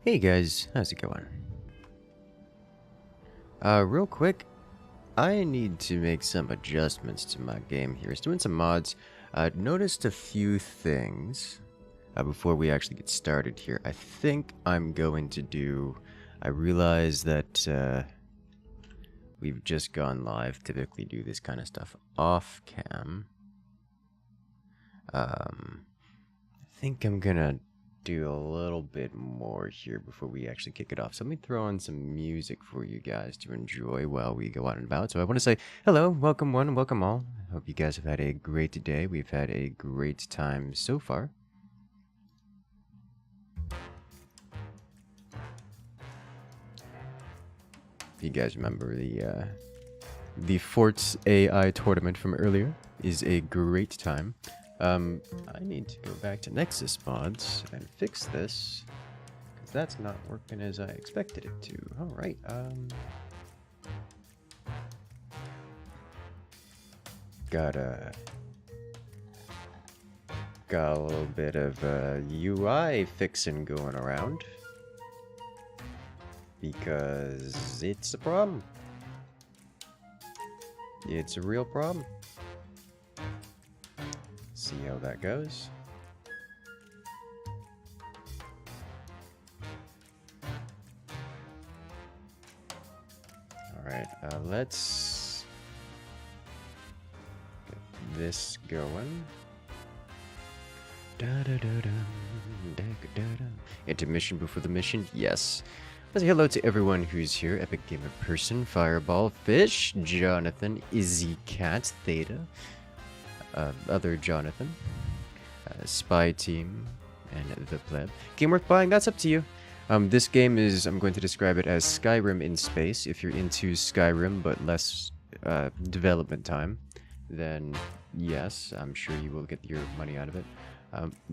Hey guys, how's it going? Real quick, I need to make some adjustments to my game here. It's doing some mods. Noticed a few things before we actually get started here. I think I'm going to do... I realize that we've just gone live. Typically do this kind of stuff off cam. I think I'm gonna do a little bit more here before we actually kick it off. So let me throw on some music for you guys to enjoy while we go out and about. So I want to say hello, welcome one, welcome all. I hope you guys have had a great day. We've had a great time so far. If you guys remember the Forts AI tournament from earlier, is a great time. I need to go back to Nexus mods and fix this, because that's not working as I expected it to. Alright, got a little bit of UI fixing going around, because it's a problem. It's a real problem. See how that goes. Alright, let's get this going. Intermission before the mission? Yes. Let's say hello to everyone who's here. Epic Gamer Person, Fireball, Fish, Jonathan, Izzy Cat, Theta, other Jonathan, Spy Team, and the Pleb. Game worth buying? That's up to you. This game is, I'm going to describe it as Skyrim in space. If you're into Skyrim but less development time, then yes, I'm sure you will get your money out of it.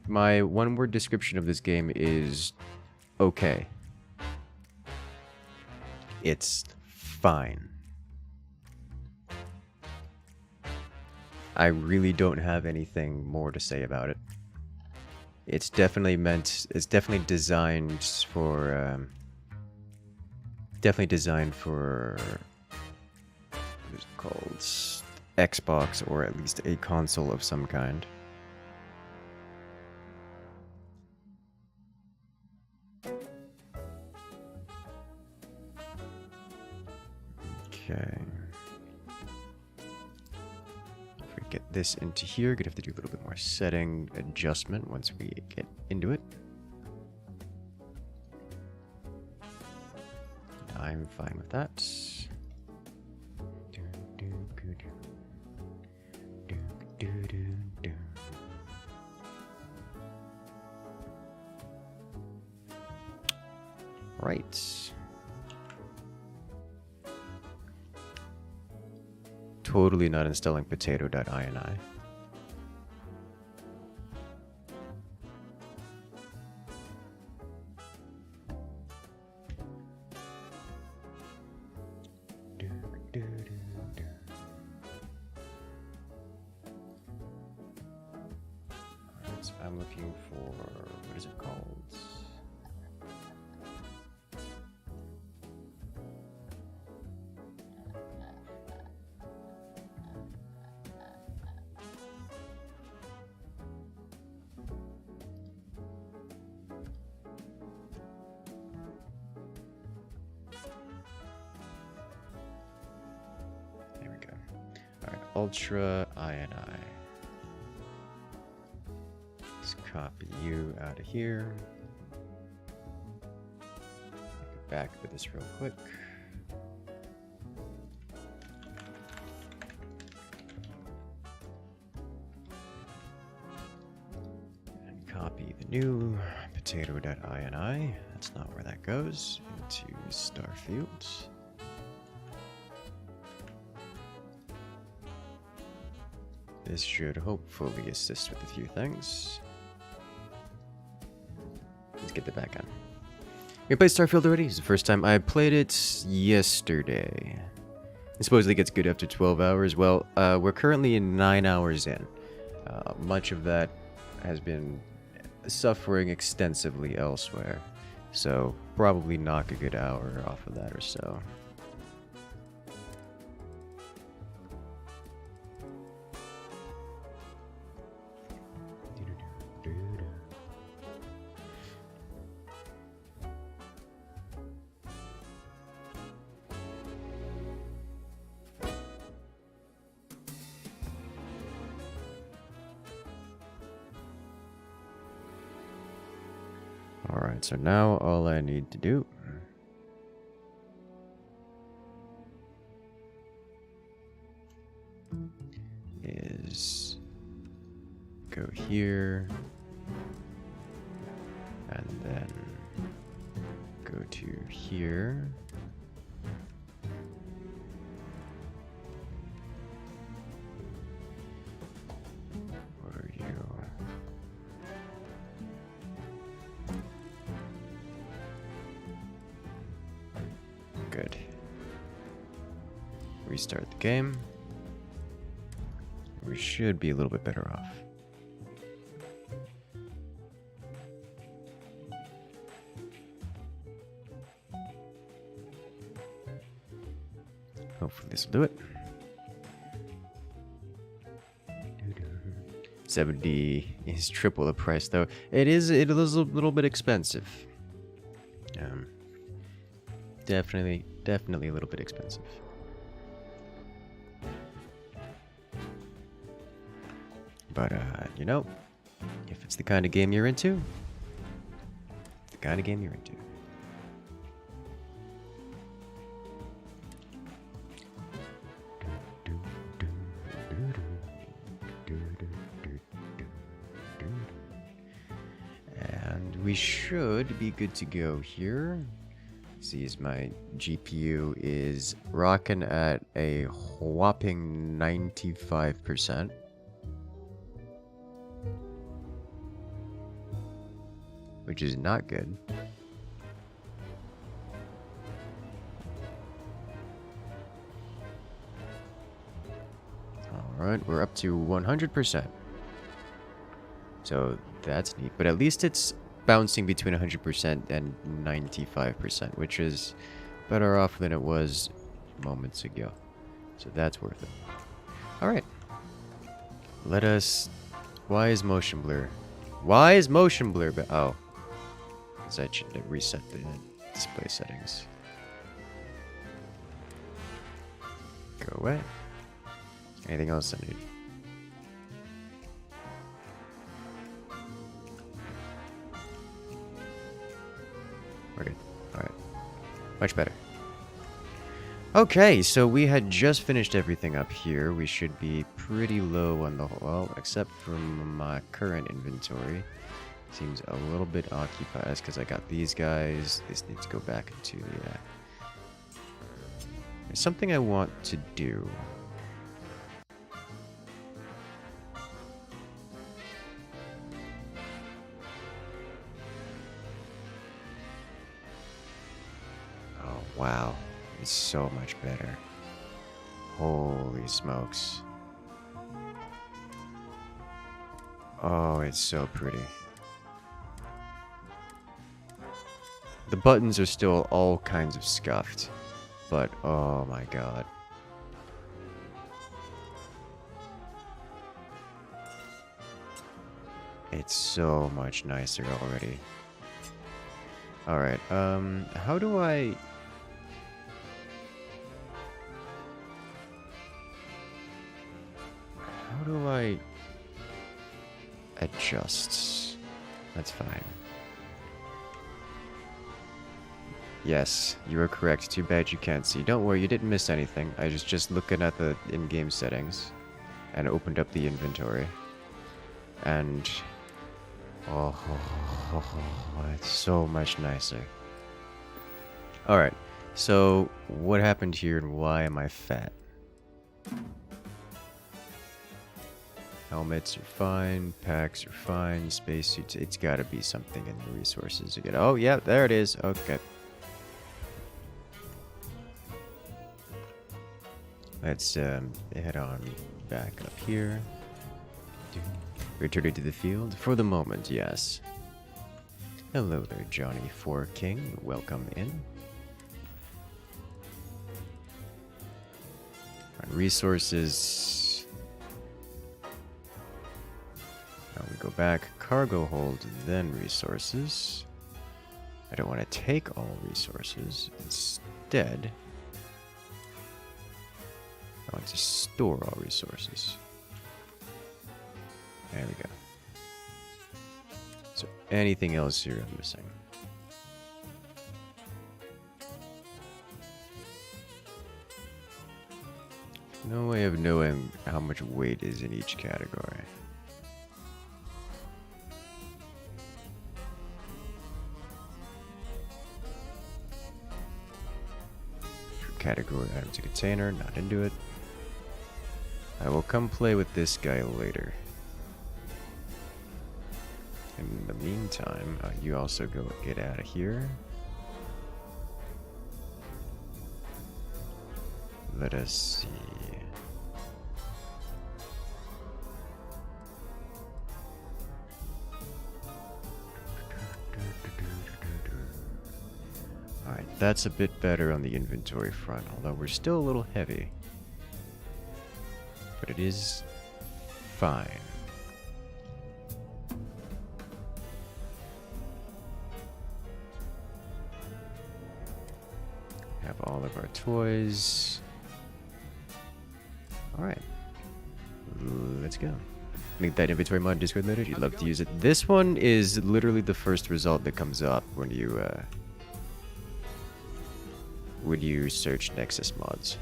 My one-word description of this game is okay. It's fine. I really don't have anything more to say about it. It's definitely designed for, what is it called? Xbox, or at least a console of some kind. Okay. Get this into here. Gonna have to do a little bit more setting adjustment once we get into it. I'm fine with that. Right. Totally not installing potato.ini. Alright, so I'm looking for, what is it called? Ultra INI. Let's copy you out of here. Get back to this real quick. And copy the new potato.ini. That's not where that goes. Into Starfield. This should hopefully assist with a few things. Let's get the back on. We played Starfield already. It's the first time I played it yesterday. It supposedly gets good after 12 hours. Well, we're currently 9 hours in. Much of that has been suffering extensively elsewhere. So probably knock a good hour off of that or so. Alright, so now all I need to do is go here and then go to here. What are you? Good. Restart the game. We should be a little bit better off. Hopefully this will do it. 70 is triple the price though. It is a little bit expensive. Definitely a little bit expensive. But you know, if it's the kind of game you're into, the kind of game you're into. And we should be good to go here. See, as my GPU is rocking at a whopping 95%. Which is not good. Alright, we're up to 100%. So that's neat, but at least it's bouncing between 100% and 95%, which is better off than it was moments ago. So that's worth it. Alright. Let us... Why is motion blur? Why is motion blur? Oh. Because I should have reset the display settings. Go away. Anything else I need? We're good. Alright. Much better. Okay, so we had just finished everything up here. We should be pretty low on the whole, well, except from my current inventory. Seems a little bit occupied because I got these guys. This needs to go back into, yeah. There's something I want to do. Oh, wow. It's so much better. Holy smokes. Oh, it's so pretty. The buttons are still all kinds of scuffed, but oh my god. It's so much nicer already. Alright, how do I... How do I adjust? That's fine. Yes, you are correct. Too bad you can't see. Don't worry, you didn't miss anything. I was just looking at the in-game settings and opened up the inventory. And oh, it's so much nicer. Alright, so what happened here and why am I fat? Helmets are fine, packs are fine, spacesuits, it's gotta be something in the resources again. Oh, yeah, there it is. Okay. Let's head on back up here. Returning to the field for the moment, yes. Hello there, Johnny 4 King. Welcome in. Right, resources. Now we go back, cargo hold, then resources. I don't want to take all resources. Instead, I want to store all resources. There we go. So anything else here I'm missing? No way of knowing how much weight is in each category. Category item to container, not into it. I will come play with this guy later. In the meantime, you also go get out of here. Let us see. Alright, that's a bit better on the inventory front, although we're still a little heavy. But it is fine. Have all of our toys. Alright. Let's go. Make that inventory mod Discord later. You'd love to use it. This one is literally the first result that comes up when you search Nexus mods.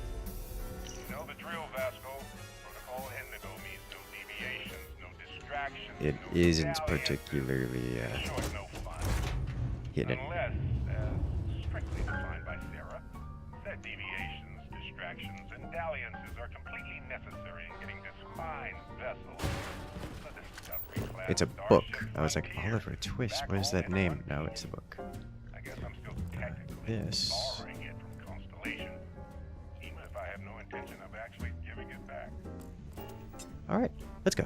You know the drill, Vasco. Protocol Indigo means no deviations, no distractions. It no isn't dalliance. particularly Sure, no fun. hidden. Unless, as strictly defined by Sarah, said deviations, distractions, and dalliances are completely necessary in getting this fine vessel. The Discovery class It's a starship book. I was like, frontier, Oliver Twist, back what is home that in name? one No, piece. it's a book. I guess I'm still technically This. borrowing it from Constellation, even if I have no intention of actually giving it back. Alright, let's go.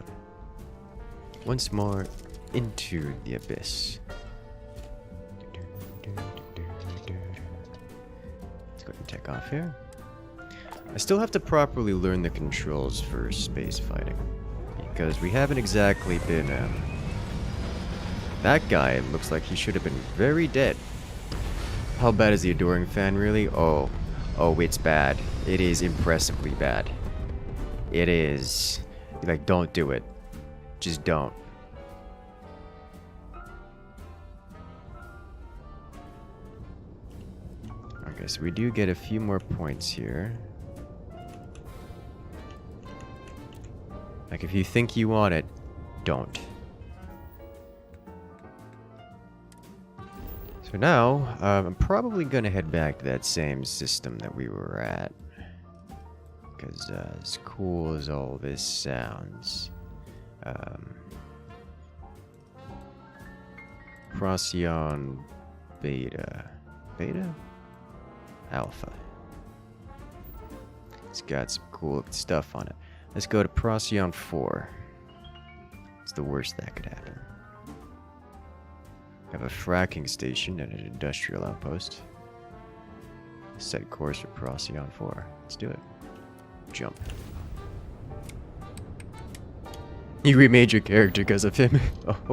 Once more into the abyss. Let's go ahead and take off here. I still have to properly learn the controls for space fighting, because we haven't exactly been, that guy looks like he should have been very dead. How bad is the Adoring Fan, really? Oh, it's bad. It is impressively bad. It is. Like, don't do it. Just don't. Okay, so we do get a few more points here. Like, if you think you want it, don't. So now, I'm probably gonna head back to that same system that we were at. Because, as cool as all this sounds, Procyon Beta. Beta? Alpha. It's got some cool stuff on it. Let's go to Procyon 4. It's the worst that could happen. Have a fracking station and an industrial outpost. Set course for Procyon 4. Let's do it. Jump. You remade your character because of him?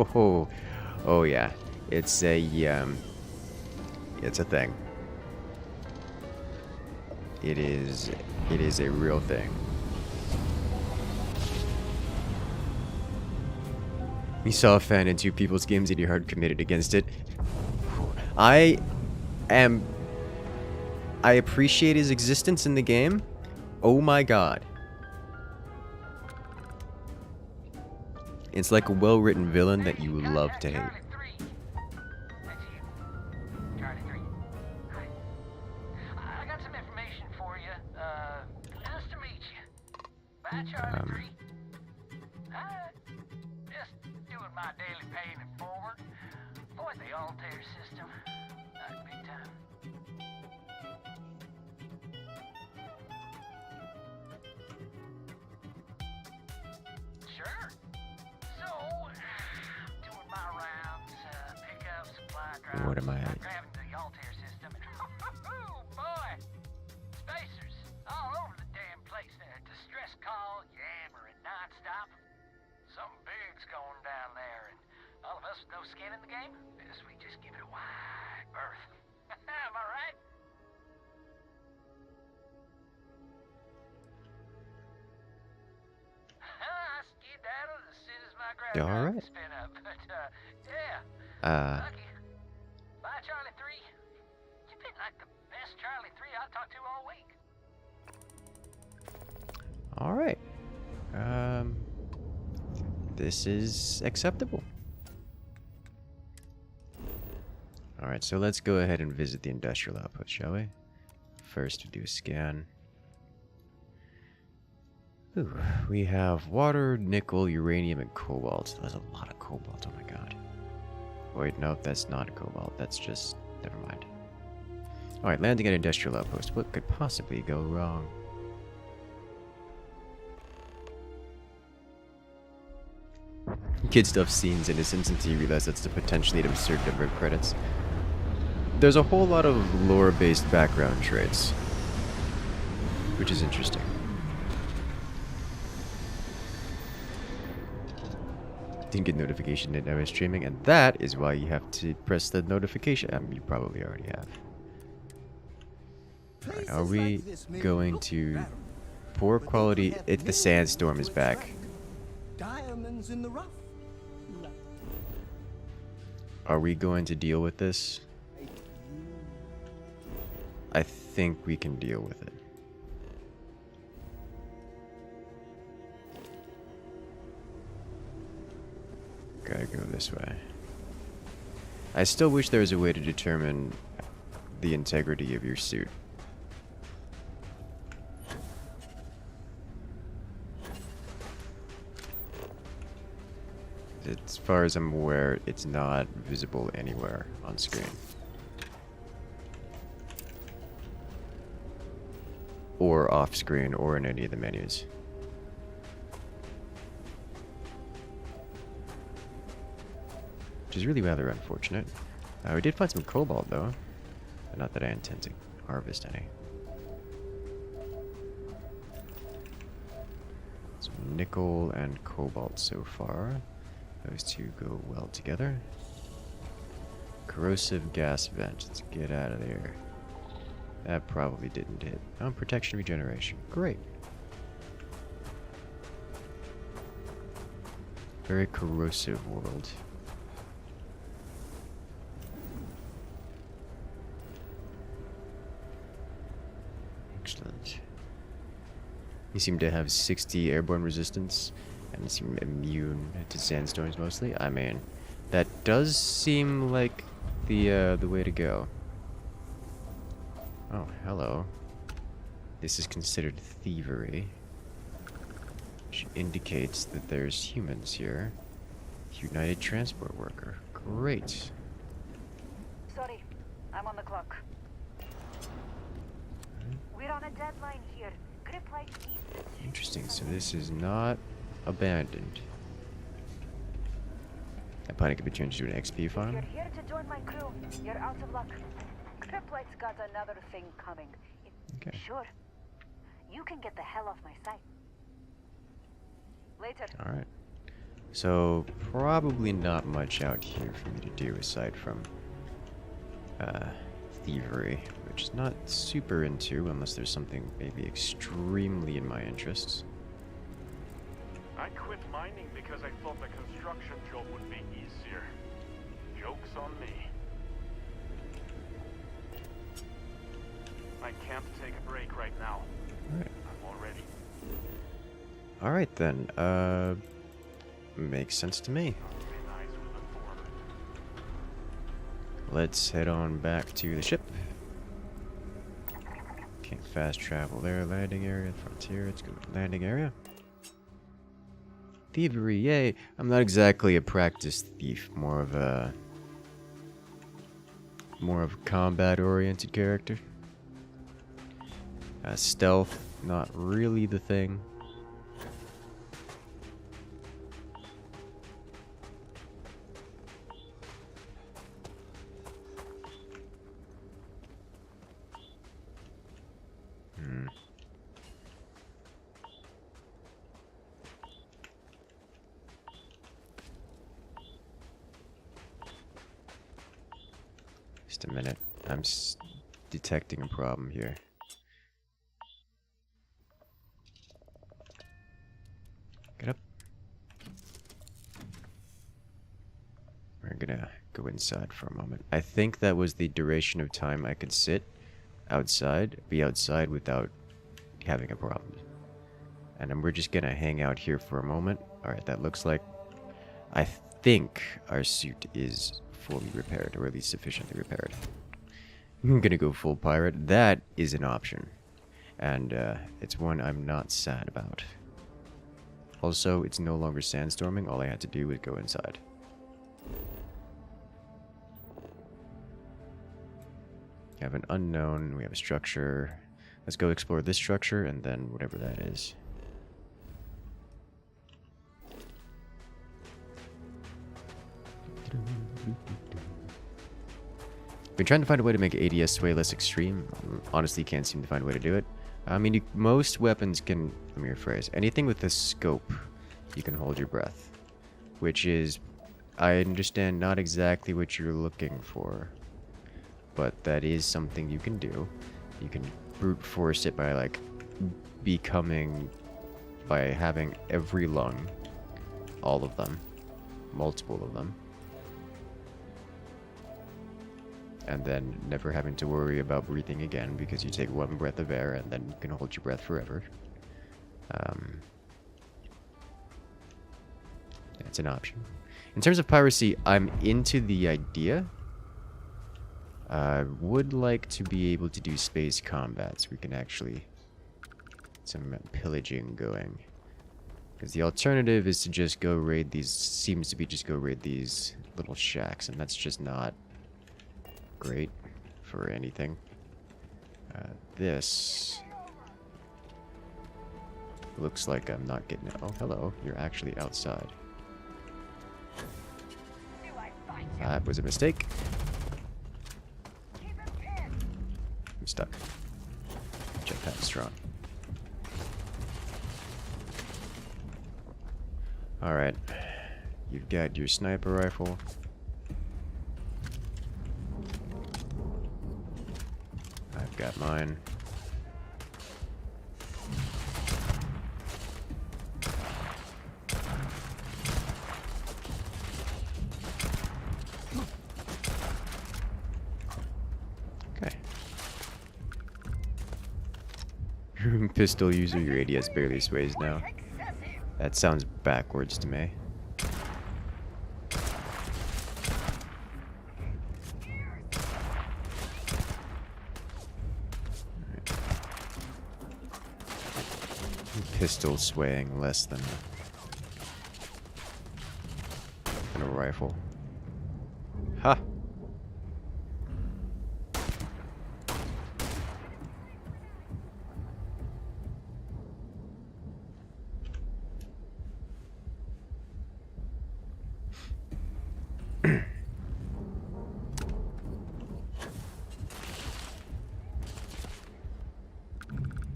Oh yeah. It's a thing. It is a real thing. You saw a fan in two people's games and your heart committed against it. I appreciate his existence in the game. Oh my god. It's like a well-written villain that you love to hate. My daily paying it forward. Avoid the Altair system. Not big time. Sure. So, doing my rounds, pick up supplies. What am I? Grabbing the Altair system. Oh boy! Spacers all over the damn place there. Distress call, yammering nonstop. Something big's going down there, and all of us with no skin in the game, best we just give it a wide berth. Am I right? I skedaddled as soon as my grab All right. spin up, but yeah. Lucky. Bye, Charlie 3. You've been like the best Charlie 3 I've talked to all week. All right. This is acceptable. All right, so let's go ahead and visit the industrial output, shall we? First, we do a scan. Ooh, we have water, nickel, uranium, and cobalt. That's a lot of cobalt. Oh my god. Wait, no, that's not a cobalt. That's just... never mind. All right, landing at industrial outpost. What could possibly go wrong? Kid stuff seems innocent until you realize that's the potentially an absurd number of credits. There's a whole lot of lore-based background traits, which is interesting. Didn't get notification that I was streaming, and that is why you have to press the notification. You probably already have. Right, are we going to poor quality? The sandstorm is back. Diamonds in the rough. Are we going to deal with this? I think we can deal with it. Gotta go this way. I still wish there was a way to determine the integrity of your suit. As far as I'm aware, it's not visible anywhere on screen. Or off screen, or in any of the menus. Which is really rather unfortunate. We did find some cobalt though. But not that I intend to harvest any. Some nickel and cobalt so far. Those two go well together. Corrosive gas vent. Let's get out of there. That probably didn't hit. Oh, protection regeneration. Great. Very corrosive world. Excellent. You seem to have 60 airborne resistance and seem immune to sandstorms mostly. I mean, that does seem like the way to go. Oh, hello. This is considered thievery, which indicates that there's humans here. United Transport Worker. Great. Sorry, I'm on the clock. We're on a deadline here. Grip light needs... Interesting. So this is not abandoned. That planet could be changed to an XP farm. If you're here to join my crew, you're out of luck. Griplight's got another thing coming. Okay. Sure. You can get the hell off my sight. Later. Alright. So, probably not much out here for me to do aside from thievery, which is not super into unless there's something maybe extremely in my interests. I quit mining because I thought the construction job would be easier. Joke's on me. I can't take a break right now. Alright. I'm all ready. Alright then, makes sense to me. I'll be nice with the former. Let's head on back to the ship. Can't fast travel there. Landing area, frontier. Let's go to landing area. Thievery, yay! I'm not exactly a practiced thief. More of a combat-oriented character. Stealth, not really the thing. Just a minute. I'm detecting a problem here. Get up. We're gonna go inside for a moment. I think that was the duration of time I could sit outside, be outside without having a problem. And then we're just gonna hang out here for a moment. Alright, that looks like... I think our suit is fully repaired, or at least sufficiently repaired. I'm gonna go full pirate. That is an option. And it's one I'm not sad about. Also, it's no longer sandstorming. All I had to do was go inside. We have an unknown, we have a structure. Let's go explore this structure and then whatever that is. Been trying to find a way to make ADS sway less extreme. Honestly, can't seem to find a way to do it. I mean, most weapons can... Let me rephrase. Anything with a scope, you can hold your breath. Which is, I understand, not exactly what you're looking for. But that is something you can do. You can brute force it by, like, by having every lung. All of them. Multiple of them. And then never having to worry about breathing again because you take one breath of air and then you can hold your breath forever. That's an option. In terms of piracy, I'm into the idea. I would like to be able to do space combat so we can actually some pillaging going. Because the alternative is to just go raid these, seems to be just go raid these little shacks, and that's just not great for anything. This looks like I'm not getting it. Oh, hello. You're actually outside. That was a mistake. I'm stuck. Jetpack strong. Alright. You've got your sniper rifle. I've got mine. Okay. Pistol user, your ADS barely sways now. That sounds backwards to me. Pistol swaying less than a rifle. Ha!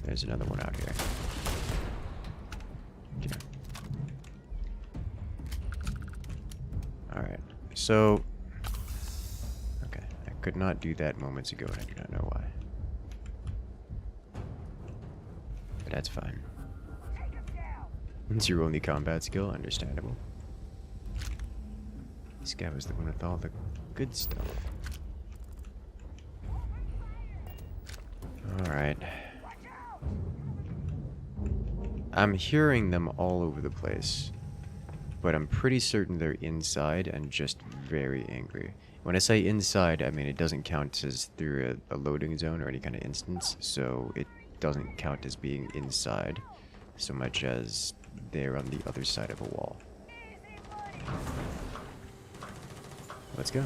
There's another one out here. Okay. Alright, so... Okay, I could not do that moments ago, and I do not know why. But that's fine. It's your only combat skill, understandable. This guy was the one with all the good stuff. Alright. I'm hearing them all over the place, but I'm pretty certain they're inside and just very angry. When I say inside, I mean it doesn't count as through a loading zone or any kind of instance, so it doesn't count as being inside so much as they're on the other side of a wall. Let's go.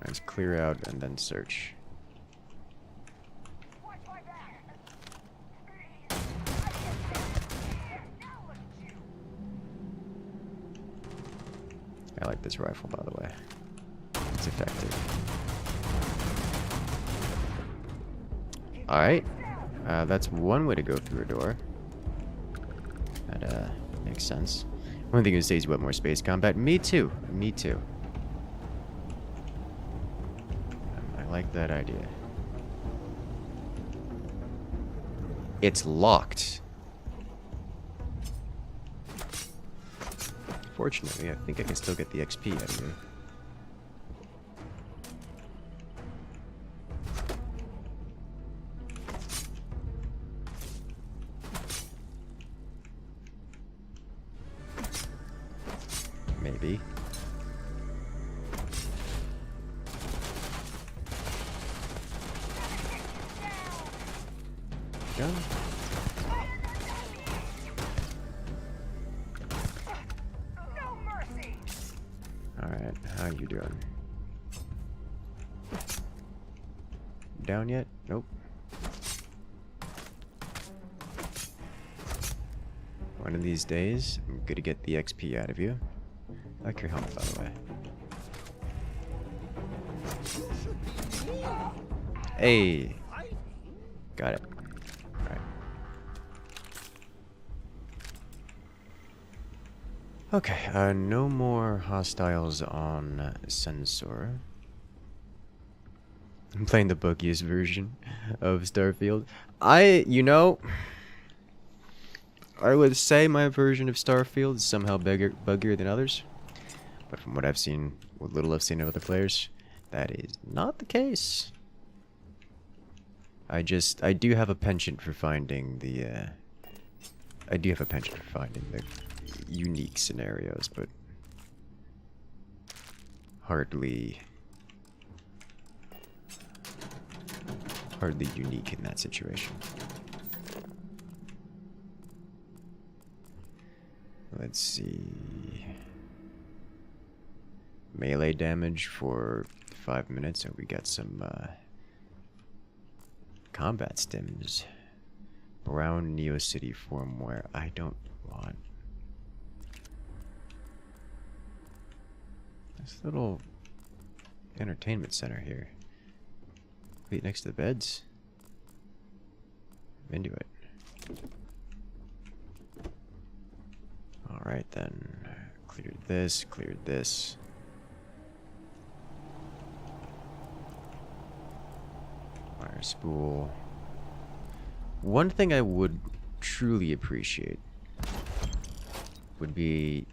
Let's clear out and then search. I like this rifle, by the way. It's effective. Alright. That's one way to go through a door. That makes sense. One thing you say is you want more space combat. Me too. Me too. I like that idea. It's locked. Fortunately, I think I can still get the XP out of here. Maybe. Done. Alright, how you doing? Down yet? Nope. One of these days, I'm gonna get the XP out of you. I like your helmet, by the way. Hey! Got it. Alright. Okay, no more hostiles on Sensor. I'm playing the buggiest version of Starfield. You know, I would say my version of Starfield is somehow buggier than others. But from what I've seen, what little I've seen of other players, that is not the case. I do have a penchant for finding the, unique scenarios, but hardly unique in that situation. Let's see. Melee damage for 5 minutes, and we got some combat stims. Brown Neo City firmware. I don't want this little entertainment center here. Wait, next to the beds. I'm into it. Alright then. Cleared this, cleared this. Wire spool. One thing I would truly appreciate would be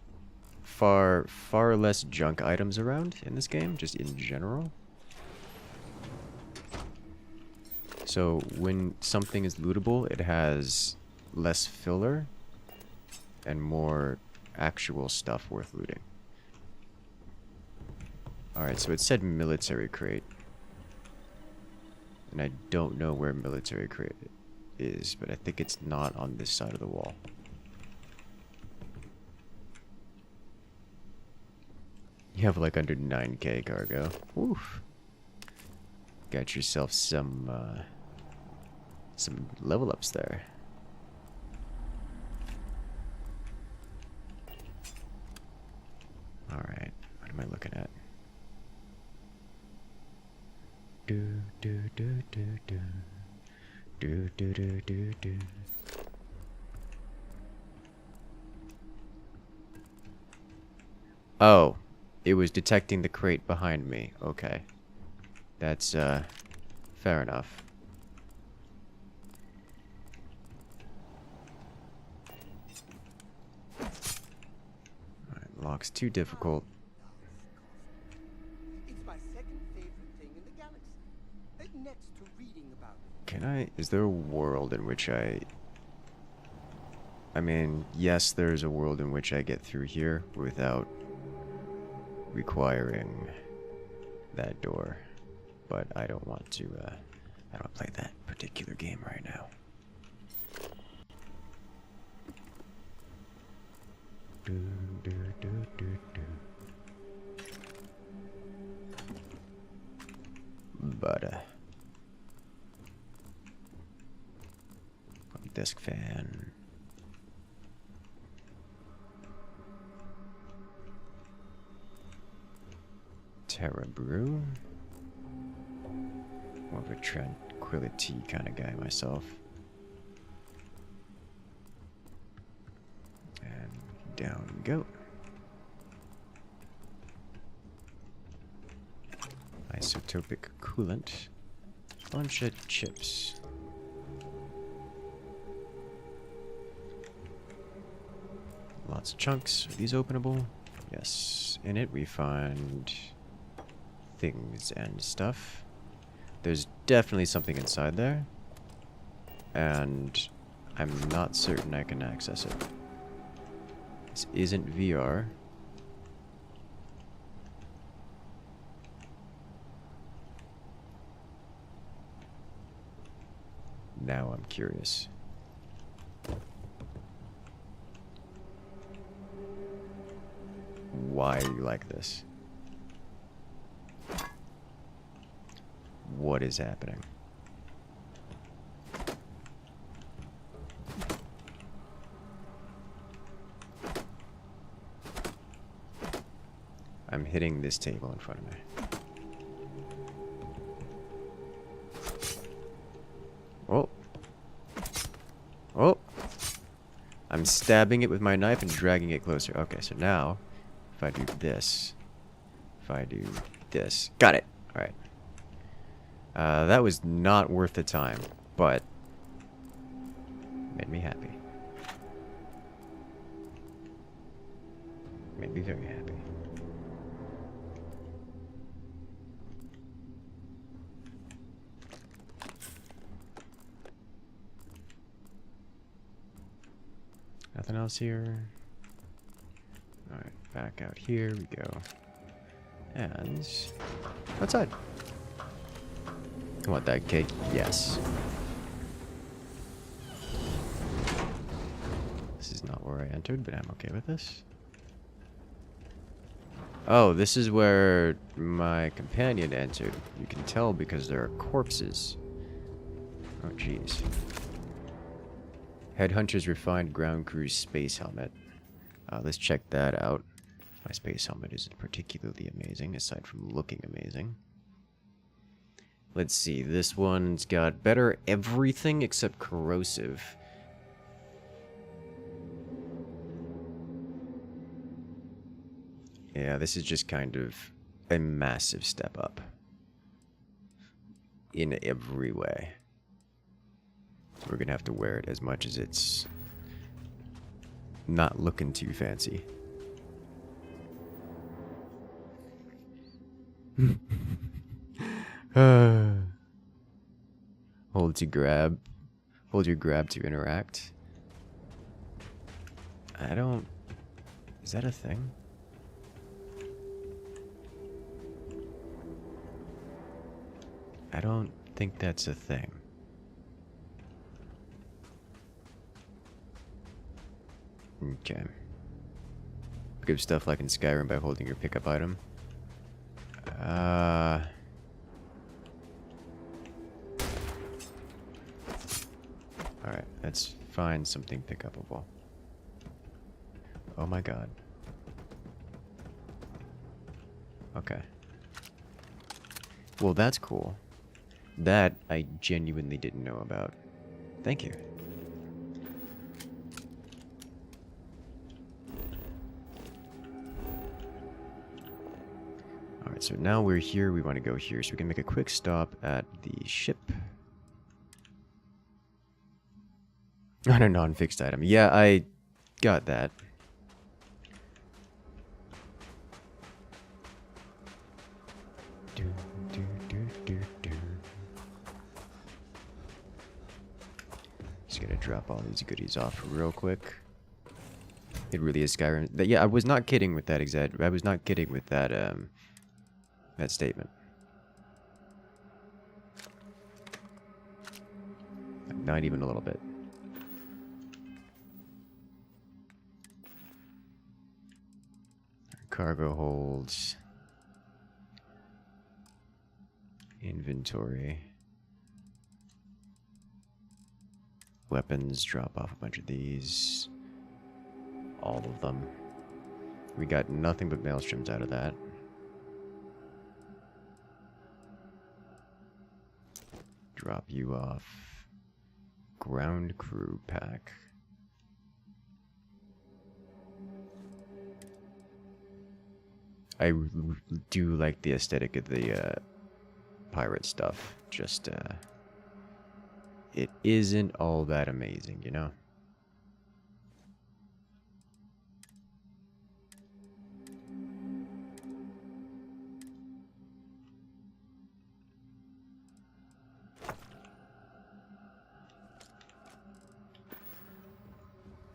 far less junk items around in this game, just in general. So when something is lootable, it has less filler and more actual stuff worth looting. Alright, so it said military crate. And I don't know where military crate is, but I think it's not on this side of the wall. You have like under 9k cargo. Oof. Got yourself some level ups there. Alright, what am I looking at? Do do do do do. Do do do do do. Oh, it was detecting the crate behind me. Okay. That's fair enough. Alright, lock's too difficult. It's my second favorite thing in the galaxy. Next to reading about it. Can I... Is there a world in which I mean, yes, there's a world in which I get through here without requiring that door. But I don't want to, I don't play that particular game right now. Do, do, do, do, do. But, desk fan. Terra Brew. More of a tranquility kind of guy myself. Down we go. Isotopic coolant. Bunch of chips. Lots of chunks. Are these openable? Yes. In it we find things and stuff. There's definitely something inside there. And I'm not certain I can access it. This isn't VR. Now I'm curious. Why are you like this? What is happening? I'm hitting this table in front of me. Oh. Oh. I'm stabbing it with my knife and dragging it closer. Okay, so now, if I do this, got it. All right. That was not worth the time, but made me happy. Made me very happy. Nothing else here. Alright, back out here we go. And outside. I want that cake? Yes. This is not where I entered, but I'm okay with this. Oh, this is where my companion entered. You can tell because there are corpses. Oh, jeez. Headhunter's refined ground crew space helmet. Let's check that out. My space helmet isn't particularly amazing, aside from looking amazing. Let's see, this one's got better everything except corrosive. Yeah, this is just kind of a massive step up. In every way. We're gonna have to wear it as much as it's not looking too fancy. Hold to grab. Hold your grab to interact. I don't... Is that a thing? I don't think that's a thing. Okay. Pick up stuff like in Skyrim by holding your pickup item. Alright, let's find something pickupable. Oh my god. Okay. Well, that's cool. That I genuinely didn't know about. Thank you. Alright, so now we're here. We want to go here. So we can make a quick stop at the ship. On a non-fixed item. Yeah, I got that. Just gonna drop all these goodies off real quick. It really is Skyrim. Yeah, I was not kidding with that I was not kidding with that that statement. Not even a little bit. Cargo holds. Inventory. Weapons, drop off a bunch of these. All of them. We got nothing but maelstroms out of that. Drop you off. Ground crew pack. do like the aesthetic of the pirate stuff. Just it isn't all that amazing, you know?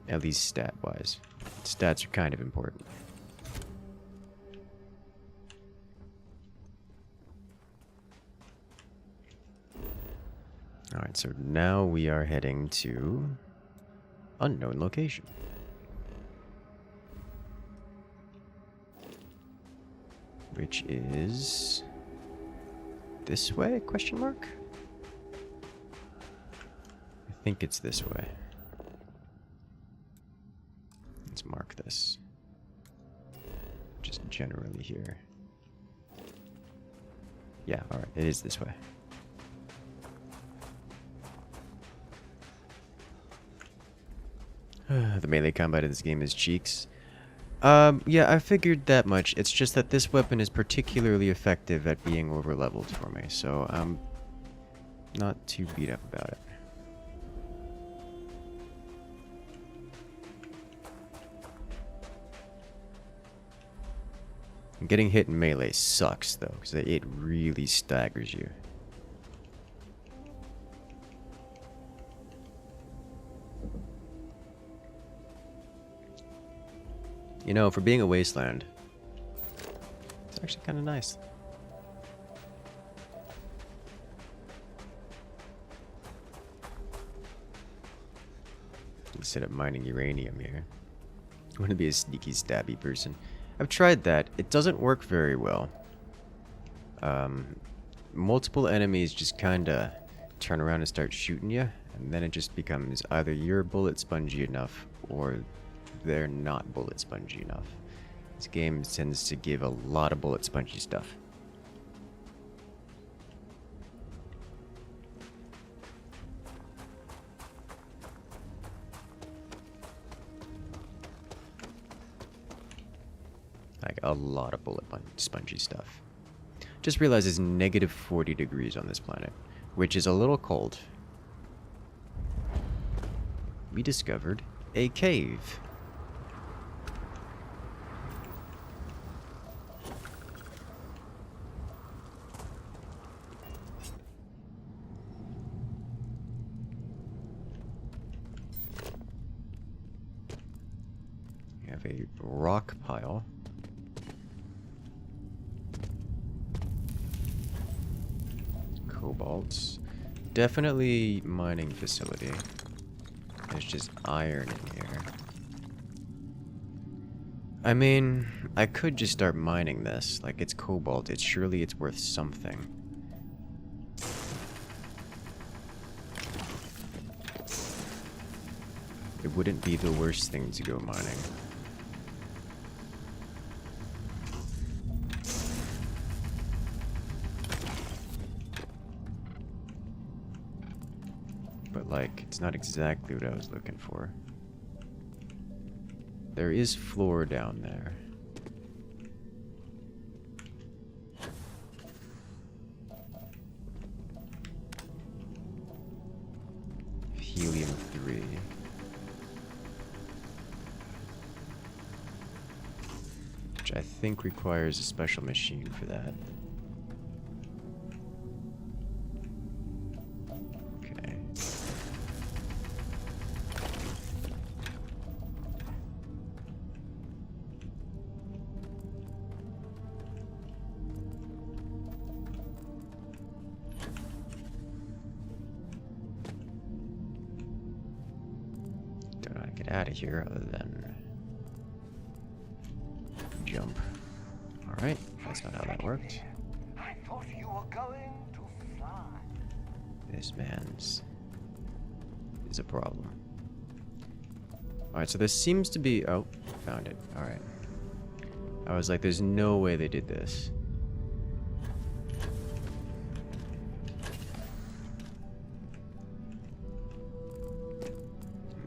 At least stat-wise. Stats are kind of important. Alright, so now we are heading to unknown location. Which is this way? Question mark? I think it's this way. Let's mark this. Just generally here. Yeah, alright, it is this way. The melee combat in this game is cheeks. Yeah, I figured that much. It's just that this weapon is particularly effective at being overleveled for me, so I'm not too beat up about it. Getting hit in melee sucks, though, because it really staggers you. You know, for being a wasteland, it's actually kind of nice. Instead of mining uranium here. I want to be a sneaky, stabby person. I've tried that. It doesn't work very well. Multiple enemies just kind of turn around and start shooting you, and then it just becomes either you're bullet spongy enough, or they're not bullet spongy enough. This game tends to give a lot of bullet spongy stuff. Like a lot of bullet spongy stuff. Just realized it's negative 40 degrees on this planet, which is a little cold. We discovered a cave. We have a rock pile. Cobalts. Definitely mining facility. There's just iron in here. I mean, I could just start mining this. Like, it's cobalt. Surely it's worth something. It wouldn't be the worst thing to go mining. But, like, it's not exactly what I was looking for. There is floor down there. Helium-3. Which I think requires a special machine for that. Okay. Don't know how to get out of here other than jump. Alright, that's not how that worked. I thought you were going to fly. This man's is a problem. Alright, so there seems to be... Oh, found it. Alright. I was like, there's no way they did this.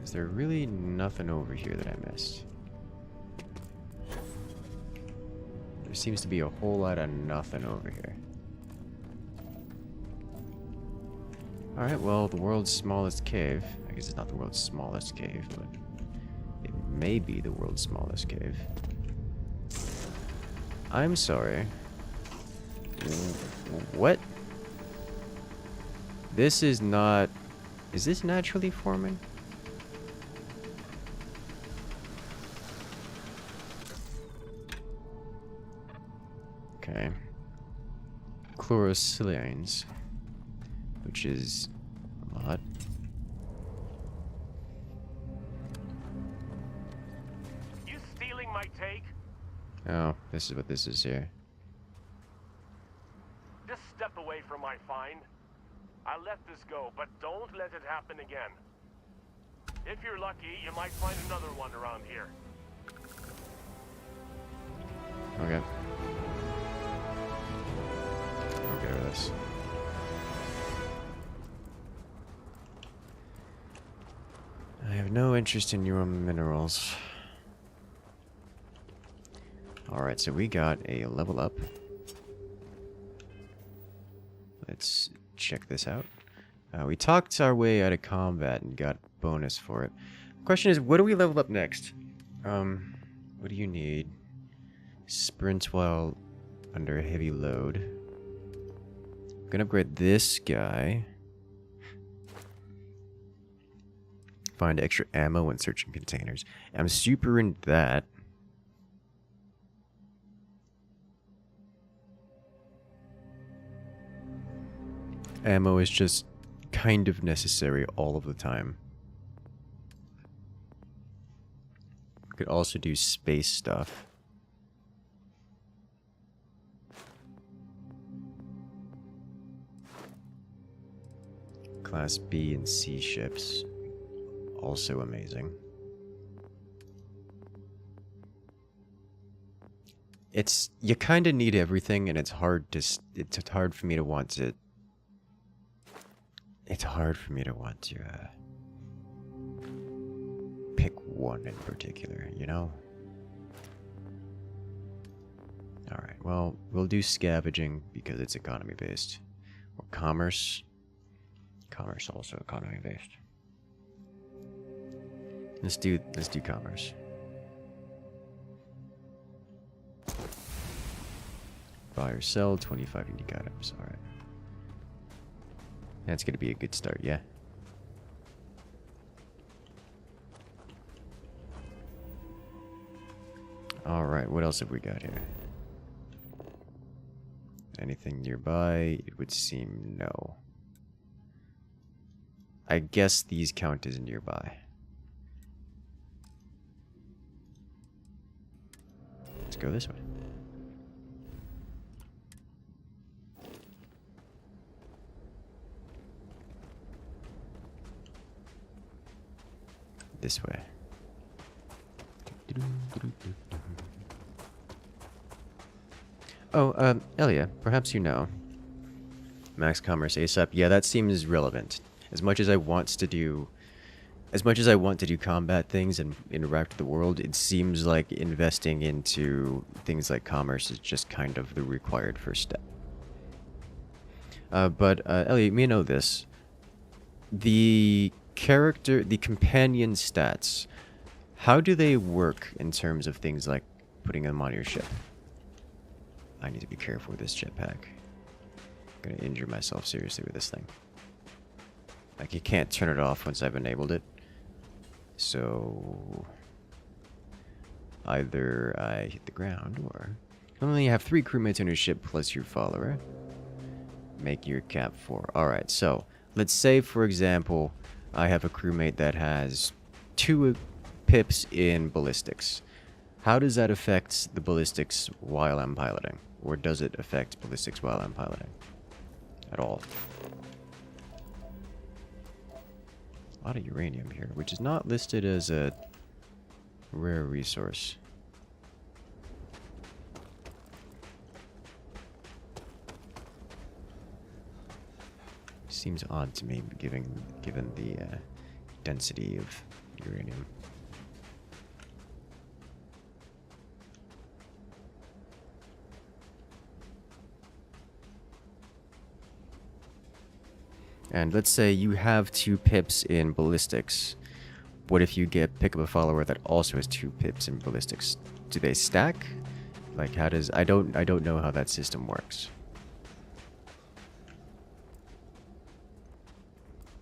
Is there really nothing over here that I missed? There seems to be a whole lot of nothing over here. Alright, well, the world's smallest cave. I guess it's not the world's smallest cave, but it may be the world's smallest cave. I'm sorry. What? This is not... Is this naturally forming? Okay. Chlorosilines. Which is a lot. You stealing my take? Oh, this is what this is here. Just step away from my find. I let this go, but don't let it happen again. If you're lucky, you might find another one around here. Okay. Okay with this. I have no interest in your minerals. Alright, so we got a level up. Let's check this out. We talked our way out of combat and got bonus for it. Question is, what do we level up next? What do you need? Sprint while under a heavy load. I'm gonna upgrade this guy. Find extra ammo when searching containers. I'm super into that. Ammo is just kind of necessary all of the time. Could also do space stuff. Class B and C ships. Also amazing. It's... You kind of need everything, and it's hard for me to want to... It's hard for me to want to, pick one in particular, you know? Alright, well, we'll do scavenging because it's economy-based. Or commerce. Commerce also economy-based. Let's do commerce. Buy or sell 25 unique items. Alright. That's gonna be a good start, yeah. Alright, what else have we got here? Anything nearby? It would seem no. I guess these count as nearby. Let's go this way. This way. Oh, Elia, perhaps you know. Max Commerce ASAP. Yeah, that seems relevant. As much as I want to do combat things and interact with the world, it seems like investing into things like commerce is just kind of the required first step. But Elliot, you may know this. The companion stats, how do they work in terms of things like putting them on your ship? I need to be careful with this jetpack. I'm gonna injure myself seriously with this thing. Like, you can't turn it off once I've enabled it. So either I hit the ground, or only have 3 crewmates on your ship plus your follower. Make your cap 4. Alright, so let's say, for example, I have a crewmate that has 2 pips in ballistics. How does that affect the ballistics while I'm piloting? Or does it affect ballistics while I'm piloting? At all. A lot of uranium here, which is not listed as a rare resource. Seems odd to me, given the density of uranium. And let's say you have 2 pips in ballistics. What if you pick up a follower that also has 2 pips in ballistics? Do they stack? Like, how does... I don't know how that system works.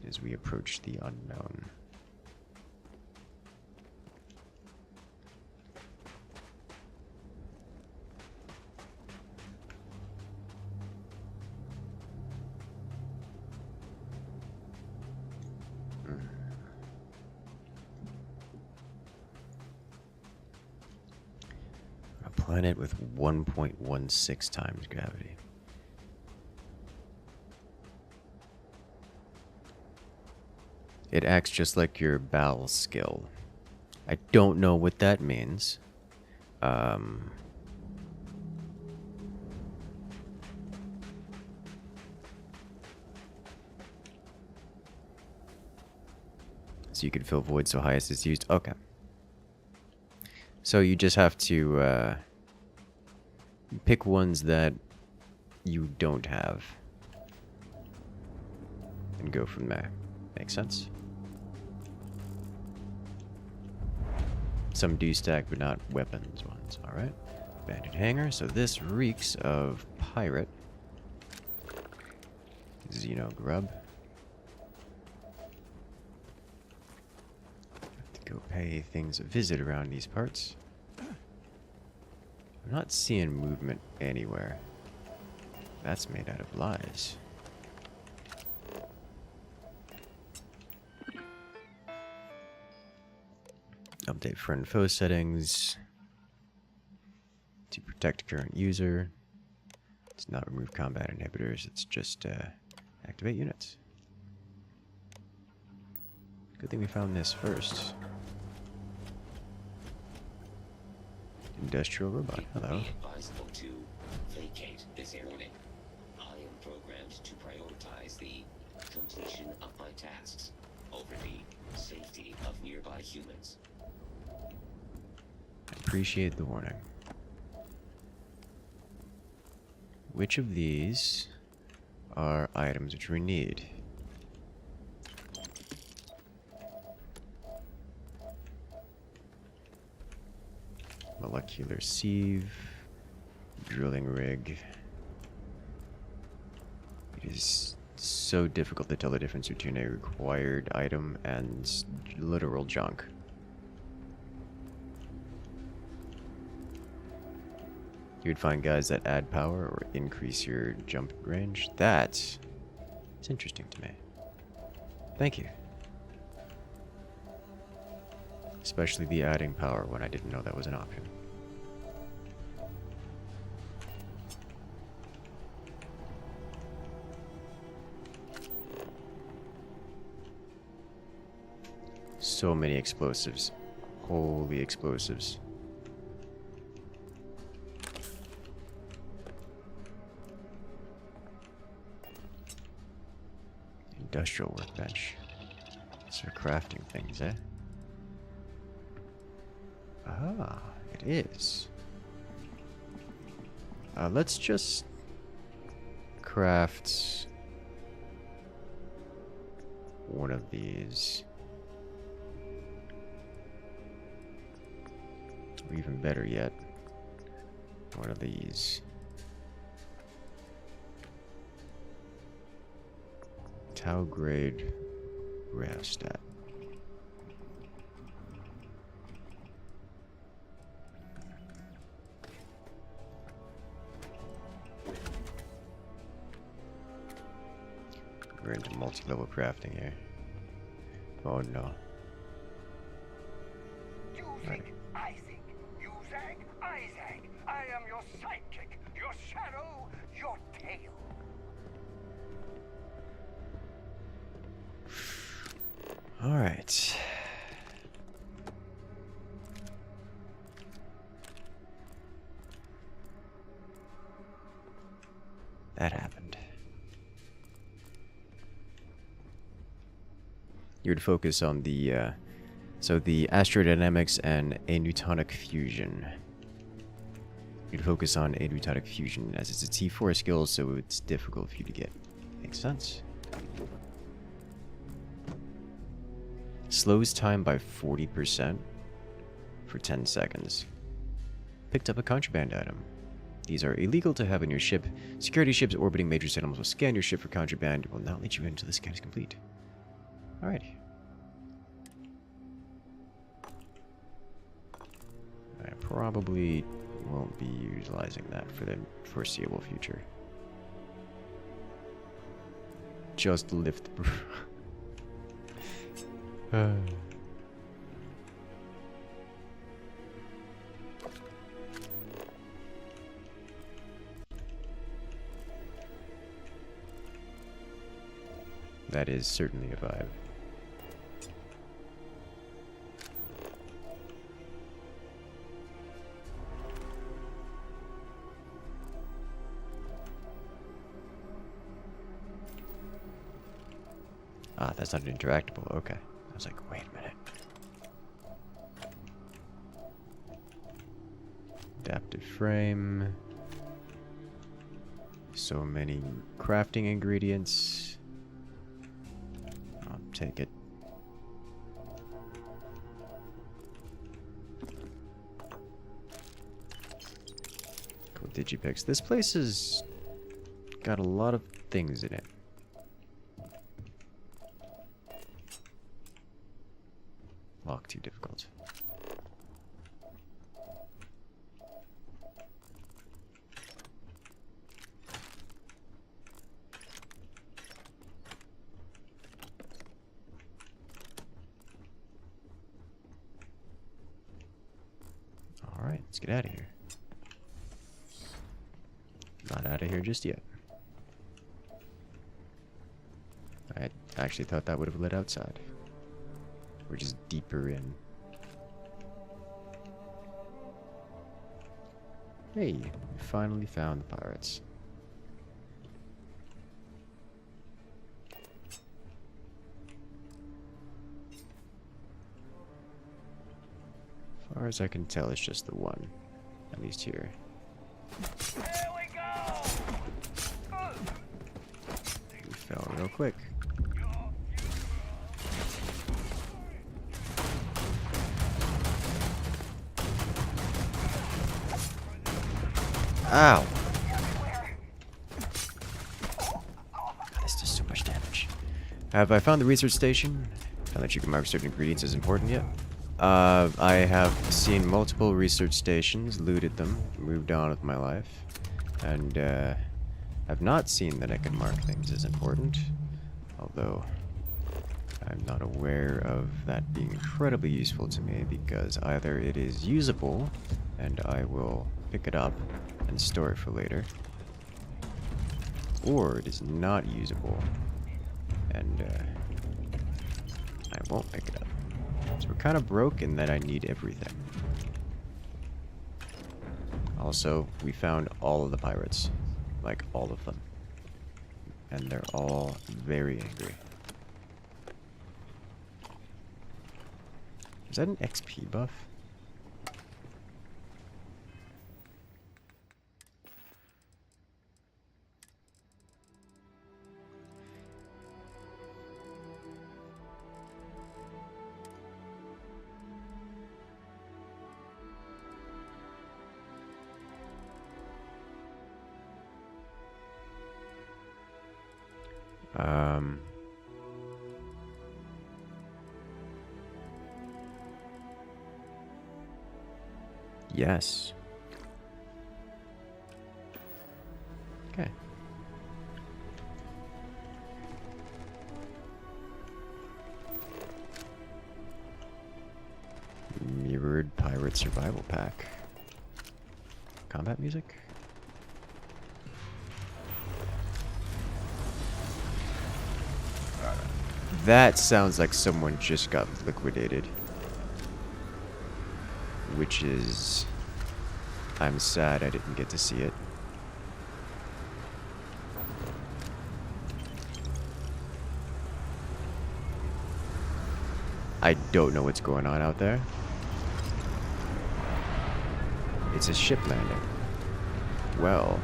As we approach the unknown. A planet with 1.16 times gravity. It acts just like your BAL skill. I don't know what that means. So you can fill void so highest is used. Okay. So you just have to pick ones that you don't have. And go from there. Makes sense? Some do stack, but not weapons ones. Alright. Banded hanger. So this reeks of pirate. Xeno grub. Have to go pay things a visit around these parts. I'm not seeing movement anywhere. That's made out of lies. Update friend foe settings to protect current user. It's not remove combat inhibitors, it's just activate units. Good thing we found this first. Industrial robot, hello. Be advisable to vacate this area. I am programmed to prioritize the completion of my tasks over the safety of nearby humans. Appreciate the warning. Which of these are items which we need? Molecular sieve, drilling rig. It is so difficult to tell the difference between a required item and literal junk. You would find guys that add power or increase your jump range. That's interesting to me. Thank you. Especially the adding power when I didn't know that was an option. So many explosives. Holy explosives. Industrial workbench. It's for crafting things, eh? Ah, it is. Let's just craft one of these. Or even better yet, one of these. Tau grade rheostat. We're into multi-level crafting here. Oh no. You think I think. You zag, I zag. I am your sidekick, your shadow, your tail. All right. That happened. You would focus on the, so the astrodynamics and anewtonic fusion. You'd focus on anewtonic fusion as it's a T4 skill, so it's difficult for you to get. Makes sense? Slows time by 40% for 10 seconds. Picked up a contraband item. These are illegal to have in your ship. Security ships orbiting major settlements will scan your ship for contraband. It will not let you in until the scan is complete. Alright. I probably won't be utilizing that for the foreseeable future. Just lift. That is certainly a vibe. Ah, that's not interactable. Okay. I was like, wait a minute. Adaptive frame. So many crafting ingredients. I'll take it. Cool digipix. This place has got a lot of things in it. Lock too difficult. Alright, let's get out of here. Not out of here just yet. I actually thought that would have led outside. We're just deeper in. Hey, we finally found the pirates. As far as I can tell, it's just the one. At least here. Here we go! We fell real quick. Ow! This does so much damage. Have I found the research station? Found that you can mark certain ingredients as important yet? I have seen multiple research stations, looted them, moved on with my life, and I've not seen that I can mark things as important, although I'm not aware of that being incredibly useful to me, because either it is usable, and I will pick it up and store it for later, or it is not usable, and I won't pick it up. So we're kind of broke in that I need everything. Also, we found all of the pirates. Like, all of them. And they're all very angry. Is that an XP buff? Yes. Okay. Mirrored Pirate Survival Pack. Combat music? That sounds like someone just got liquidated. Which is... I'm sad I didn't get to see it. I don't know what's going on out there. It's a ship landing. Well...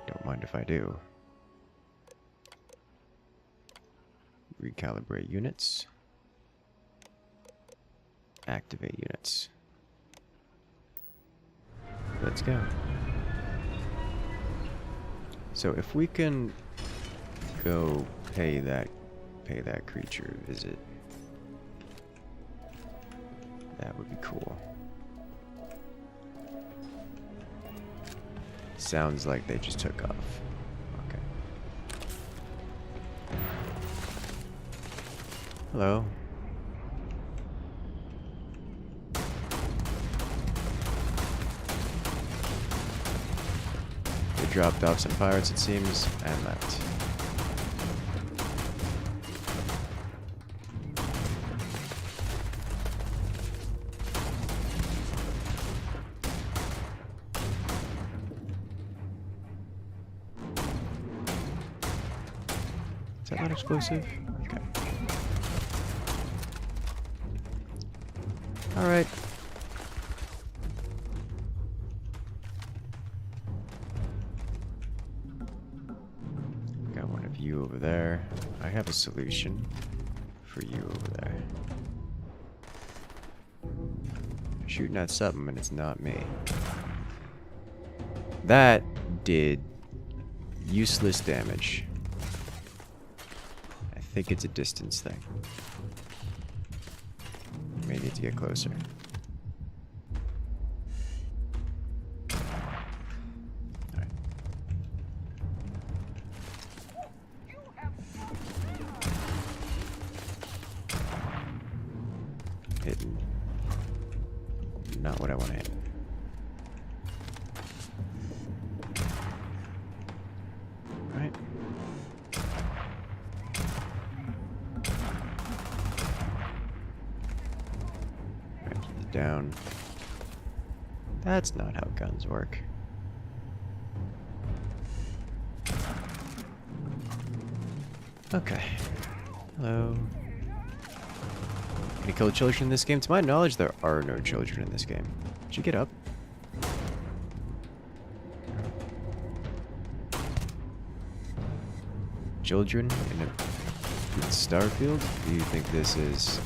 don't mind if I do. Recalibrate units. Activate units. Let's go. So if we can go pay that creature a visit, that would be cool. Sounds like they just took off. Okay. Hello. They dropped off some pirates, it seems, and left. Is that not explosive? Okay. Alright. Got one of you over there. I have a solution for you over there. Shooting at something and it's not me. That did useless damage. I think it's a distance thing. May need to get closer. Alright. Hitting. Not what I want to hit. Alright. Down. That's not how guns work. Okay. Hello. Can you kill children in this game? To my knowledge, there are no children in this game. Did you get up? Children in Starfield? Do you think this is...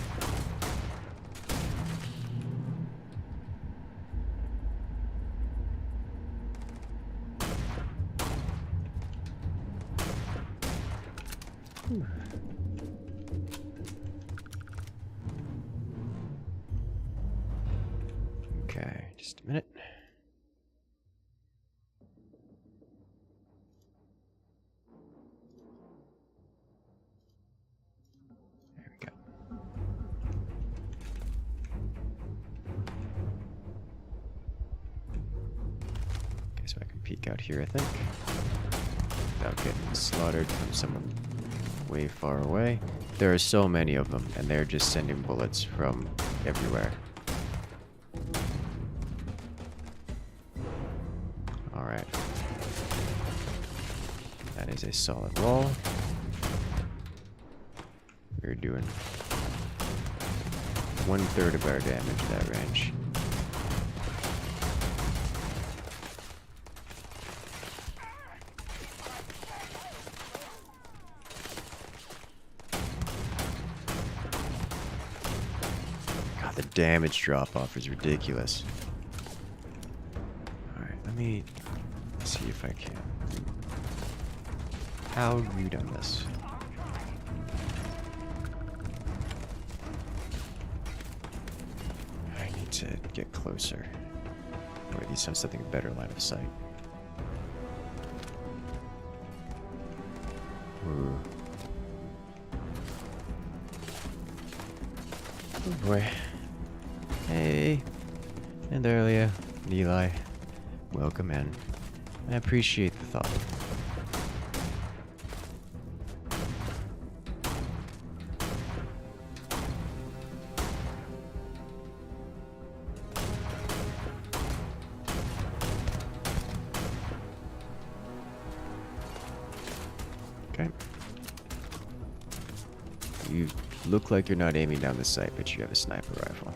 Okay, just a minute. There we go. Okay, so I can peek out here, I think, without getting slaughtered from someone way far away. There are so many of them, and they're just sending bullets from everywhere. Alright. That is a solid wall. We're doing 1/3 of our damage at that range. God, the damage drop-off is ridiculous. Alright, let me see if I can. How have you done this? I need to get closer. Or at least have something better line of sight. Ooh. Oh boy. Hey. And earlier, Eli. Welcome in. I appreciate the thought. Okay. You look like you're not aiming down the sight, but you have a sniper rifle.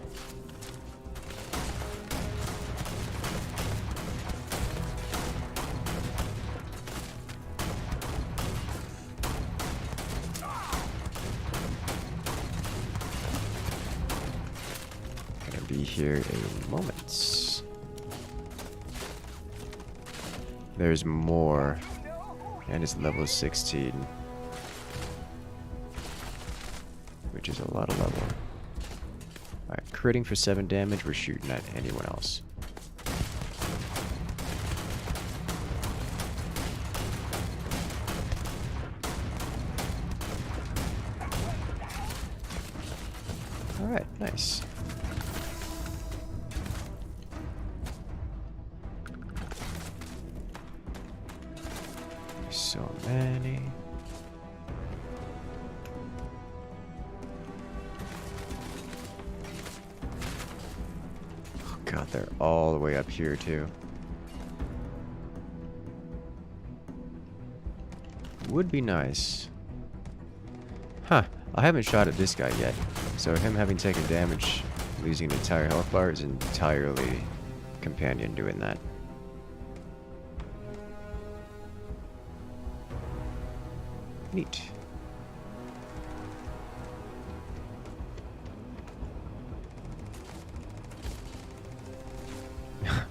be here a moment. There's more. And it's level 16. Which is a lot of level. Alright, critting for 7 damage, we're shooting at anyone else. Alright, nice. So many. Oh god, they're all the way up here too. Would be nice. Huh, I haven't shot at this guy yet. So him having taken damage, losing an entire health bar is entirely companion doing that. Neat.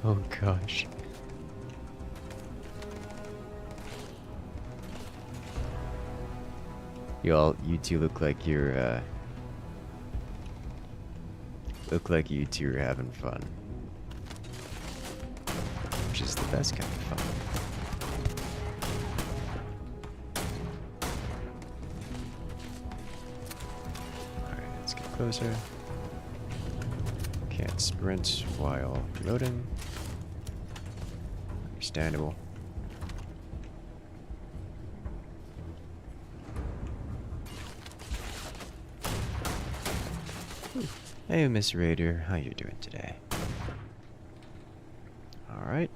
Oh gosh. You two look like you're you two are having fun. Which is the best kind of fun. Alright, let's get closer. Can't sprint while loading. Understandable. Hey, Miss Raider, how you doing today? Alright.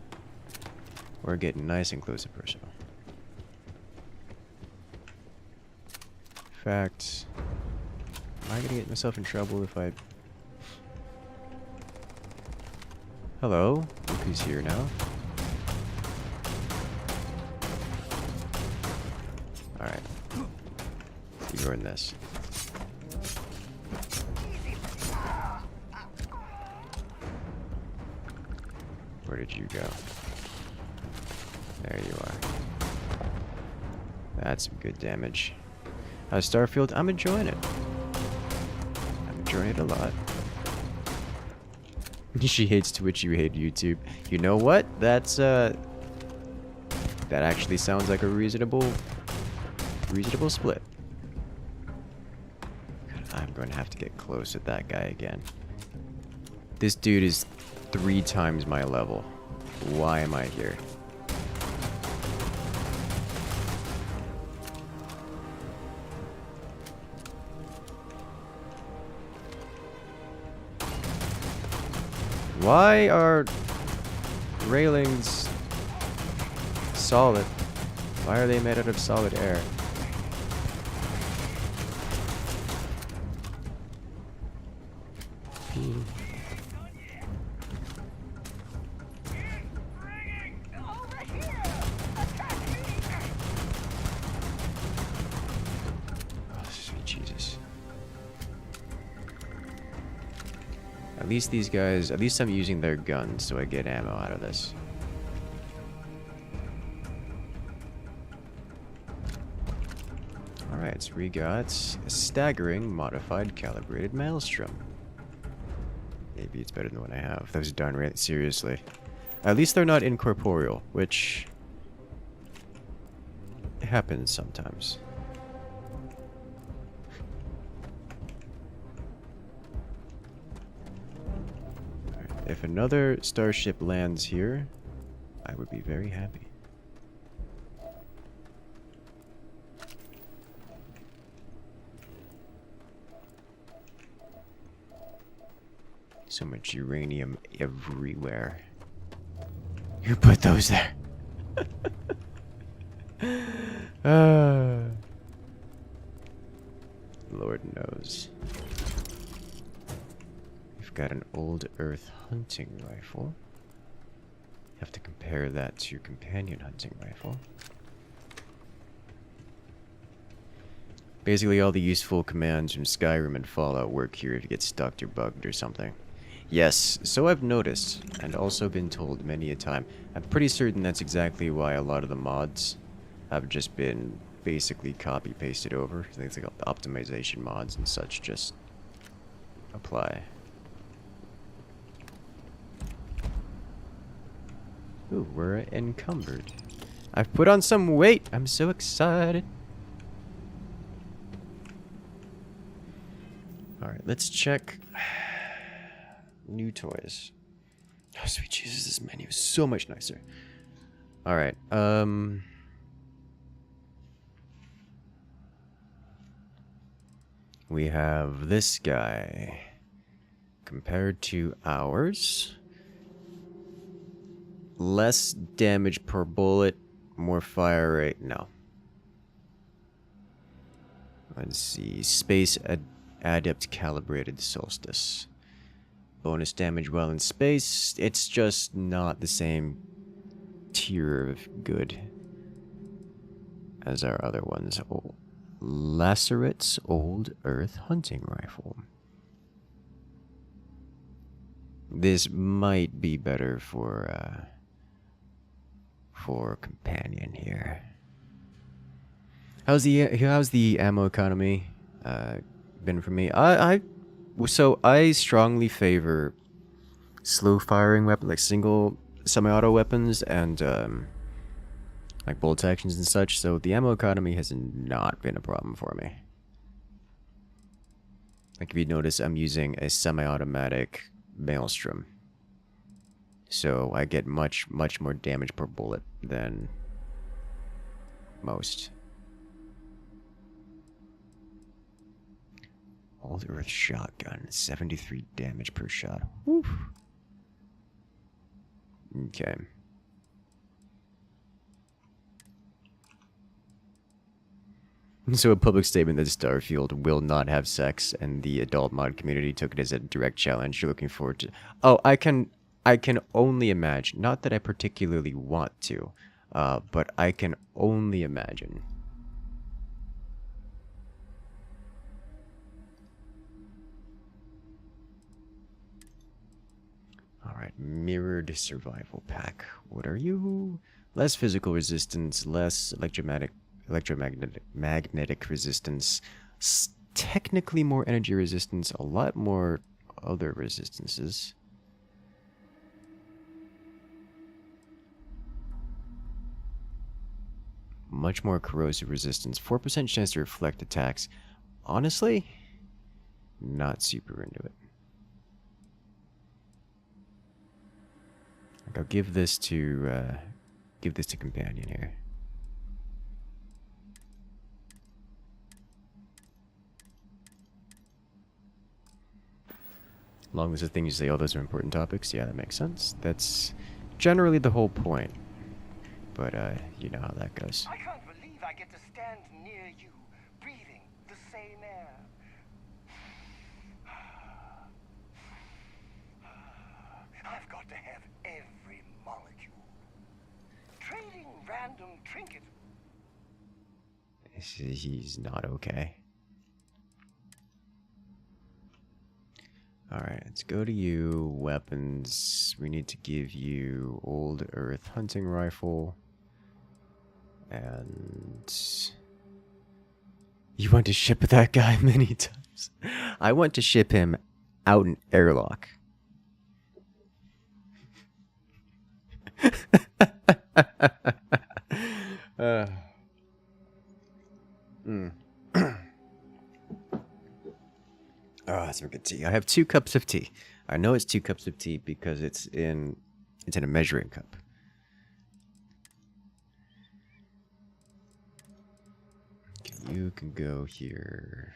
We're getting nice and close and personal. In fact, am I gonna get myself in trouble if I... Hello, look who's here now. Alright. You're in this. Where did you go? There you are. That's some good damage. Starfield, I'm enjoying it. I'm enjoying it a lot. She hates Twitch, you hate YouTube. You know what? That's, that actually sounds like a reasonable split. I'm going to have to get close with that guy again. This dude is 3 times my level. Why am I here? Why are railings solid? Why are they made out of solid air? At least these guys, at least I'm using their guns so I get ammo out of this. Alright, so we got a staggering modified calibrated maelstrom. Maybe it's better than what I have. That was done right, seriously. At least they're not incorporeal, which happens sometimes. If another starship lands here, I would be very happy. So much uranium everywhere. Who put those there? Lord knows. We've got an old Earth hunting rifle. Have to compare that to companion hunting rifle. Basically all the useful commands from Skyrim and Fallout work here if you get stuck or bugged or something. Yes, so I've noticed, and also been told many a time. I'm pretty certain that's exactly why a lot of the mods have just been basically copy-pasted over. Things like optimization mods and such just apply. Ooh, we're encumbered. I've put on some weight! I'm so excited! Alright, let's check new toys. Oh, sweet Jesus, this menu is so much nicer. Alright, we have this guy. Compared to ours. Less damage per bullet, more fire rate. No. Let's see. Space Adept Calibrated Solstice. Bonus damage while in space. It's just not the same tier of good as our other ones. Oh, Lacerate's Old Earth Hunting Rifle. This might be better for companion here. How's the ammo economy been for me? So I strongly favor slow firing weapons, like single semi-auto weapons, and like bolt actions and such. So the ammo economy has not been a problem for me. Like if you notice, I'm using a semi-automatic Maelstrom, so I get much more damage per bullet than most. Old Earth Shotgun, 73 damage per shot. Woof. Okay. So a public statement that Starfield will not have sex, and the adult mod community took it as a direct challenge. You're looking forward to... Oh, I can only imagine. Not that I particularly want to, but I can only imagine. Alright, mirrored survival pack. What are you? Less physical resistance, less electromagnetic resistance, technically more energy resistance, a lot more other resistances. Much more corrosive resistance, 4% chance to reflect attacks. Honestly, not super into it. Like I'll give this to companion here. Long as the thing you say, oh, those are important topics. Yeah, that makes sense. That's generally the whole point. But, you know how that goes. I can't believe I get to stand near you, breathing the same air. I've got to have every molecule. Trading random trinkets. He's not okay. Alright, let's go to you. Weapons. We need to give you Old Earth Hunting Rifle. And... You want to ship that guy many times. I want to ship him out an airlock. Oh, that's some good tea. I have 2 cups of tea. I know it's 2 cups of tea because it's in a measuring cup. Okay, you can go here.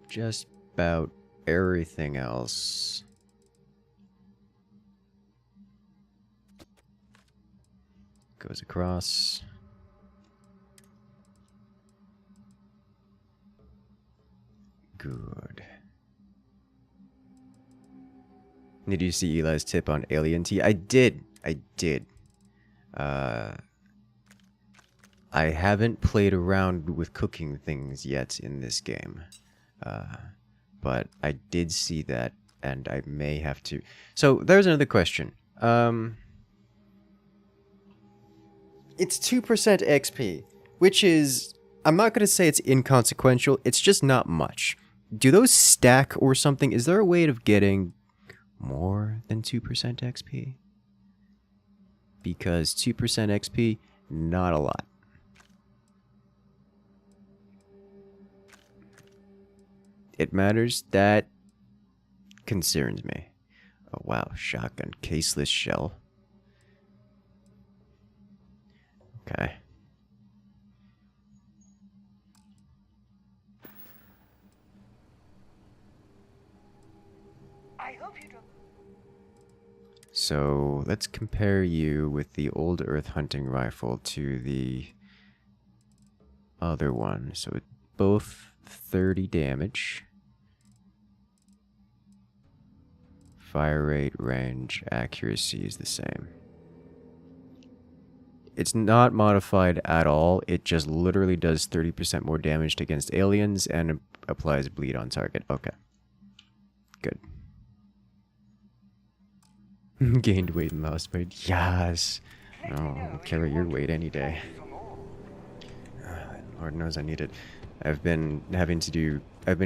Just about everything else. Goes across. Good. Did you see Eli's tip on alien tea? I did. I haven't played around with cooking things yet in this game. but I did see that, and I may have to... So, there's another question. It's 2% XP, which is... I'm not going to say it's inconsequential, it's just not much. Do those stack or something? Is there a way of getting more than 2% XP? Because 2% XP, not a lot. It matters. That concerns me. Oh wow, shotgun, caseless shell. Okay. I hope you don't. So let's compare you with the old Earth hunting rifle to the other one. So it both 30 damage. Fire rate, range, accuracy is the same. It's not modified at all. It just literally does 30% more damage against aliens and applies bleed on target. Okay. Good. Gained weight and lost weight. Yes. No, I'll carry your weight any day. Lord knows I need it. I've been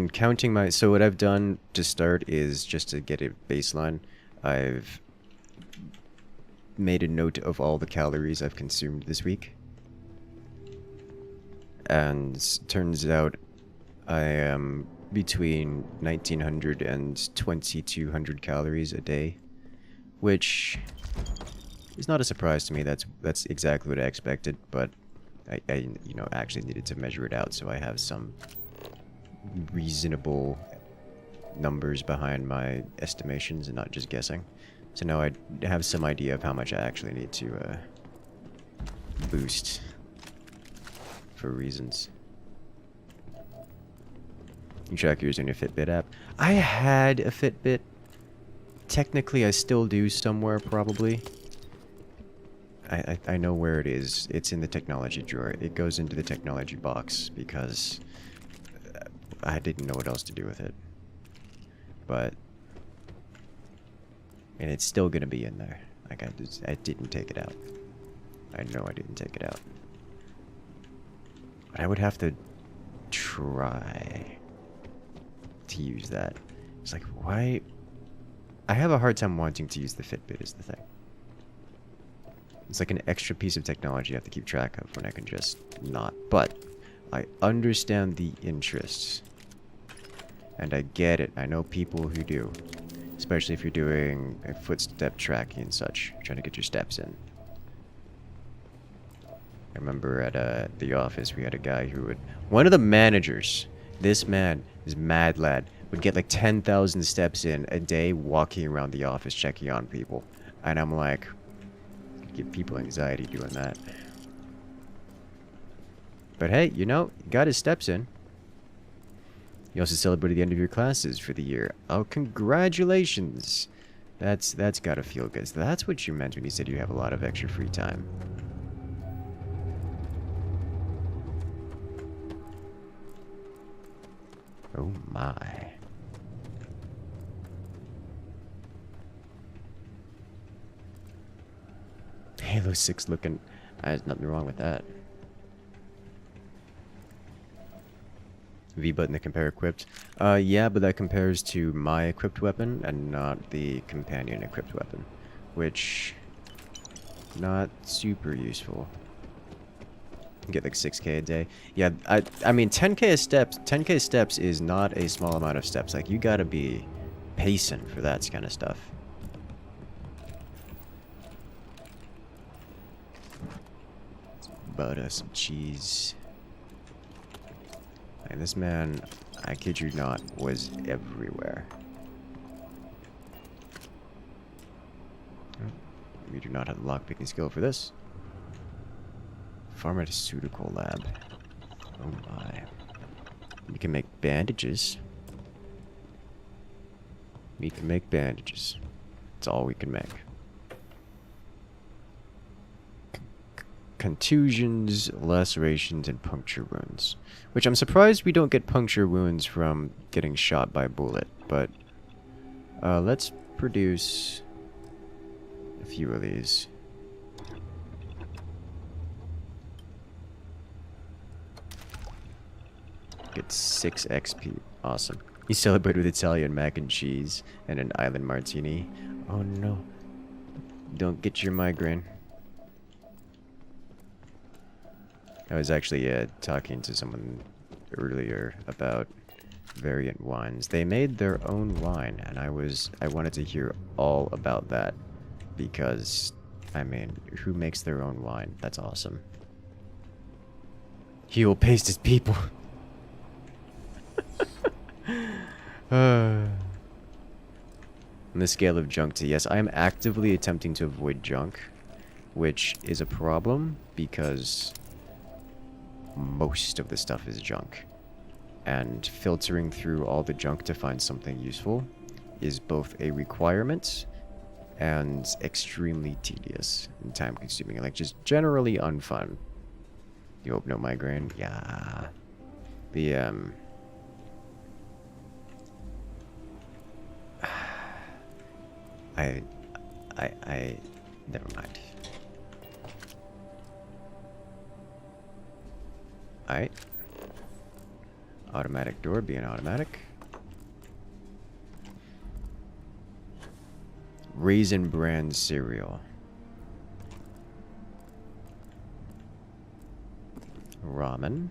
counting my... So what I've done to start is just to get a baseline. I've made a note of all the calories I've consumed this week. And turns out I am between 1900 and 2200 calories a day. Which is not a surprise to me. That's exactly what I expected, but I you know, actually needed to measure it out so I have some reasonable numbers behind my estimations and not just guessing. So now I have some idea of how much I actually need to boost for reasons. You track yours on your Fitbit app. I had a Fitbit. Technically, I still do somewhere, probably. I know where it is. It's in the technology drawer. It goes into the technology box because I didn't know what else to do with it. But... and it's still gonna be in there. Like, I didn't take it out. I know I didn't take it out. But I would have to try to use that. It's like, why... I have a hard time wanting to use the Fitbit is the thing. It's like an extra piece of technology I have to keep track of when I can just not. But I understand the interests. And I get it. I know people who do. Especially if you're doing footstep tracking and such. Trying to get your steps in. I remember at the office we had a guy who would... one of the managers, this man, this mad lad, would get like 10,000 steps in a day walking around the office checking on people. And I'm like... give people anxiety doing that. But hey, you know, got his steps in. You also celebrated the end of your classes for the year. Oh, congratulations. That's gotta feel good. So that's what you meant when you said you have a lot of extra free time. Oh my. Halo 6 looking... there's nothing wrong with that. V button to compare equipped. Yeah, but that compares to my equipped weapon and not the companion equipped weapon. Which... not super useful. You get like 6k a day. Yeah, I mean 10k steps is not a small amount of steps. Like, you gotta be pacing for that kind of stuff. Butter, some cheese. And this man, I kid you not, was everywhere. Oh, we do not have the lockpicking skill for this. Pharmaceutical lab. Oh my. We can make bandages. We can make bandages. That's all we can make. contusions, lacerations, and puncture wounds. Which I'm surprised we don't get puncture wounds from getting shot by a bullet, but let's produce a few of these. Get 6 XP. Awesome. You celebrate with Italian mac and cheese and an island martini. Oh no. Don't get your migraine. I was actually talking to someone earlier about variant wines. They made their own wine, and I wanted to hear all about that because, I mean, who makes their own wine? That's awesome. He will paste his people. On the scale of junk to yes, I am actively attempting to avoid junk, which is a problem because most of the stuff is junk. And filtering through all the junk to find something useful is both a requirement and extremely tedious and time consuming and like just generally unfun. You hope no migraine? Yeah. The never mind. Alright. Automatic door being automatic. Raisin Bran cereal. Ramen.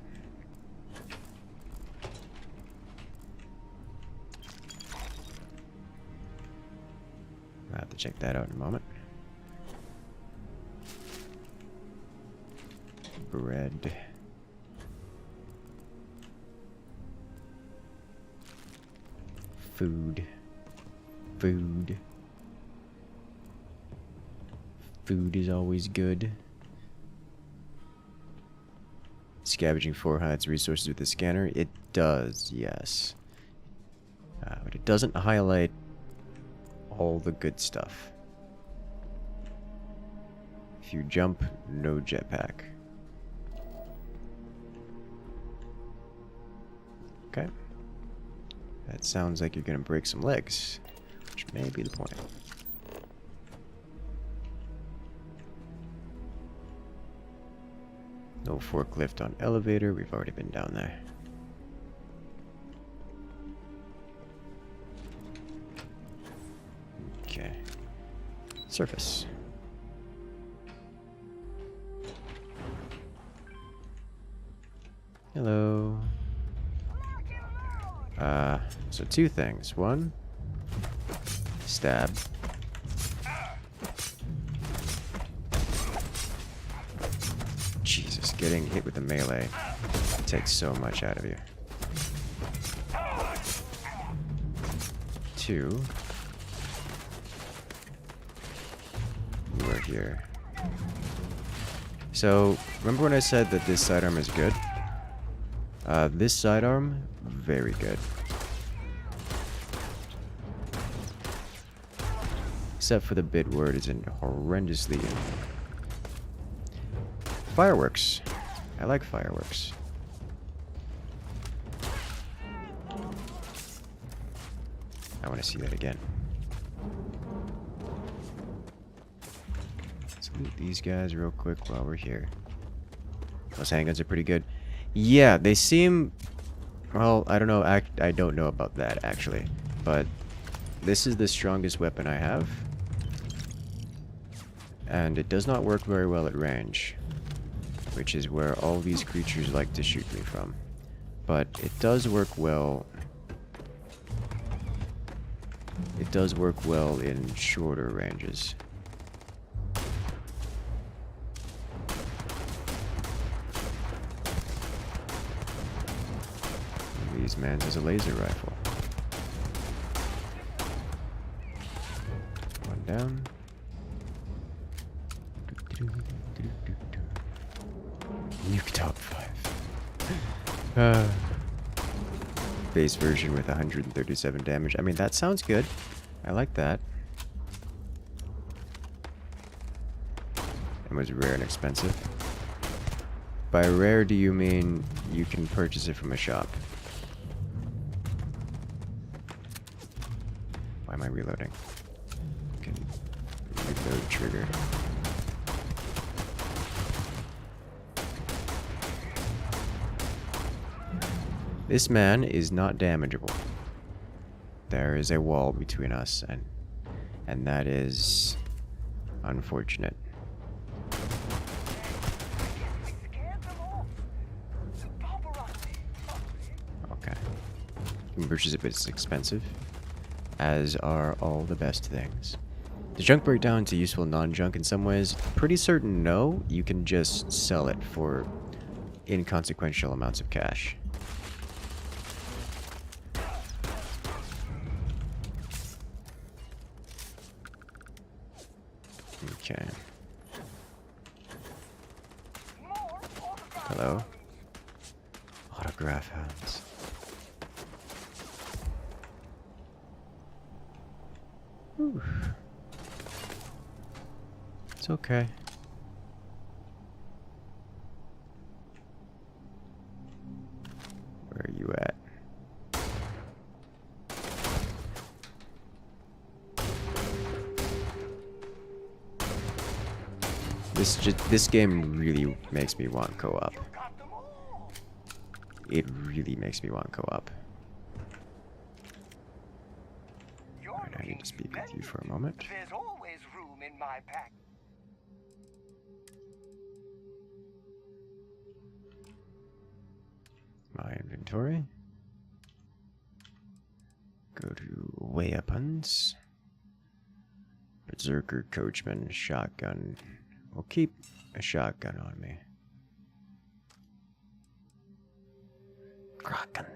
I'll have to check that out in a moment. Bread. Food. Food. Food is always good. Scavenging 4 hides resources with the scanner. It does, yes. But it doesn't highlight all the good stuff. If you jump, no jetpack. Okay. That sounds like you're gonna break some legs, which may be the point. No forklift on elevator, we've already been down there. Okay. Surface. Hello. So 2 things. 1, stab. Jesus, getting hit with the melee takes so much out of you. 2, you are here. So, remember when I said that this sidearm is good? This sidearm, very good. Except for the bit where it isn't horrendously... Fireworks. I like fireworks. I want to see that again. Let's loot these guys real quick while we're here. Those handguns are pretty good. Yeah, they seem... Well, I don't know. I don't know about that, actually. But this is the strongest weapon I have. And it does not work very well at range. Which is where all these creatures like to shoot me from. But it does work well... It does work well in shorter ranges. These man has a laser rifle. One down. Nuke top 5. Base version with 137 damage. I mean, that sounds good. I like that. It was rare and expensive. By rare, do you mean you can purchase it from a shop? Why am I reloading? Can reload trigger. This man is not damageable. There is a wall between us, and that is unfortunate. Okay. You can purchase it, but it's expensive, as are all the best things. Does junk break down to useful non-junk in some ways? Pretty certain no. You can just sell it for inconsequential amounts of cash. Okay. Hello. Autograph hands. Whew. It's okay. Where are you at? This game really makes me want co-op. It really makes me want co-op. Alright, I need to speak with you for a moment. There's always room in my pack. My inventory. Go to weapons. Berserker, coachman, shotgun. We'll keep a shotgun on me. Kraken.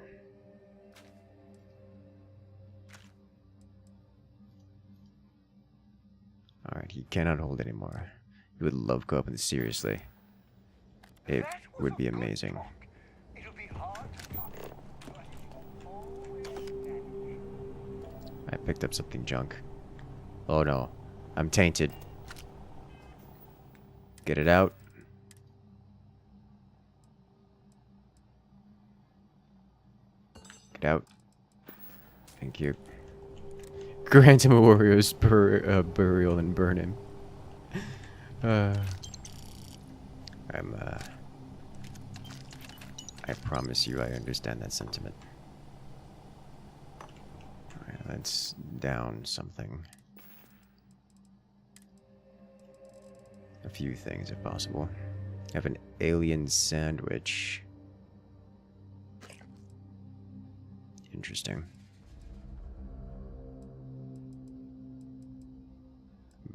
Alright, he cannot hold anymore. He would love co-op, seriously. It would be amazing. I picked up something junk. Oh no, I'm tainted. Get it out. Get out. Thank you. Grant him a warrior's burial and burn him. I promise you I understand that sentiment. Alright, let's down something. A few things if possible. Have an alien sandwich. Interesting.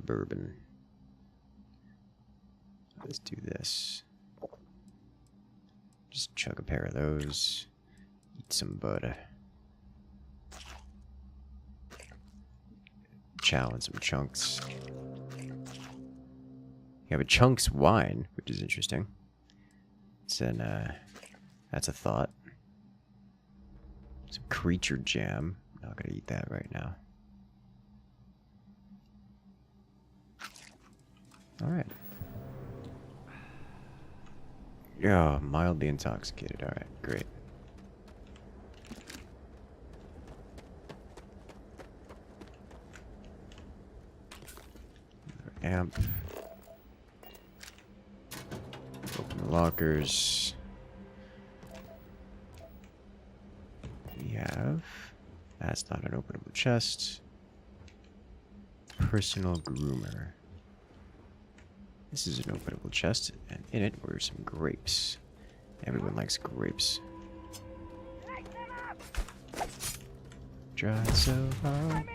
Bourbon. Let's do this. Just chug a pair of those. Eat some butter. Chow and some chunks. You have a chunks wine, which is interesting. It's an, that's a thought. Some creature jam. Not gonna eat that right now. Alright. Yeah, mildly intoxicated. Alright, great. Another amp. Open the lockers. We have... That's not an openable chest. Personal groomer. This is an openable chest, and in it were some grapes. Everyone likes grapes. Drive so hard.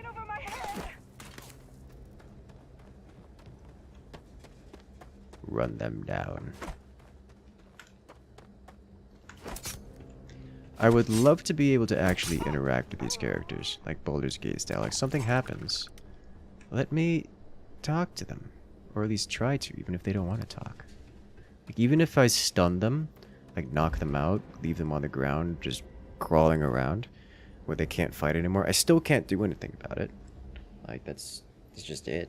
Run them down. I would love to be able to actually interact with these characters, like Baldur's Gate style. Like, something happens. Let me talk to them. Or at least try to, even if they don't want to talk. Like, even if I stun them, like knock them out, leave them on the ground, just crawling around, where they can't fight anymore, I still can't do anything about it. Like, that's just it.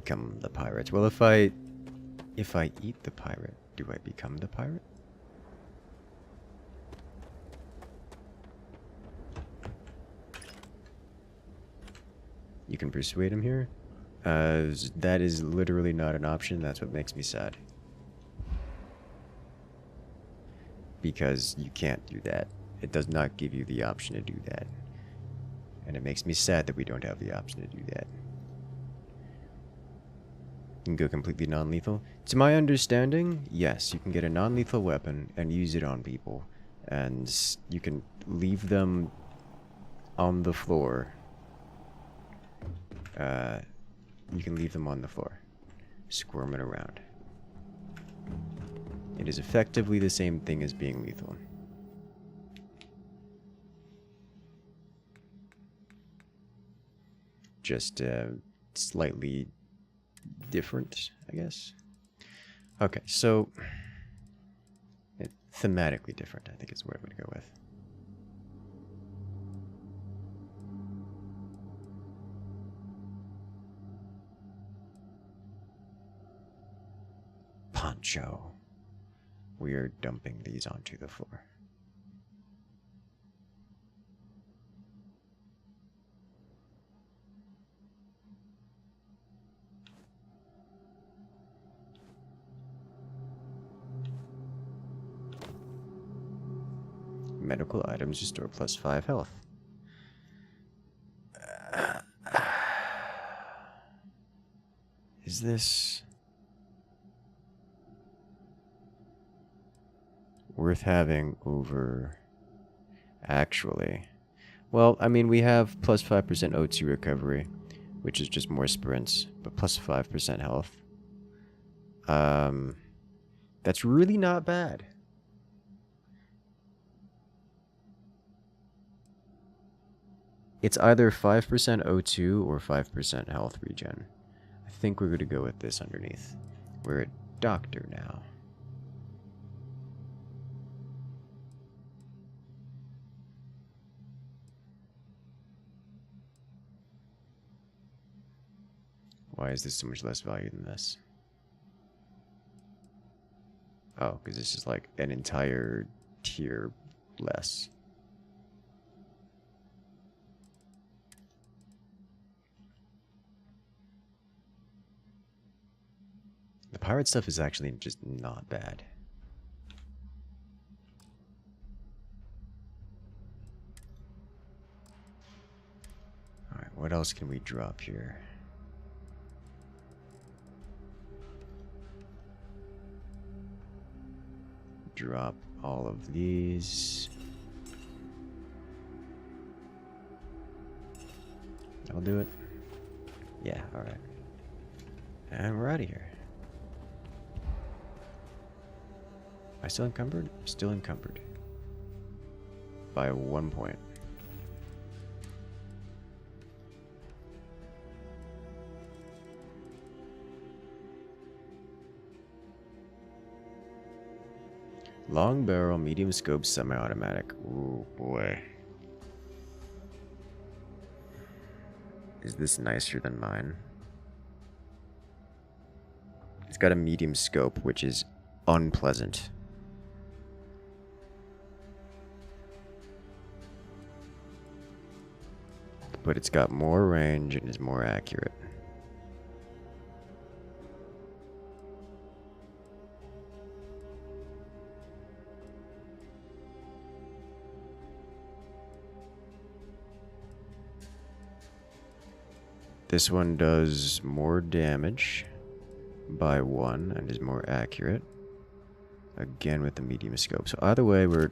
become the pirate? Well, if I eat the pirate, do I become the pirate? You can persuade him here. That is literally not an option. That's what makes me sad. Because you can't do that. It does not give you the option to do that. And it makes me sad that we don't have the option to do that. You can go completely non-lethal. To my understanding, yes, you can get a non-lethal weapon and use it on people. And you can leave them on the floor. You can leave them on the floor, squirming around. It is effectively the same thing as being lethal. Just slightly different, I guess. Okay, so thematically different, I think is what I'm going to go with. Poncho. We are dumping these onto the floor. Medical items restore +5 health. Is this worth having over... Actually, well, I mean, we have +5% O2 recovery, which is just more sprints, but +5% health. That's really not bad. It's either 5% O2 or 5% health regen. I think we're going to go with this underneath. We're a doctor now. Why is this so much less value than this? Oh, because this is like an entire tier less. The pirate stuff is actually just not bad. Alright, what else can we drop here? Drop all of these. I'll do it. Yeah, alright. And we're out of here. Am I still encumbered? I'm still encumbered. By 1 point. Long barrel, medium scope, semi-automatic. Ooh, boy. Is this nicer than mine? It's got a medium scope, which is unpleasant. But it's got more range and is more accurate. This one does more damage by 1 and is more accurate. Again with the medium scope. So either way, we're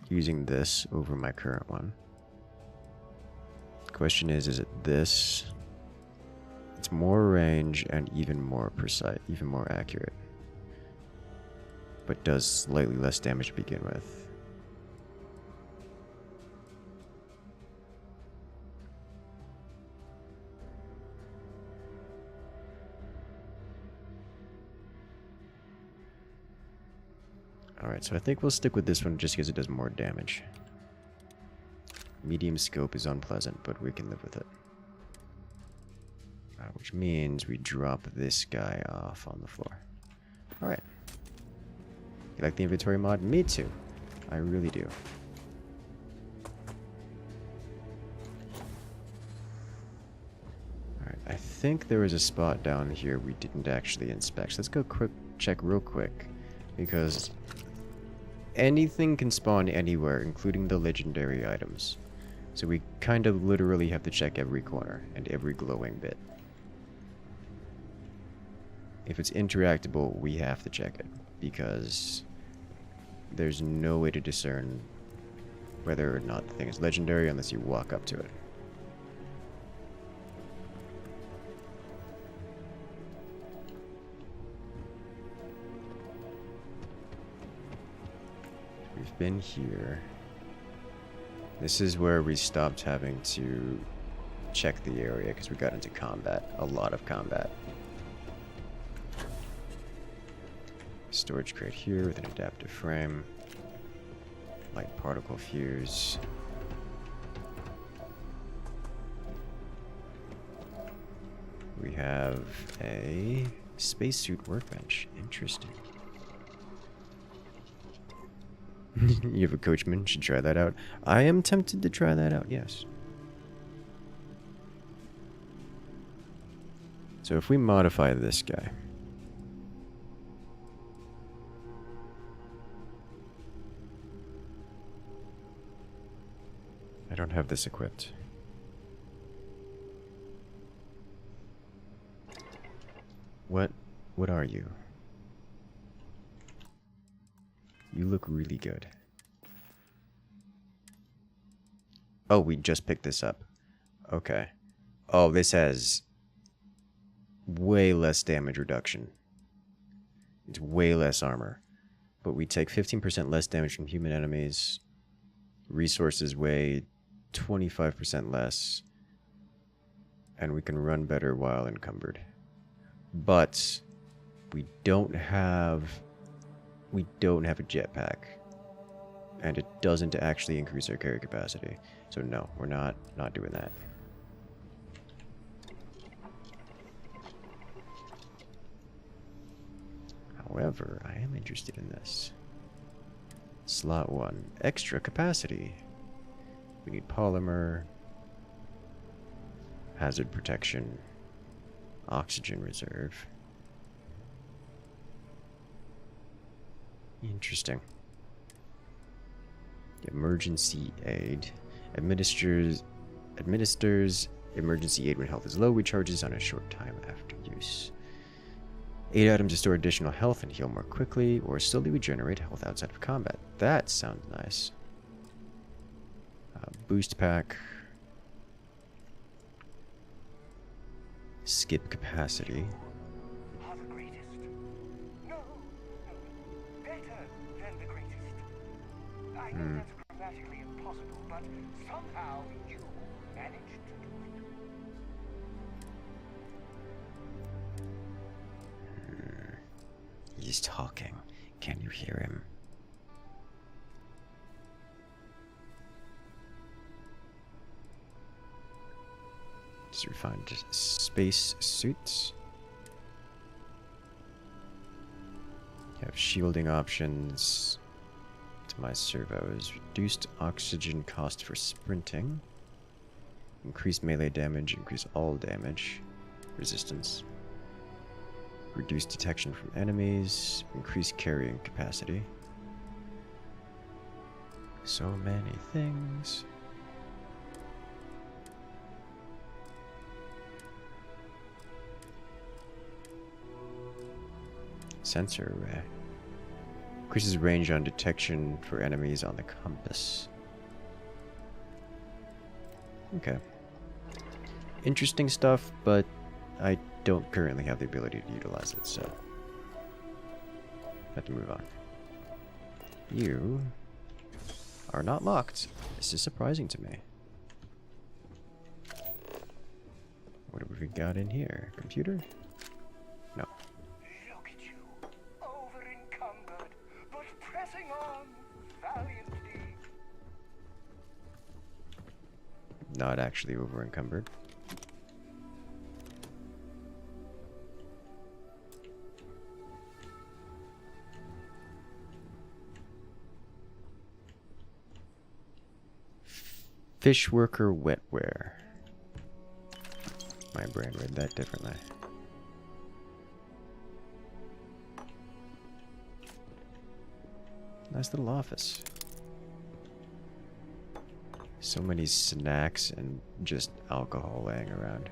using this over my current one. The question is it this? It's more range and even more precise, even more accurate. But does slightly less damage to begin with. Alright, so I think we'll stick with this one just because it does more damage. Medium scope is unpleasant, but we can live with it. Which means we drop this guy off on the floor. Alright. You like the inventory mod? Me too. I really do. Alright, I think there was a spot down here we didn't actually inspect. So let's go check real quick. Because anything can spawn anywhere, including the legendary items. So we kind of literally have to check every corner and every glowing bit. If it's interactable, we have to check it. Because there's no way to discern whether or not the thing is legendary unless you walk up to it. We've been here. This is where we stopped having to check the area because we got into combat. A lot of combat. Storage crate here with an adaptive frame. Light particle fuse. We have a spacesuit workbench. Interesting. You have a coachman? Should try that out. I am tempted to try that out, yes. So if we modify this guy. I don't have this equipped. What are you? You look really good. Oh, we just picked this up. Okay. Oh, this has way less damage reduction. It's way less armor. But we take 15% less damage from human enemies. Resources weigh 25% less. And we can run better while encumbered. But we don't have a jetpack. And it doesn't actually increase our carry capacity. So no, we're not doing that. However, I am interested in this. Slot 1. Extra capacity. We need polymer. Hazard protection. Oxygen reserve. Interesting. Emergency aid. Administers emergency aid when health is low. Recharges on a short time after use. 8 items to store additional health and heal more quickly, or slowly regenerate health outside of combat. That sounds nice. Boost pack. Skip capacity. Are the greatest. No, better than the greatest. I know that's grammatically impossible, but somehow you managed to do it. He's talking. Can you hear him? Just refined space suits. You have shielding options. To my servos. Reduced oxygen cost for sprinting. Increased melee damage. Increase all damage. Resistance. Reduced detection from enemies. Increased carrying capacity. So many things. Sensor array. Increases range on detection for enemies on the compass. Okay. Interesting stuff, but I don't currently have the ability to utilize it, so have to move on. You are not locked. This is surprising to me. What have we got in here? Computer? No. Look at you, over-encumbered, but pressing on valiantly. Not actually over encumbered. Fish worker wetware. My brain read that differently. Nice little office. So many snacks and just alcohol laying around.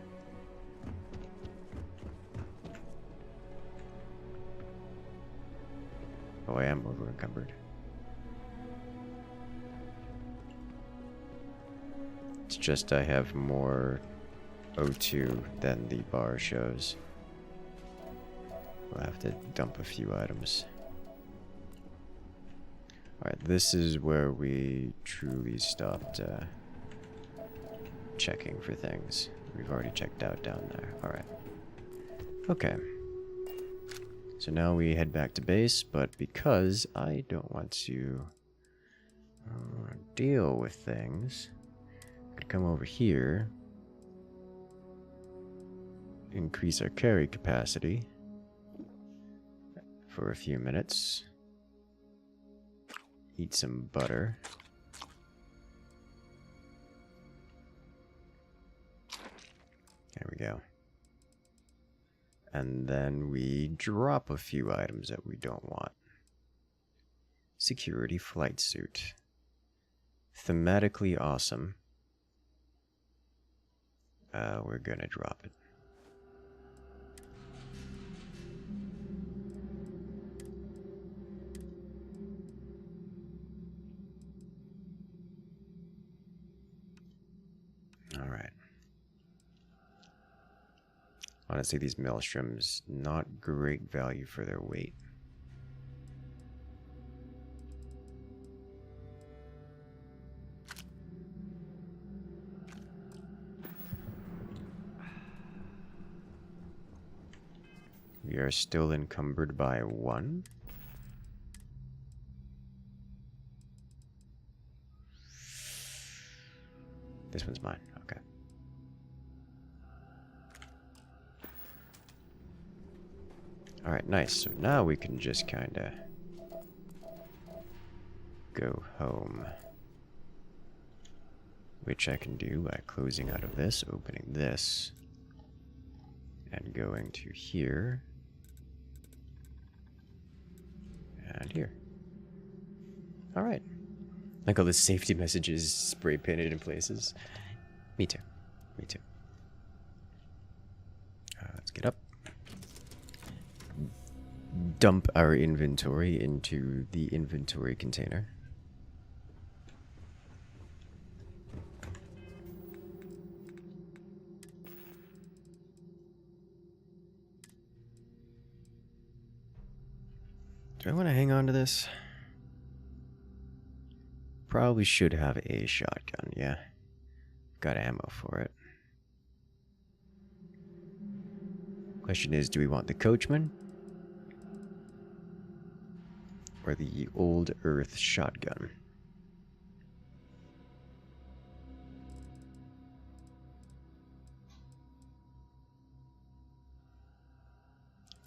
Oh, I am over encumbered. It's just I have more O2 than the bar shows. We'll have to dump a few items. Alright, this is where we truly stopped checking for things. We've already checked out down there. Alright. Okay. So now we head back to base, but because I don't want to deal with things, I'm gonna come over here, increase our carry capacity for a few minutes, eat some butter. There we go. And then we drop a few items that we don't want. Security flight suit. Thematically awesome. We're gonna drop it. All right. Honestly, these maelstroms, not great value for their weight. We are still encumbered by 1. This one's mine. Okay. Alright, nice. So now we can just kinda go home. Which I can do by closing out of this, opening this, and going to here. And here. Alright. Like all the safety messages spray painted in places. Me too. Me too. Let's get up. Dump our inventory into the inventory container. Do I want to hang on to this? Probably should have a shotgun, yeah. Got ammo for it. Question is, do we want the coachman? Or the old earth shotgun?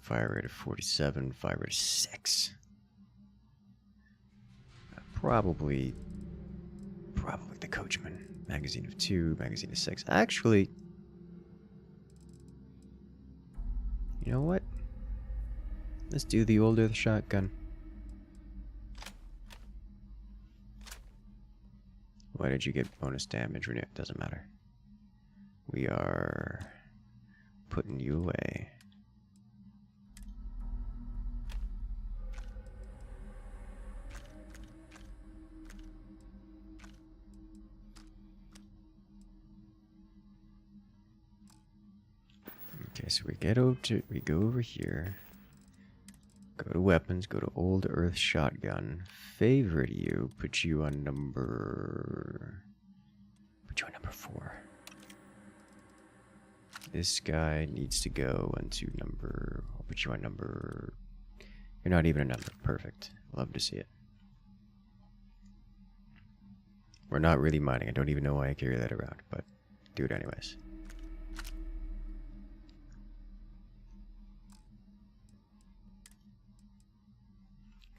Fire rate of 47, fire rate of 6. Probably the coachman. Magazine of 2, magazine of 6. Actually, you know what? Let's do the old earth shotgun. Why did you get bonus damage? Renew? It doesn't matter. We are putting you away. Okay, so we go over here. Go to weapons, go to old earth shotgun. Favorite you, put you on number 4. This guy needs to go into number, I'll put you on number, you're not even a number, perfect. Love to see it. We're not really mining, I don't even know why I carry that around, but do it anyways.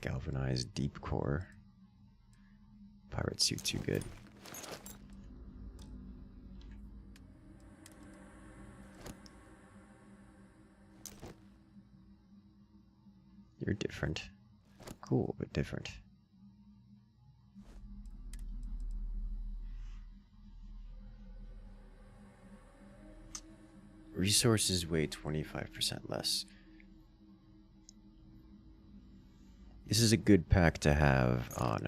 Galvanized deep core. Pirate suit too good. You're different. Cool, but different. Resources weigh 25% less. This is a good pack to have on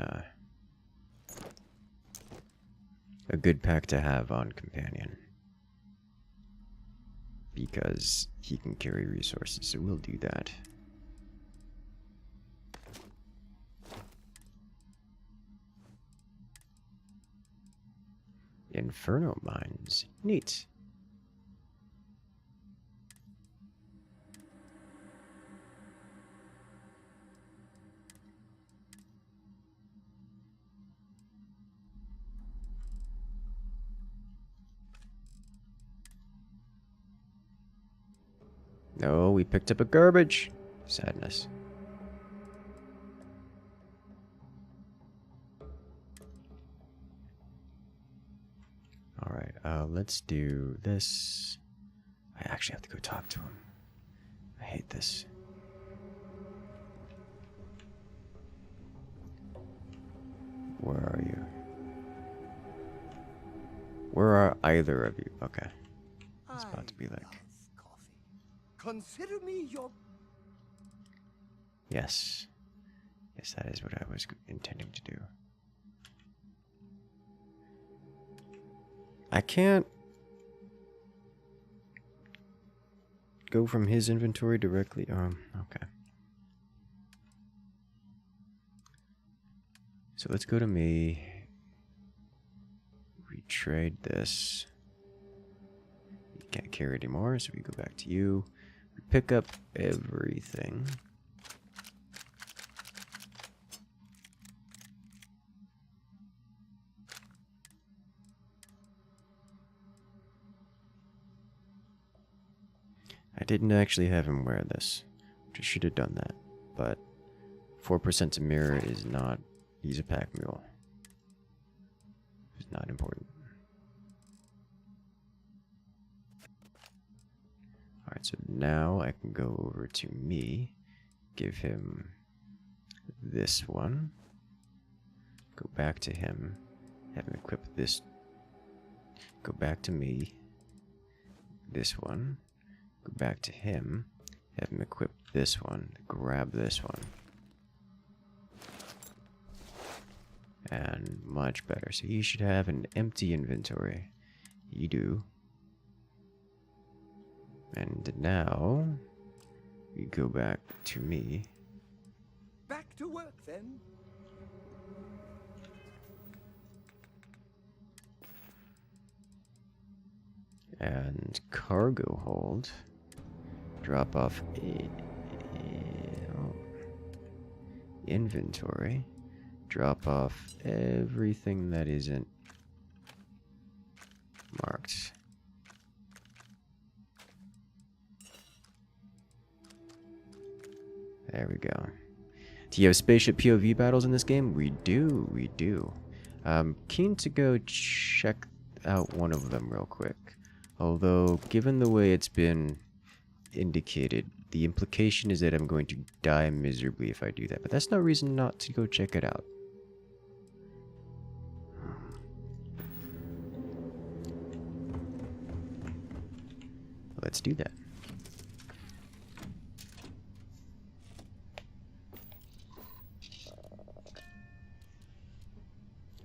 a good pack to have on companion, because he can carry resources, so we'll do that. Inferno mines, neat. No, we picked up a garbage. Sadness. Alright, let's do this. I actually have to go talk to him. I hate this. Where are you? Where are either of you? Okay. It's about to be like... Coffee. Consider me your... Yes. Yes, that is what I was intending to do. I can't go from his inventory directly. Okay. So let's go to me. We trade this. You can't carry anymore, so we go back to you. We pick up everything. I didn't actually have him wear this, which I should have done that, but 4% to mirror is not, he's a pack mule. It's not important. Alright, so now I can go over to me, give him this one, go back to him, have him equip this, go back to me, this one, go back to him, have him equip this one, grab this one. And much better. So you should have an empty inventory. You do. And now, we go back to me. Back to work then. And cargo hold. Drop off inventory. Drop off everything that isn't marked. There we go. Do you have spaceship POV battles in this game? We do, we do. I'm keen to go check out one of them real quick. Although, given the way it's been indicated, the implication is that I'm going to die miserably if I do that. But that's no reason not to go check it out. Let's do that.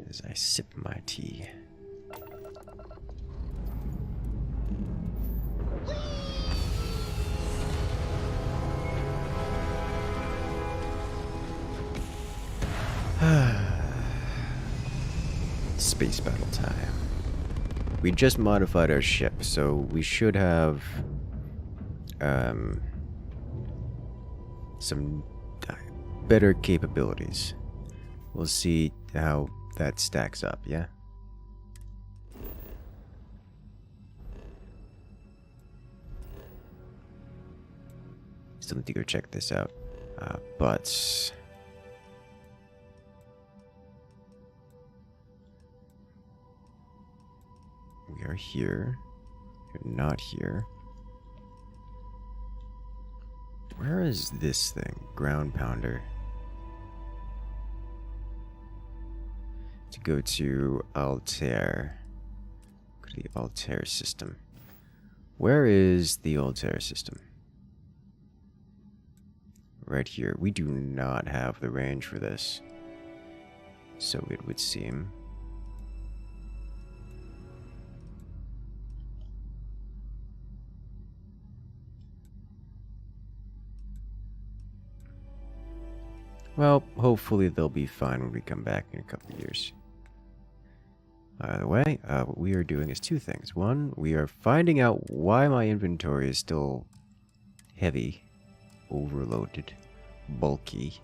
As I sip my tea. Space battle time. We just modified our ship, so we should have some better capabilities. We'll see how that stacks up, yeah? Still need to go check this out. But we are here. We're not here. Where is this thing? Ground pounder. To go to Altair. Go to the Altair system. Where is the Altair system? Right here. We do not have the range for this. So it would seem. Well, hopefully they'll be fine when we come back in a couple of years. By the way, what we are doing is two things. One, we are finding out why my inventory is still heavy, overloaded, bulky.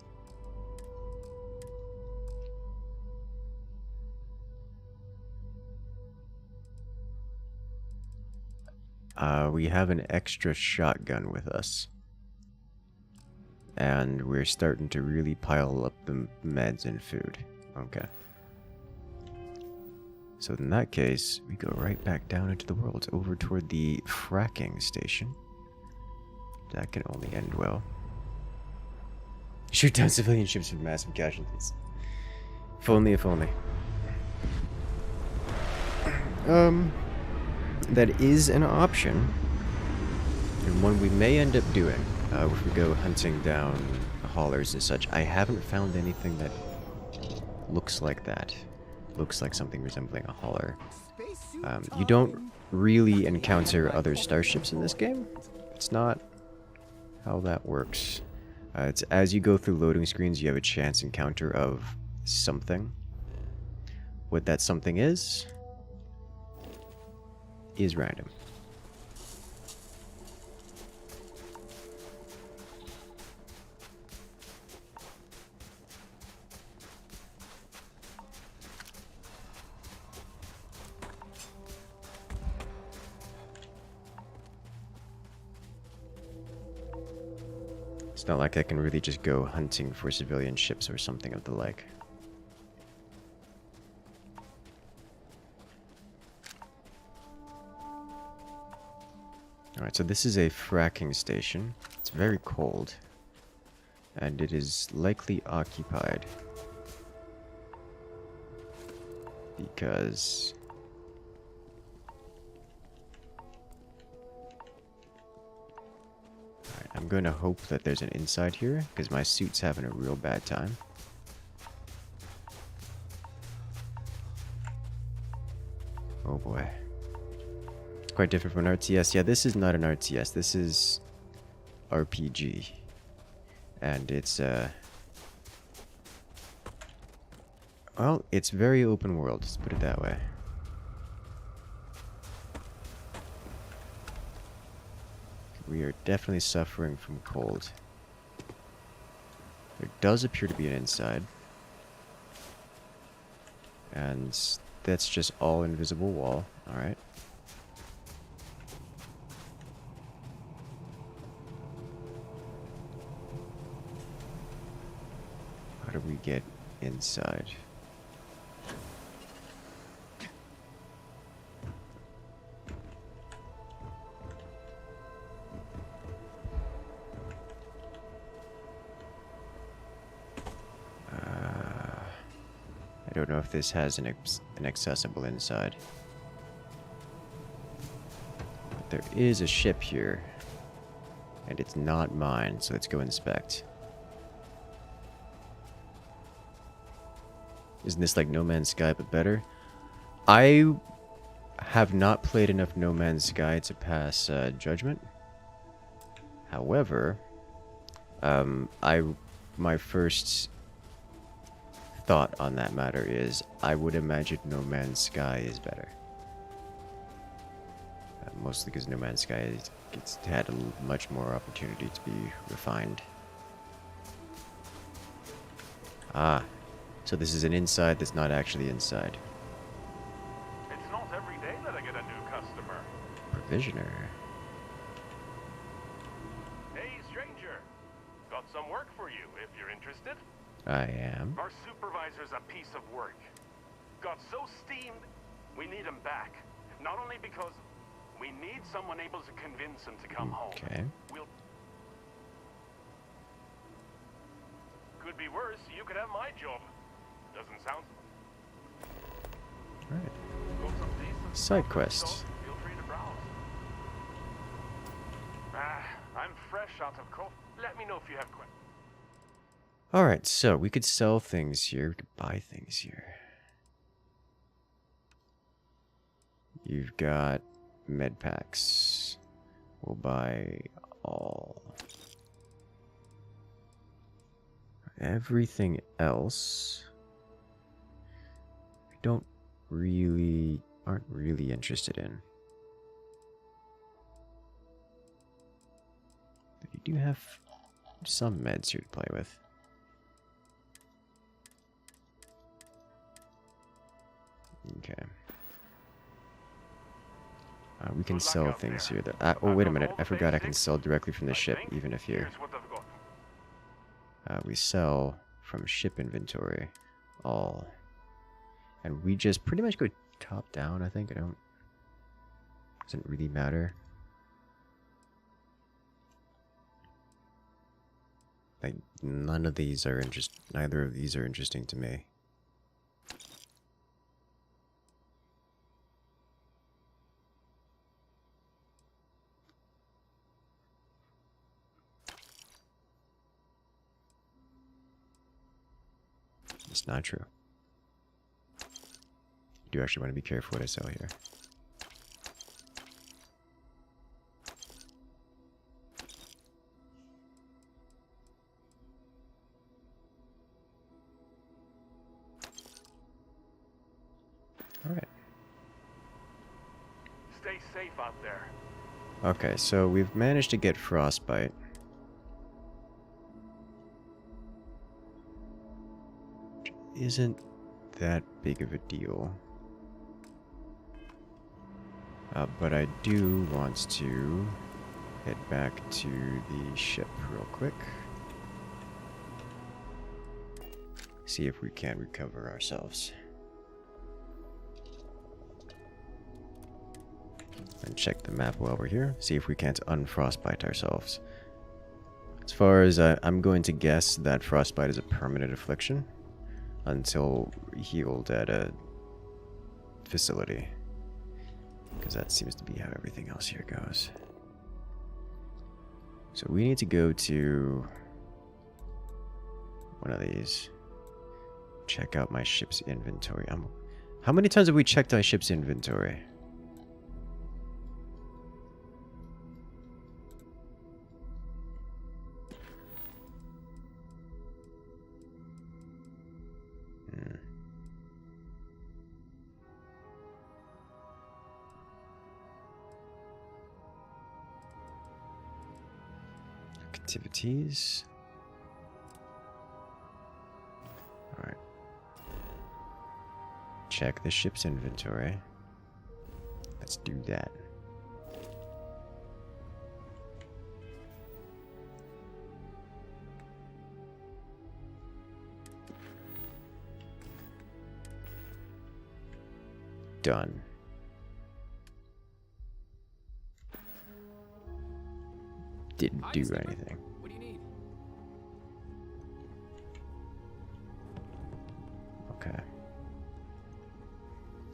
We have an extra shotgun with us. And we're starting to really pile up the meds and food. Okay. So in that case, we go right back down into the world, over toward the fracking station. That can only end well. Shoot down civilian ships with massive casualties. If only, if only. That is an option. And one we may end up doing. If we go hunting down haulers and such. I haven't found anything that looks like that. Looks like something resembling a hauler. You don't really encounter other starships in this game. It's not how that works. It's as you go through loading screens, you have a chance encounter of something. What that something is random. It's not like I can really just go hunting for civilian ships or something of the like. Alright, so this is a fracking station. It's very cold. And it is likely occupied. Because I'm going to hope that there's an inside here, because my suit's having a real bad time. Oh boy. Quite different from an RTS. Yeah, this is not an RTS. This is RPG. And it's, well, it's very open world, let's put it that way. We are definitely suffering from cold. There does appear to be an inside. And that's just all invisible wall. Alright. How do we get inside? I don't know if this has an accessible inside. But there is a ship here. And it's not mine, so let's go inspect. Isn't this like No Man's Sky, but better? I have not played enough No Man's Sky to pass judgment. However, my first thought on that matter is I would imagine No Man's Sky is better. Mostly because No Man's Sky it's had a much more opportunity to be refined. Ah, so this is an inside that's not actually inside. It's not every day that I get a new customer. Provisioner. Hey, stranger. Got some work for you if you're interested. I am. Our supervisor's a piece of work. Got so steamed, we need him back. Not only because we need someone able to convince him to come home. Okay. could be worse. You could have my job. Doesn't sound. Alright. Got some decent Side stuff, quests. so feel free to browse. I'm fresh out of coffee. Let me know if you have questions. Alright, so we could sell things here. We could buy things here. You've got med packs. We'll buy all. Everything else, we aren't really interested in. But you do have some meds here to play with. Okay. We can sell things here. Oh, wait a minute. I forgot I can sell directly from the ship, even if you're... Here's what I've got. we sell from ship inventory all. And we just pretty much go top down, I think. Doesn't really matter. Like, neither of these are interesting to me. It's not true. You do actually want to be careful what I sell here. Alright. Stay safe out there. Okay, so we've managed to get frostbite. Isn't that big of a deal. But I do want to head back to the ship real quick. See if we can recover ourselves. And check the map while we're here. See if we can't unfrostbite ourselves. As far as I'm going to guess that frostbite is a permanent affliction until healed at a facility. Because that seems to be how everything else here goes. So we need to go to one of these. Check out my ship's inventory. How many times have we checked our ship's inventory? Activities. Alright. Check the ship's inventory. Let's do that. Done. Didn't do anything. What do you need? Okay.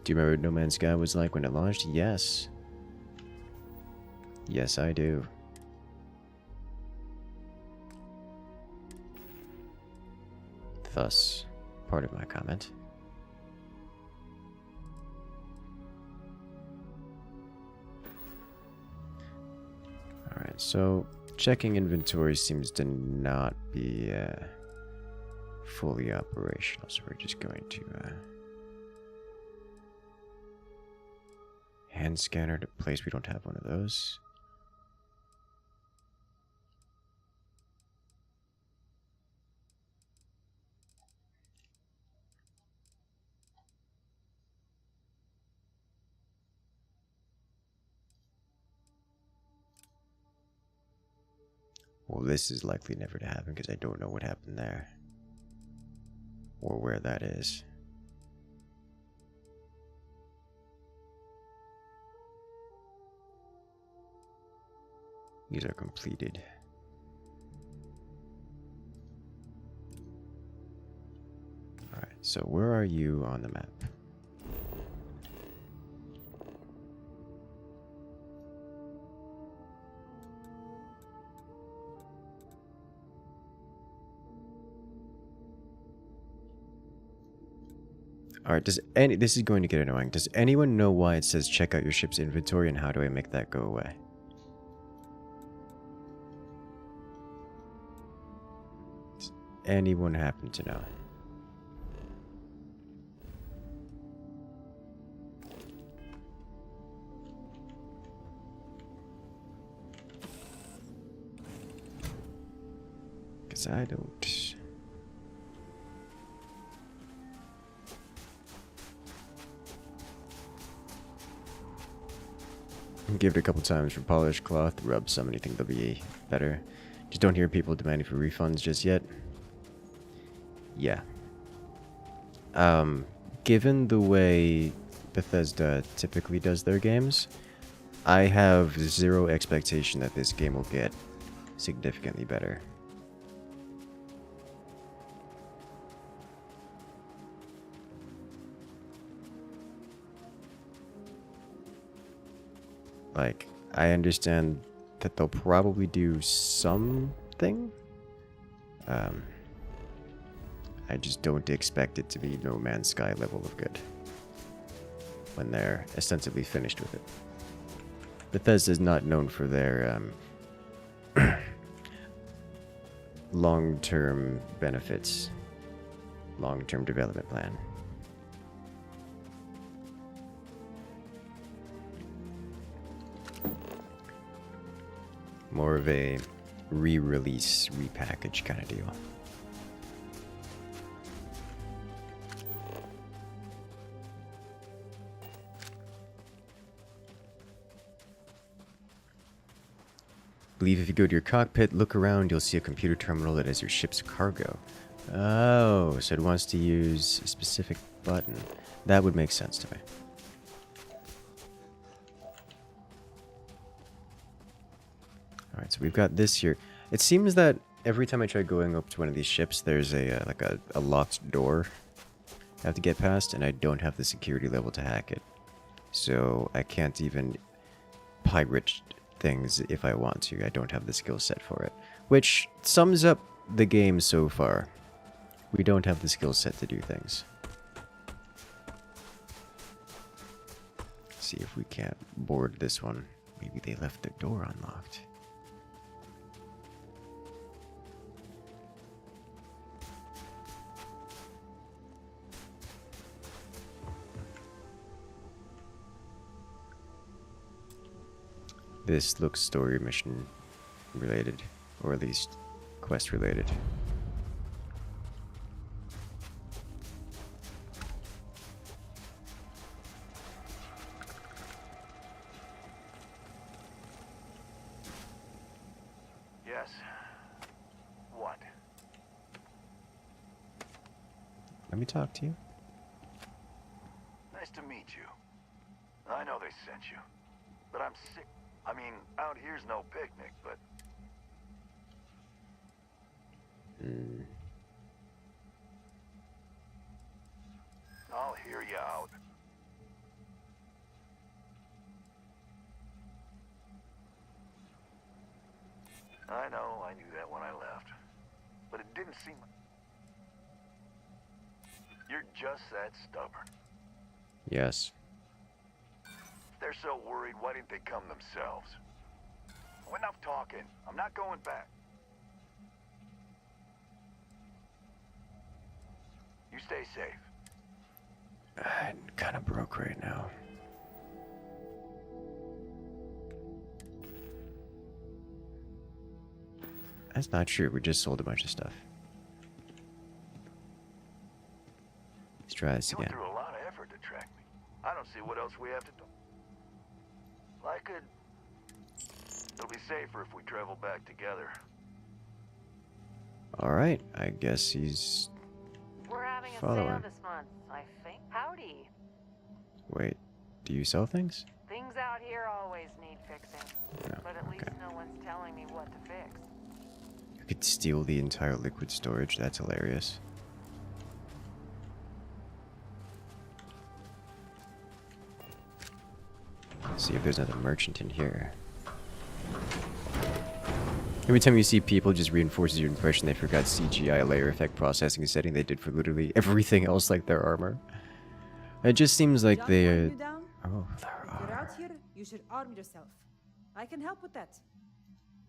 Do you remember what No Man's Sky was like when it launched? Yes. Yes, I do. Thus, part of my comment. Alright, so checking inventory seems to not be fully operational, so we're just going to hand scanner to place. We don't have one of those. Well, this is likely never to happen because I don't know what happened there. Or where that is. These are completed. So where are you on the map? Alright, this is going to get annoying. Does anyone know why it says check out your ship's inventory and how do I make that go away? Does anyone happen to know? Because I don't. Give it a couple times for polished cloth, rub some, and you think they'll be better. Just don't hear people demanding for refunds just yet. Yeah. Given the way Bethesda typically does their games, I have zero expectation that this game will get significantly better. Like, I understand that they'll probably do something. I just don't expect it to be No Man's Sky level of good when they're ostensibly finished with it. Bethesda is not known for their long-term benefits, long-term development plan. More of a re-release, repackage kind of deal. I believe if you go to your cockpit, look around, you'll see a computer terminal that has your ship's cargo. Oh, so it wants to use a specific button. That would make sense to me. Alright, so we've got this here. It seems that every time I try going up to one of these ships, there's a like a locked door I have to get past, and I don't have the security level to hack it. So I can't even pirate things if I want to. I don't have the skill set for it. Which sums up the game so far. We don't have the skill set to do things. See if we can't board this one. Maybe they left their door unlocked. This looks story mission related, or at least quest related. Yes. What? Let me talk to you. Nice to meet you. I know they sent you, but I'm sick. I mean, out here's no picnic, but... I'll hear you out. I know, I knew that when I left. But it didn't seem... You're just that stubborn. Yes. If they're so worried, why didn't they come themselves? Enough talking. I'm not going back. You stay safe. I'm kind of broke right now. That's not true. We just sold a bunch of stuff. Let's try this You went again. through a lot of effort to track me. I don't see what else we have to do. I could... It'll be safer if we travel back together. Alright, I guess he's... We're having a Following. sale this month, I think. Howdy. Wait, do you sell things? Things out here always need fixing. No, But at least okay. no one's telling me what to fix. You could steal the entire liquid storage. That's hilarious. See if there's another merchant in here. Every time you see people, just reinforces your impression they forgot CGI layer effect processing setting they did for literally everything else like their armor. It just seems like they... You down? Oh, there If you're out are. here, you should arm yourself. I can help with that.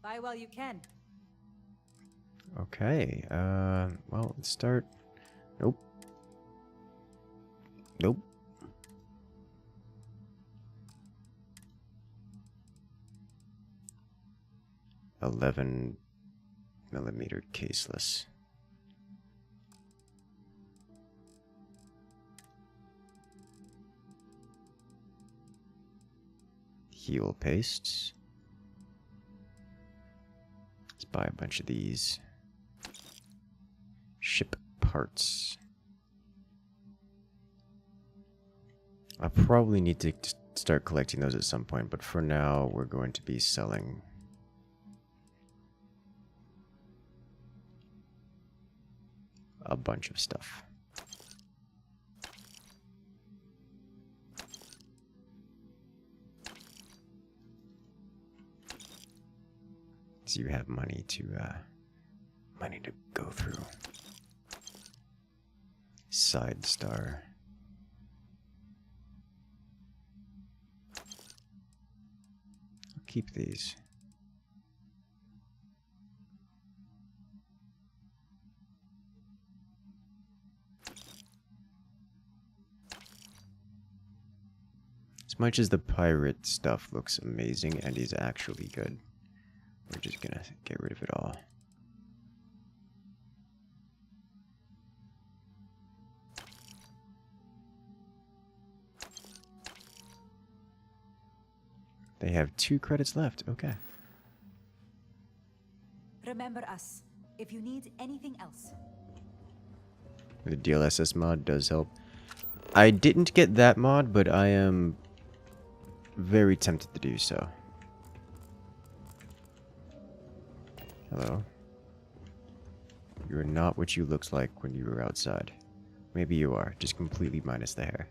Buy while you can. Okay, well, let's start... Nope. Nope. $11mm caseless. Heal pastes. Let's buy a bunch of these. Ship parts. I probably need to start collecting those at some point, but for now we're going to be selling a bunch of stuff. So you have money to go through. Side star. I'll keep these. As much as the pirate stuff looks amazing and is actually good, we're just gonna get rid of it all. They have 2 credits left. Okay. Remember us, if you need anything else. The DLSS mod does help. I didn't get that mod, but I am very tempted to do so. Hello. You are not what you looked like when you were outside. Maybe you are, just completely minus the hair.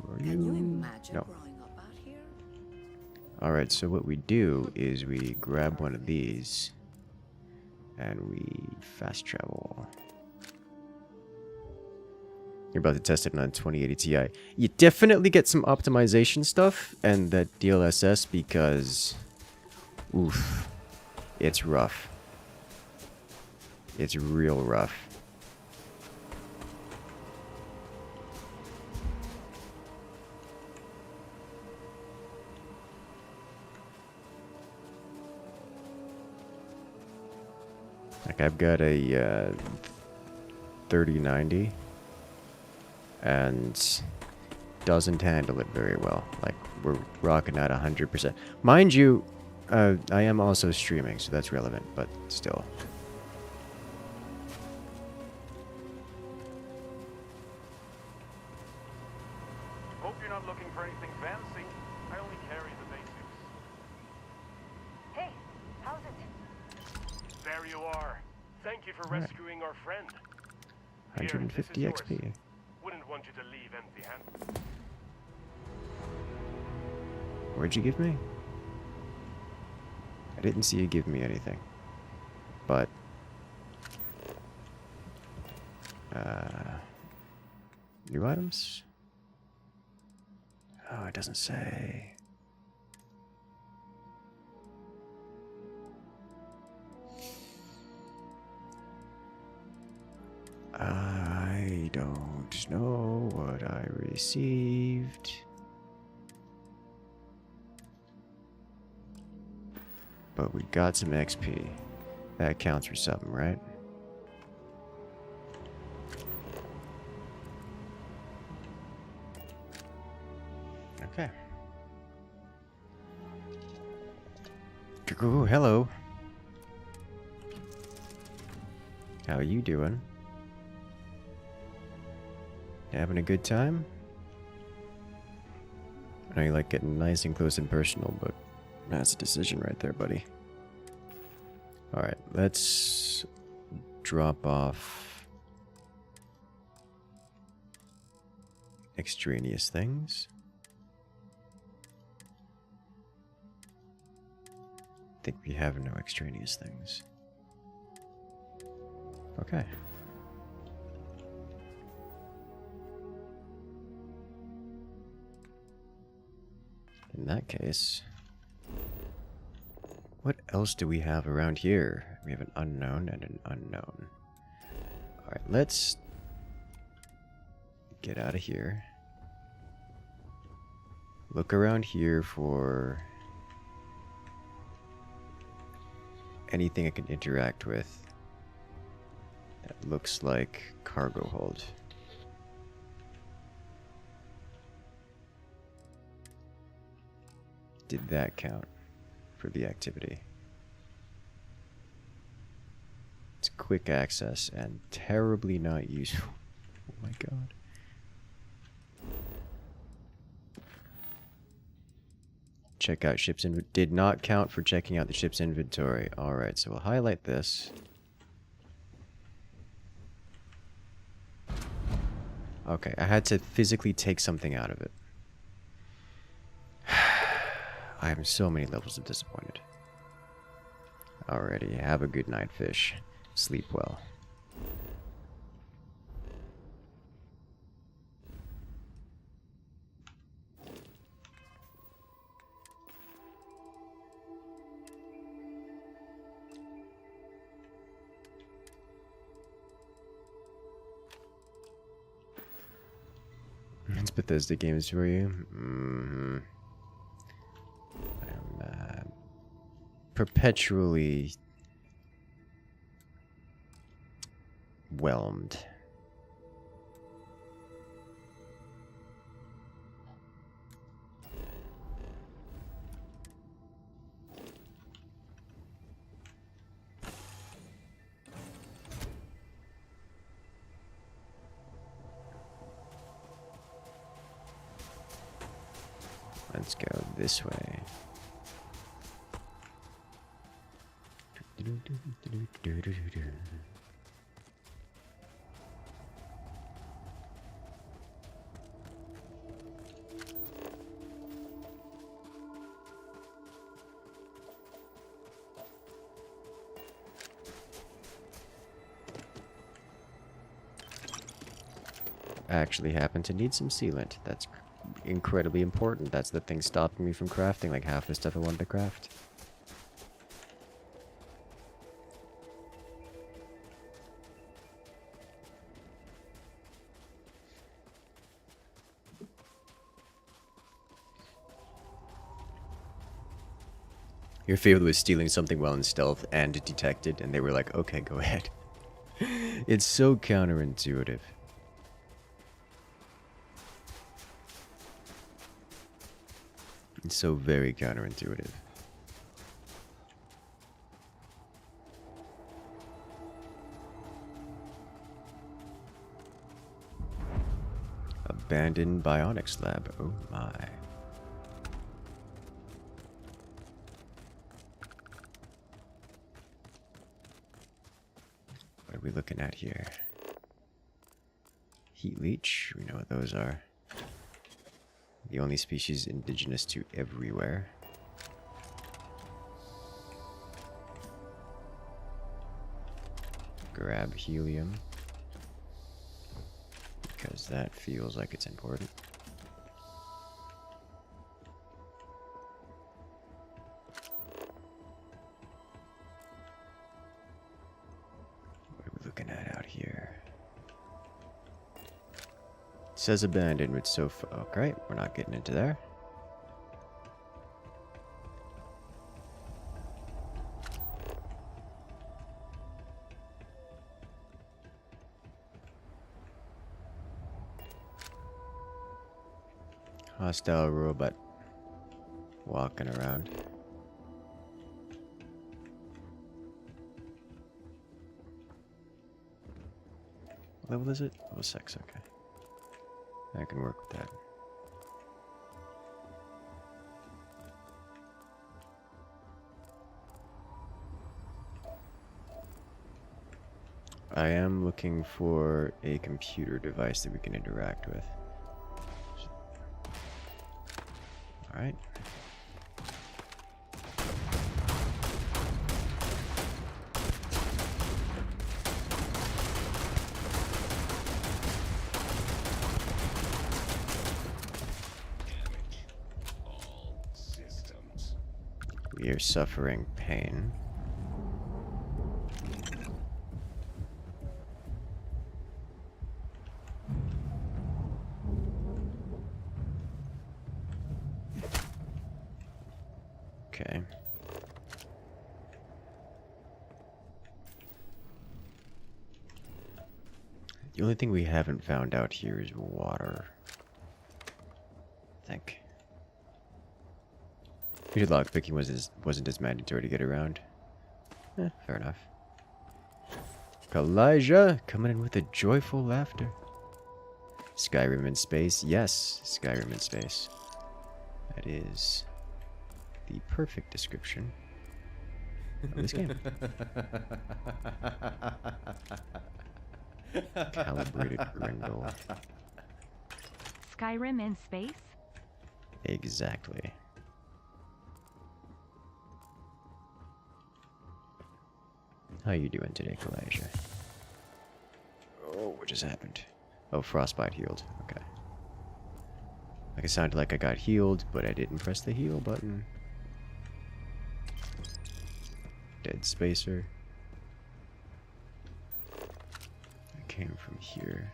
Who are you? Can you imagine No. growing up out here? Alright, so what we do is we grab one of these and we fast travel. You're about to test it on a 2080 Ti. You definitely get some optimization stuff and that DLSS because... oof. It's rough. It's real rough. Like I've got a 3090 and doesn't handle it very well. Like we're rocking at 100%. Mind you, I am also streaming, so that's relevant, but still. Hope you're not looking for anything fancy. I only carry the basics. Hey, how's it? There you are. Thank you for Alright. rescuing our friend. Here, 150 this is yours. XP. Wouldn't want you to leave empty-handed. Where'd you give me? I didn't see you give me anything. But... new items? Oh, it doesn't say. I don't know what I received. But we got some XP. That counts for something, right? Okay. Ooh, hello. How are you doing? Having a good time? I know you like getting nice and close and personal, but that's a decision right there, buddy. Alright, let's drop off extraneous things. think we have no extraneous things. Okay. In that case, what else do we have around here? We have an unknown and an unknown. Alright, let's get out of here. Look around here for anything I can interact with that looks like cargo hold. Did that count for the activity? It's quick access and terribly not useful. Oh my god. Check out ship's inventory. Did not count for checking out the ship's inventory. Alright, so we'll highlight this. Okay, I had to physically take something out of it. I am so many levels of disappointed. Alrighty, have a good night, fish. Sleep well. It's Bethesda games for you. I'm perpetually whelmed. Let's go this way. I actually happen to need some sealant. That's incredibly important. That's the thing stopping me from crafting like half the stuff I wanted to craft. Your favorite was stealing something while in stealth and detected, and they were like, okay, go ahead. It's so counterintuitive. It's so very counterintuitive. Abandoned bionics lab. Oh my. What are we looking at here? Heat leech. We know what those are. The only species indigenous to everywhere. Grab helium. Because that feels like it's important. What are we looking at out here? Says abandoned with sofa. Okay, we're not getting into there. Hostile robot walking around. What level is it? Level 6, okay. I can work with that. I am looking for a computer device that we can interact with. Alright. We are suffering pain. Okay. The only thing we haven't found out here is water. I think. Maybe lockpicking wasn't as mandatory to get around. Fair enough. Pilages coming in with a joyful laughter. Skyrim in space. Yes, Skyrim in space. That is the perfect description of this game. Calibrated Grindel. Skyrim in space? Exactly. How you doing today, Pilages? Oh, what just happened? Oh, frostbite healed. Okay. Like it sounded like I got healed, but I didn't press the heal button. Dead spacer. I came from here.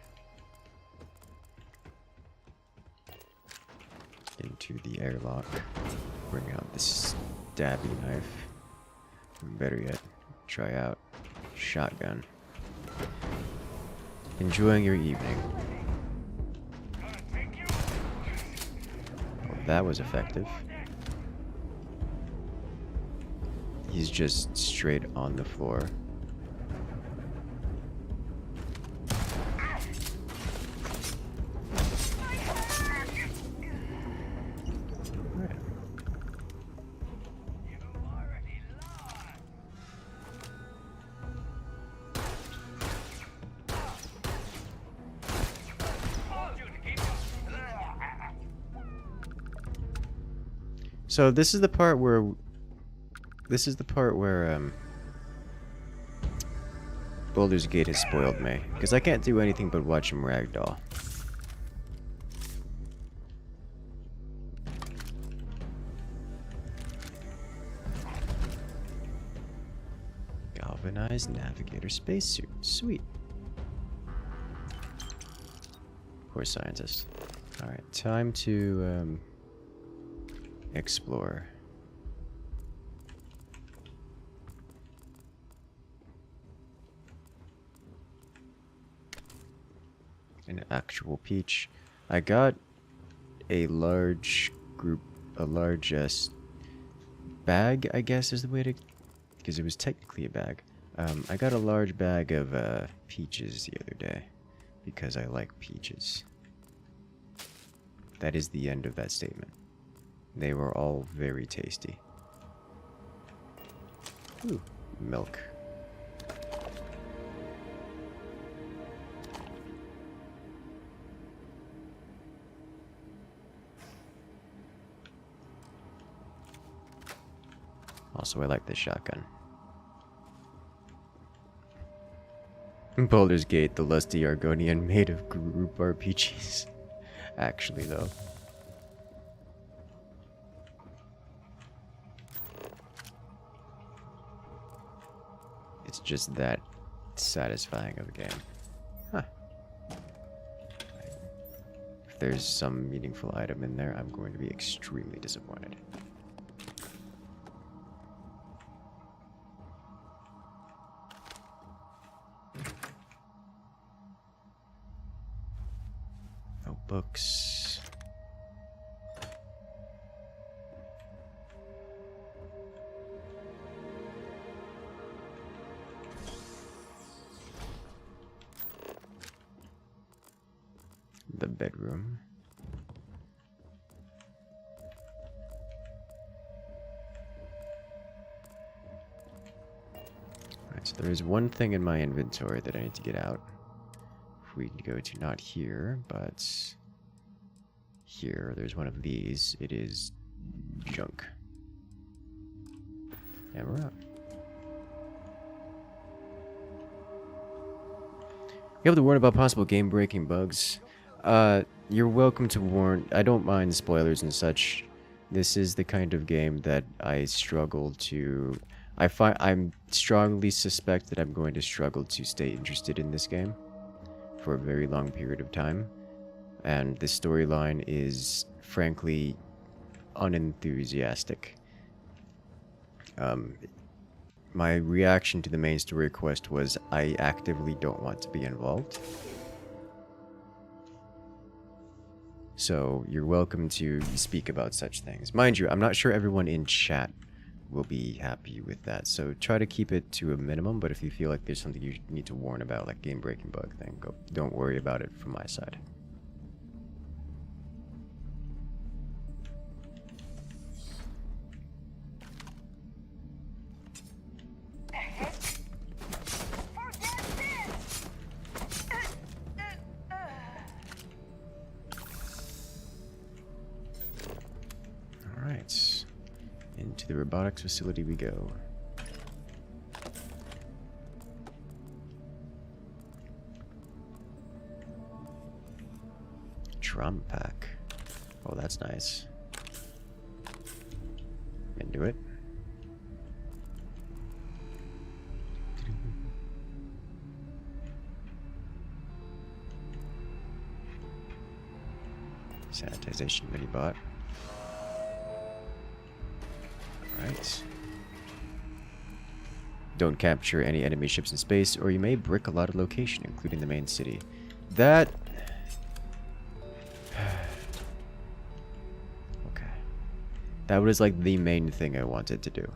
Into the airlock. Bring out the stabby knife. Or better yet, try out shotgun. Enjoying your evening. Oh, that was effective. He's just straight on the floor. So this is the part where Baldur's Gate has spoiled me, because I can't do anything but watch him ragdoll. Galvanized navigator spacesuit. Sweet. Poor scientist. Alright, time to explore. An actual peach. I got a large bag, I guess is the way to, because it was technically a bag. I got a large bag of peaches the other day because I like peaches. That is the end of that statement. They were all very tasty. Ooh, milk. Also, I like this shotgun. Baldur's Gate, the lusty Argonian made of group RPGs. Actually, though. It's just that satisfying of a game. Huh. If there's some meaningful item in there, I'm going to be extremely disappointed. No books. The bedroom. Alright, so there is one thing in my inventory that I need to get out. If we go to not here, but here, there's one of these. It is junk. And we're out. You have to warn about possible game-breaking bugs. You're welcome to warn. I don't mind spoilers and such. This is the kind of game that I struggle to... I'm strongly suspect that I'm going to struggle to stay interested in this game for a very long period of time. And the storyline is, frankly, unenthusiastic. My reaction to the main story quest was I actively don't want to be involved. So you're welcome to speak about such things. Mind you, I'm not sure everyone in chat will be happy with that, so try to keep it to a minimum, but if you feel like there's something you need to warn about, like game-breaking bug, then don't worry about it from my side. Alright. Into the robotics facility we go. Drum pack. Oh, that's nice. Into it. Sanitization mini bot. Right. Don't capture any enemy ships in space, or you may brick a lot of location, including the main city. That... okay. That was like the main thing I wanted to do.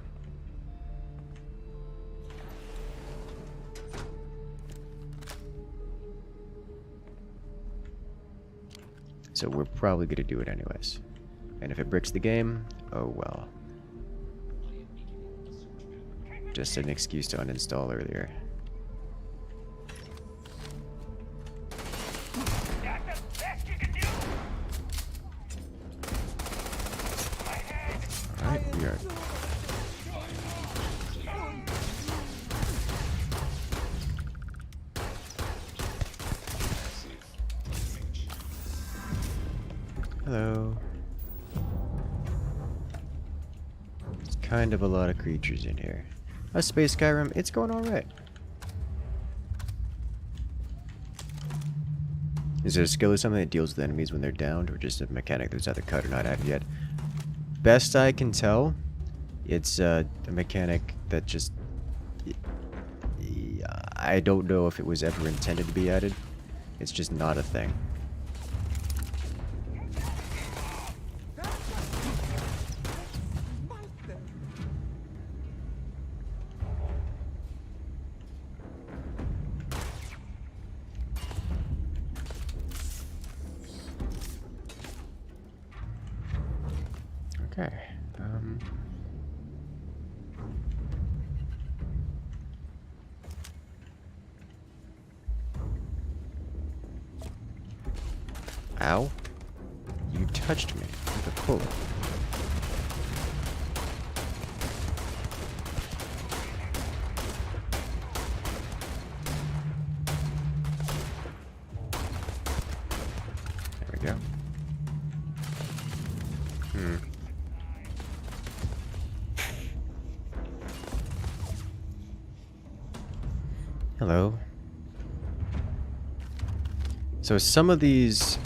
So we're probably going to do it anyways. And if it bricks the game, oh well. Just an excuse to uninstall earlier. That's the best you can do. Alright, we are... Hello. There's kind of a lot of creatures in here. Space Skyrim, it's going alright. Is there a skill or something that deals with enemies when they're downed, or just a mechanic that's either cut or not added yet? Best I can tell, it's a mechanic that just... I don't know if it was ever intended to be added. It's just not a thing. Okay. Ow. You touched me with a pull. There we go. Hello. So some of these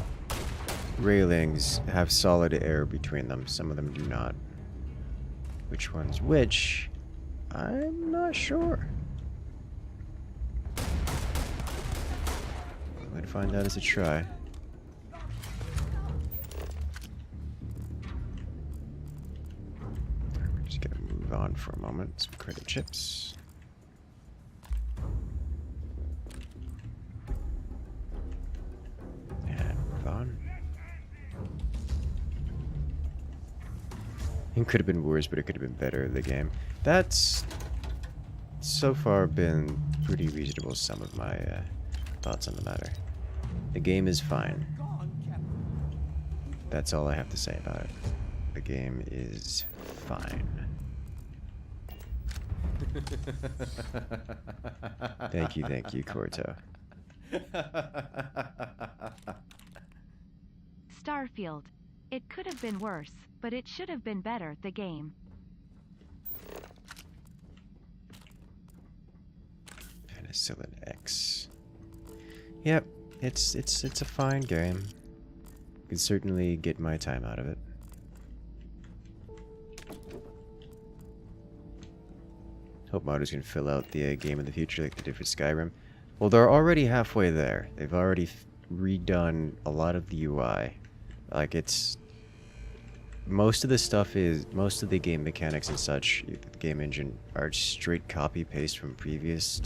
railings have solid air between them, some of them do not. Which one's which? I'm not sure. Might find out as a try. We're just gonna move on for a moment. Some credit chips. It could have been worse, but it could have been better, the game. That's so far been pretty reasonable, some of my thoughts on the matter. The game is fine. That's all I have to say about it. The game is fine. Thank you, Corto. Starfield. It could have been worse, but it should have been better, the game. Penicillin X. Yep, it's a fine game. Could certainly get my time out of it. Hope modders can fill out the game of the future like they did for Skyrim. Well, they're already halfway there. They've already redone a lot of the UI. Like, it's... most of the game mechanics and such, the game engine, are straight copy-paste from previous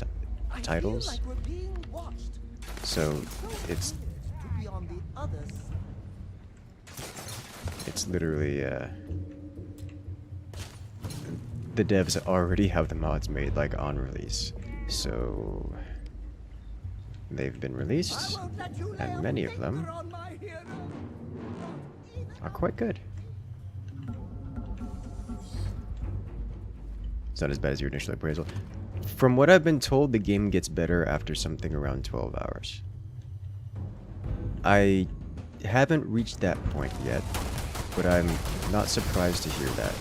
titles. I feel like we're being watched. So, it's... to be on the other side. it's literally, the devs already have the mods made, like, on release. So... they've been released, and many of them are quite good. It's not as bad as your initial appraisal. From what I've been told, the game gets better after something around 12 hours. I haven't reached that point yet, but I'm not surprised to hear that.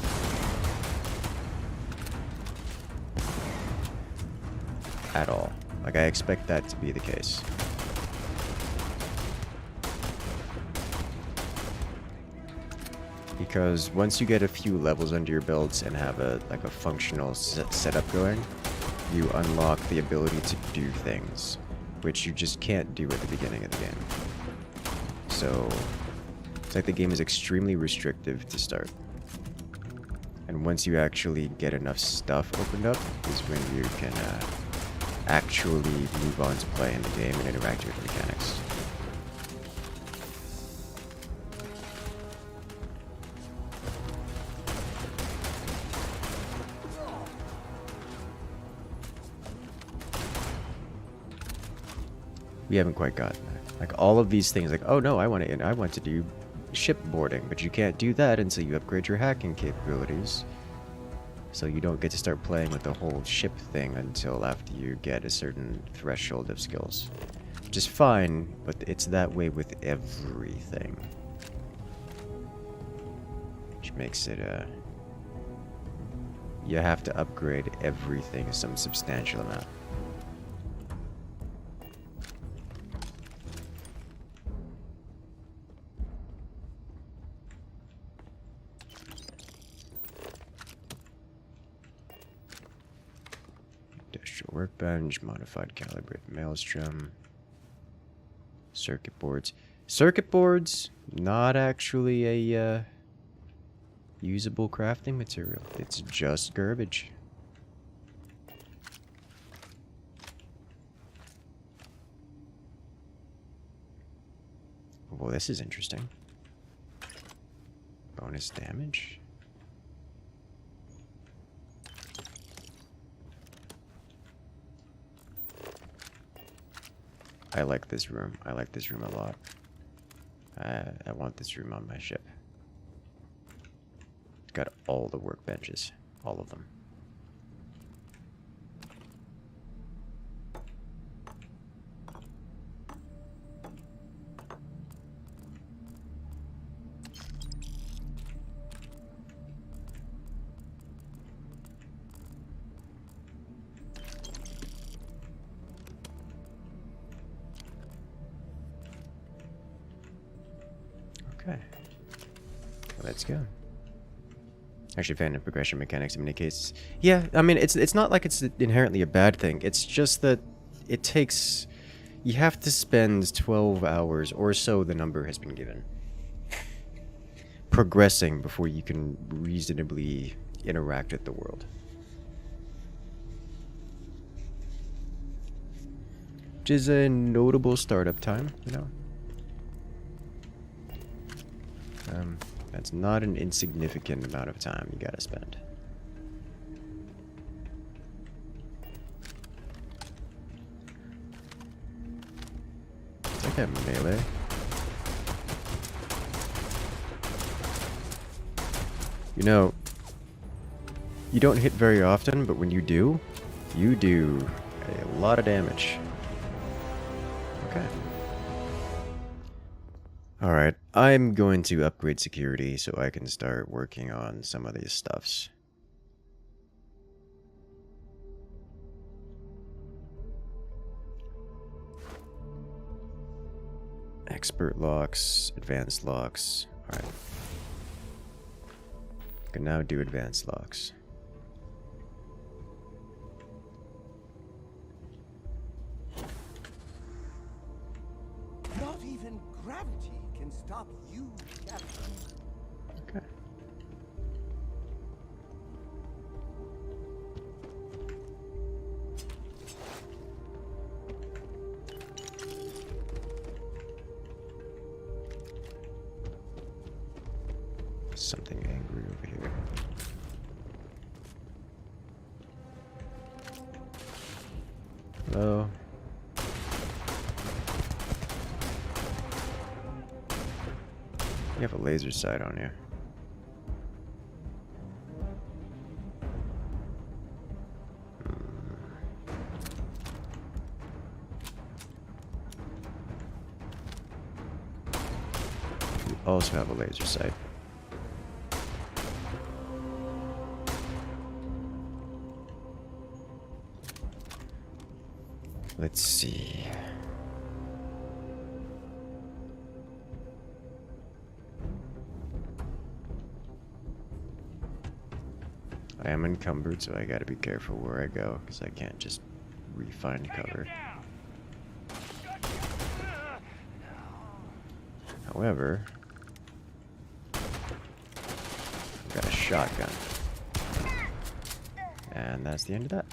At all. Like, I expect that to be the case. Because once you get a few levels under your belts and have a functional setup going, you unlock the ability to do things, which you just can't do at the beginning of the game. So, it's like the game is extremely restrictive to start. And once you actually get enough stuff opened up, is when you can actually move on to play in the game and interact with the mechanics. We haven't quite gotten there. Like, all of these things, like, oh no, I want to do shipboarding, but you can't do that until you upgrade your hacking capabilities. So you don't get to start playing with the whole ship thing until after you get a certain threshold of skills. Which is fine, but it's that way with everything. Which makes it, you have to upgrade everything some substantial amount. Workbench, modified calibrate maelstrom, circuit boards. Circuit boards, not actually a usable crafting material. It's just garbage. Well, this is interesting. Bonus damage. I like this room. I like this room a lot. I want this room on my ship. It's got all the workbenches. All of them. Okay. Let's go. Actually, fan of progression mechanics in many cases. Yeah, I mean, it's not like it's inherently a bad thing. It's just that it takes... you have to spend 12 hours, or so the number has been given, progressing before you can reasonably interact with the world. Which is a notable startup time, you know? That's not an insignificant amount of time you gotta spend. It's like a melee. You know, you don't hit very often, but when you do a lot of damage. Okay. Alright, I'm going to upgrade security so I can start working on some of these stuffs. Expert locks, advanced locks. Alright. Can now do advanced locks. Not even gravity can stop you, Captain. Okay. Something angry over here. Hello? You have a laser sight on you. You also have a laser sight. Let's see. I am encumbered, so I gotta be careful where I go, because I can't just refine cover. However, I've got a shotgun. And that's the end of that.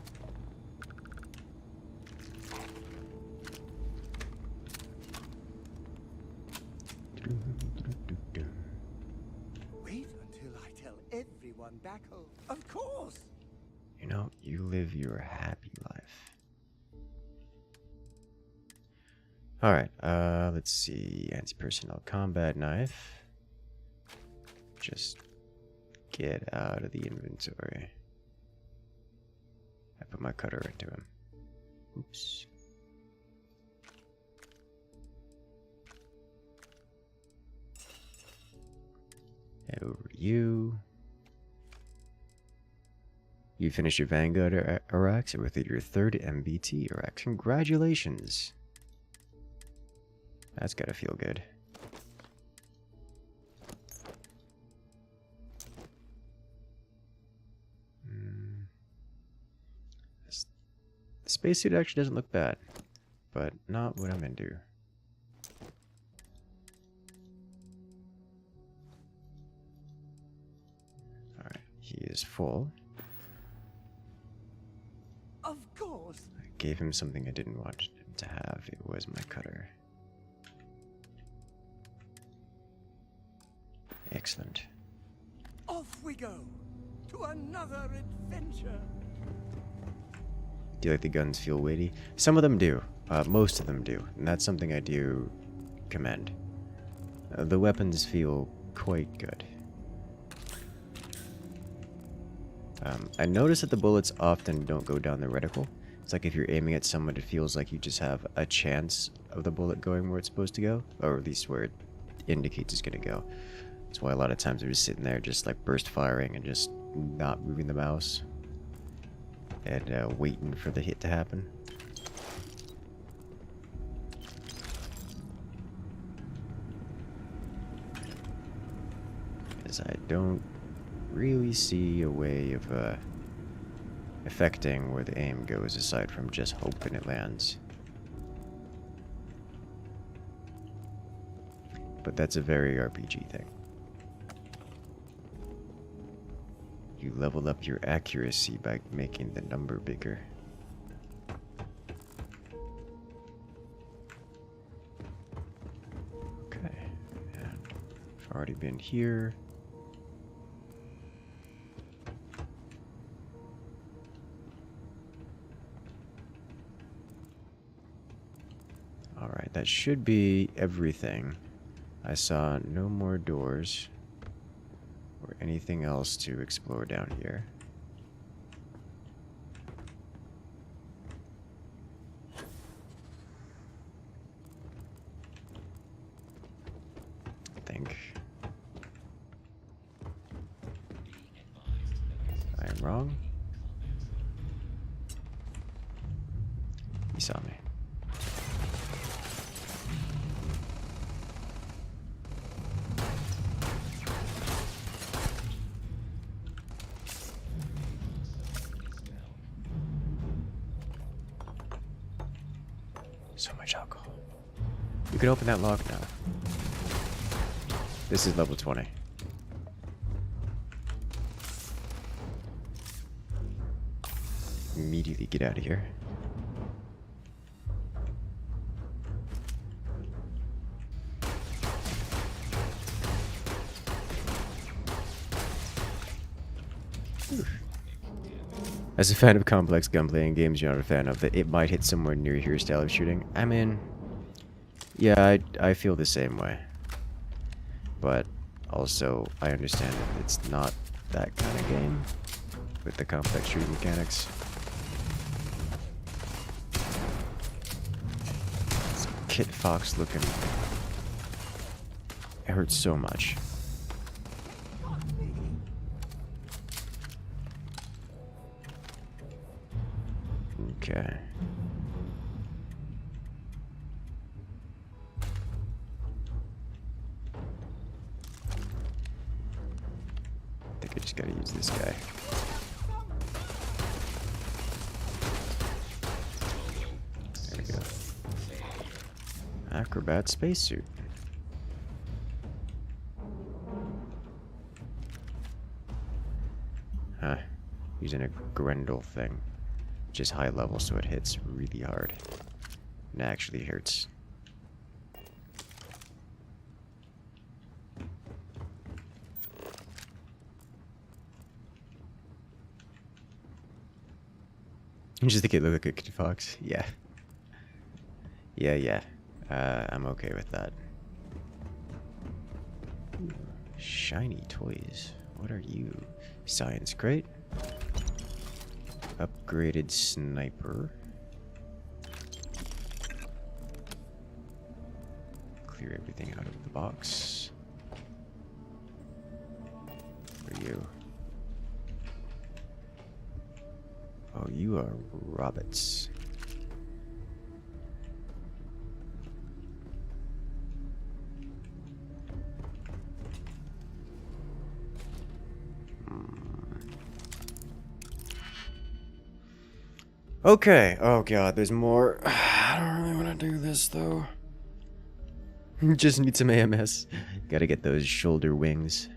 Wait until I tell everyone back home. Of course! You know, you live your happy life. Alright, let's see. Anti-personnel combat knife. Just get out of the inventory. I put my cutter into him. Oops. Head over to you. You finished your Vanguard Iraqs with your third MBT Iraq. Congratulations. That's gotta feel good. The spacesuit actually doesn't look bad, but not what I'm into. Alright, he is full. Of course! I gave him something I didn't want him to have. It was my cutter. Excellent. Off we go! To another adventure! Do you like the guns feel weighty? Some of them do. Most of them do. And that's something I do commend. The weapons feel quite good. I notice that the bullets often don't go down the reticle. It's like if you're aiming at someone, it feels like you just have a chance of the bullet going where it's supposed to go. Or at least where it indicates it's going to go. That's why a lot of times I'm just sitting there just like burst firing and just not moving the mouse. And waiting for the hit to happen. Because I don't really see a way of affecting where the aim goes aside from just hoping it lands. But that's a very RPG thing. You level up your accuracy by making the number bigger. Okay, and I've already been here. Alright, that should be everything. I saw no more doors or anything else to explore down here. think. I am wrong. He saw me. So much alcohol. You can open that lock now. This is level 20. Immediately get out of here. As a fan of complex gunplay and games you're not a fan of, that it might hit somewhere near your style of shooting. I mean, yeah, I feel the same way. But also, I understand that it's not that kind of game with the complex shooting mechanics. It's Kit Fox looking. It hurts so much. Okay. I think I just gotta use this guy. There we go. Acrobat spacesuit. Huh. Using a Grendel thing. Which is high level, so it hits really hard. And actually hurts. You just think it looked like a Kid Fox? Yeah. Yeah. I'm okay with that. Ooh, shiny toys. What are you? Science crate? Upgraded sniper. Clear everything out of the box. For you. Oh, you are Roberts. Okay. Oh god, there's more. I don't really want to do this though. Just need some AMS. Gotta get those shoulder wings.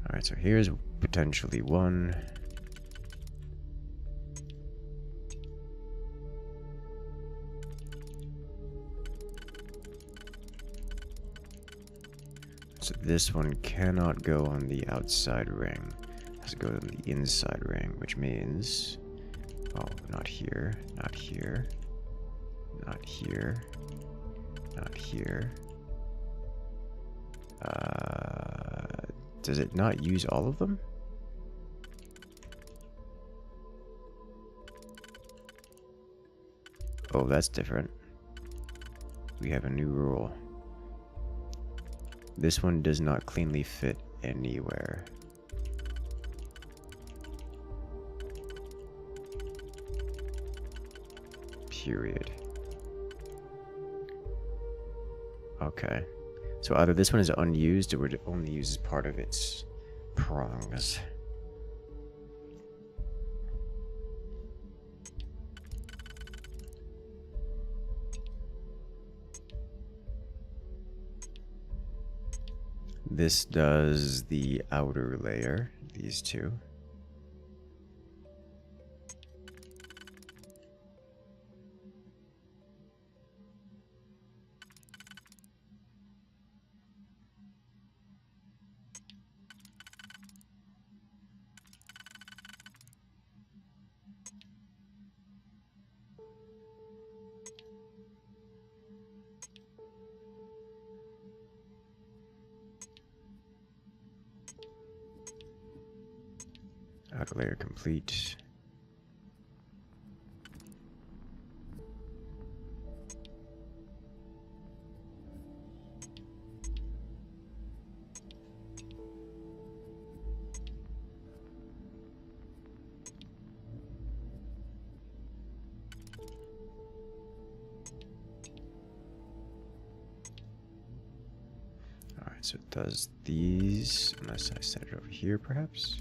Alright, so here's potentially one. So this one cannot go on the outside ring. It has to go on the inside ring, which means... Oh, not here, not here, not here, not here. Does it not use all of them? Oh, that's different. We have a new rule. This one does not cleanly fit anywhere. Period. Okay. So either this one is unused or it only uses part of its prongs. This does the outer layer, these two. Outer layer complete. So it does these, unless I set it over here, perhaps.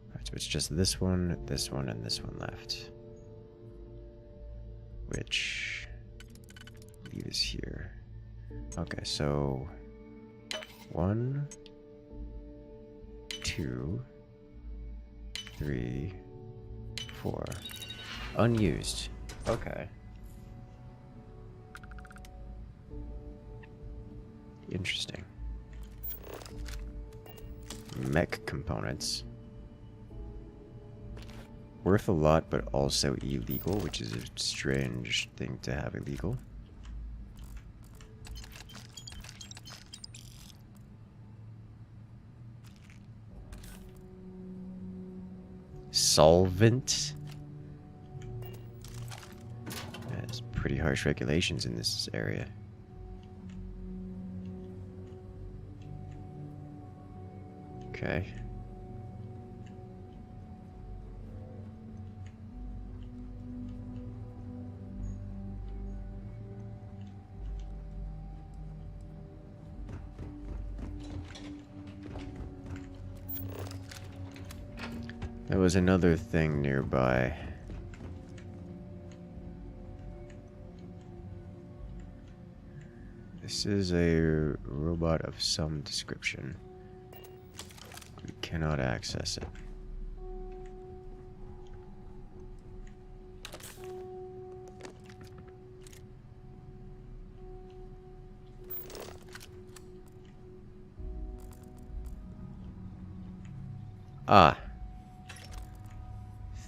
Alright, so it's just this one, and this one left. Which I believe is here. Okay, so 1, 2, 3, 4. Unused. Okay. Interesting. Mech components. Worth a lot, but also illegal, which is a strange thing to have illegal. Solvent. There's pretty harsh regulations in this area. Okay. There was another thing nearby. This is a robot of some description. We cannot access it. Ah.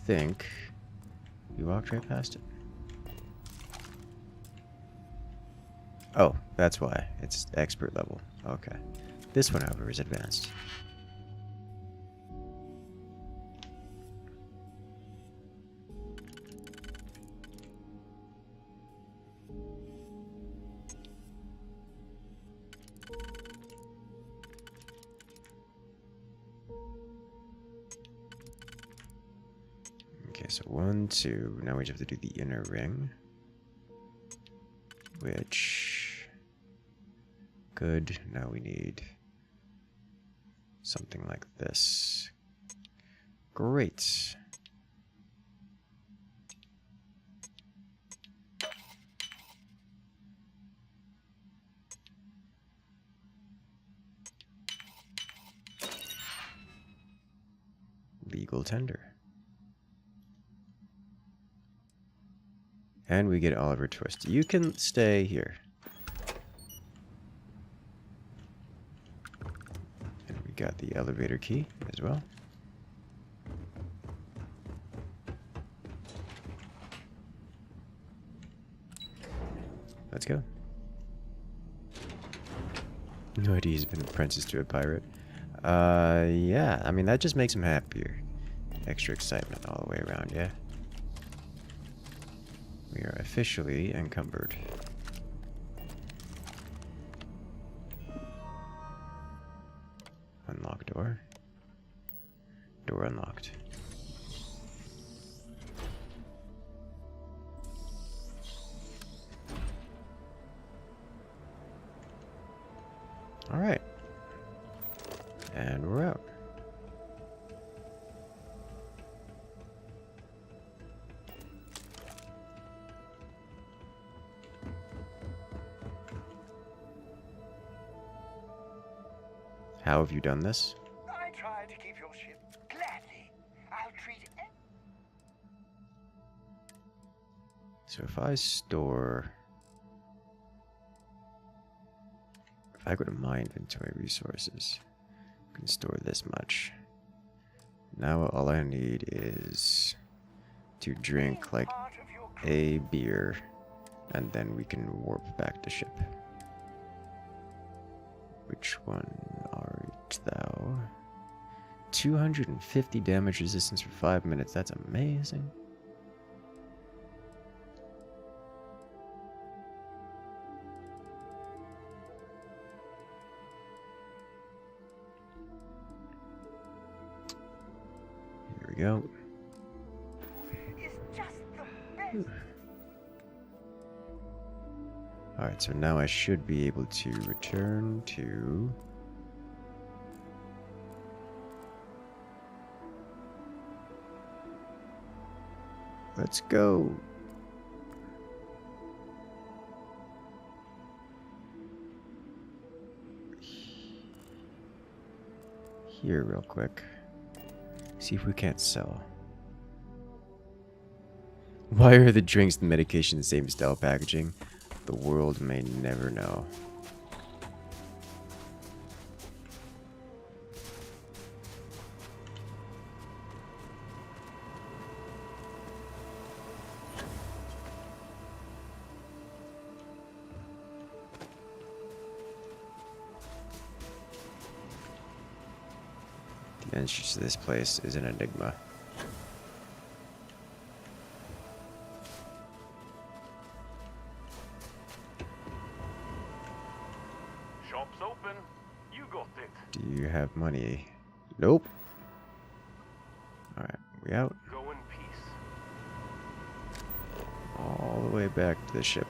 Think you walked right past it. Oh, that's why. It's expert level. Okay. This one, however, is advanced. Okay, so 1, 2. Now we just have to do the inner ring. Which... Good. Now we need something like this. Great. Legal tender. And we get Oliver Twist. You can stay here. And we got the elevator key as well. Let's go. No idea he's been apprenticed to a pirate. Yeah, I mean, that just makes him happier. Extra excitement all the way around, yeah? We are officially encumbered. Unlock door. Door unlocked. All right. And we're out. How have you done this? I try to keep your ship gladly. I'll treat it. So if I store... If I go to my inventory resources, I can store this much. Now all I need is to drink like a beer, and then we can warp back to ship. Which one art thou? 250 damage resistance for 5 minutes. That's amazing. Here we go. It's just the best. Alright, so now I should be able to return to... Let's go! Here real quick. See if we can't sell. Why are the drinks and medication the same style packaging? The world may never know. The entrance to this place is an enigma. Shop's open. You got it. Do you have money? Nope. Alright, we out. Go in peace. All the way back to the ship.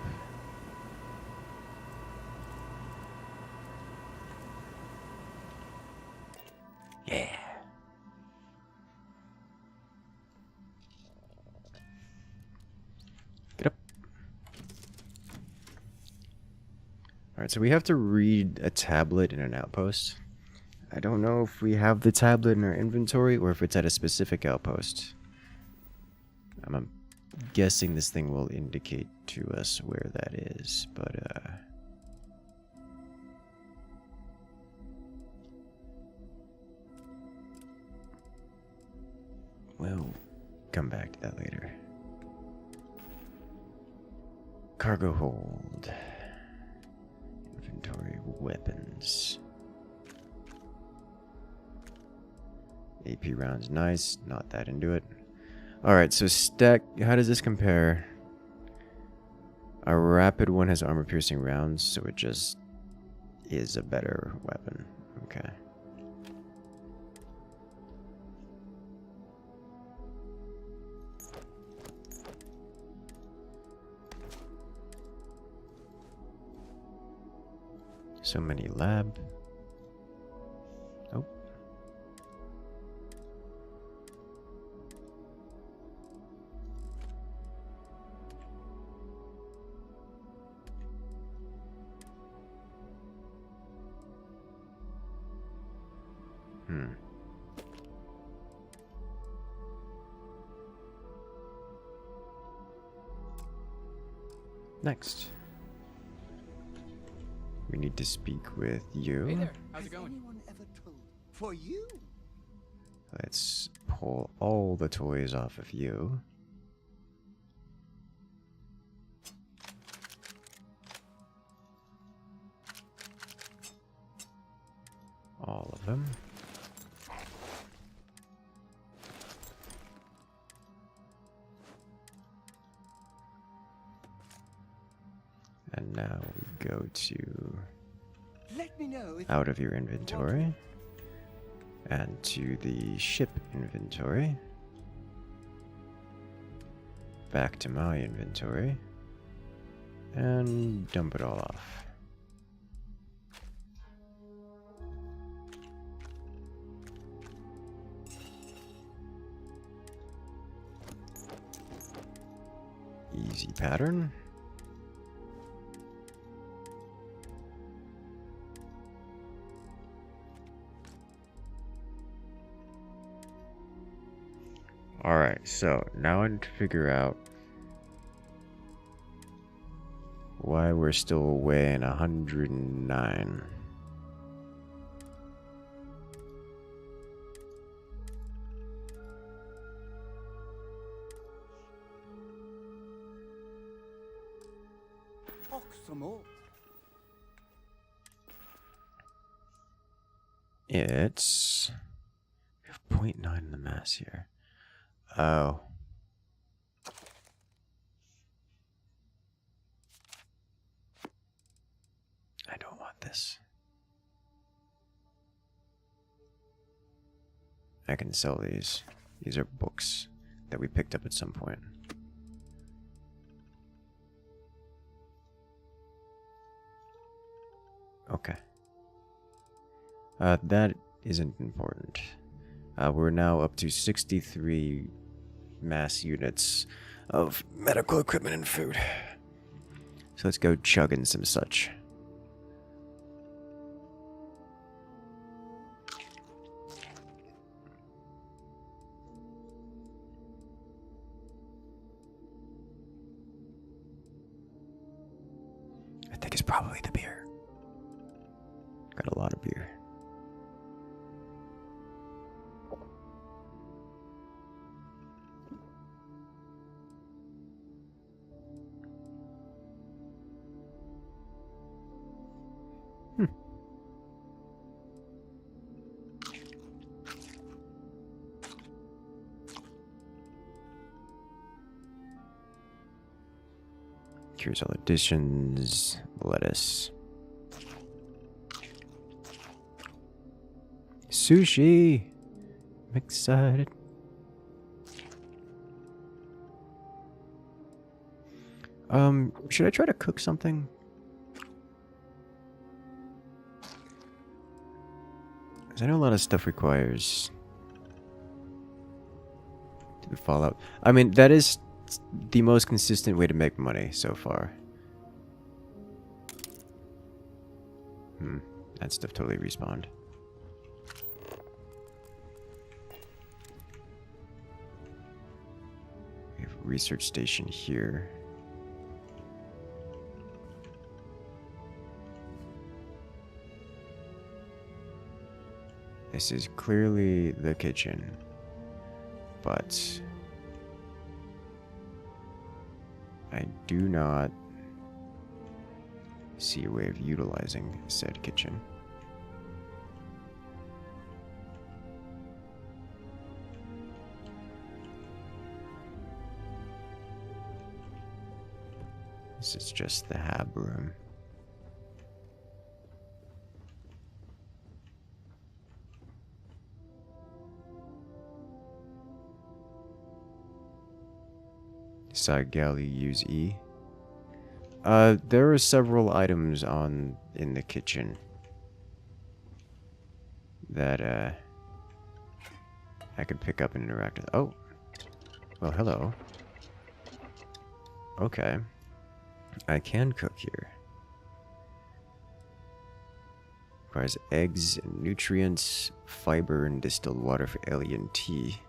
Yeah. Get up. Alright, so we have to read a tablet in an outpost. I don't know if we have the tablet in our inventory or if it's at a specific outpost. I'm guessing this thing will indicate to us where that is, but we'll come back to that later. Cargo hold. Inventory weapons. AP rounds, nice. Not that into it. Alright, so stack. How does this compare? A rapid one has armor piercing rounds, so it just is a better weapon. Okay. So many lab. Oh. Next. We need to speak with you. Hey there, how's it going? Anyone ever told? For you? Let's pull all the toys off of you. All of them. And now we go to Let me know if out of your inventory and to the ship inventory. Back to my inventory and dump it all off. Easy pattern. Alright, so now I need to figure out why we're still weighing 109. talk some more. It's 0.9 in the mass here. Oh. I don't want this. I can sell these. These are books that we picked up at some point. Okay. That isn't important. We're now up to 63 mass units of medical equipment and food. So let's go chugging some such. I think it's probably the beer. Got a lot of beer. Here's all additions, lettuce. Sushi! I'm excited. Should I try to cook something? Because I know a lot of stuff requires the Fallout. I mean, that is the most consistent way to make money so far. That stuff totally respawned. We have a research station here. This is clearly the kitchen, but I do not see a way of utilizing said kitchen. This is just the hab room. Side galley, use E. There are several items in the kitchen that I could pick up and interact with. Oh, well, hello. Okay, I can cook here. Requires eggs, and nutrients, fiber, and distilled water for alien tea.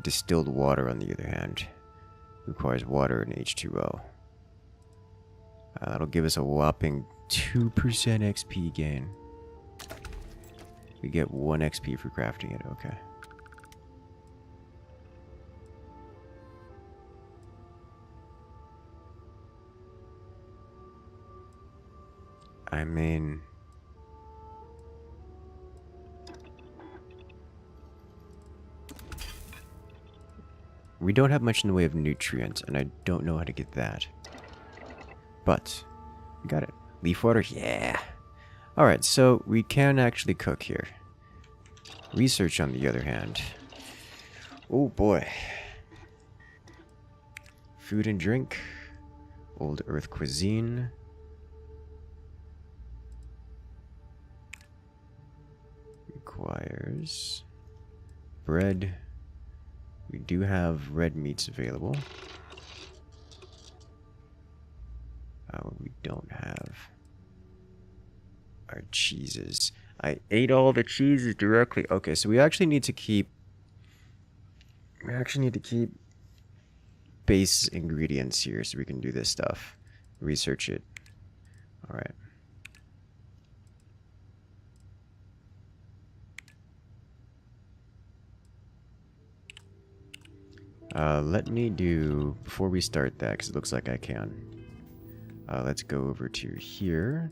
Distilled water, on the other hand, requires water and H2O. That'll give us a whopping 2% XP gain. We get 1 XP for crafting it, okay. I mean, we don't have much in the way of nutrients, and I don't know how to get that. But, we got it. Leaf water, yeah! Alright, so we can actually cook here. Research, on the other hand. Oh boy. Food and drink. Old Earth cuisine. Requires bread. We do have red meats available. We don't have our cheeses. I ate all the cheeses directly. Okay, so we actually need to keep base ingredients here so we can do this stuff. Research it. Alright. Let me do, before we start that, because it looks like I can. Let's go over to here.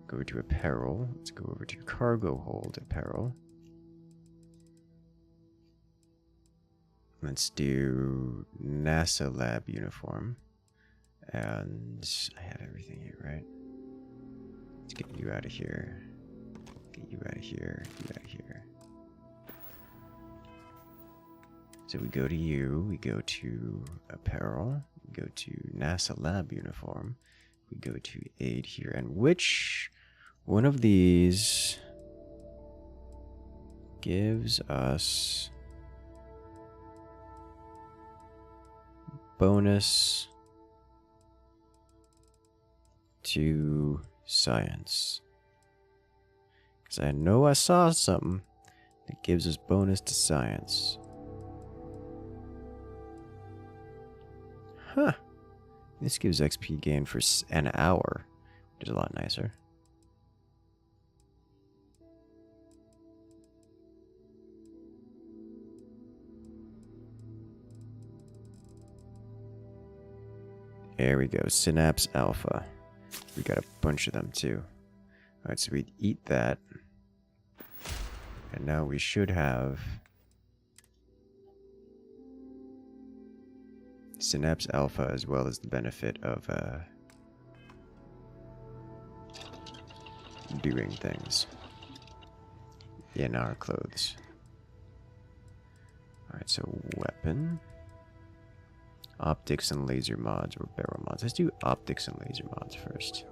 Go over to apparel. Let's go over to cargo hold apparel. Let's do NASA lab uniform. And I have everything here, right? Let's get you out of here. Get you out of here. You out of here. So we go to you, we go to apparel, go to NASA lab uniform. We go to aid here. And which one of these gives us bonus to science? Because I know I saw something that gives us bonus to science. Huh. This gives XP gain for an hour, which is a lot nicer. There we go, Synapse Alpha. We got a bunch of them too. Alright, so we eat that. And now we should have Synapse Alpha as well as the benefit of doing things in our clothes. Alright, so weapon. Optics and laser mods or barrel mods. Let's do optics and laser mods first.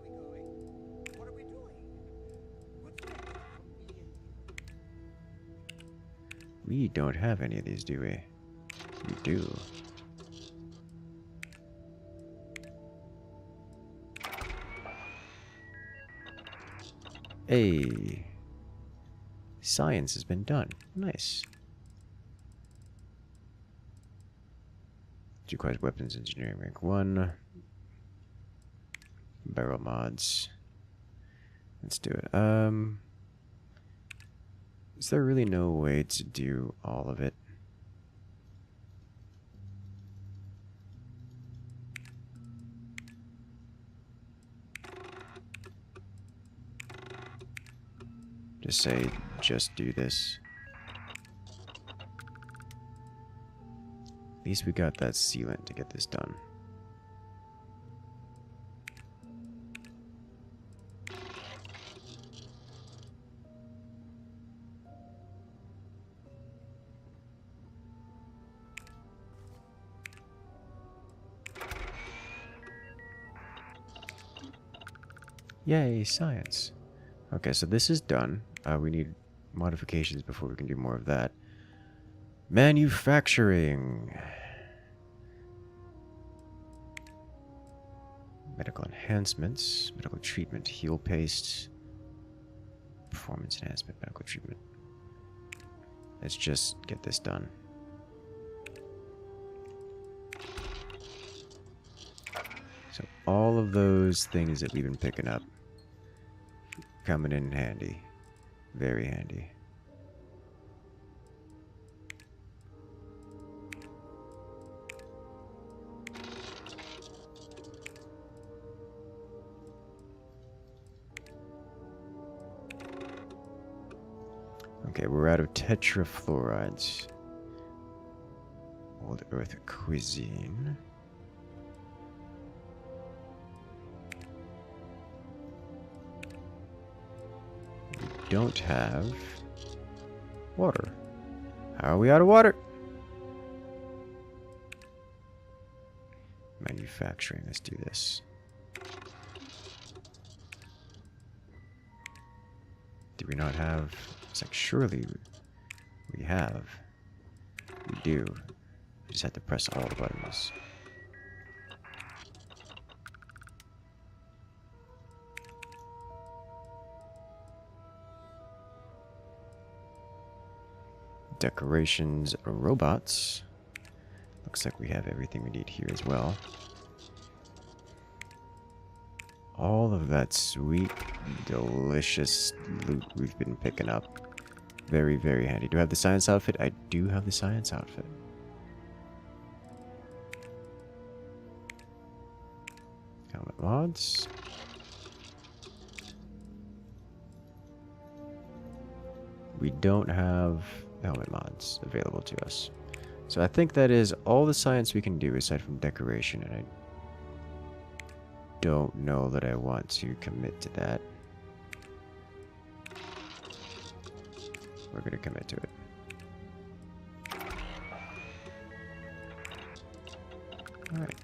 What are we doing? We don't have any of these, do we? We do. Hey. Science has been done. Nice. Requires weapons engineering rank 1. Barrel mods. Let's do it. Is there really no way to do all of it? Just say, just do this. At least we got that sealant to get this done. Yay, science. Okay, so this is done. We need modifications before we can do more of that. Manufacturing. Medical enhancements. Medical treatment. Heal paste. Performance enhancement. Medical treatment. Let's just get this done. So all of those things that we've been picking up coming in handy. Very handy. Okay, we're out of tetrafluorides. Old Earth cuisine. We don't have water. How are we out of water? Manufacturing, let's do this. Do we not have... It's like, surely we have. We do. We just have to press all the buttons. Decorations, robots. Looks like we have everything we need here as well. All of that sweet, delicious loot we've been picking up. Very, very handy. Do I have the science outfit? I do have the science outfit. Helmet mods. We don't have helmet mods available to us. So I think that is all the science we can do aside from decoration, and I don't know that I want to commit to that. We're going to commit to it. Alright.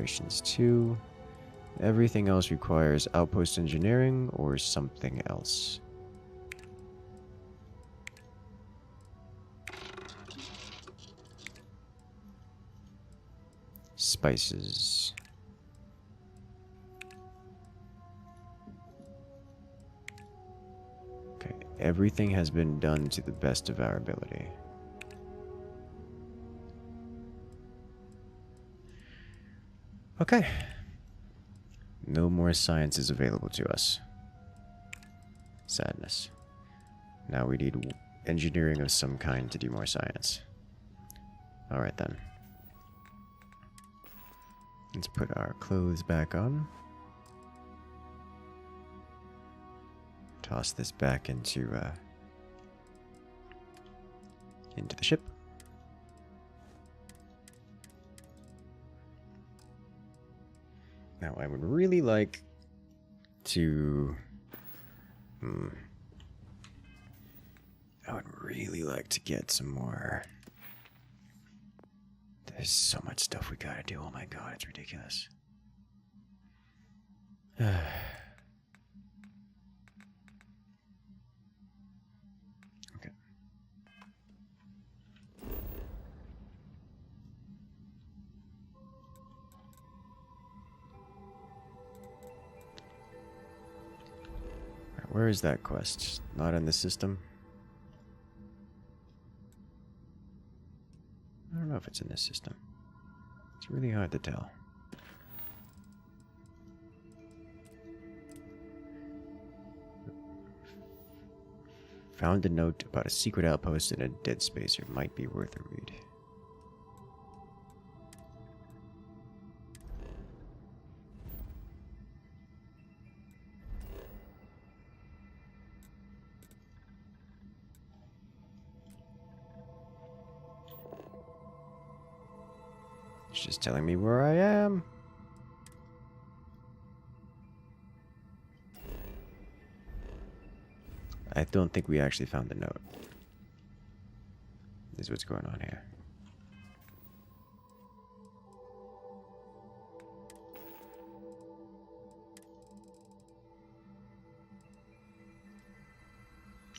operations 2. Everything else requires outpost engineering or something else. Spices. Okay, everything has been done to the best of our ability. Okay. No more science is available to us. Sadness. Now we need engineering of some kind to do more science. Alright then. Let's put our clothes back on. Toss this back into the ship. Now I would really like to... I would really like to get some more... There's so much stuff we gotta do. Oh my god, it's ridiculous. Okay. Where is that quest? Not in the system? I don't know if it's in this system. It's really hard to tell. Found a note about a secret outpost in a dead space. It might be worth a read. It's just telling me where I am. I don't think we actually found the note. This is what's going on here.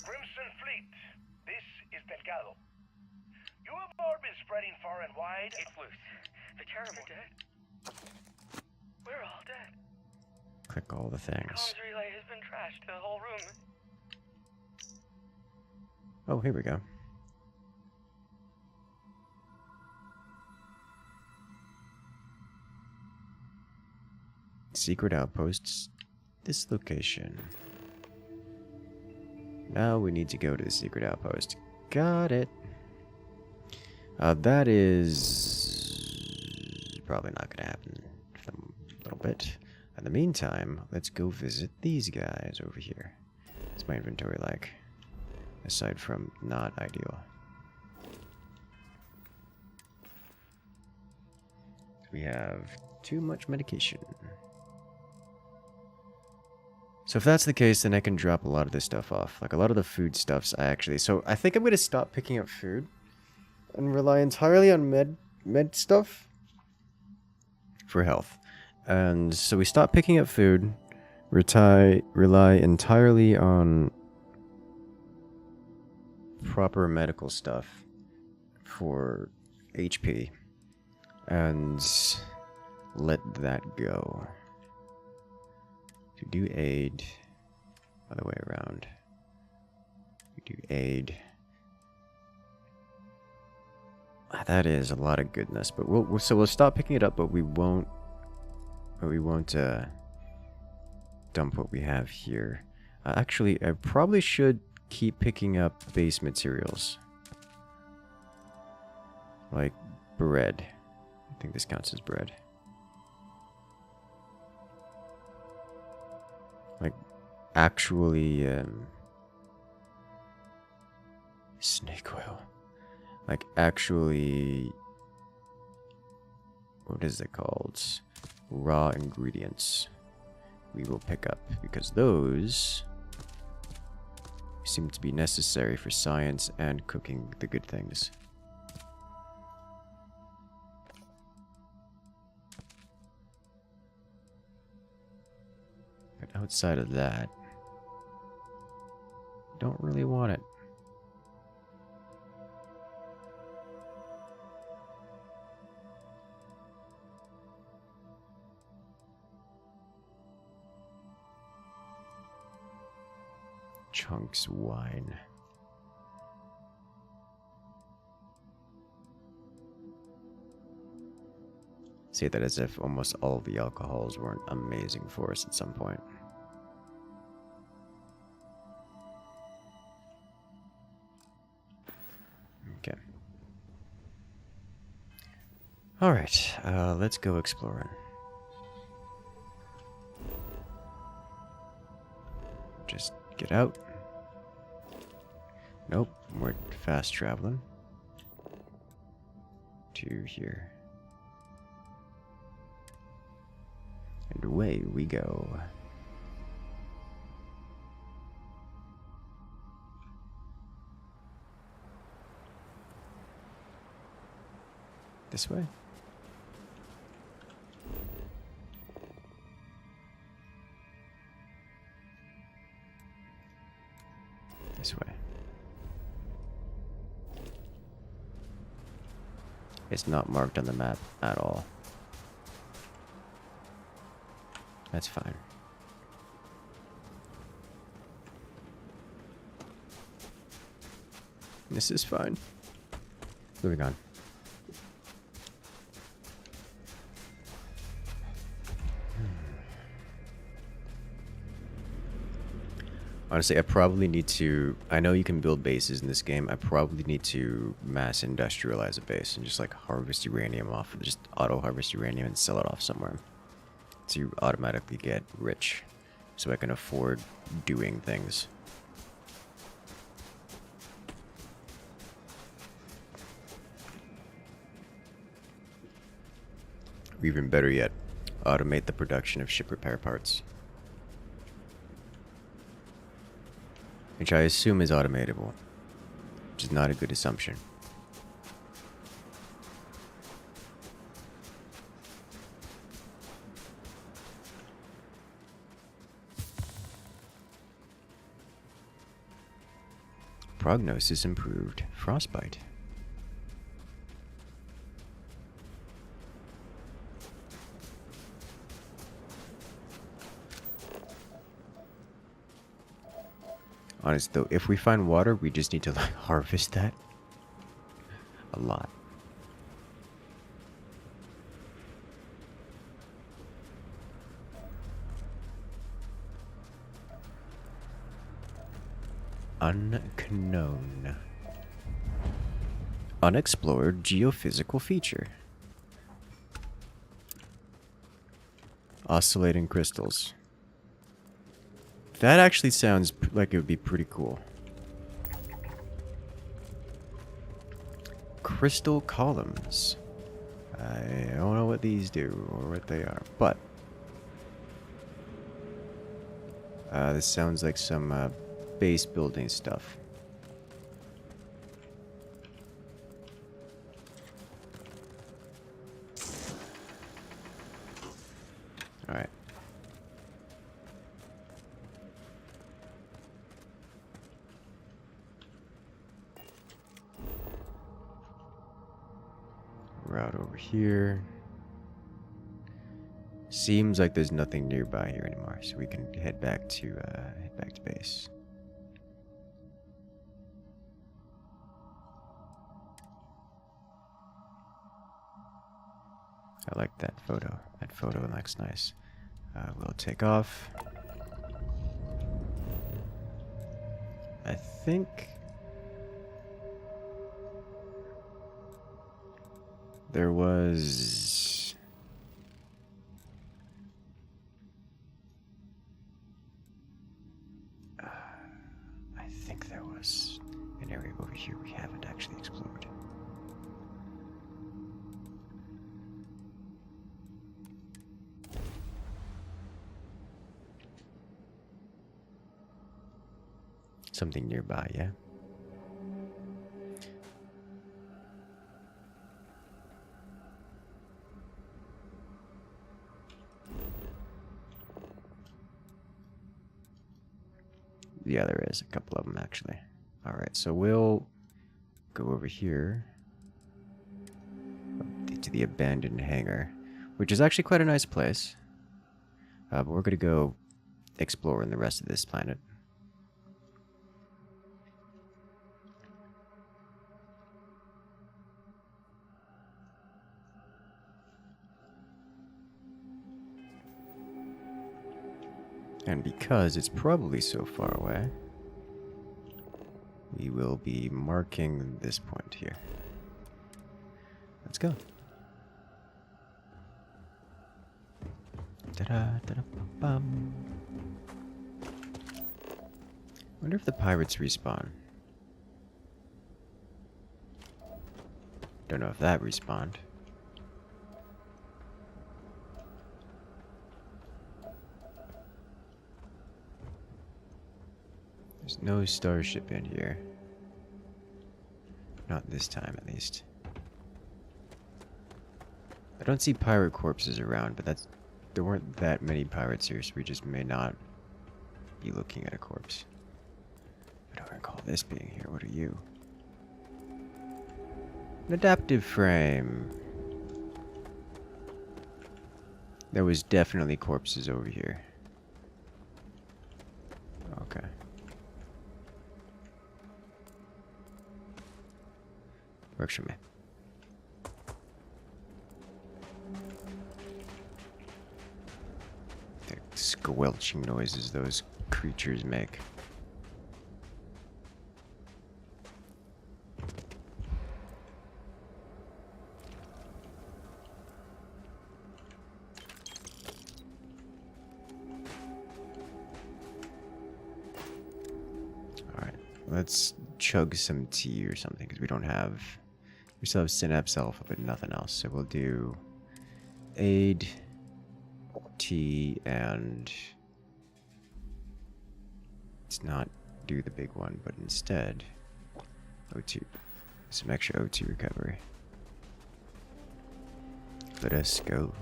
Crimson Fleet, this is Delgado. You have all been spreading far and wide. It's loose. The terrible dead. We're all dead. Click all the things. Comms relay has been trashed. The whole room. Oh, here we go. Secret outposts. This location. Now we need to go to the secret outpost. Got it. That is probably not going to happen for a little bit. In the meantime, let's go visit these guys over here. What's my inventory like? Aside from not ideal. We have too much medication. So if that's the case, then I can drop a lot of this stuff off. Like a lot of the food stuffs I actually... So I think I'm going to stop picking up food and rely entirely on med stuff for health. And so we stop picking up food, rely entirely on proper medical stuff for HP, and let that go. To do aid, other way around. We do aid. That is a lot of goodness, but we'll stop picking it up, but we won't dump what we have here. Actually, I probably should keep picking up base materials. Like bread. I think this counts as bread. Like, actually, snake oil. Like, actually, what is it called? Raw ingredients. We will pick up, because those seem to be necessary for science and cooking the good things. outside of that, don't really want it. Chunks wine. Say that as if almost all of the alcohols weren't amazing for us at some point. Okay. Alright, let's go exploring. Just get out. Nope, we're fast traveling. To here. And away we go. This way? This way. It's not marked on the map at all. That's fine. This is fine. Moving on. Honestly, I probably need to... I know you can build bases in this game. I probably need to mass industrialize a base and just like harvest uranium off. Just auto-harvest uranium and sell it off somewhere. To automatically get rich. So I can afford doing things. Or even better yet, automate the production of ship repair parts. Which I assume is automatable, which is not a good assumption. Prognosis improved. Frostbite. Honest though, if we find water, we just need to like harvest that a lot. Unknown. Unexplored geophysical feature. Oscillating crystals. That actually sounds like it would be pretty cool. Crystal columns. I don't know what these do or what they are, but this sounds like some base building stuff. All right. Route over here. Seems like there's nothing nearby here anymore, so we can head back to base. I like that photo. That photo looks nice. We'll take off. I think there was... I think there was an area over here we haven't actually explored. Something nearby, yeah? Yeah, there is a couple of them actually. Alright, so we'll go over here to the abandoned hangar, which is actually quite a nice place. But we're going to go exploring the rest of this planet. And because it's probably so far away, we will be marking this point here. Let's go. Ta-da-da-da-bum. Wonder if the pirates respawn. Don't know if that respawned. There's no starship in here. Not this time, at least. I don't see pirate corpses around, but there weren't that many pirates here, so we just may not be looking at a corpse. I don't recall this being here. What are you? An adaptive frame. There was definitely corpses over here. Okay. Works for me. The squelching noises those creatures make. Alright, let's chug some tea or something, because we don't have... We still have Synapse Alpha, but nothing else. So we'll do aid, tea, and let's not do the big one, but instead O2. Some extra O2 recovery. Let us go.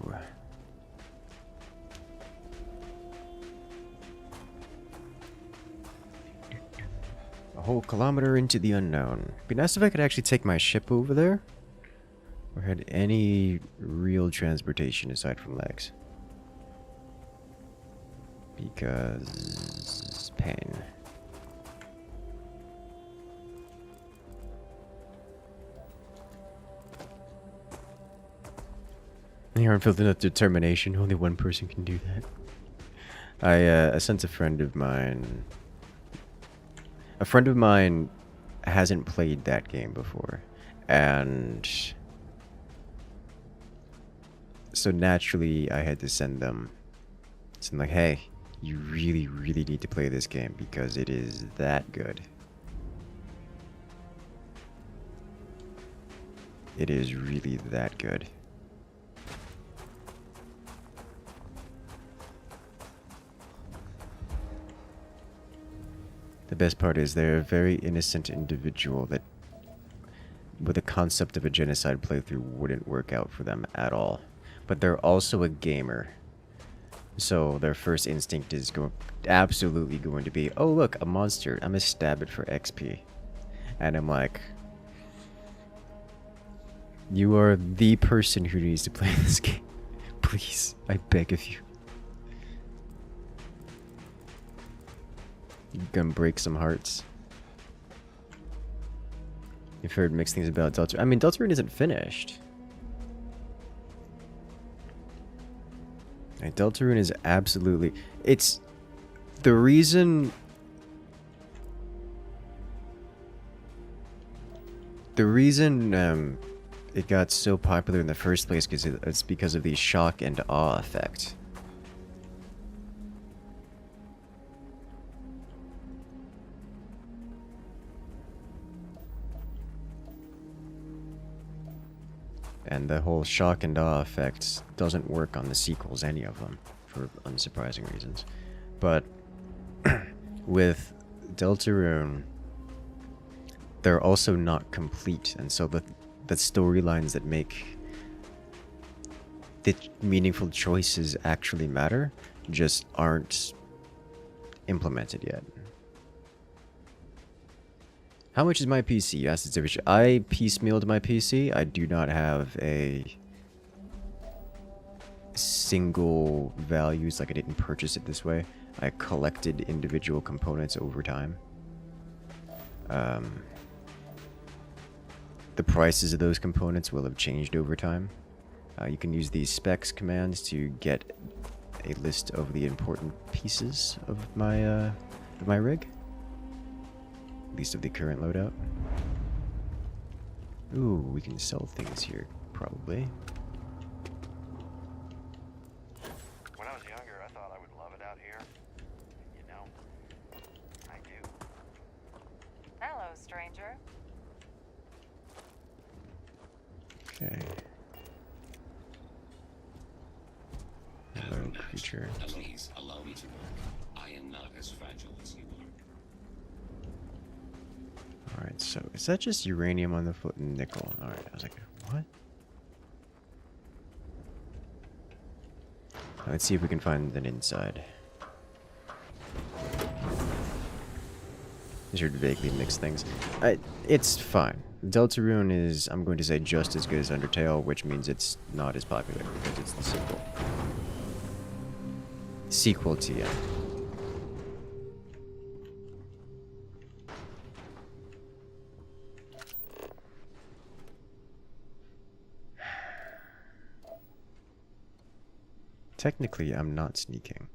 A whole kilometer into the unknown. Be nice if I could actually take my ship over there, or had any real transportation aside from legs. Because pain. Here I'm filled enough determination. Only one person can do that. I sent a friend of mine. A friend of mine hasn't played that game before, and so naturally I had to send them. So I'm like, hey, you really, really need to play this game because it is that good. It is really that good. The best part is they're a very innocent individual that, with the concept of a genocide playthrough, wouldn't work out for them at all. But they're also a gamer. So their first instinct is absolutely going to be, oh look, a monster, I'm gonna stab it for XP. And I'm like, you are the person who needs to play this game. Please, I beg of you. You can break some hearts. You've heard mixed things about Deltarune. I mean, Deltarune isn't finished. Like, Deltarune is absolutely... It's... The reason... The reason it got so popular in the first place is it's because of the shock and awe effect. And the whole shock and awe effect doesn't work on the sequels, any of them, for unsurprising reasons. But with Deltarune, they're also not complete, and so the storylines that make the meaningful choices actually matter just aren't implemented yet. How much is my PC? Yes, it's official. I piecemealed my PC. I do not have a single values, like I didn't purchase it this way. I collected individual components over time. The prices of those components will have changed over time. You can use these specs commands to get a list of the important pieces of my rig. At least of the current loadout. Ooh, we can sell things here, probably. When I was younger, I thought I would love it out here. You know, I do. Hello, stranger. Okay. Hello, creature. Please allow me to work. I am not as fragile as you are. Alright, so is that just uranium on the foot and nickel? Alright, I was like, what? Let's see if we can find an inside. These are vaguely mixed things. It's fine. Deltarune is, I'm going to say, just as good as Undertale, which means it's not as popular because it's the sequel. Sequel TM. Technically, I'm not sneaking.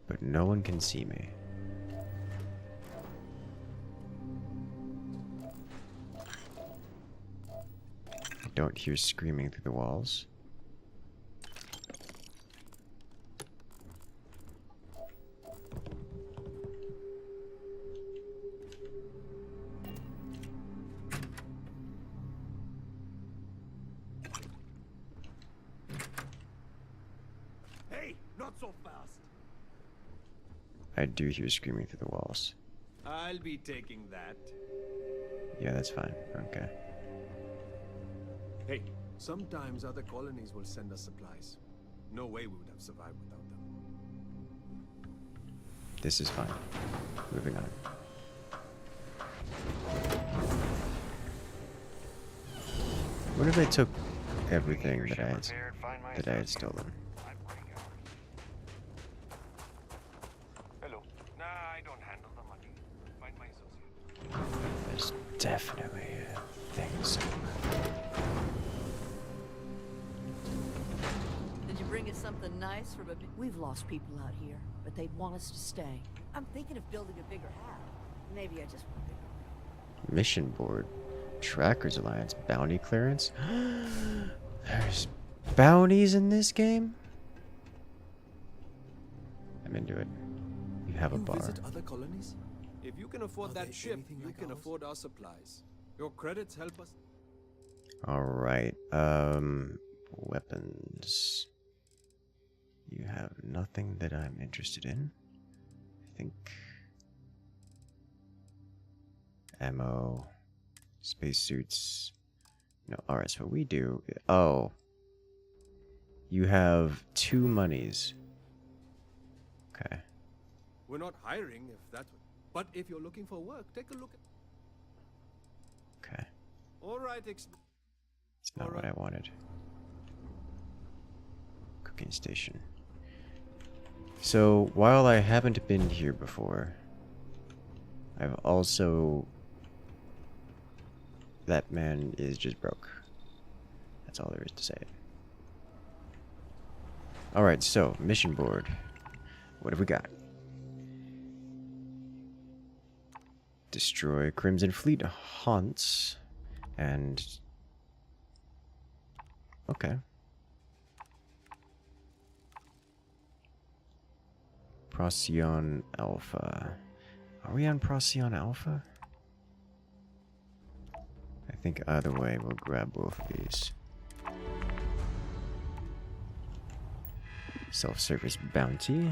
But no one can see me. I don't hear screaming through the walls. Hey, not so fast. I do hear screaming through the walls. I'll be taking that. Yeah, that's fine. Okay. Hey, sometimes other colonies will send us supplies. No way we would have survived without them. This is fine. Moving on. What if I took everything that I had stolen? Hello. Nah, I don't handle the money. Find my associate. There's definitely things. Did you bring us something nice from a... We've lost people out here, but they'd want us to stay. I'm thinking of building a bigger house. Maybe I just want a bigger... Mission board. Trackers Alliance. Bounty clearance. There's bounties in this game? I'm into it. You have a bar. Visit other colonies? If you can afford that ship, you can afford our supplies. Your credits help us. Alright. Weapons. You have nothing that I'm interested in. I think. Ammo. Spacesuits. No, alright, so what we do. Oh. You have 2 monies. Okay. We're not hiring if that... But if you're looking for work, take a look at... Okay. Alright, It's not what I wanted. Cooking station. So, while I haven't been here before, I've also... That man is just broke. That's all there is to say. Alright, so, mission board. What have we got? Destroy Crimson Fleet haunts. And... Okay. Procyon Alpha. Are we on Procyon Alpha? I think either way, we'll grab both of these. Self-service bounty.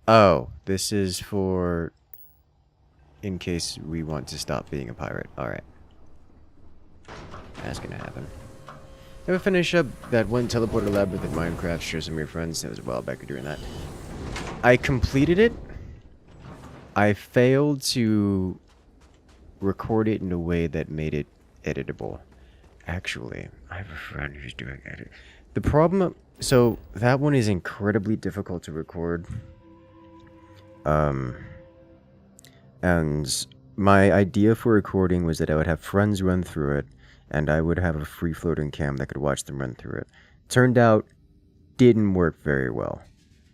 Oh, this is for... in case we want to stop being a pirate. Alright. That's gonna happen. Then we'll finish up that one teleporter labyrinth in Minecraft. Share some of your friends. That was a while back doing that. I completed it. I failed to record it in a way that made it editable. Actually, I have a friend who's doing edit. The problem, so that one is incredibly difficult to record. And my idea for recording was that I would have friends run through it, and I would have a free floating cam that could watch them run through it. Turned out, didn't work very well.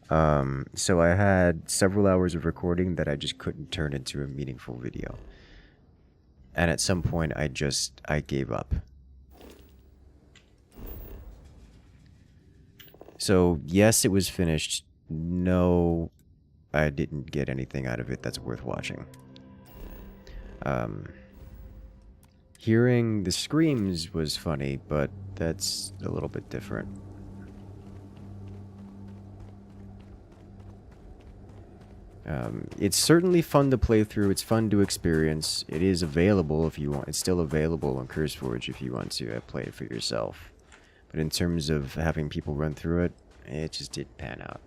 So I had several hours of recording that I just couldn't turn into a meaningful video. And at some point, I gave up. So, yes, it was finished. No, I didn't get anything out of it that's worth watching. Hearing the screams was funny, but that's a little bit different. It's certainly fun to play through. It's fun to experience. It is available if you want. It's still available on CurseForge if you want to play it for yourself. But in terms of having people run through it, it just didn't pan out.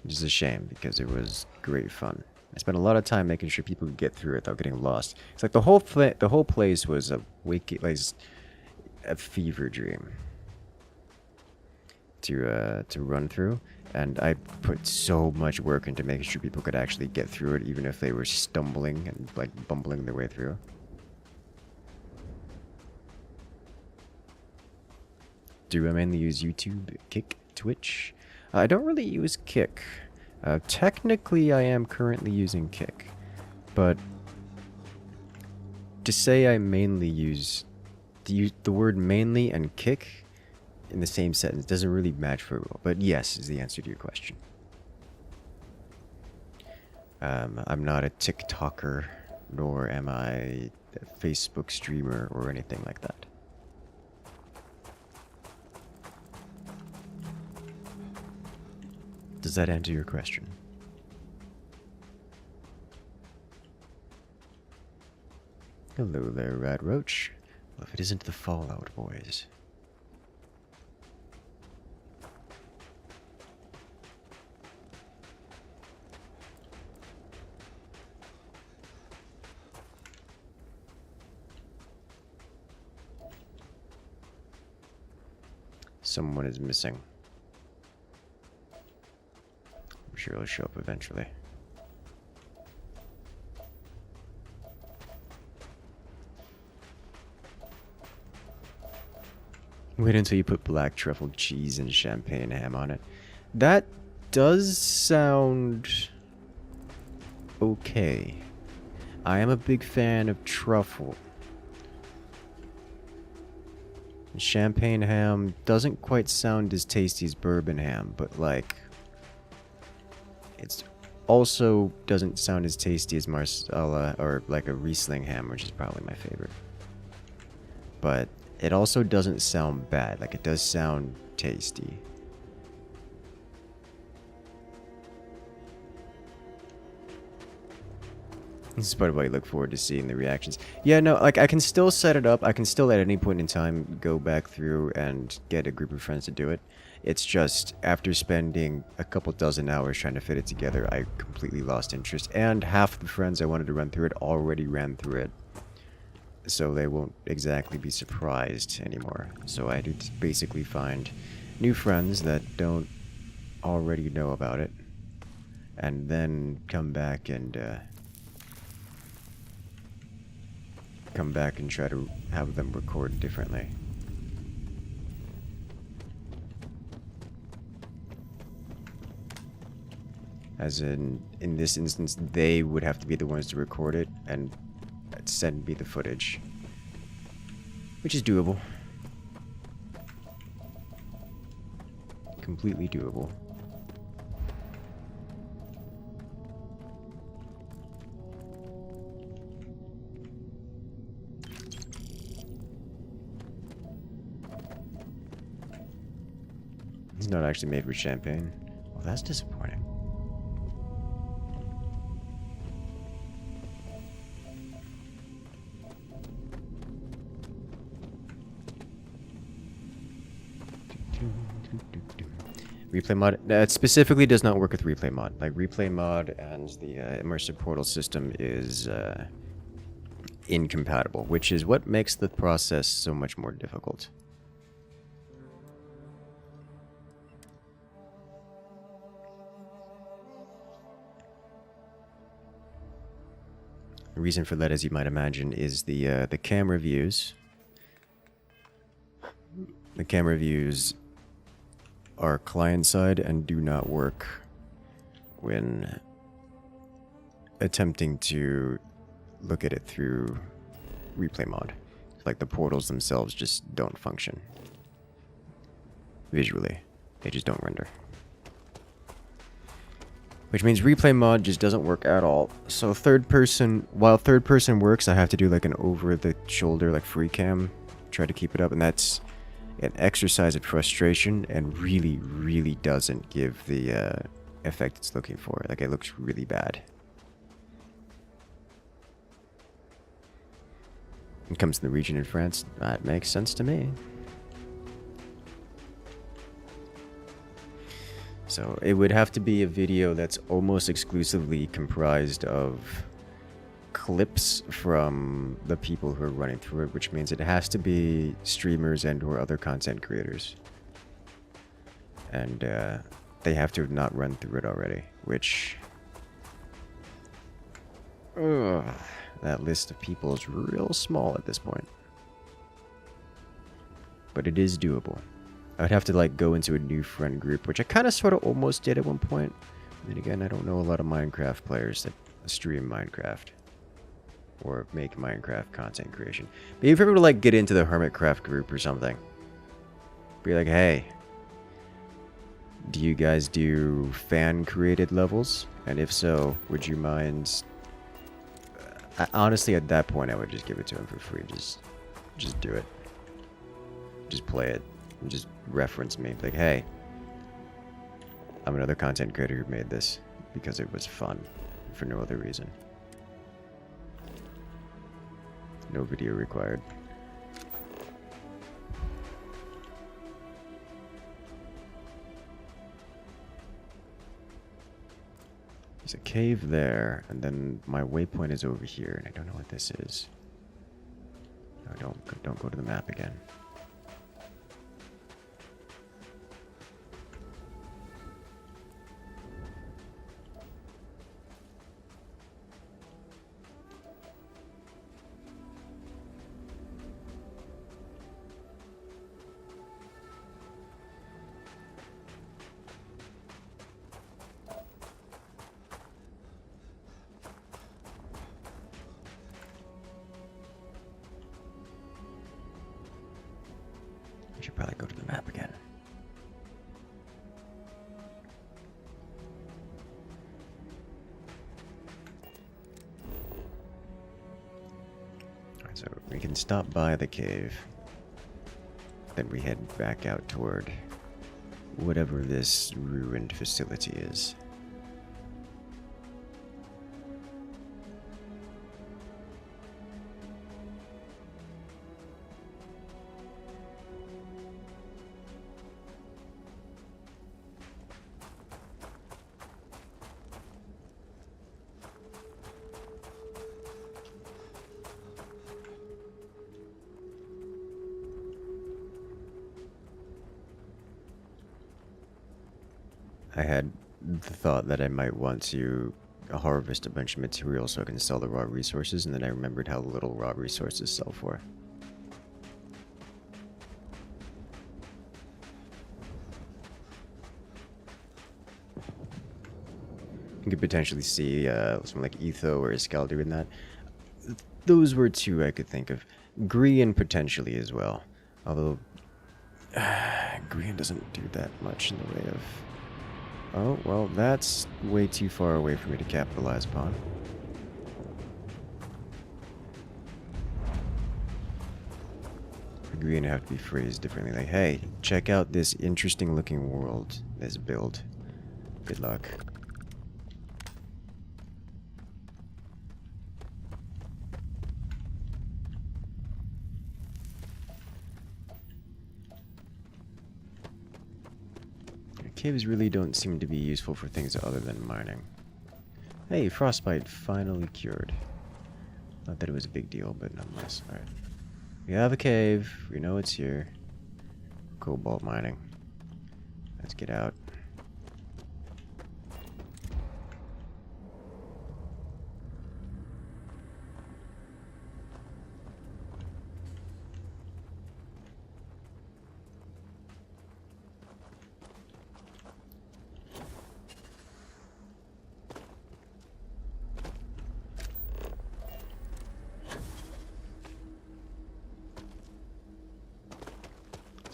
Which is a shame because it was great fun. I spent a lot of time making sure people could get through it without getting lost. It's like the whole place was a fever dream to run through, and I put so much work into making sure people could actually get through it, even if they were stumbling and like bumbling their way through. Do I mainly use YouTube, Kick, Twitch? I don't really use Kick. Technically, I am currently using Kick, but to say I mainly use the word mainly and Kick in the same sentence doesn't really match very well. But yes is the answer to your question. I'm not a TikToker, nor am I a Facebook streamer or anything like that. Does that answer your question? Hello there, Rad Roach. Well, if it isn't the Fallout boys. Someone is missing. I'm sure it'll show up eventually. Wait until you put black truffle cheese and champagne ham on it. That does sound okay. I am a big fan of truffle. Champagne ham doesn't quite sound as tasty as bourbon ham, but like, it's also doesn't sound as tasty as Marsala or like a Riesling ham, which is probably my favorite. But it also doesn't sound bad. Like, it does sound tasty. This is part of what I look forward to seeing the reactions. Yeah, no, like, I can still set it up. I can still at any point in time go back through and get a group of friends to do it. It's just, after spending a couple dozen hours trying to fit it together, I completely lost interest. And half the friends I wanted to run through it already ran through it. So they won't exactly be surprised anymore. So I do basically find new friends that don't already know about it. And then come back and try to have them record differently. As in this instance, they would have to be the ones to record it and send me the footage, which is doable. completely doable. It's not actually made with champagne. Well, that's disappointing. Replay mod. It specifically does not work with replay mod. Like replay mod and the immersive portal system is incompatible, which is what makes the process so much more difficult. The reason for that, as you might imagine, is the camera views. The camera views are client-side and do not work when attempting to look at it through replay mod. Like the portals themselves just don't function visually. They just don't render. Which means replay mod just doesn't work at all. So while third person works, I have to do like an over-the-shoulder, like free cam, try to keep it up, and that's an exercise of frustration and really, really doesn't give the effect it's looking for. Like, it looks really bad. It comes to the region in France. That makes sense to me. So it would have to be a video that's almost exclusively comprised of clips from the people who are running through it, which means it has to be streamers and or other content creators. And they have to have not run through it already, which... that list of people is real small at this point. But it is doable. I would have to like go into a new friend group, which I kind of sort of almost did at one point. And then again, I don't know a lot of Minecraft players that stream Minecraft or make Minecraft content creation. Maybe if I were to like get into the Hermitcraft group or something, be like, hey, do you guys do fan created levels? And if so, would you mind... honestly, at that point, I would just give it to him for free. Just do it. Just play it. And just reference me. Like, hey, I'm another content creator who made this because it was fun for no other reason. No video required. There's a cave there, and then my waypoint is over here, and I don't know what this is. No, don't go to the map again. I should probably go to the map again. Alright, so we can stop by the cave. Then we head back out toward whatever this ruined facility is. I had the thought that I might want to harvest a bunch of material so I can sell the raw resources, and then I remembered how little raw resources sell for. You could potentially see someone like Etho or Escal doing that. Those were two I could think of. Grian potentially as well. Although Green doesn't do that much in the way of... Oh, well, that's way too far away for me to capitalize upon. Green have to be phrased differently. Like, hey, check out this interesting looking world, this build. Good luck. Caves really don't seem to be useful for things other than mining. Hey, frostbite finally cured. Not that it was a big deal, but nonetheless. Alright. We have a cave. We know it's here. Cobalt mining. Let's get out.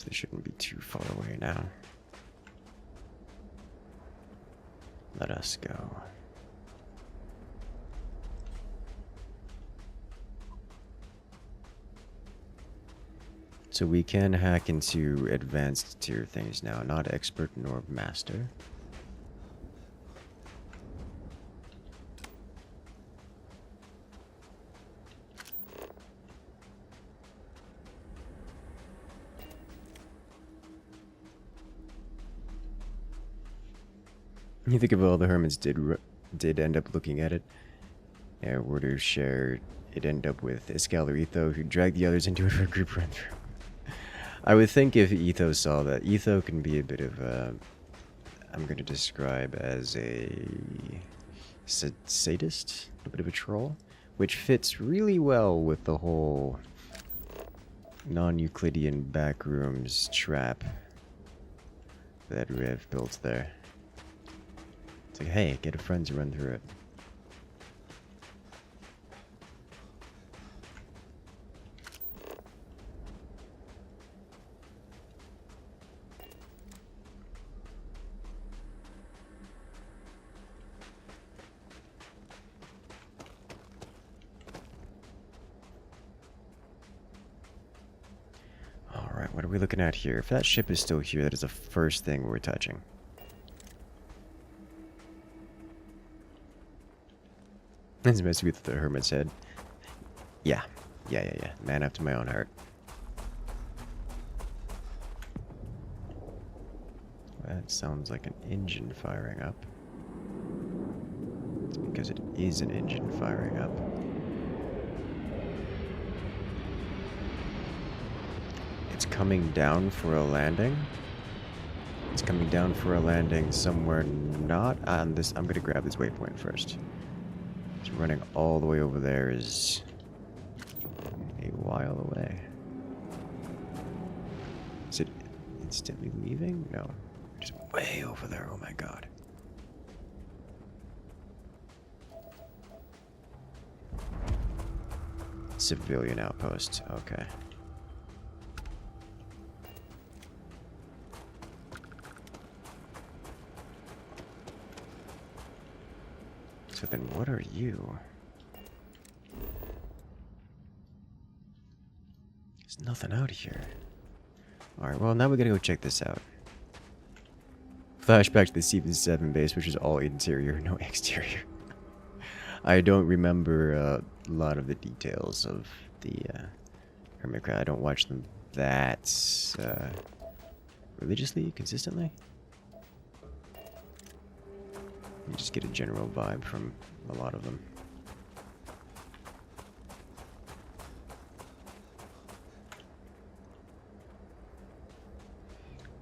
They shouldn't be too far away now. Let us go. So we can hack into advanced tier things now, not expert nor master. You think of all the hermits did end up looking at it. Yeah, were to share, it ended up with Escalar Etho, who dragged the others into it for a group run through. I would think if Etho saw that, Etho can be a bit of a, I'm going to describe as a sadist, a bit of a troll, which fits really well with the whole non-Euclidean backrooms trap that Rev built there. It's like, hey, get a friend to run through it. Alright, what are we looking at here? If that ship is still here, that is the first thing we're touching. It's supposed to be the hermit's head. Yeah. Man after my own heart. That sounds like an engine firing up. It's because it is an engine firing up. It's coming down for a landing. It's coming down for a landing somewhere not on this. I'm going to grab this waypoint first. Running all the way over there is a while away. Is it instantly leaving? No. Just way over there. Oh my god. Civilian outpost. Okay. So then what are you? There's nothing out here. Alright, well now we gotta go check this out. Flashback to the C7 base, which is all interior, no exterior. I don't remember a lot of the details of the Hermit Crowd. I don't watch them that religiously, consistently. You just get a general vibe from a lot of them.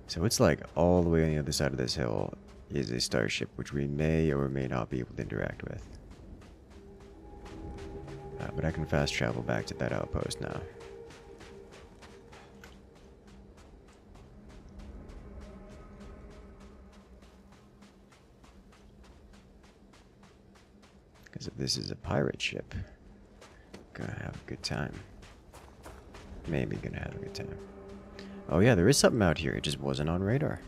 So it's like all the way on the other side of this hill is a starship, which we may or may not be able to interact with. But I can fast travel back to that outpost now. Because if this is a pirate ship, gonna have a good time. Maybe gonna have a good time. Oh yeah, there is something out here. It just wasn't on radar.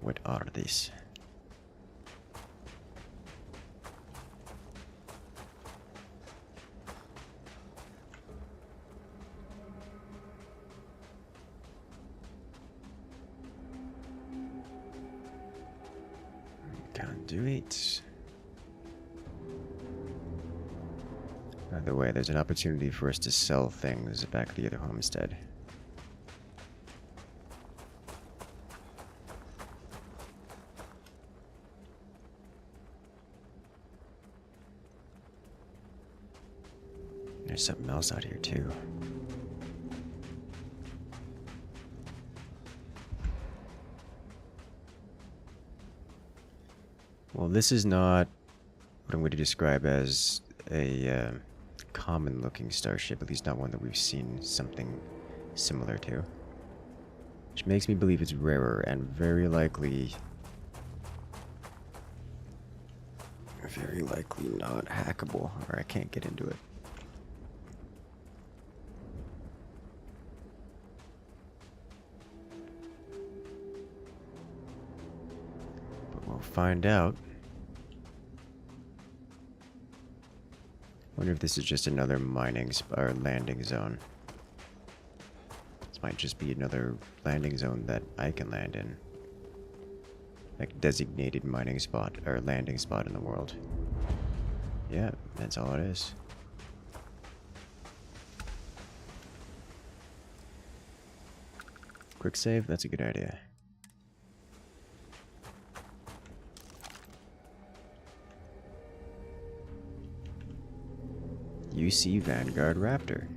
What are these? Conduit. By the way, there's an opportunity for us to sell things back at the other homestead. There's something else out here too. Well, this is not what I'm going to describe as a common-looking starship, at least not one that we've seen something similar to. Which makes me believe it's rarer and very likely not hackable, or I can't get into it. But we'll find out. Wonder if this is just another mining or landing zone. This might just be another landing zone that I can land in. Like designated mining spot or landing spot in the world. Yeah, that's all it is. Quick save, that's a good idea. UC Vanguard Raptor.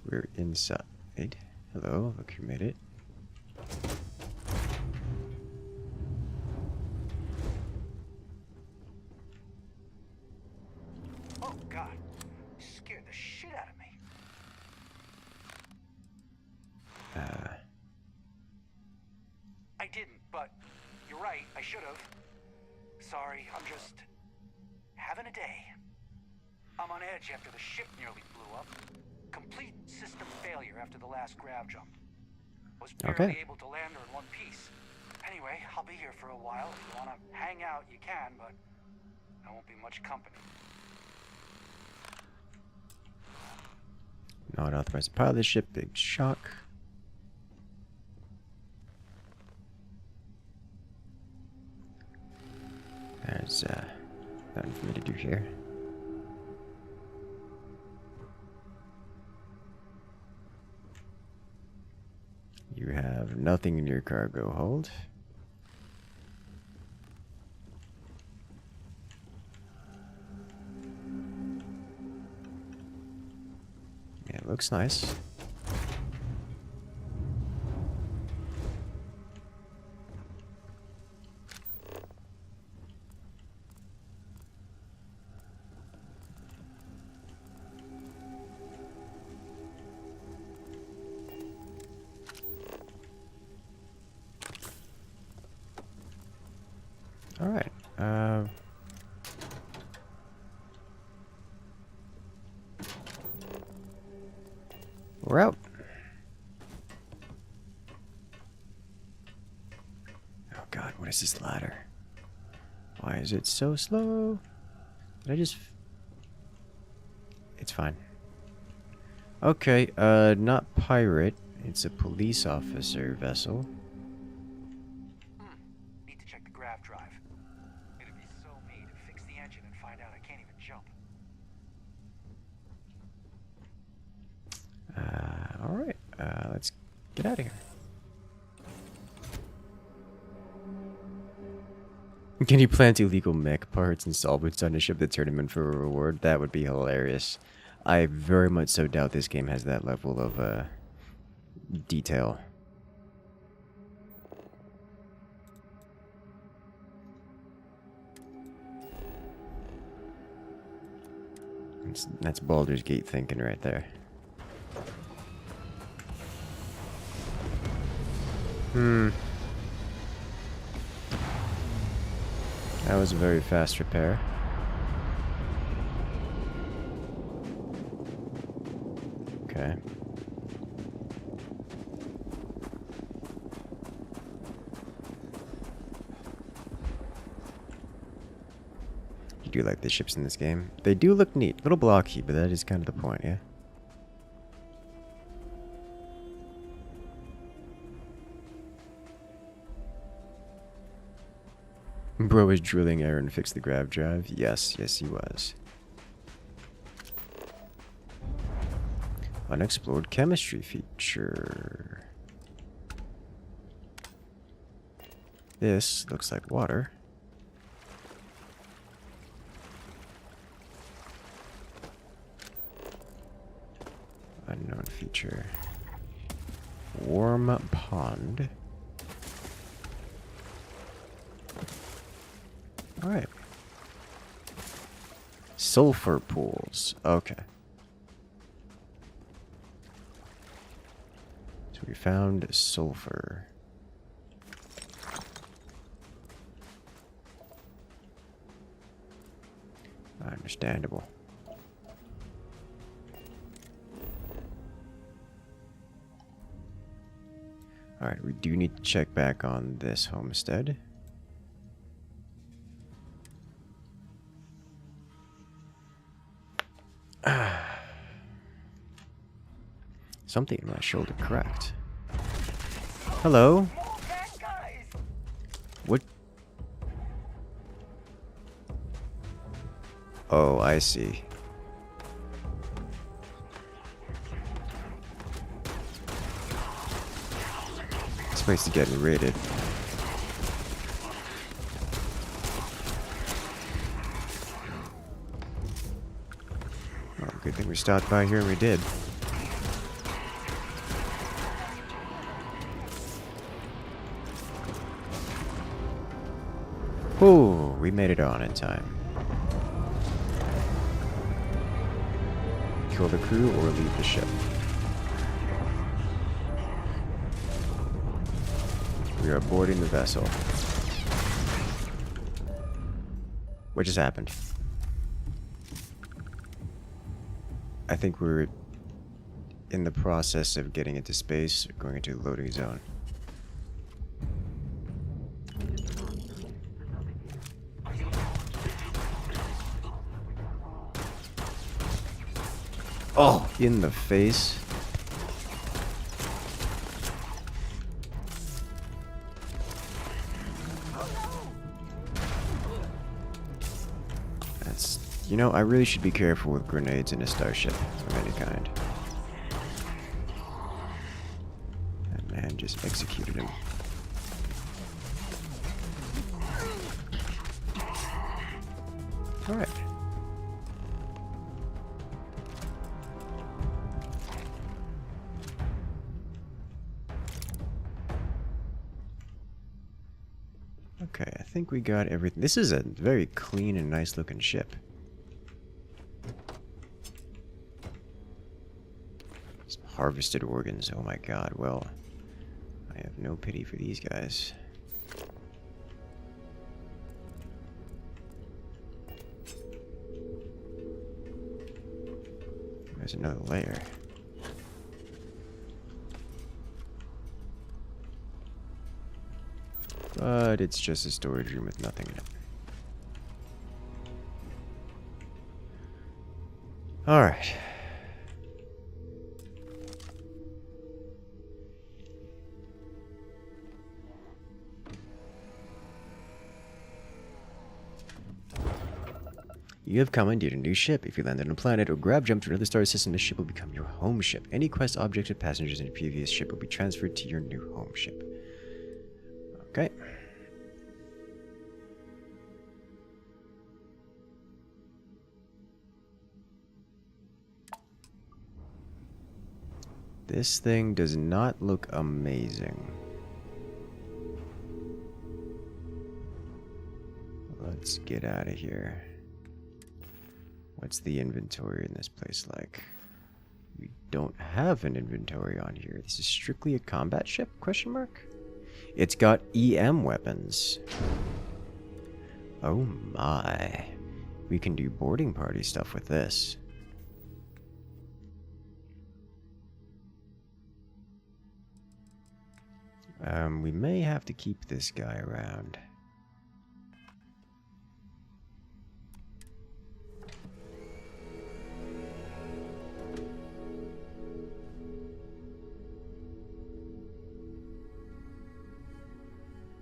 We're inside. Hello, look who made it. Oh God, you scared the shit out of me. I didn't, but you're right, I should have. Sorry, I'm just having a day. I'm on edge after the ship nearly blew up. Complete system failure after the last grav jump. Was barely able to land her in one piece. Anyway, I'll be here for a while. If you want to hang out, you can, but I won't be much company. Not authorized to pilot the ship, big shock. There's nothing for me to do here. You have nothing in your cargo hold. Yeah, it looks nice. All right. We're out. Oh God, what is this ladder? Why is it so slow? Did I just... It's fine. Okay, not pirate. It's a police officer vessel. Need to check the grav drive. It'd be so me to fix the engine and find out I can't even jump. Alright, let's get out of here. Can you plant illegal mech parts and salvage on a ship that turn them in for a reward? That would be hilarious. I very much so doubt this game has that level of detail. That's Baldur's Gate thinking right there. That was a very fast repair. Okay. I do like the ships in this game. They do look neat. A little blocky, but that is kind of the point, yeah? Bro was drilling Aaron fix the grav drive. Yes, yes he was. Unexplored chemistry feature. This looks like water. Unknown feature. Warm pond. Alright. Sulfur pools. Okay. So we found sulfur. Understandable. Alright, we do need to check back on this homestead. Something in my shoulder cracked. Hello? What? Oh, I see. This place is getting raided. Oh, good thing we stopped by here and we did. Oh, we made it on in time. Kill the crew or leave the ship. We are boarding the vessel. What just happened? I think we're in the process of getting into space, going into the loading zone. Oh, in the face. That's... You know, I really should be careful with grenades in a starship of any kind. That man just executed him. Alright. Okay, I think we got everything. This is a very clean and nice looking ship. Some harvested organs. Oh my god, well, I have no pity for these guys. There's another layer. But it's just a storage room with nothing in it. Alright. You have commandeered a new ship. If you land on a planet or grab jump to another star system, this ship will become your home ship. Any quest objects or passengers in a previous ship will be transferred to your new home ship. Okay. This thing does not look amazing. Let's get out of here. What's the inventory in this place like? We don't have an inventory on here. This is strictly a combat ship? Question mark? It's got EM weapons. Oh my. We can do boarding party stuff with this. We may have to keep this guy around.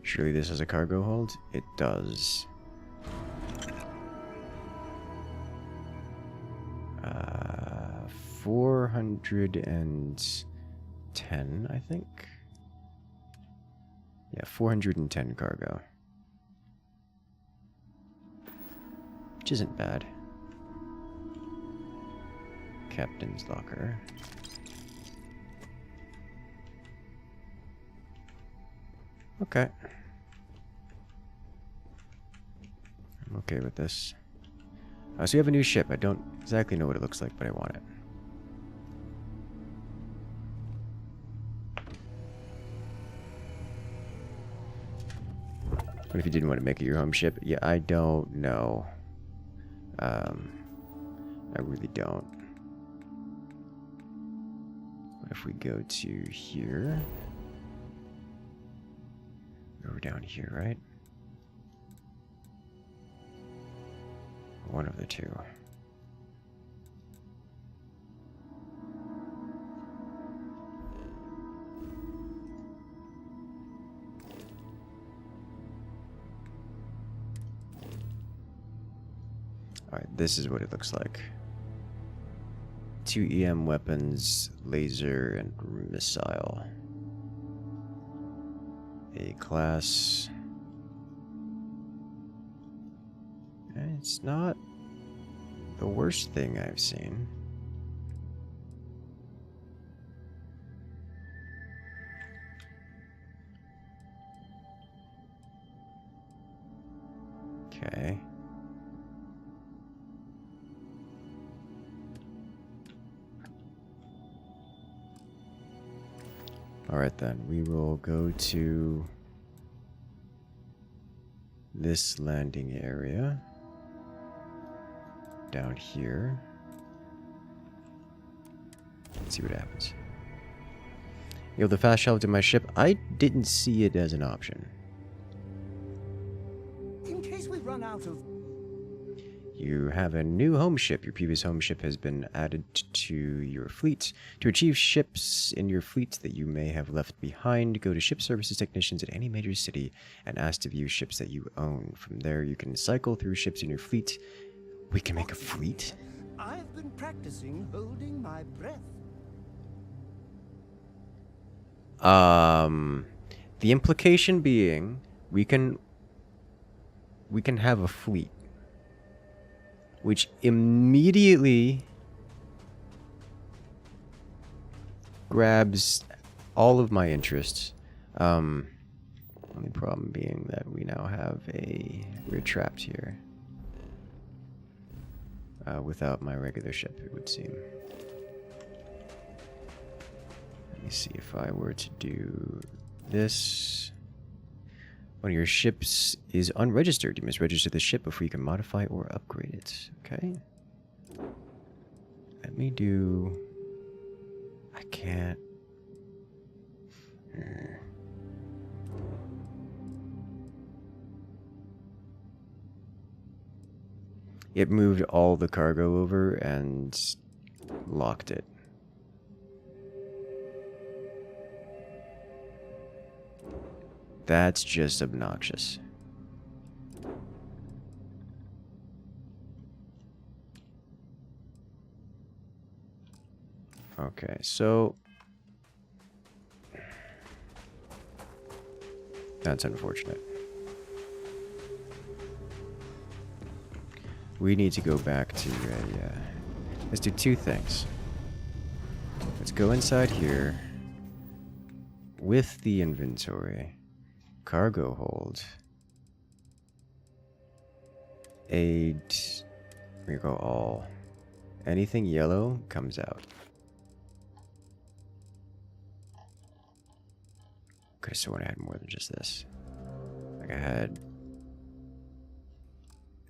Surely this has a cargo hold? It does. 410, I think. Yeah, 410 cargo. Which isn't bad. Captain's locker. Okay. I'm okay with this. So we have a new ship. I don't exactly know what it looks like, but I want it. What if you didn't want to make it your home ship? Yeah, I don't know. I really don't. What if we go to here? We're down here, right? One of the two. Alright, this is what it looks like. 2 EM weapons, laser, and missile. A class. It's not the worst thing I've seen. Okay. Alright then, we will go to this landing area. Down here. Let's see what happens. Yo, the fast travel to my ship, I didn't see it as an option. In case we run out of... You have a new home ship. Your previous home ship has been added to your fleet. To achieve ships in your fleet that you may have left behind, go to Ship Services Technicians at any major city and ask to view ships that you own. From there, you can cycle through ships in your fleet. We can make a fleet? I've been practicing holding my breath. The implication being we can have a fleet, which immediately grabs all of my interests. Only problem being that we're trapped here. Without my regular ship, it would seem. Let me see if I were to do this. One of your ships is unregistered. You must register the ship before you can modify or upgrade it. Okay. Let me do... I can't... It moved all the cargo over and locked it. That's just obnoxious. Okay, so... That's unfortunate. We need to go back to a... let's do two things. Let's go inside here with the inventory. Cargo hold. Aid. We go all. Anything yellow comes out. Okay, so when I had more than just this. Like I had...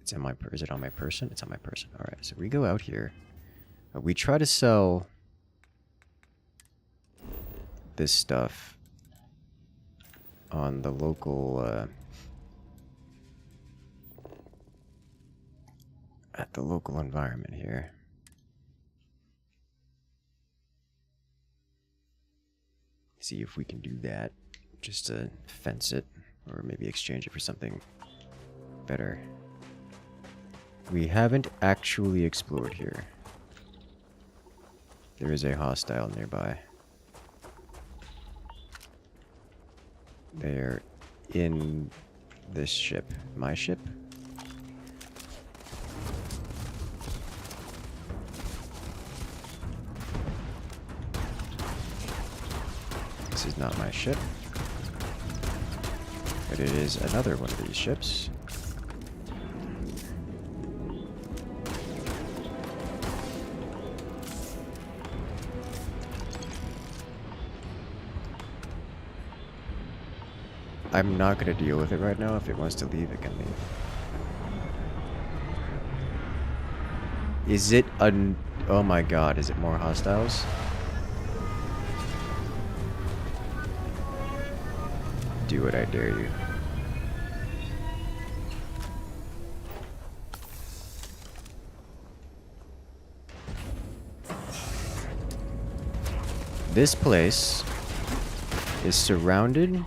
It's in my... Is it on my person? It's on my person. Alright, so we go out here. We try to sell this stuff on the local at the local environment here. See if we can do that, just to fence it, or maybe exchange it for something better. We haven't actually explored here. There is a hostile nearby. They're in this ship. My ship? This is not my ship. But it is another one of these ships. I'm not going to deal with it right now. If it wants to leave, it can leave. Is it an... Oh my god, is it more hostiles? Do it, I dare you. This place is surrounded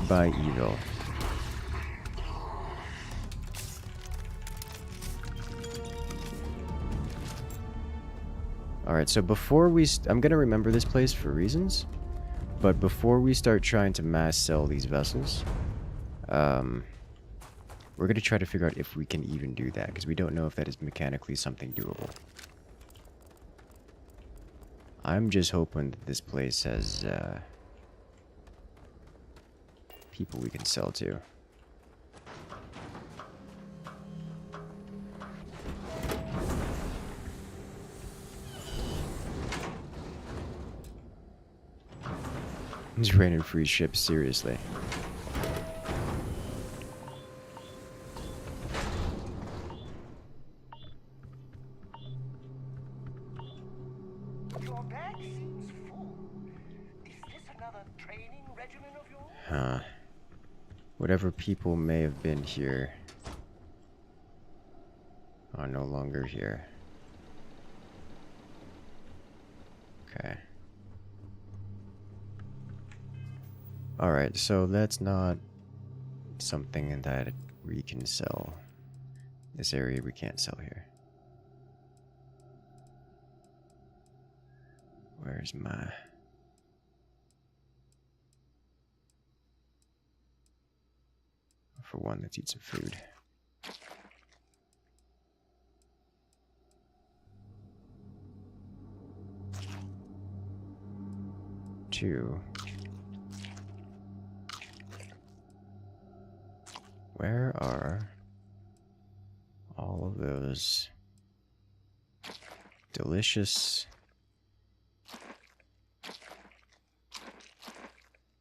by evil. Alright, so before we... I'm gonna remember this place for reasons, but before we start trying to mass sell these vessels, we're gonna try to figure out if we can even do that, because we don't know if that is mechanically something doable. I'm just hoping that this place has, people we can sell to. It's raining free ships, seriously. Your bag seems full. Is this another training regimen of yours? Huh. Whatever people may have been here are no longer here. Okay. Alright, so that's not something that we can sell. This area we can't sell here. Where's my... For one, let's eat some food. Two. Where are all of those delicious...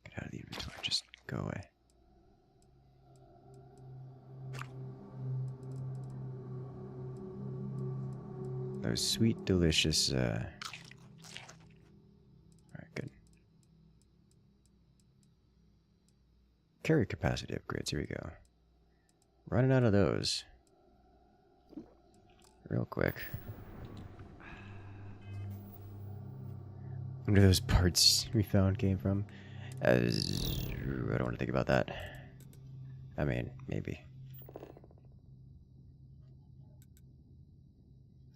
Get out of the inventory, just go away. Those sweet, delicious, Alright, good. Carry capacity upgrades, here we go. Running out of those. Real quick. Where those parts we found came from? I don't want to think about that. I mean, maybe.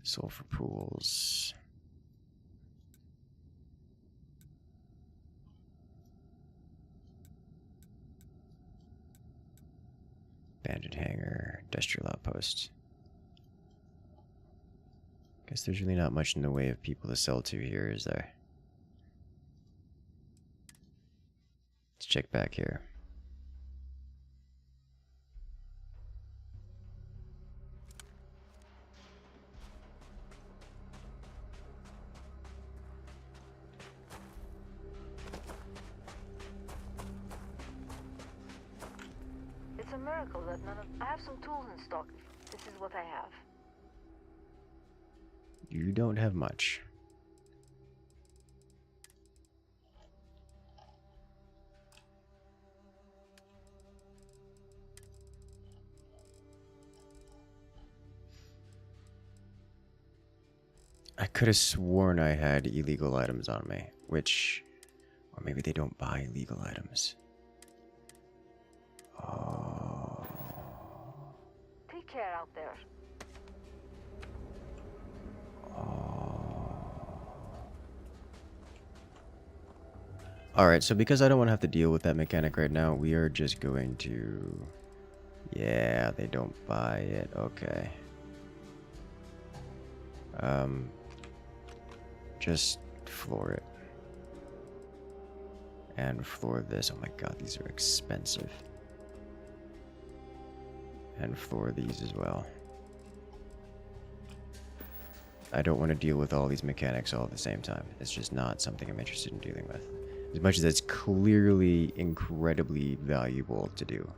Sulfur pools. Abandoned hangar, industrial outpost. Guess there's really not much in the way of people to sell to here, is there? Let's check back here. It's a miracle that none of... I have some tools in stock. This is what I have. You don't have much. I could have sworn I had illegal items on me, which... Or maybe they don't buy illegal items. Oh... Take care out there. Alright, so because I don't want to have to deal with that mechanic right now, we are just going to... Yeah, they don't buy it. Okay. Just floor it. And floor this. Oh my god, these are expensive. And floor these as well. I don't want to deal with all these mechanics all at the same time. It's just not something I'm interested in dealing with. As much as it's clearly incredibly valuable to do.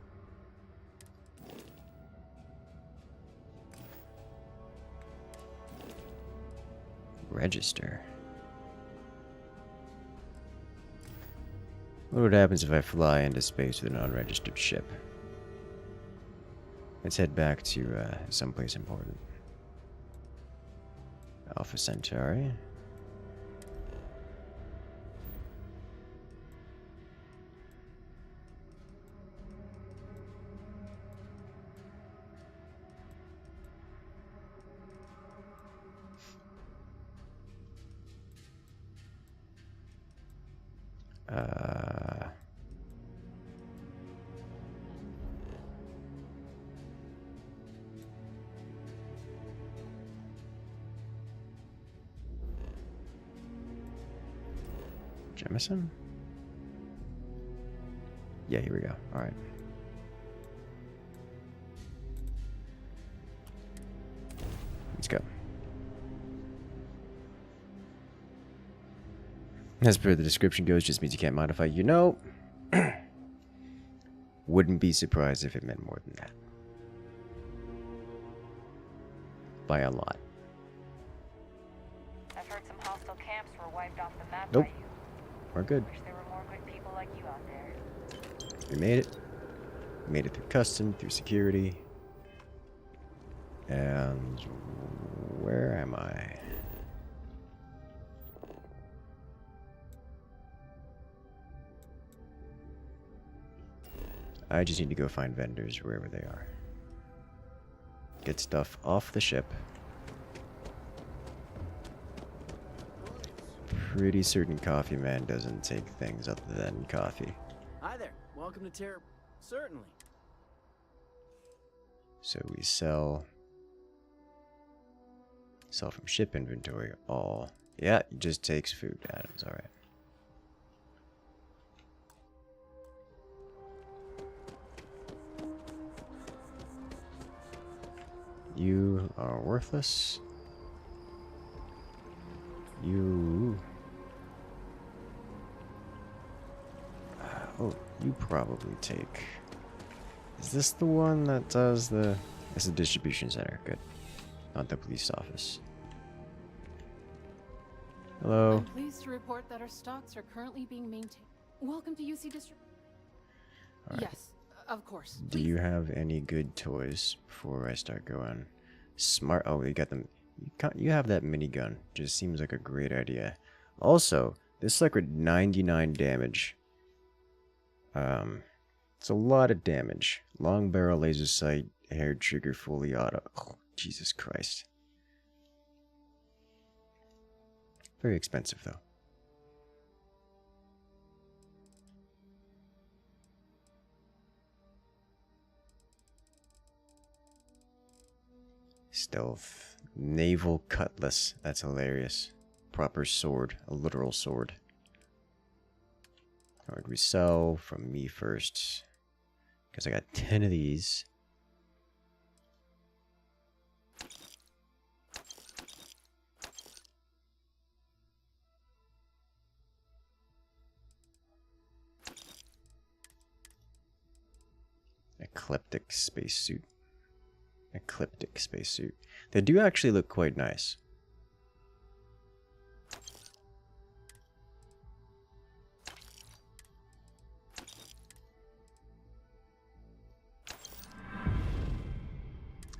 Register. What would happen if I fly into space with an unregistered ship? Let's head back to someplace important. Alpha Centauri. Jemison? Yeah, here we go. Alright. Let's go. As per the description goes, just means you can't modify. You know, wouldn't be surprised if it meant more than that. By a lot. I've heard some hostile camps were wiped off the map Nope. by you. We're good. Wish there were more good people like you out there. We made it. We made it through custom, through security. And where am I? I just need to go find vendors wherever they are. Get stuff off the ship. Pretty certain Coffee Man doesn't take things other than coffee. Hi there. Welcome to Terra. Certainly. So we sell from ship inventory all. Yeah, it just takes food items. All right. You are worthless. You... oh, you probably take... Is this the one that does the... It's the distribution center. Good. Not the police office. Hello. I'm pleased to report that our stocks are currently being maintained. Welcome to UC District. Right. Yes, of course. Do you have any good toys before I start going? Smart. Oh, you got them. You have that minigun. Just seems like a great idea. Also, this sucker 99 damage. It's a lot of damage. Long barrel laser sight, hair trigger fully auto. Oh, Jesus Christ. Very expensive though. Stealth. Naval cutlass. That's hilarious. Proper sword. A literal sword. Alright, we sell from me first. Because I got 10 of these. Ecliptic spacesuit. Ecliptic spacesuit. They do actually look quite nice.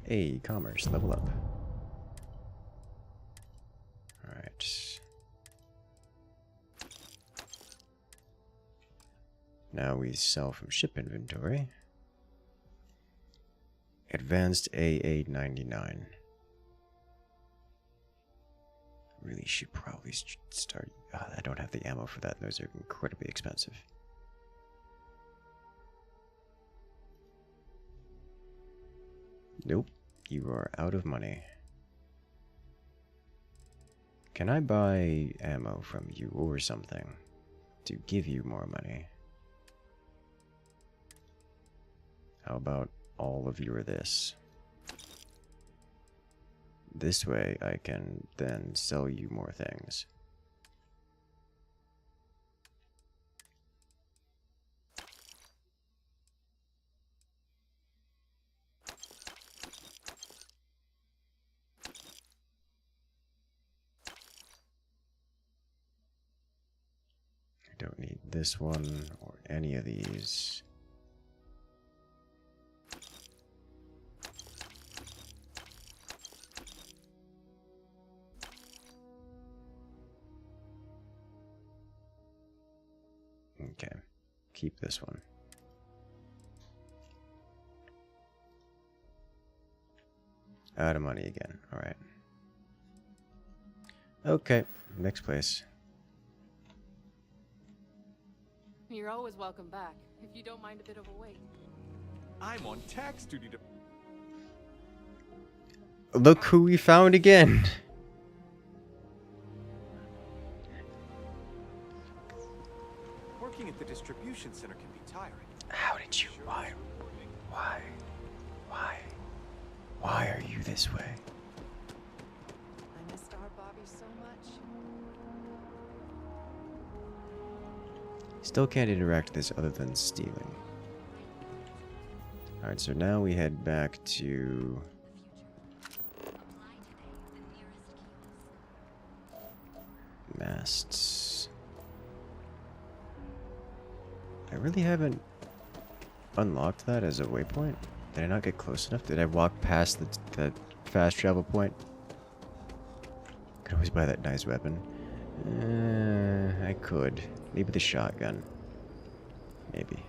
Hey, commerce, level up. Now we sell from ship inventory. Advanced AA99. Really should probably start. I don't have the ammo for that. Those are incredibly expensive. Nope, you are out of money. Can I buy ammo from you or something to give you more money? How about all of your this? This way I can then sell you more things. I don't need this one or any of these. Okay, keep this one. Out of money again, alright. Okay, next place. You're always welcome back, if you don't mind a bit of a wait. I'm on tax duty to... Look who we found again! Working at the distribution center can be tiring. How did you... Why? Why are you this way? I missed our Bobby so much. Still can't interact with this other than stealing. Alright, so now we head back to... masts. I really haven't unlocked that as a waypoint. Did I not get close enough? Did I walk past the fast travel point? Could always buy that nice weapon. I could. Maybe the shotgun. Maybe.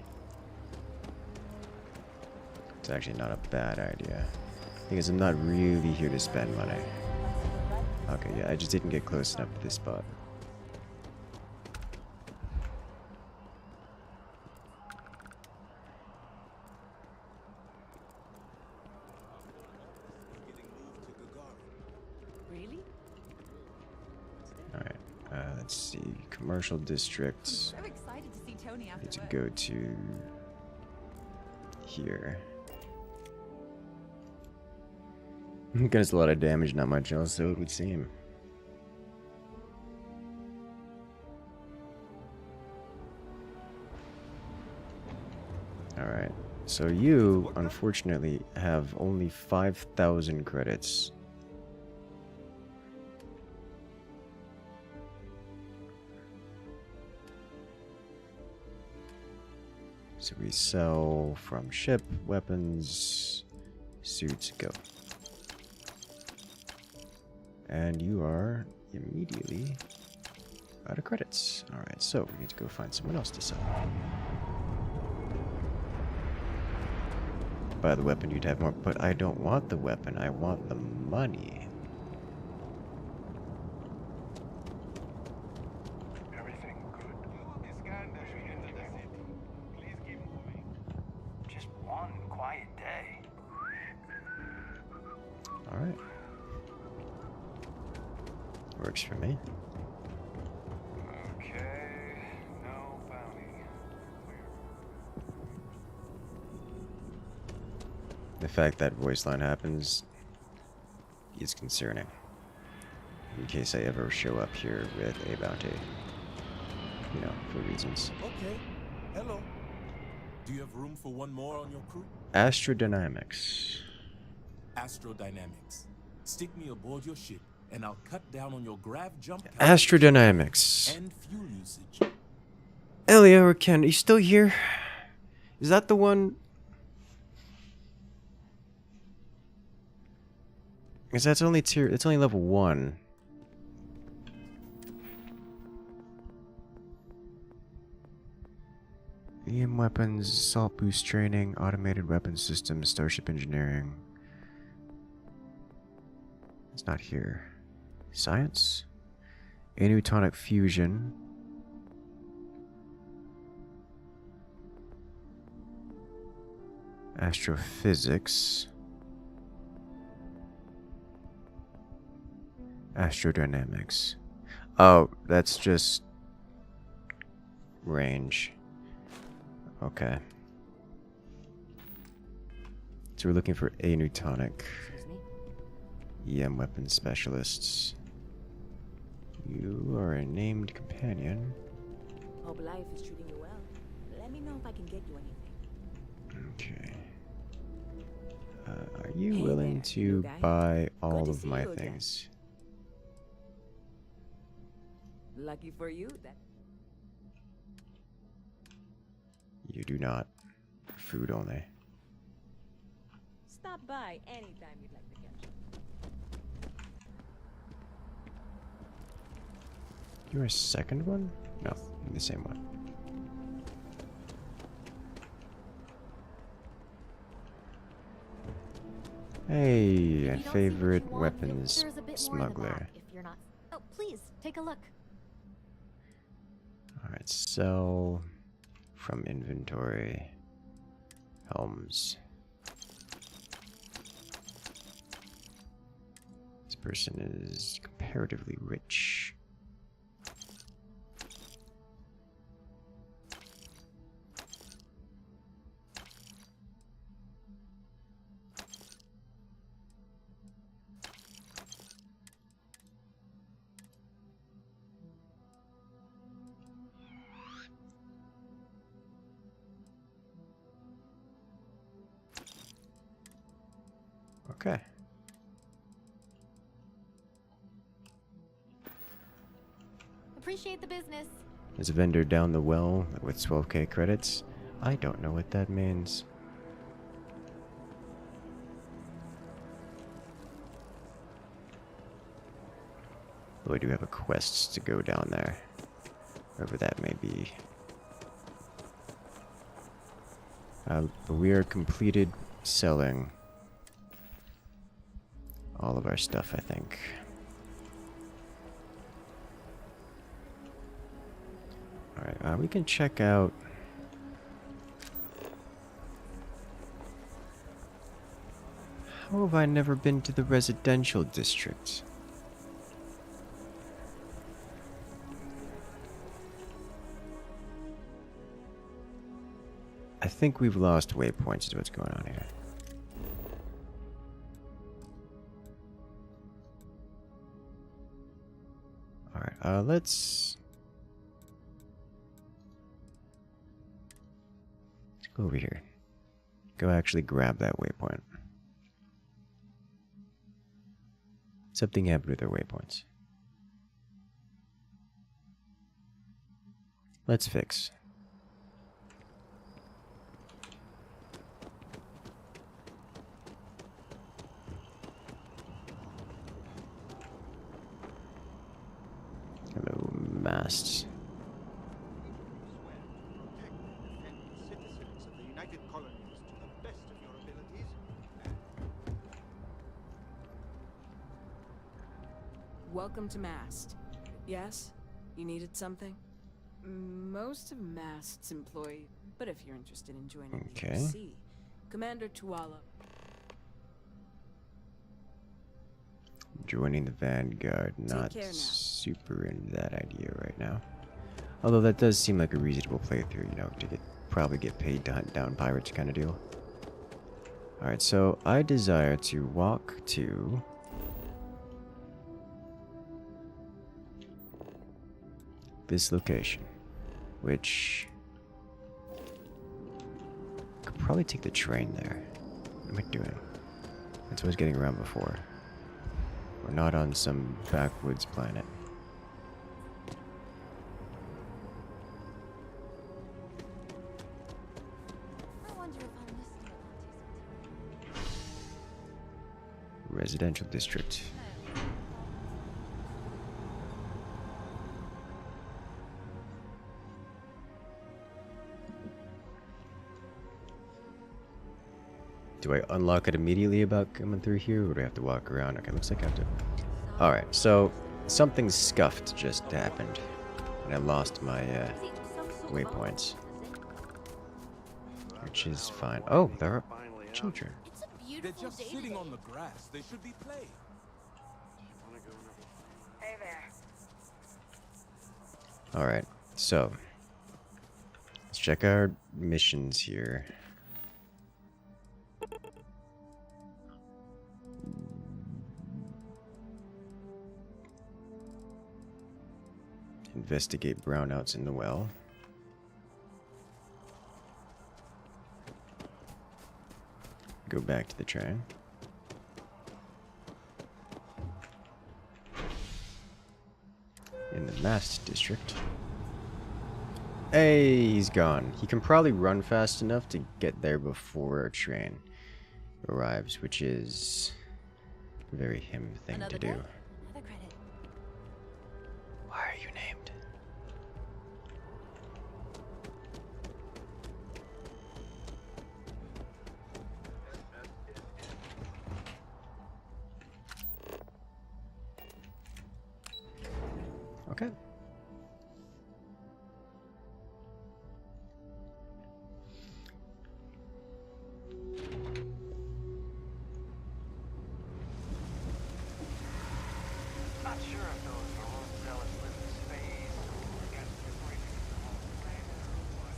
It's actually not a bad idea. Because I'm not really here to spend money. Okay, yeah, I just didn't get close enough to this spot. Really? Alright, let's see. Commercial districts. I'm so excited to see Tony after Need to work. go to here. Does a lot of damage, not much else, so it would seem. Alright, so you, unfortunately, have only 5,000 credits. So we sell from ship, weapons, suits, go. And you are immediately out of credits. Alright, so we need to go find someone else to sell. Buy the weapon, you'd have more, but I don't want the weapon, I want the money. Everything good. You will be scanned as we enter the city. Please keep moving. Just one quiet day. Alright. Works for me. Okay, no bounty. The fact that voice line happens is concerning. In case I ever show up here with a bounty. You know, for reasons. Okay. Hello. Do you have room for one more on your crew? Astrodynamics. Astrodynamics. Stick me aboard your ship, and I'll cut down on your grav jump. Astrodynamics. And fuel usage. Elia or Ken, are you still here? Is that the one? Because that's only tier. It's only level 1. EM weapons, assault boost training, automated weapons systems, starship engineering. It's not here. Science? Anutonic fusion. Astrophysics. Astrodynamics. Oh, that's just range. Okay. So we're looking for anutonic EM weapon specialists. You are a named companion. Hope life is treating you well. Let me know if I can get you anything. Okay. Are you willing to buy all of my things? Lucky for you, that. You do not. Food only. Stop by anytime you'd like to catch up. You're a second one? No, I'm the same one. Hey, a favorite weapons smuggler. If you're not. Oh, please take a look. Alright, sell from inventory. Helms. This person is comparatively rich. Okay. Appreciate the business. There's a vendor down the well with 12k credits. I don't know what that means. Though I do have a quest to go down there. Wherever that may be. But we are completed selling all of our stuff, I think. Alright, we can check out... How have I never been to the residential district? I think we've lost waypoints is what's going on here. Alright, let's go over here. Go actually grab that waypoint. Something happened with our waypoints. Let's fix. Hello, masts. Welcome to Mast. Yes? You needed something? Most of Mast's employee, but if you're interested in joining the UC, Commander Tuala. Joining the Vanguard, not super into that idea right now. Although that does seem like a reasonable playthrough, you know, to probably get paid to hunt down pirates kind of deal. Alright, so I desire to walk to... this location, which... could probably take the train there. What am I doing? That's what I was getting around before. We're not on some backwoods planet. Residential district. Do I unlock it immediately about coming through here, or do I have to walk around? Okay, looks like I have to. Alright, so something scuffed just happened. And I lost my waypoints. Which is fine. Oh, there are children. They're just sitting on the grass. They should be playing. Hey there. Alright, so let's check our missions here. Investigate brownouts in the well. Go back to the train. In the Mast District. Hey, he's gone. He can probably run fast enough to get there before a train arrives, which is a very him thing to do. Another credit. Why are you named? Okay. Not sure if those Baron zealots live in space or against the breaking of the whole planet or what.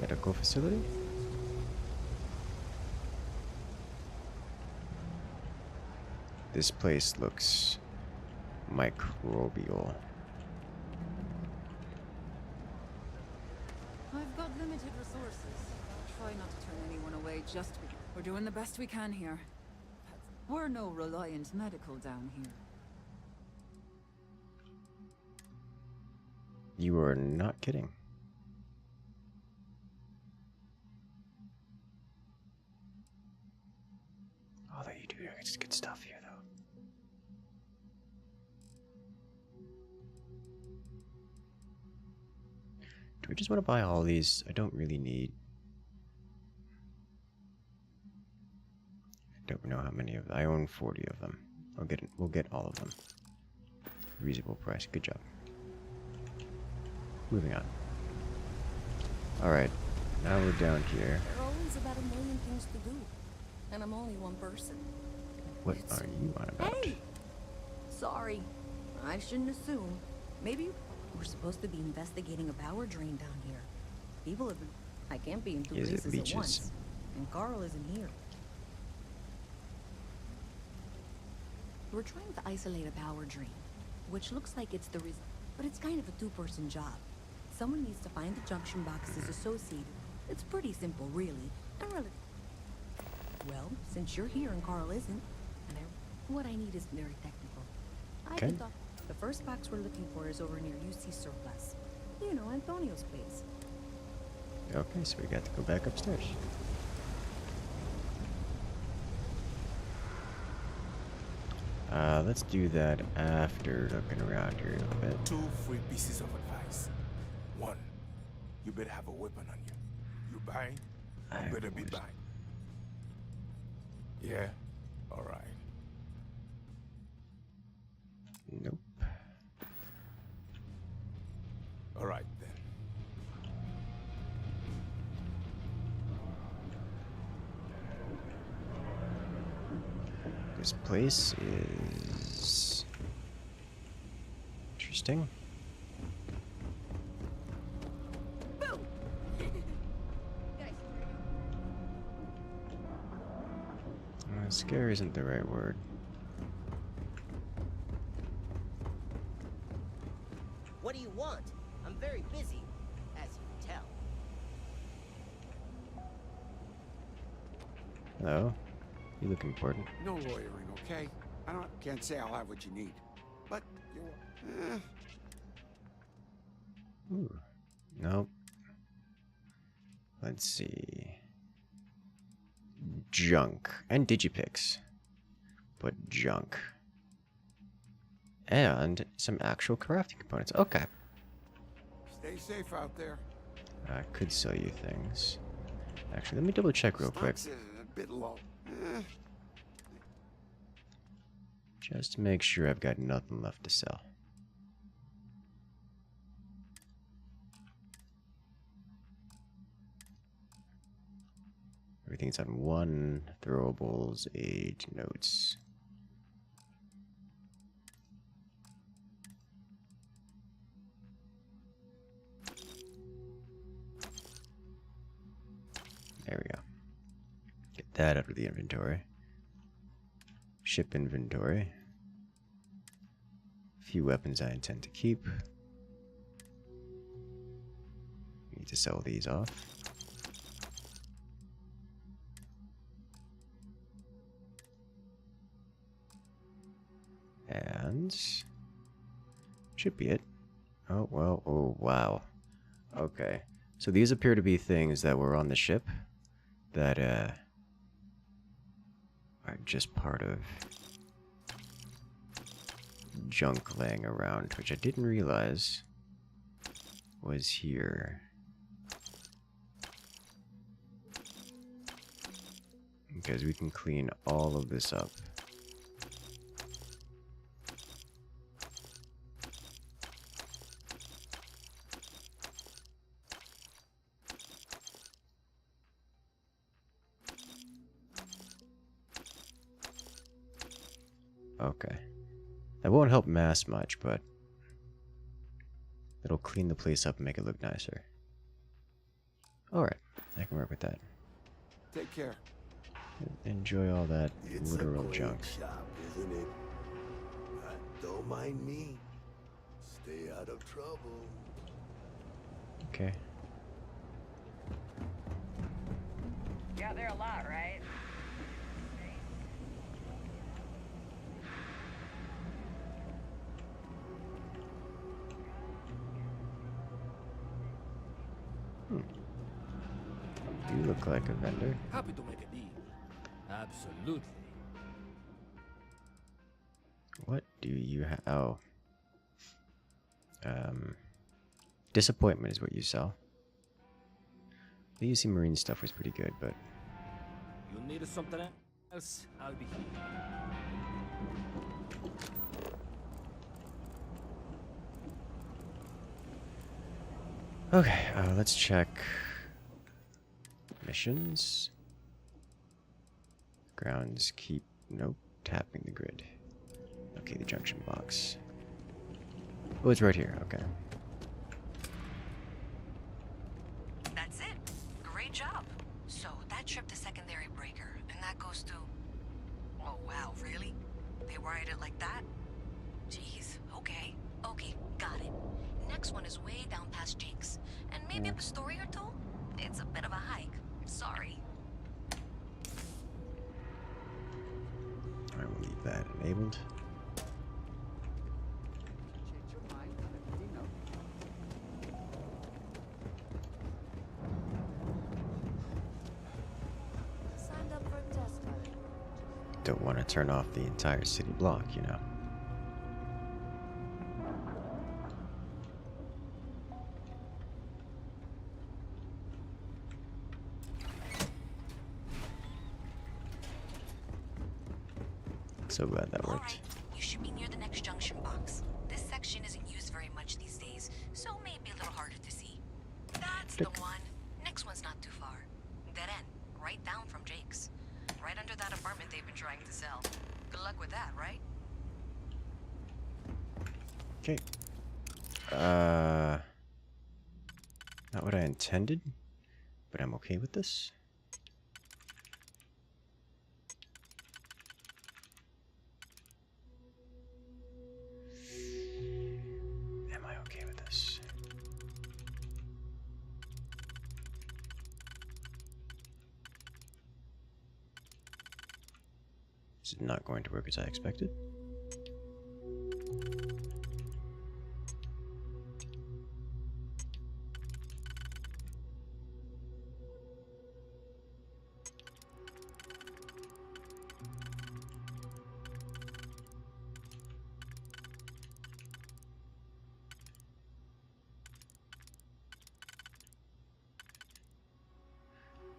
Medical facility? This place looks microbial. I've got limited resources. I'll try not to turn anyone away just because we're doing the best we can here. We're no reliant medical down here. You are not kidding. Although you do get good stuff here, though. Do we just want to buy all these? I don't really need. I don't know how many of them. I own 40 of them. We'll get all of them. Reasonable price. Good job. Moving on. Alright. Now we're down here. There are always about a million things to do. And I'm only one person. What are you on about? Hey! Sorry. I shouldn't assume. Maybe we're supposed to be investigating a power drain down here. People have been... I can't be in two Is it places leeches? at once. And Carl isn't here. We're trying to isolate a power drain, which looks like it's the reason, but it's kind of a two-person job. Someone needs to find the junction boxes associated. It's pretty simple, really. And well, since you're here and Carl isn't, and what I need isn't very technical. Okay. I thought the first box we're looking for is over near UC Surplus. You know, Antonio's place. Okay, so we got to go back upstairs. Let's do that after looking around here a little bit. 2 free pieces of advice. 1, you better have a weapon on you. You buying? You better be buying. Yeah? Alright. Nope. Alright then. This place is interesting. Scary isn't the right word. What do you want? I'm very busy, as you can tell. Hello? You look important. No lawyering, okay? Can't say I'll have what you need. But you're... Ooh. Nope. Let's see. Junk. And digipix. But junk. And some actual crafting components. Okay. Stay safe out there. I could sell you things. Actually, let me double check real quick. Stocks a bit low. Just to make sure I've got nothing left to sell. Everything's on 1. Throwables, 8 notes. There we go. Get that out of the inventory. Ship inventory. A few weapons I intend to keep. Need to sell these off. And should be it. Oh, well, oh, wow. Okay. So these appear to be things that were on the ship that are just part of junk laying around, which I didn't realize was here. Because we can clean all of this up. Okay. That won't help mass much, but it'll clean the place up and make it look nicer. Alright, I can work with that. Take care. Enjoy all that literal junk. Shop, isn't it? Don't mind me. Stay out of trouble. Okay. Yeah, they're a lot, right? You look like a vendor. Happy to make a deal. Absolutely. What do you have? Oh. Disappointment is what you sell. The UC Marine stuff was pretty good, but... You need something else? I'll be here. Okay, let's check... missions. Grounds keep... Nope. Tapping the grid. Okay, the junction box. Oh, it's right here. Okay. That's it. Great job. So that trip to secondary breaker, and that goes to... Oh, wow, really? They wired it like that? Jeez, okay. Okay, got it. Next one is way down past Jake's. And maybe up a story or two? It's a bit of a hike. Sorry. I will leave that enabled. Signed up for a test run. Don't want to turn off the entire city block, you know. So glad that worked. Alright, you should be near the next junction box. This section isn't used very much these days, so maybe a little harder to see. That's the one. Next one's not too far. Dead end, right down from Jake's. Right under that apartment they've been trying to sell. Good luck with that, right? Okay. Not what I intended, but I'm okay with this. Am I okay with this? This is not going to work as I expected.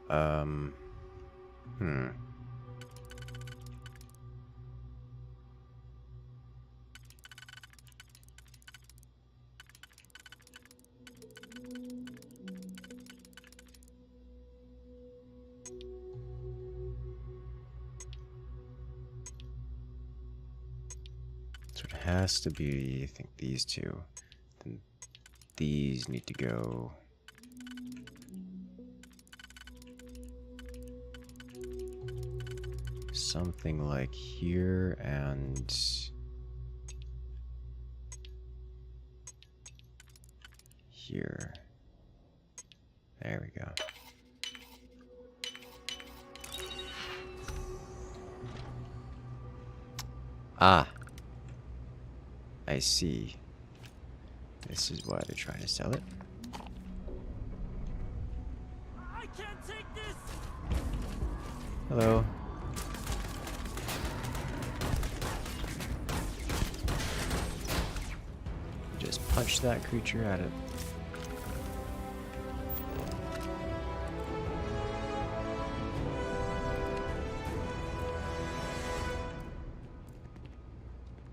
Hmm. So it has to be, I think, these two. Then these need to go. Something like here and here. There we go. Ah. I see. This is why they're trying to sell it. I can't take this. Hello. Just punch that creature at it.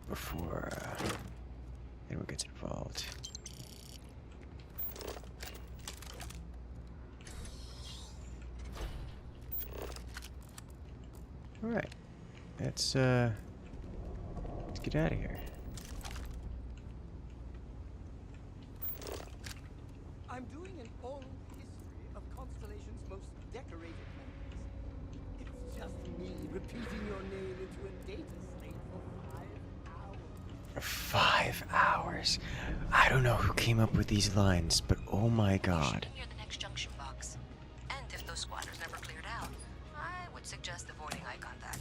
Before anyone gets involved. All right, let's get out of here. I'm doing an oral history of Constellation's most decorated members. It's just me repeating your name into a data state for 5 hours. 5 hours. I don't know who came up with these lines, but oh my god. Near the next junction box. And if those squatters never cleared out, I would suggest avoiding eye contact.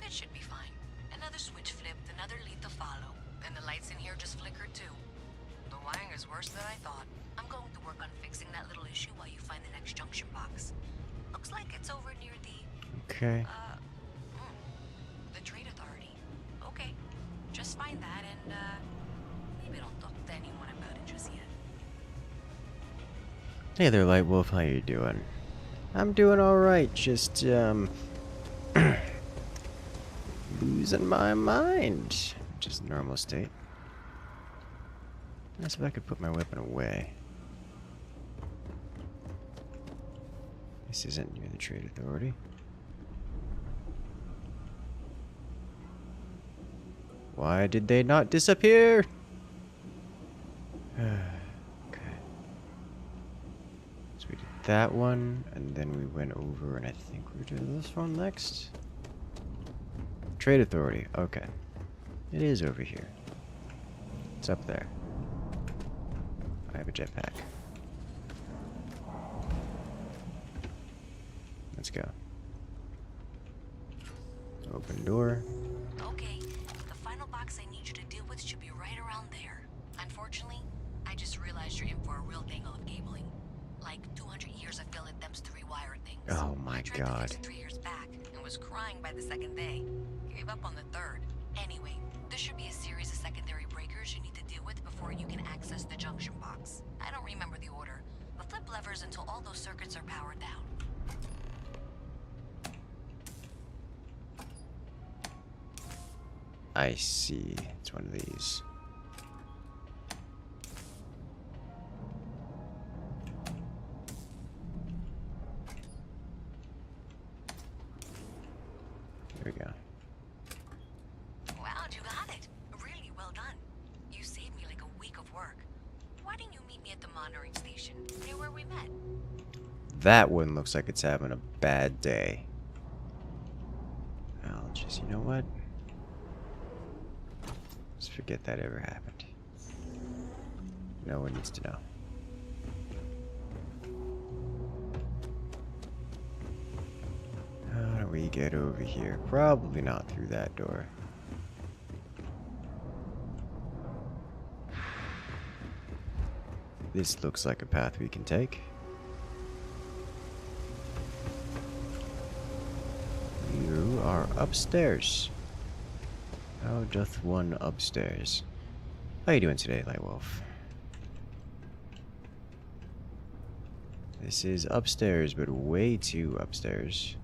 It should be fine. Another switch flipped, another lead to follow. And the lights in here just flickered too. The wiring is worse than I thought. I'm going to work on fixing that little issue while you find the next junction box. Looks like it's over near the... Okay. The Trade Authority. Okay. Just find that and, maybe don't talk to anyone about it just yet. Hey there, Light Wolf. How you doing? I'm doing all right. Just losing my mind. Just normal state. Nice if I could put my weapon away. This isn't near the Trade Authority. Why did they not disappear? Okay. So we did that one, and then we went over, and I think we're doing this one next. Trade Authority. Okay. It is over here. It's up there. I have a jetpack. Let's go. Open door. Okay, the final box I need you to deal with should be right around there. Unfortunately, I just realized you're in for a real tangle of cabling. Like 200 years of filling them to rewire things. Oh my god. I tried to fix it 3 years back and was crying by the second day. Gave up on the third. Anyway, there should be a series of secondary breakers you need to deal with before you can access the junction box. I don't remember the order, but flip levers until all those circuits are powered down. I see. It's one of these. There we go. Wow, you got it. Really well done. You saved me like a week of work. Why didn't you meet me at the monitoring station, near where we met? That one looks like it's having a bad day. I'll just, you know what? Just forget that ever happened. No one needs to know. How do we get over here? Probably not through that door. This looks like a path we can take. You are upstairs. How doth one upstairs? How you doing today, Lightwolf? This is upstairs, but way too upstairs.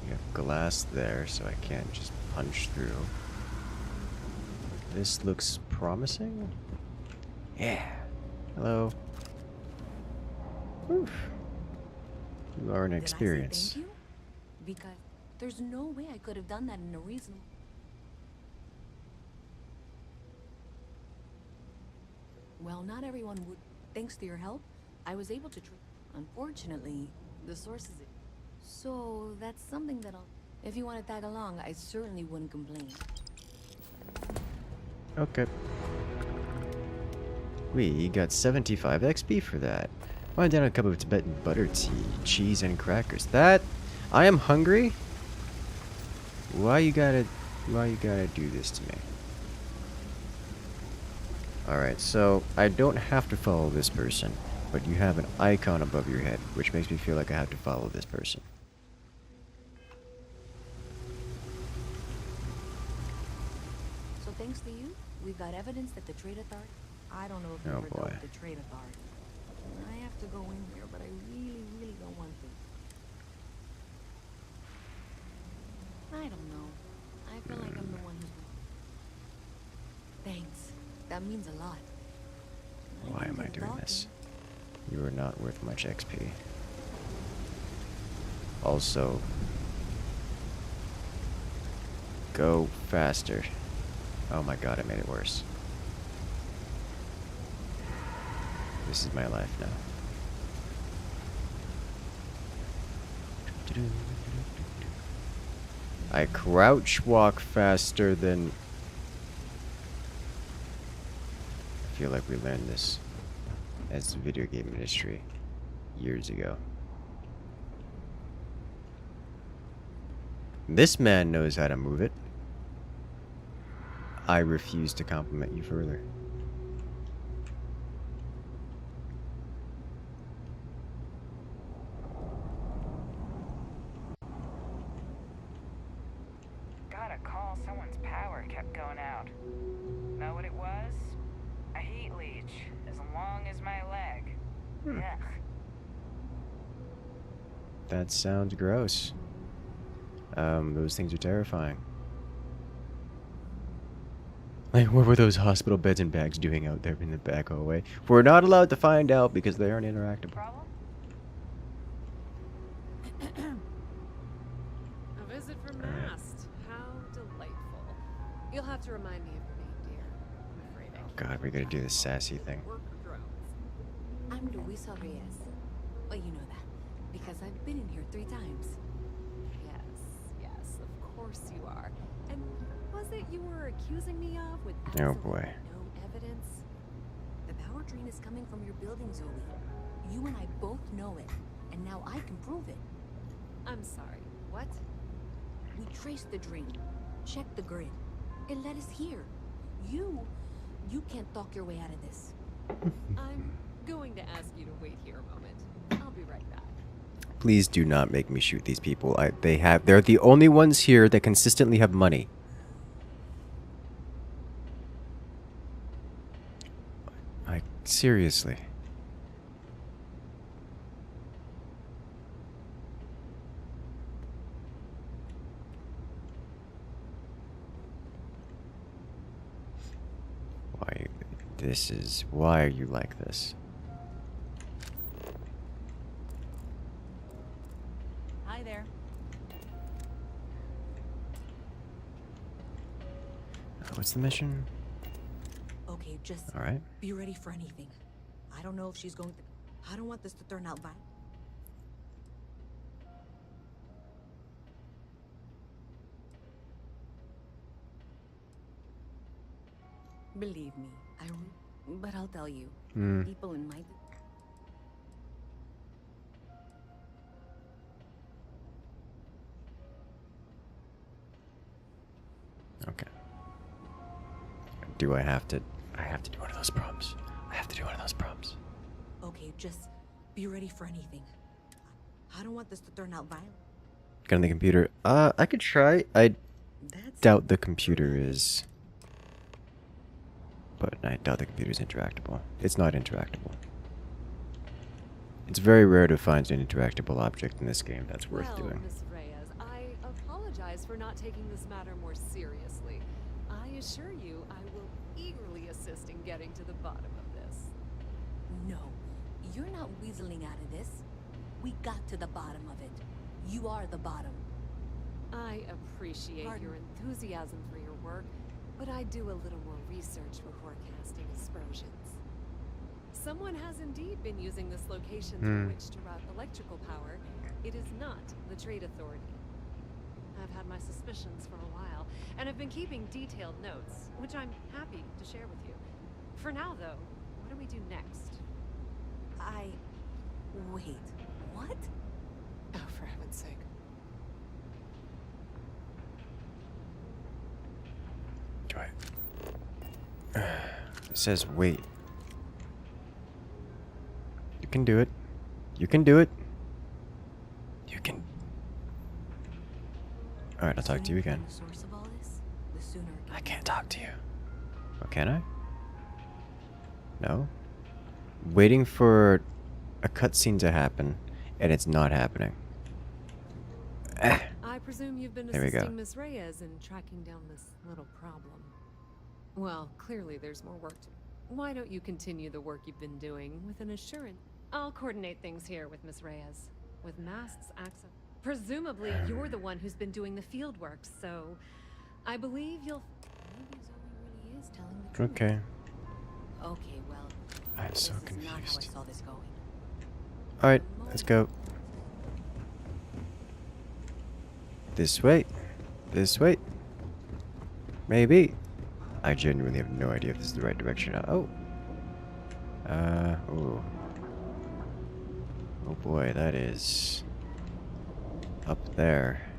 You have glass there, so I can't just punch through. This looks promising? Yeah. Hello. Oof. You are an experience. Did I say thank you? Because there's no way I could have done that in a reasonable... Well, not everyone would. Thanks to your help, I was able to Unfortunately, the source is... So, that's something that I'll... If you want to tag along, I certainly wouldn't complain. Okay. We got 75 XP for that. Why down a cup of Tibetan butter tea, cheese, and crackers. That... I am hungry? Why you gotta do this to me? Alright, so I don't have to follow this person, but you have an icon above your head, which makes me feel like I have to follow this person. So thanks to you, we've got evidence that the trade authority... I don't know if you've ever dealt with the trade authority. I have to go in here, but I really, really don't want to. I don't know. I feel like I'm the one who's... Thanks. That means a lot. Why am I doing this? You are not worth much XP. Also, go faster. Oh my god, I made it worse. This is my life now. I crouch walk faster than... I feel like we learned this as the video game industry years ago. This man knows how to move it. I refuse to compliment you further. Got a call, someone's power kept going out. Know what it was? A heat leech, as long as my leg. Ugh. That sounds gross. Those things are terrifying. Like, what were those hospital beds and bags doing out there in the back hallway? We're not allowed to find out because they aren't interactable. Problem? A visit from Mast. How delightful. You'll have to remind me of the name, dear. I'm afraid I can't. God, we're gonna do this sassy thing. I'm Luisa Reyes. Well, you know that, because I've been in here 3 times. Yes, of course you are. And was it you were accusing me of with Oh boy. no evidence? The power drain is coming from your building, Zoe. You and I both know it, and now I can prove it. I'm sorry, what? We traced the drain, checked the grid. It led us here. You can't talk your way out of this. I'm going to ask you to wait here a moment. I'll be right back. Please do not make me shoot these people. They're the only ones here that consistently have money. Like, seriously. Why are you like this? Hi there. What's the mission? Okay, just All right. be ready for anything. I don't know if she's going to... I don't want this to turn out violent. Believe me, but I'll tell you. People in my... Okay. Do I have to... I have to do one of those prompts. I have to do one of those prompts. Okay, just be ready for anything. I don't want this to turn out violent. Get on the computer. I could try. doubt the computer is. But I doubt the computer is interactable. It's not interactable. It's very rare to find an interactable object in this game that's worth doing. Miss Reyes, I apologize for not taking this matter more seriously. I assure you I will eagerly assist in getting to the bottom of this. No, you're not weaseling out of this. We got to the bottom of it. You are the bottom. I appreciate your enthusiasm for your work, but I do a little more research before casting aspersions. Someone has indeed been using this location through which to route electrical power. It is not the Trade Authority. I've had my suspicions for a while, and have been keeping detailed notes, which I'm happy to share with you. For now, though, what do we do next? Wait, what? Oh, for heaven's sake. It says wait. You can do it. You can do it. You can. Alright, I'll talk to you again. I can't talk to you. Oh, can I? No? Waiting for a cutscene to happen, and it's not happening. I presume you've been There we go. assisting Miss Reyes in tracking down this little problem. Well, clearly there's more work to... Why don't you continue the work you've been doing with an assurance? I'll coordinate things here with Miss Reyes. With Mast's access... Presumably, you're the one who's been doing the field work, so... I believe you'll... Maybe Zoe really is telling the truth. Okay. Okay, well... I'm so this is not how I saw this going. Alright, let's go. This way. This way. Maybe. I genuinely have no idea if this is the right direction. Oh. Oh. Oh boy, that is up there.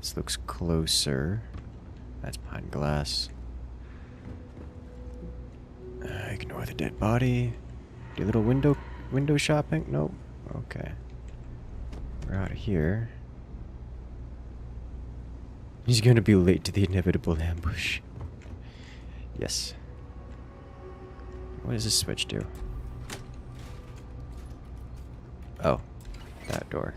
This looks closer. That's behind glass. Ignore the dead body. Do a little window shopping? Nope. Okay. We're out of here. He's gonna be late to the inevitable ambush. Yes. What does this switch do? Oh. That door.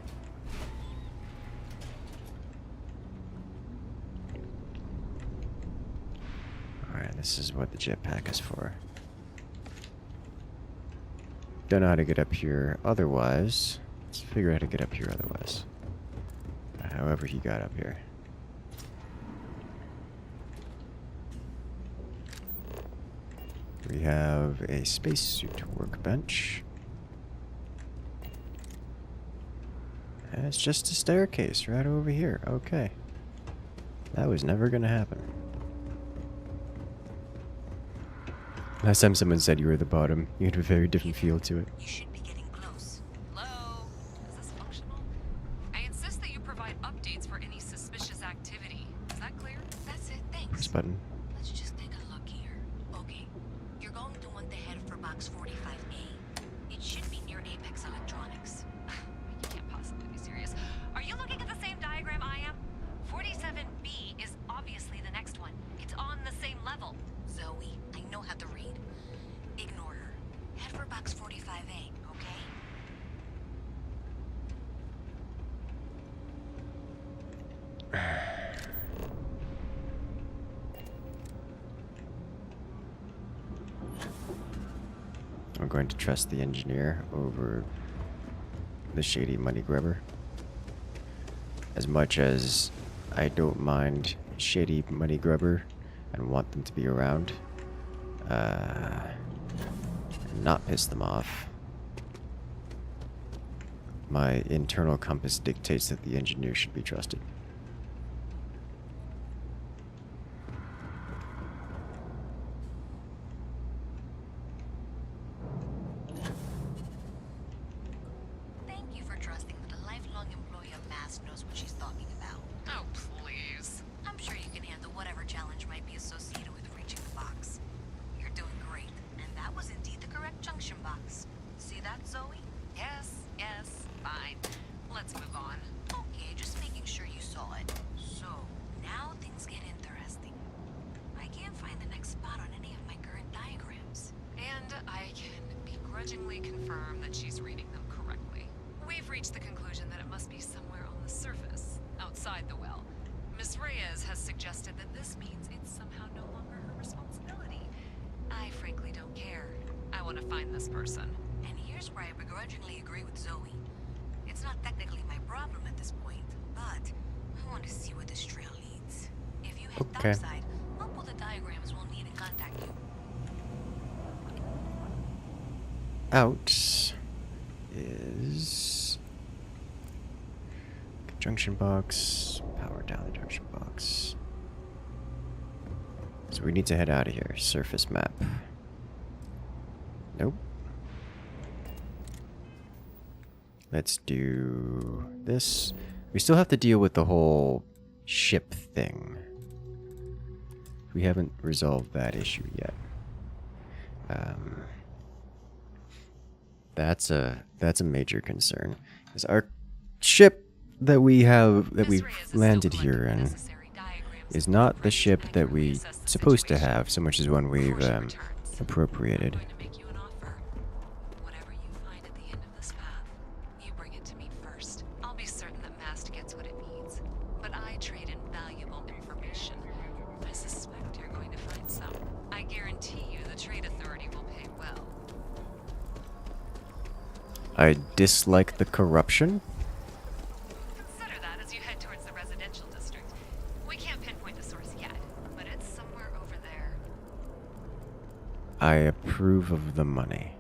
Alright, this is what the jetpack is for. Don't know how to get up here otherwise. Let's figure out how to get up here otherwise. However he got up here. We have a spacesuit workbench. And it's just a staircase right over here. Okay. That was never gonna happen. Last time someone said you were the bottom, you had a very different feel to it. You should be getting close. Hello? Is this functional? I insist that you provide updates for any suspicious activity. Is that clear? That's it, thanks. Press button. Let's just take a look here. Okay. You're going to want the head for box 45A. It should be near Apex Electronics. You can't possibly be serious. Are you looking at the same diagram I am? 47B is obviously the next one. It's on the same level. Zoe, I know how to read. Ignore her. Head for box 45A, okay? I'm going to trust the engineer over the shady money grabber. As much as I don't mind shady money grabber and want them to be around, not piss them off. My internal compass dictates that the engineer should be trusted. Thank you for trusting that a lifelong employee of Mass knows what she's talking about. Oh, please. I'm sure you can handle whatever challenge might be associated with reaching the box. You're doing great, and that was indeed the correct junction box. See that, Zoe? Yes, fine. let's move on. Okay, just making sure you saw it. So, now things get interesting. I can't find the next spot on any of my current diagrams. And I can begrudgingly confirm that she's reading them correctly. We've reached the conclusion that it must be somewhere on the surface, outside the well. Miss Reyes has suggested that this means it's somehow no longer her responsibility. I frankly don't care. I want to find this person. And here's where I begrudgingly agree with Zoe. It's not technically my problem at this point, but I want to see where this trail leads. If you head dockside, I'll pull the diagrams we'll need and contact you. Out is junction box. Power down the junction box. So we need to head out of here. Surface map. Nope. Let's do this. We still have to deal with the whole ship thing. We haven't resolved that issue yet. That's a major concern. Because our ship that we've landed here in is not the ship that we're supposed to have, so much as one we've appropriated. Whatever you find at the end of this path, you bring it to me first. I'll be certain that Mast gets what it needs. But I trade in valuable information. I suspect you're going to find some. I guarantee you the Trade Authority will pay well. I dislike the corruption. Consider that as you head towards the residential district. We can't pinpoint the source yet, but it's somewhere over there. I approve of the money.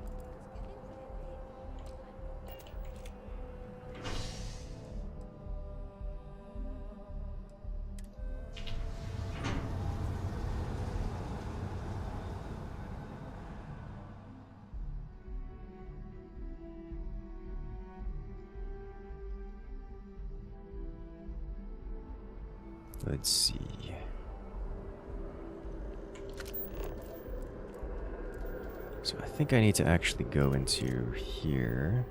Let's see. So I think I need to actually go into here.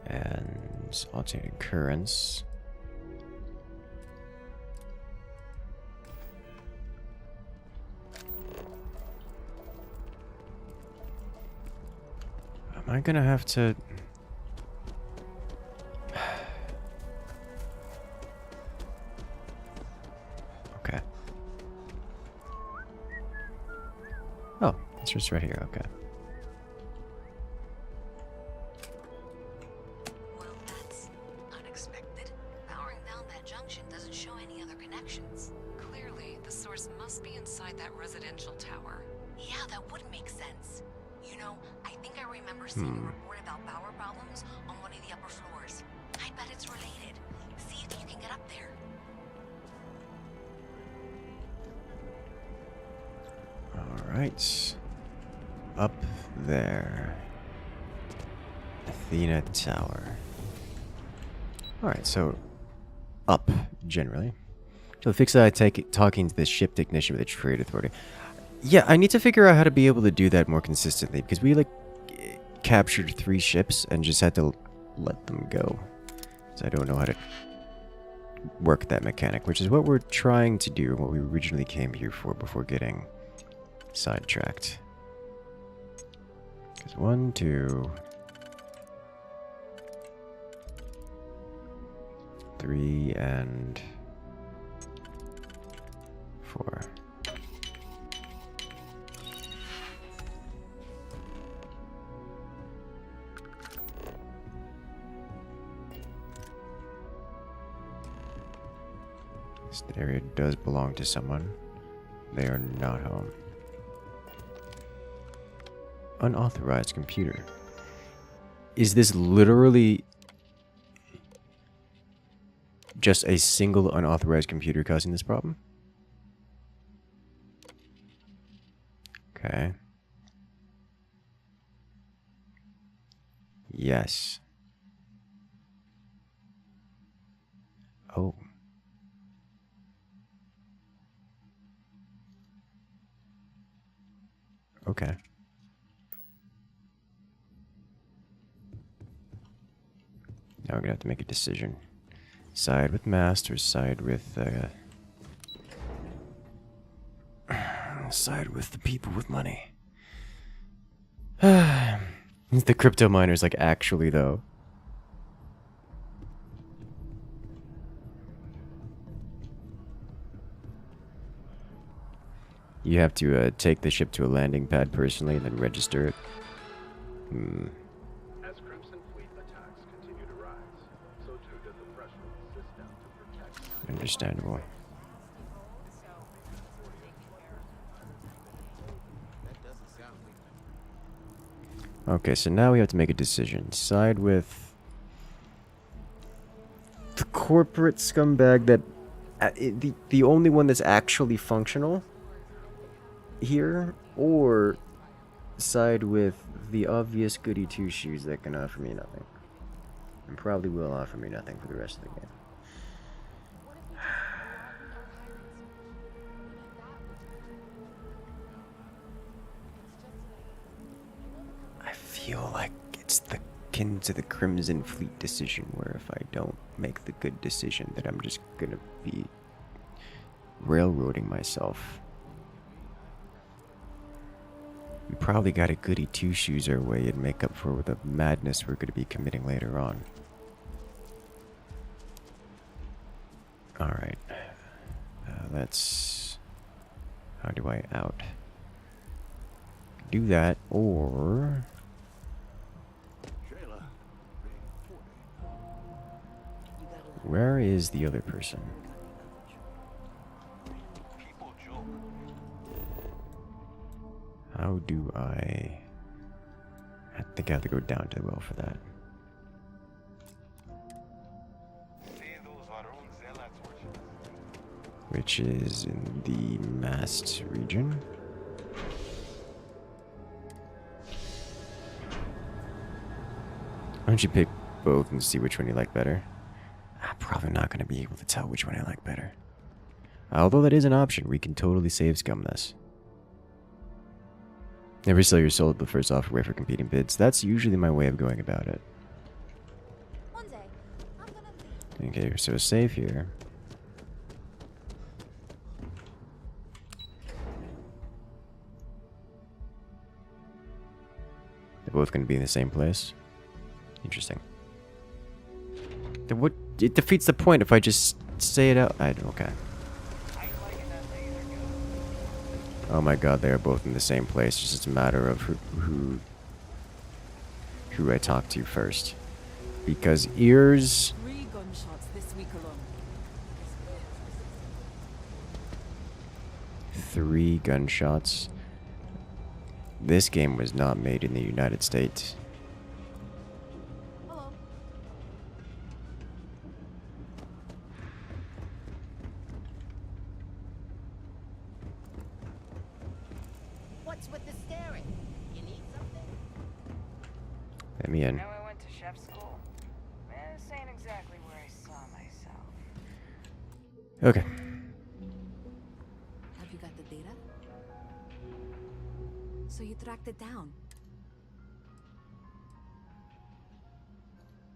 And alternating currents. Am I gonna have to... Okay. Oh, it's just right here, okay. Well, that's unexpected. Powering down that junction doesn't show any other connections. Clearly, the source must be inside that residential tower. Yeah, that would make sense. You know, I think I remember seeing a report about power problems on one of the upper floors. I bet it's related. See if you can get up there. Alright. Up there. Athena Tower. Alright, so up, generally. To fix that, I take it talking to the ship technician with the Trade Authority. Yeah, I need to figure out how to be able to do that more consistently, because we, like, captured 3 ships and just had to let them go. So I don't know how to work that mechanic, which is what we're trying to do, what we originally came here for before getting sidetracked. Because 1, 2, 3, and 4. This area does belong to someone. They are not home. Unauthorized computer. Is this literally just a single unauthorized computer causing this problem? Okay. Yes. Oh. Okay. I'm gonna have to make a decision. Side with Mast or side with side with the people with money. The crypto miners, like, actually though. You have to take the ship to a landing pad personally and then register it. As Crimson Fleet attacks continue to rise, so too does the pressure on the system to protect. Understandable. Okay, so now we have to make a decision. Side with the corporate scumbag that... the only one that's actually functional here, or side with the obvious goody two-shoes that can offer me nothing. And probably will offer me nothing for the rest of the game. I feel like it's akin to the Crimson Fleet decision, where if I don't make the good decision, that I'm just gonna be railroading myself. We probably got a goody two-shoes our way and make up for the madness we're going to be committing later on. Alright. Let's... How do I out? Do that, or... Where is the other person? How do I think I have to go down to the well for that. Which is in the Mast region. Why don't you pick both and see which one you like better? I'm probably not going to be able to tell which one I like better. Although that is an option, we can totally save scum this. Never sell your soul at the first offer for competing bids. That's usually my way of going about it. Okay, so save here. They're both going to be in the same place. Interesting. What? It defeats the point if I just say it out. Okay. Oh my god, they are both in the same place. It's just a matter of who I talk to first. Because ears... 3 gunshots this week alone. 3 gunshots. This game was not made in the United States. Hello. What's with the staring? You need something? Let me in. I know I went to chef school. This ain't exactly where I saw myself. Okay. Have you got the data? So you tracked it down.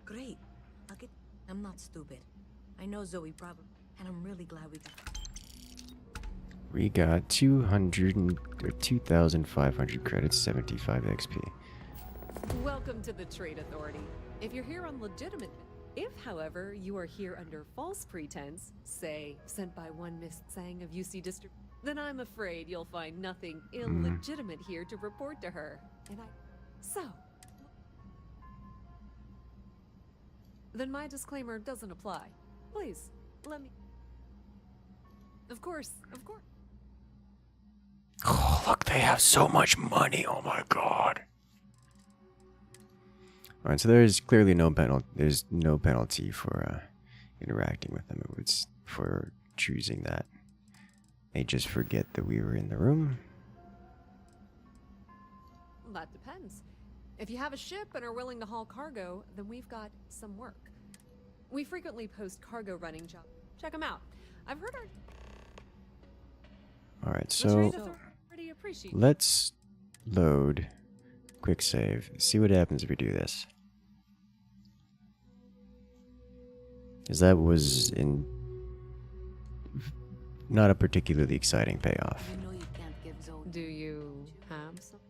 Great. I'm not stupid. I know Zoe probably, and I'm really glad We got 2,500 credits, 75 XP. Welcome to the Trade Authority. If you're here on legitimate... If, however, you are here under false pretense, say, sent by one Miss Tsang of UC District, then I'm afraid you'll find nothing illegitimate here to report to her. So... Then my disclaimer doesn't apply. Please, let me... Of course. Oh, look, they have so much money. Oh my god. Alright, so there's clearly no penalty. There's no penalty for interacting with them. It's for choosing that. They just forget that we were in the room. That depends. If you have a ship and are willing to haul cargo, then we've got some work. We frequently post cargo running jobs. Check them out. I've heard our... Alright, so let's load, quick save, see what happens if we do this. Because that was not a particularly exciting payoff. Do you have some?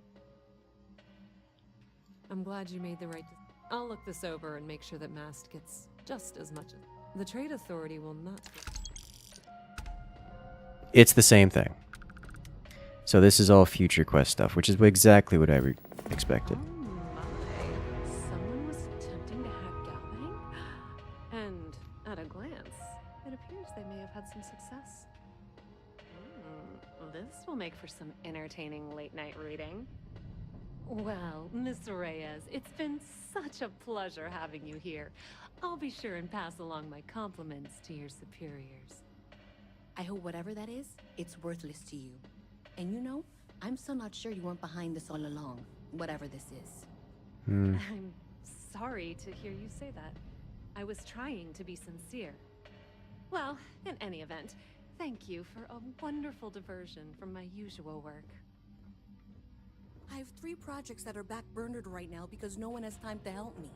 I'm glad you made the right decision. I'll look this over and make sure that Mast gets just as much as... The Trade Authority will not... It's the same thing. So this is all future quest stuff, which is exactly what I expected. Someone was attempting to hack Galbang? And at a glance, it appears they may have had some success. This will make for some entertaining late-night reading. Well, Miss Reyes, it's been such a pleasure having you here. I'll be sure and pass along my compliments to your superiors. I hope whatever that is, it's worthless to you. And you know, I'm still not sure you weren't behind this all along, whatever this is. I'm sorry to hear you say that. I was trying to be sincere. Well, in any event, thank you for a wonderful diversion from my usual work. I have 3 projects that are backburnered right now because no one has time to help me.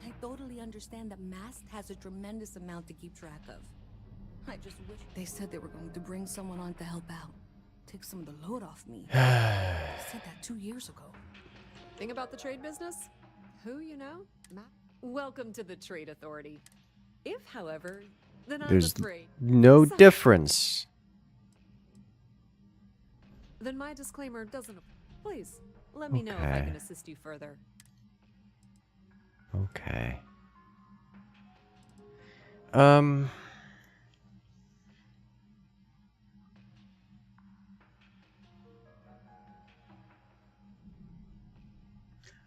I totally understand that Mast has a tremendous amount to keep track of. I just wish they said they were going to bring someone on to help out. Take some of the load off me. They said that 2 years ago. Thing about the trade business? Who you know? Welcome to the Trade Authority. If, however, then There's I'm afraid... no difference. Then my disclaimer doesn't... Please, let me know if I can assist you further. Okay. I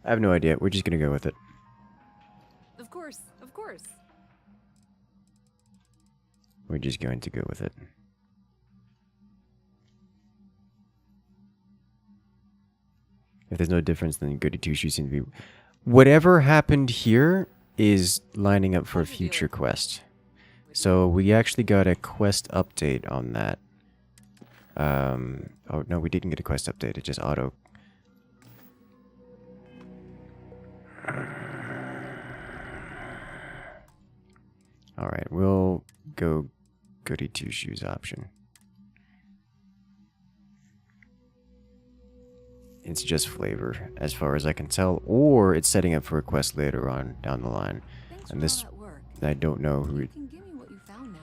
have no idea. We're just gonna go with it. Of course, of course. We're just going to go with it. If there's no difference, then goody two shoes seem to be... Whatever happened here is lining up for a future quest. So we actually got a quest update on that. Oh no, we didn't get a quest update. It just auto... Alright, we'll go goody two shoes option. It's just flavor, as far as I can tell, or it's setting up for a quest later on down the line. And this, I don't know who. You can give me what you found now,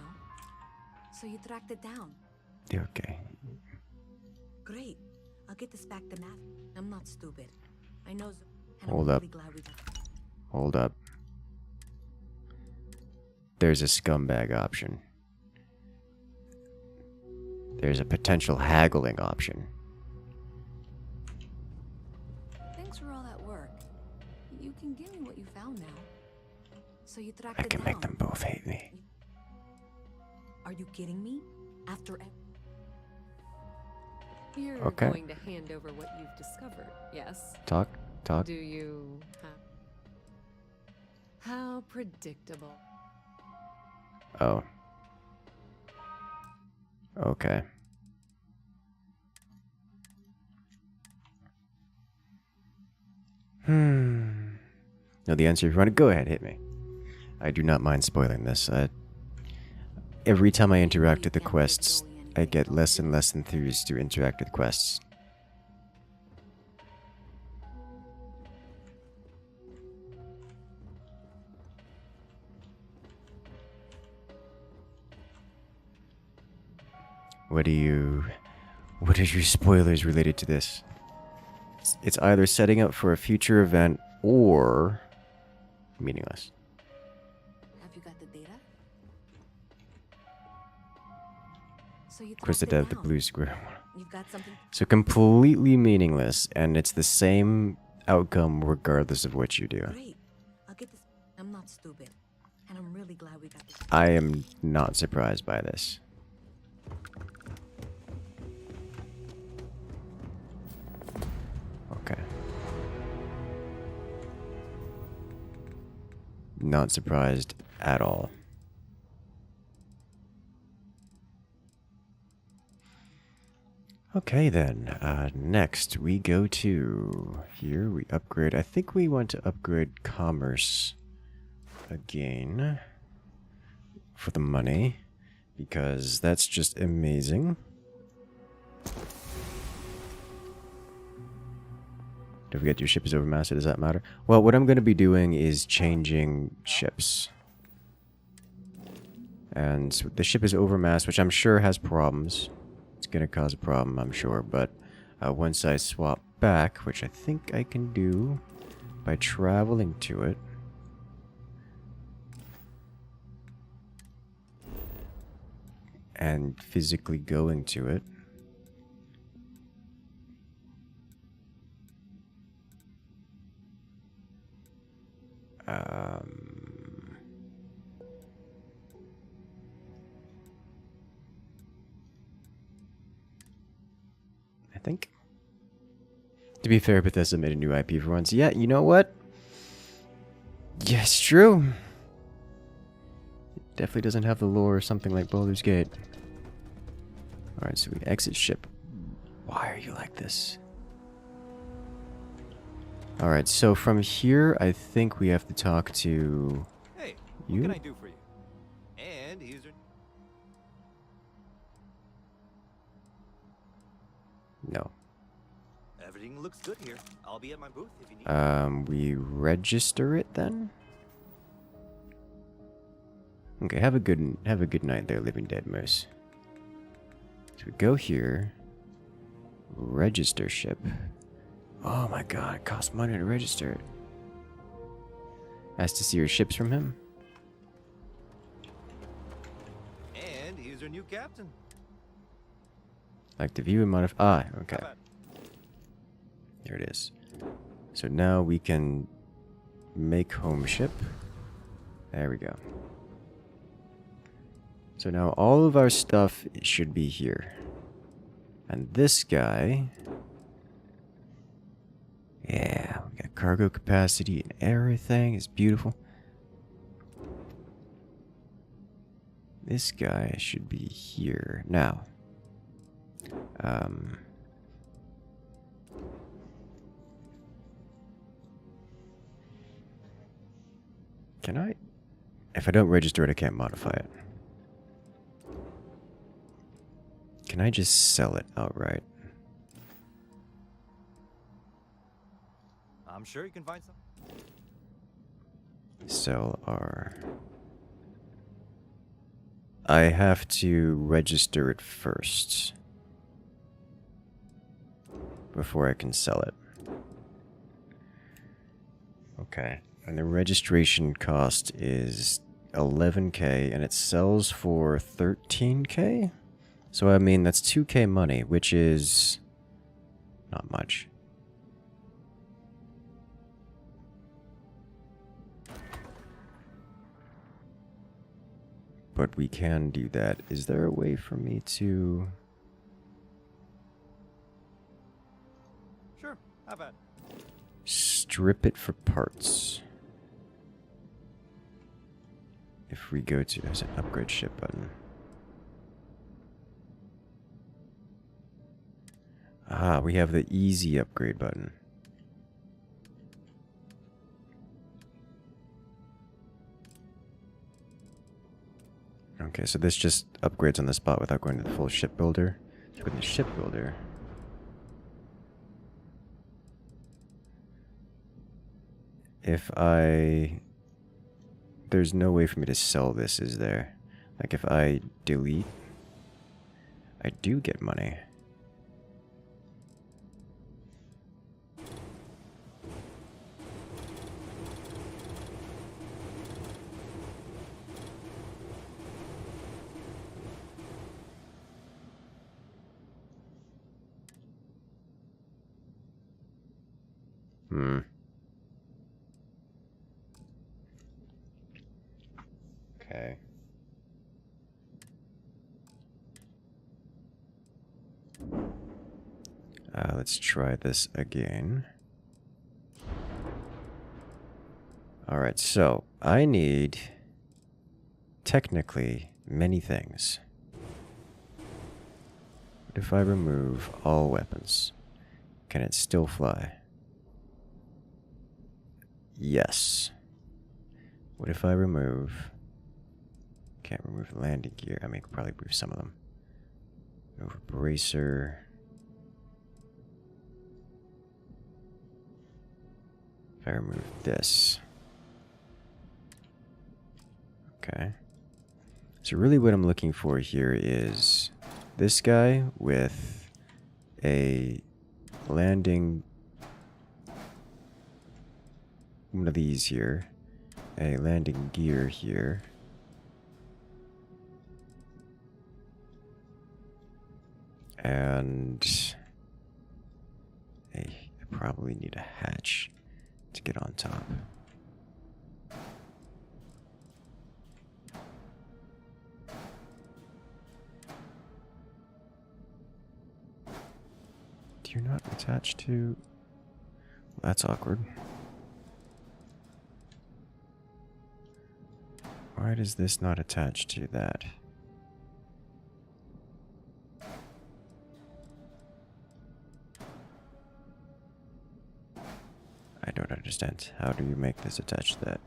so you tracked it down. Okay. Great. I'll get this back to Matt. I'm not stupid. I know. And Hold I'm up. really glad we got Hold up. There's a scumbag option. There's a potential haggling option. Thanks for all that work. You can give me what you found now. So you tracked I it can down. make them both hate me. Are you kidding me? After You're Okay. going to hand over what you've discovered, yes? Talk. Do you have... How predictable. Oh. Okay. No, the answer, if you want to go ahead, hit me. I do not mind spoiling this. Every time I interact with the quests, I get less and less enthused to interact with quests. What are your spoilers related to this? It's either setting up for a future event or meaningless. Have you got the data? So you Of course, tracked it it had the down. blue square. You've got something. So completely meaningless, and it's the same outcome regardless of what you do. Great. I'll get this. I'm not stupid, and I'm really glad we got this. I am not surprised by this. Okay. Not surprised at all. Okay then, next we go to here, we upgrade, I think we want to upgrade commerce again. for the money, because that's just amazing. Don't forget your ship is overmasted, does that matter? Well, what I'm going to be doing is changing ships. And the ship is overmassed, which I'm sure has problems. It's going to cause a problem, I'm sure, but once I swap back, which I think I can do by traveling to it, and physically going to it, I think. To be fair, Bethesda made a new IP for once. Yeah, you know what? Yes, true. It definitely doesn't have the lore or something like Baldur's Gate. Alright, so we exit ship. Why are you like this? Alright, so from here, I think we have to talk to... Hey, you? what can I do for you? And here's your... No. Everything looks good here. I'll be at my booth if you need. We register it then? Okay, have a good night there, Living Dead Moose. So we go here. Register ship. Oh my god, it costs money to register it. Ask to see your ships from him. And here's your new captain. Like to view and modify. Ah, okay. There it is. So now we can make home ship. There we go. So now all of our stuff should be here. And this guy... Yeah, we got cargo capacity and everything. It's beautiful. This guy should be here. Now. Can I? If I don't register it, I can't modify it. Can I just sell it outright? I'm sure you can find some. Sell R. I have to register it first before I can sell it. Okay. And the registration cost is 11k and it sells for 13k? So I mean that's 2k money, which is not much. But we can do that. Is there a way for me to... Sure, how about strip it for parts? If we go to... There's an upgrade ship button. Ah, we have the easy upgrade button. Okay, so this just upgrades on the spot without going to the full ship builder. So with the ship builder... If I... There's no way for me to sell this, is there? Like if I delete... I do get money. Okay. Let's try this again. Alright, so I need technically many things. What if I remove all weapons? Can it still fly? Yes. What if I remove Can't remove the landing gear. I mean, I could probably remove some of them. Over bracer. If I remove this. Okay. So really what I'm looking for here is this guy with a landing, one of these here, a landing gear here, and I probably need a hatch to get on top. You're not attached to... Well, that's awkward. Why does this not attach to that? I don't understand. How do you make this attach to that?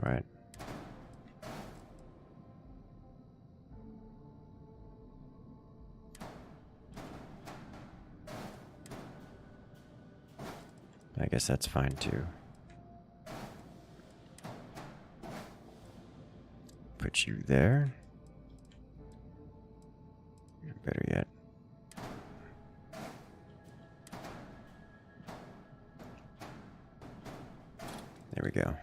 Alright. I guess that's fine too. Put you there. Better yet. There we go.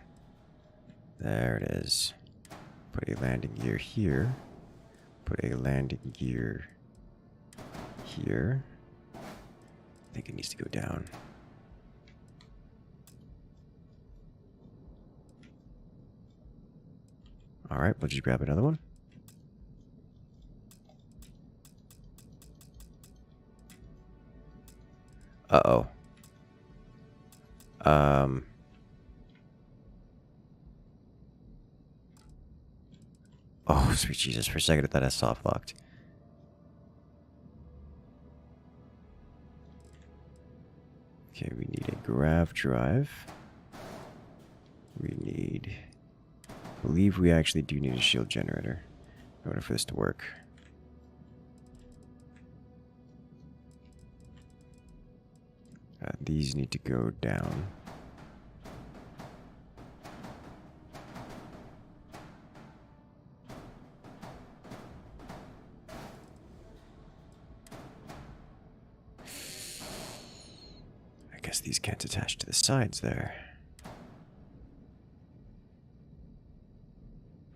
There it is. Put a landing gear here. Put a landing gear here. I think it needs to go down. Alright, we'll just grab another one. Uh-oh. Oh, sweet Jesus. For a second, I thought I soft locked. Okay, we need a grav drive. We need... I believe we actually do need a shield generator in order for this to work. These need to go down. I guess these can't attach to the sides there.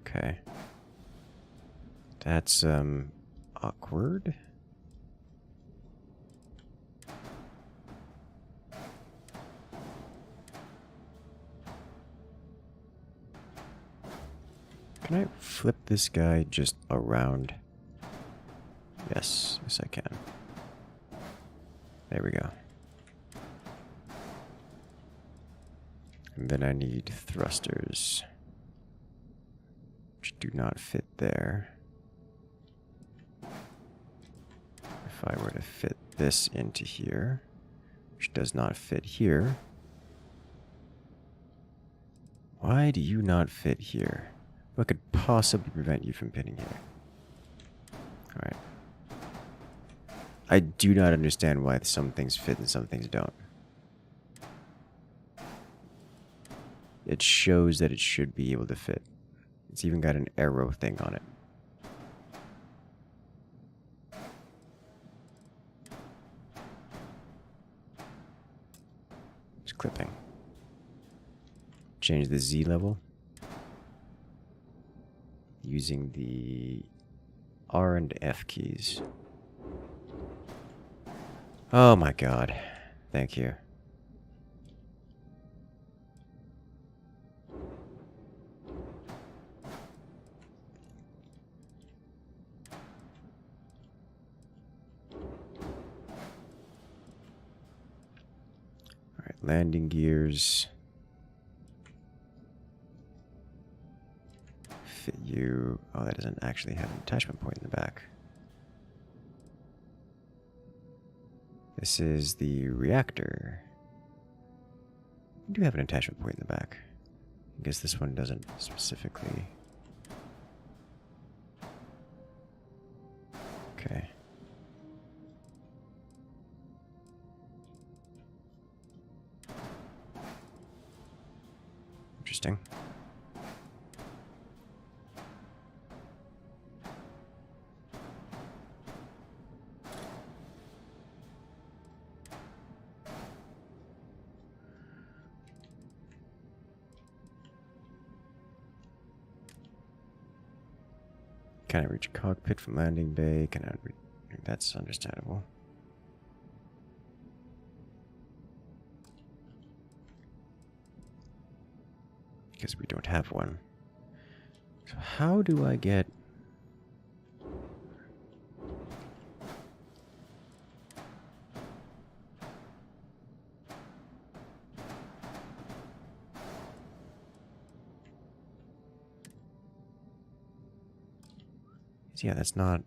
Okay. That's, awkward. Can I flip this guy just around? Yes, yes I can. There we go. And then I need thrusters, which do not fit there. If I were to fit this into here, which does not fit here. Why do you not fit here? What could possibly prevent you from fitting here? Alright. I do not understand why some things fit and some things don't. It shows that it should be able to fit. It's even got an arrow thing on it. Just clipping. Change the Z level. Using the R and F keys. Oh my god. Thank you. Alright, landing gears. Fit you... Oh, that doesn't actually have an attachment point in the back. This is the reactor. We do have an attachment point in the back. I guess this one doesn't specifically. Okay. Interesting. Can I reach cockpit from landing bay? Can I that's understandable. Because we don't have one. So how do I get... Yeah, that's not...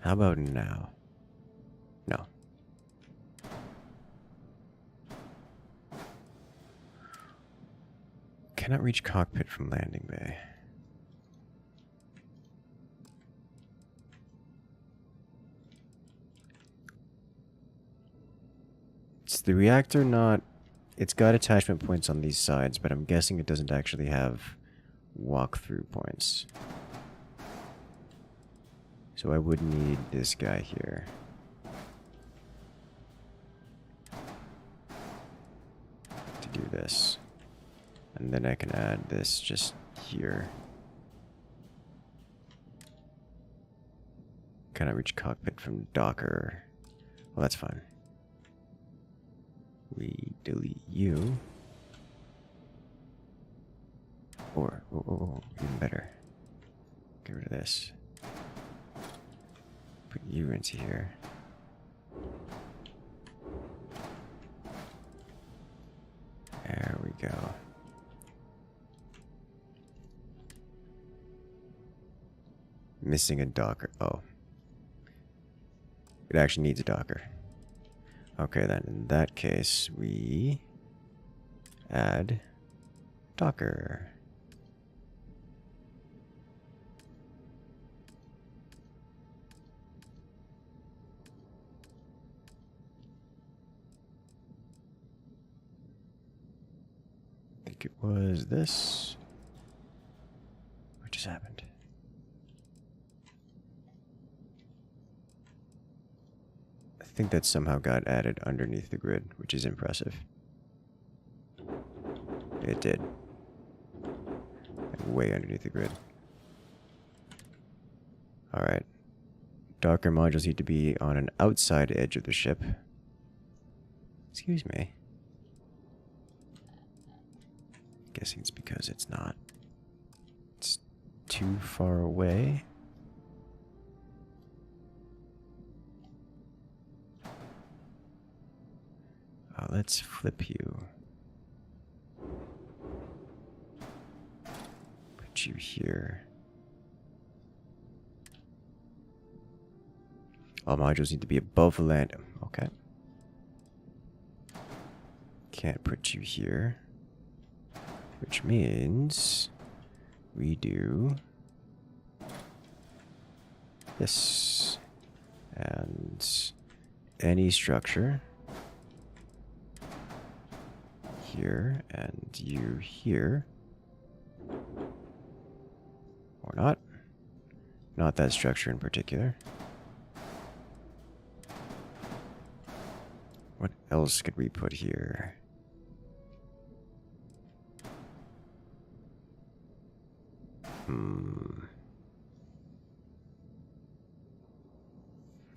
How about now? No. Cannot reach cockpit from landing bay. Is the reactor not... It's got attachment points on these sides, but I'm guessing it doesn't actually have walkthrough points. So I would need this guy here. To do this. And then I can add this just here. Can I reach cockpit from Docker? Well, that's fine. We delete you. Or, even better. Get rid of this. Put you into here. There we go. Missing a Docker. Oh. It actually needs a Docker. Okay, then in that case, we add Docker. I think it was this. What just happened? I think that somehow got added underneath the grid, which is impressive. It did. Like way underneath the grid. Alright. Docker modules need to be on an outside edge of the ship. Excuse me. Guessing it's because it's not. It's too far away. Let's flip you. Put you here. All modules need to be above the land. Okay. Can't put you here. Which means we do this. And any structure here and you here. Or not. Not that structure in particular. What else could we put here?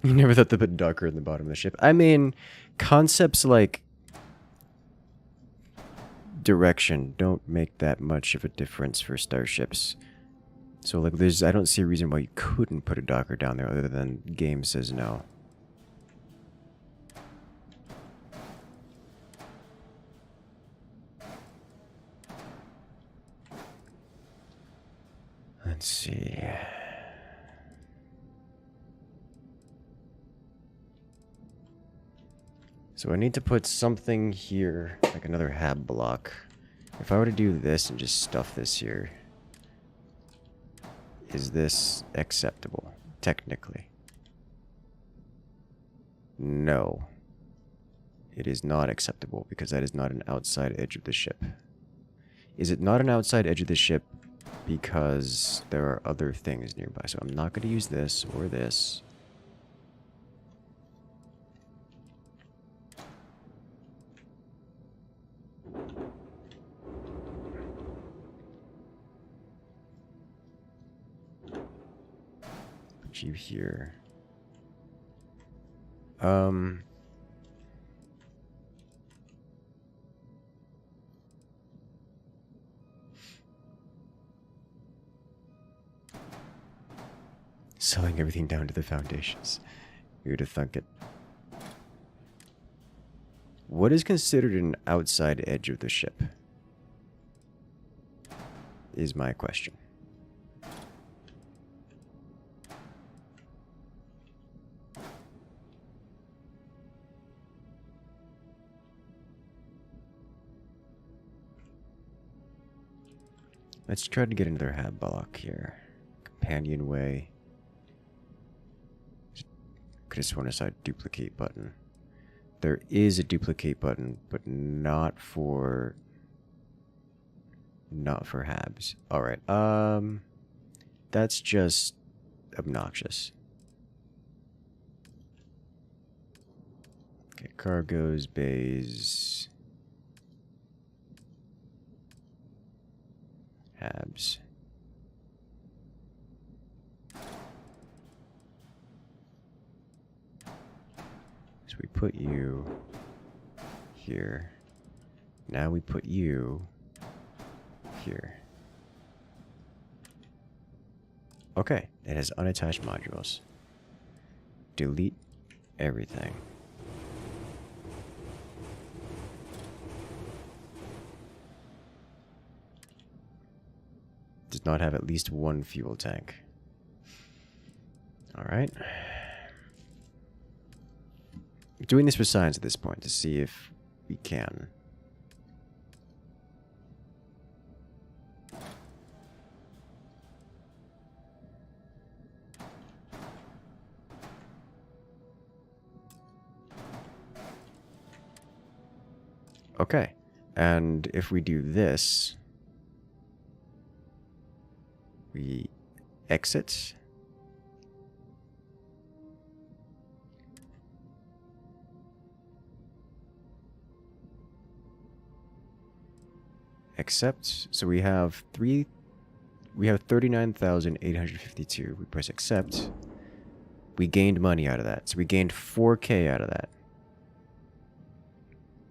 You never thought to put Docker in the bottom of the ship. I mean, concepts like direction don't make that much of a difference for starships. So like I don't see a reason why you couldn't put a Docker down there other than game says no. Let's see. So I need to put something here, like another hab block. If I were to do this and just stuff this here, is this acceptable? Technically. No. It is not acceptable because that is not an outside edge of the ship. Is it not an outside edge of the ship because there are other things nearby? So I'm not going to use this or this. Put you here. Selling everything down to the foundations. Who would have thunk it? What is considered an outside edge of the ship? Is my question. Let's try to get another hab block here. Companionway. Could have sworn I saw a duplicate button. There is a duplicate button, but not for habs. Alright, that's just obnoxious. Okay, cargoes, bays, habs. So we put you here. Now we put you here. Okay, it has unattached modules. Delete everything. Does not have at least one fuel tank. Alright. I'm doing this for science at this point to see if we can. Okay, and if we do this, we exit. Accept. So we have 39,852. We press accept. We gained money out of that. So we gained 4K out of that.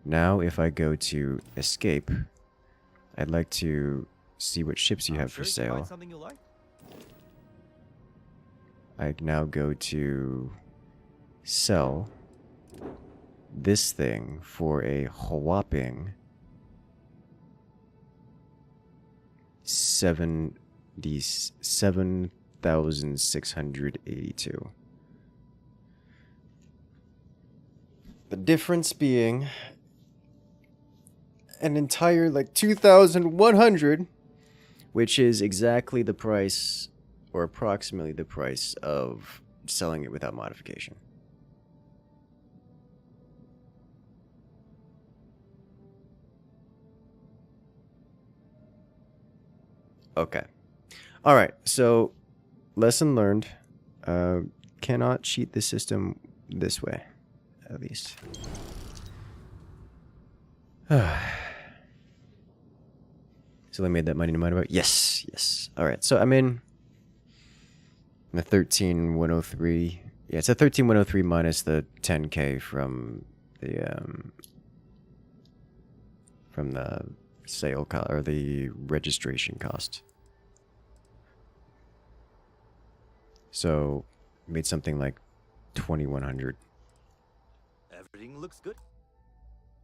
Now if I go to escape, I'd like to see what ships you have for sale. I now go to sell this thing for a whopping 77,682. The difference being an entire like 2,100, which is exactly the price or approximately the price of selling it without modification. Okay. All right. So, lesson learned. Cannot cheat the system this way, at least. So they made that money no matter what. Yes. Yes. All right. So I'm in the 13,103. Yeah, it's a 13,103 minus the 10K from the sale cost or the registration cost. So made something like 2,100. Everything looks good.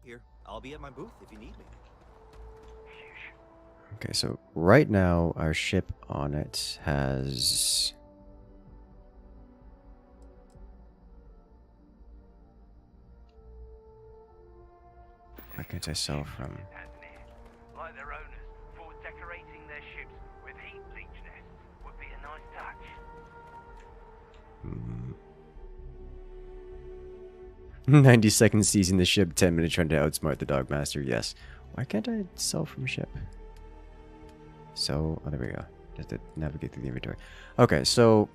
Here, I'll be at my booth if you need me. Sheesh. Okay, so right now our ship on it has... Where can't I sell from? Like their owners, thought decorating their ships with heat bleach nests would be a nice touch. 90 seconds seizing the ship, 10 minutes trying to outsmart the Dogmaster. Yes. Why can't I sell from ship? So, oh, there we go. Just to navigate through the inventory. Okay, so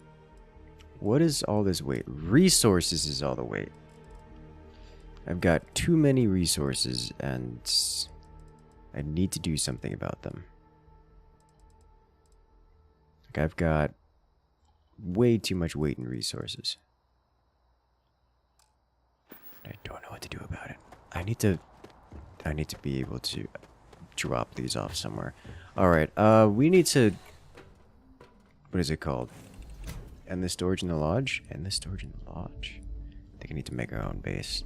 what is all this weight? Resources is all the weight. I've got too many resources and I need to do something about them. Like I've got way too much weight in resources. I don't know what to do about it. I need to be able to drop these off somewhere. Alright, we need to... What is it called? End the storage in the lodge? End the storage in the lodge. I think I need to make our own base.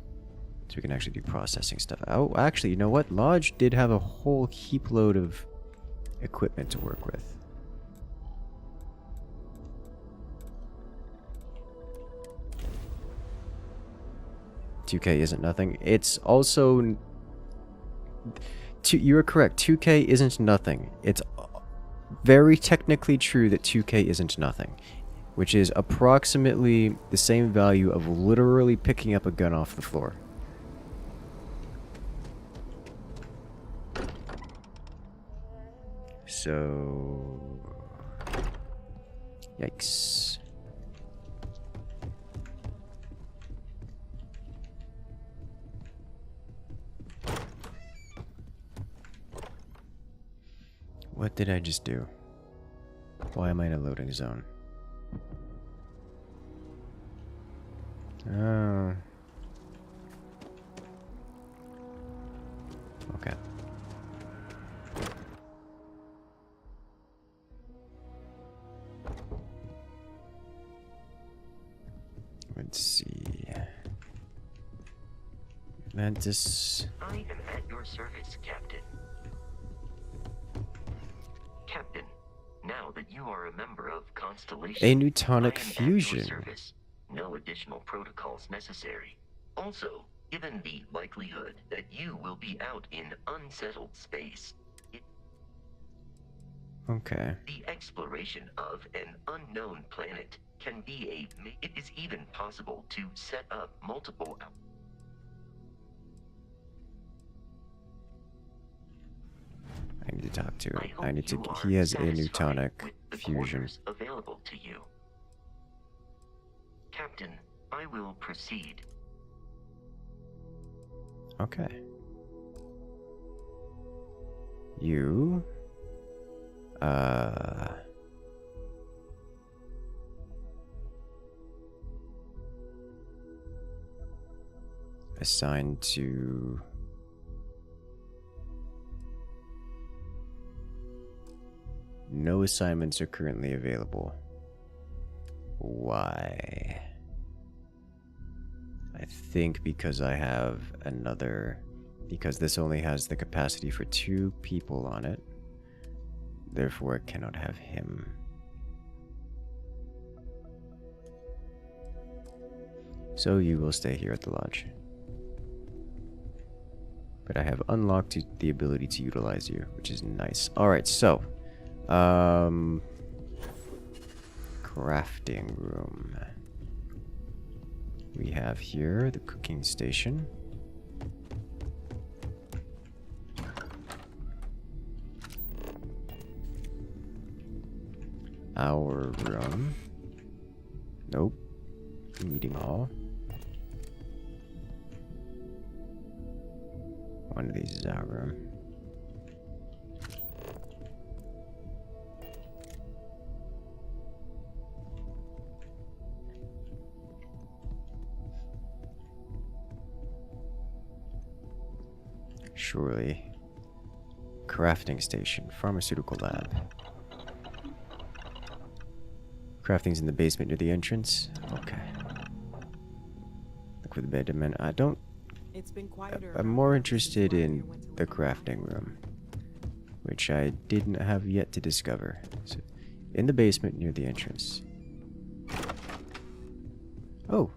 So we can actually do processing stuff. Oh, actually, you know what? Lodge did have a whole heap load of equipment to work with. $2K isn't nothing. It's also... You are correct. 2K isn't nothing. It's very technically true that 2K isn't nothing. Which is approximately the same value of literally picking up a gun off the floor. So... Yikes. What did I just do? Why am I in a loading zone? Oh. Okay. Let's see. Atlantis. I am at your service, Captain. Captain, now that you are a member of Constellation, A Newtonic I am fusion. at your service. No additional protocols necessary. Also, given the likelihood that you will be out in unsettled space, Okay. the exploration of an unknown planet can be it is even possible to set up multiple I need to talk to him. I need to. He has a Newtonic fusion. available to you. Captain, I will proceed. Okay. You. Assigned to... No assignments are currently available. Why? I think because I have another... Because this only has the capacity for 2 people on it. Therefore, I cannot have him. So you will stay here at the lodge. But I have unlocked the ability to utilize you, which is nice. Alright, so... crafting room. We have here the cooking station. Our room. Nope. Meeting hall. One of these is our room. Surely. Crafting station. Pharmaceutical lab. Crafting's in the basement near the entrance. Okay. Look for the bed. I don't... It's been quieter. I'm more interested in the crafting room. which I didn't have yet to discover. So, in the basement near the entrance. Oh.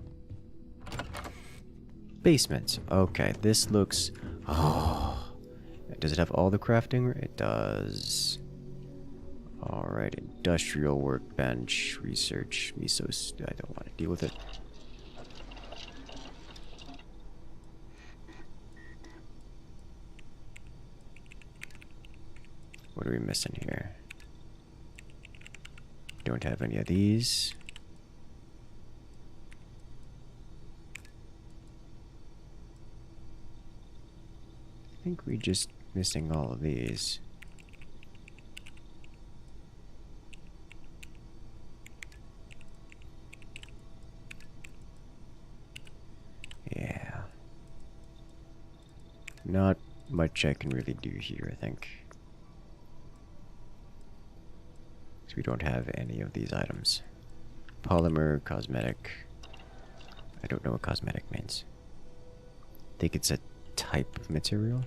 Basement. Okay, this looks... Oh. Does it have all the crafting? It does. Alright, industrial workbench, research, Misos. I don't want to deal with it. What are we missing here? Don't have any of these. I think we're just missing all of these. Yeah. Not much I can really do here, I think. We don't have any of these items. Polymer, cosmetic. I don't know what cosmetic means. I think it's a type of material.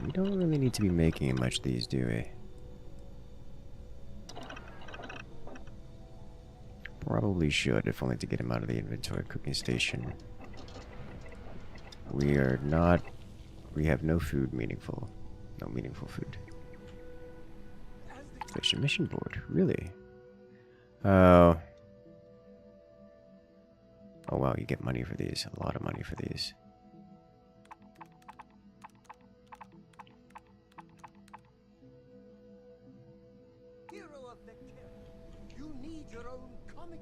We don't really need to be making much of these, do we? Probably should, if only to get him out of the inventory cooking station. We are not... We have no food meaningful. No meaningful food. Mission board, really? Oh. Oh wow, you get money for these. A lot of money for these. Hero of the kill. You need your own comic,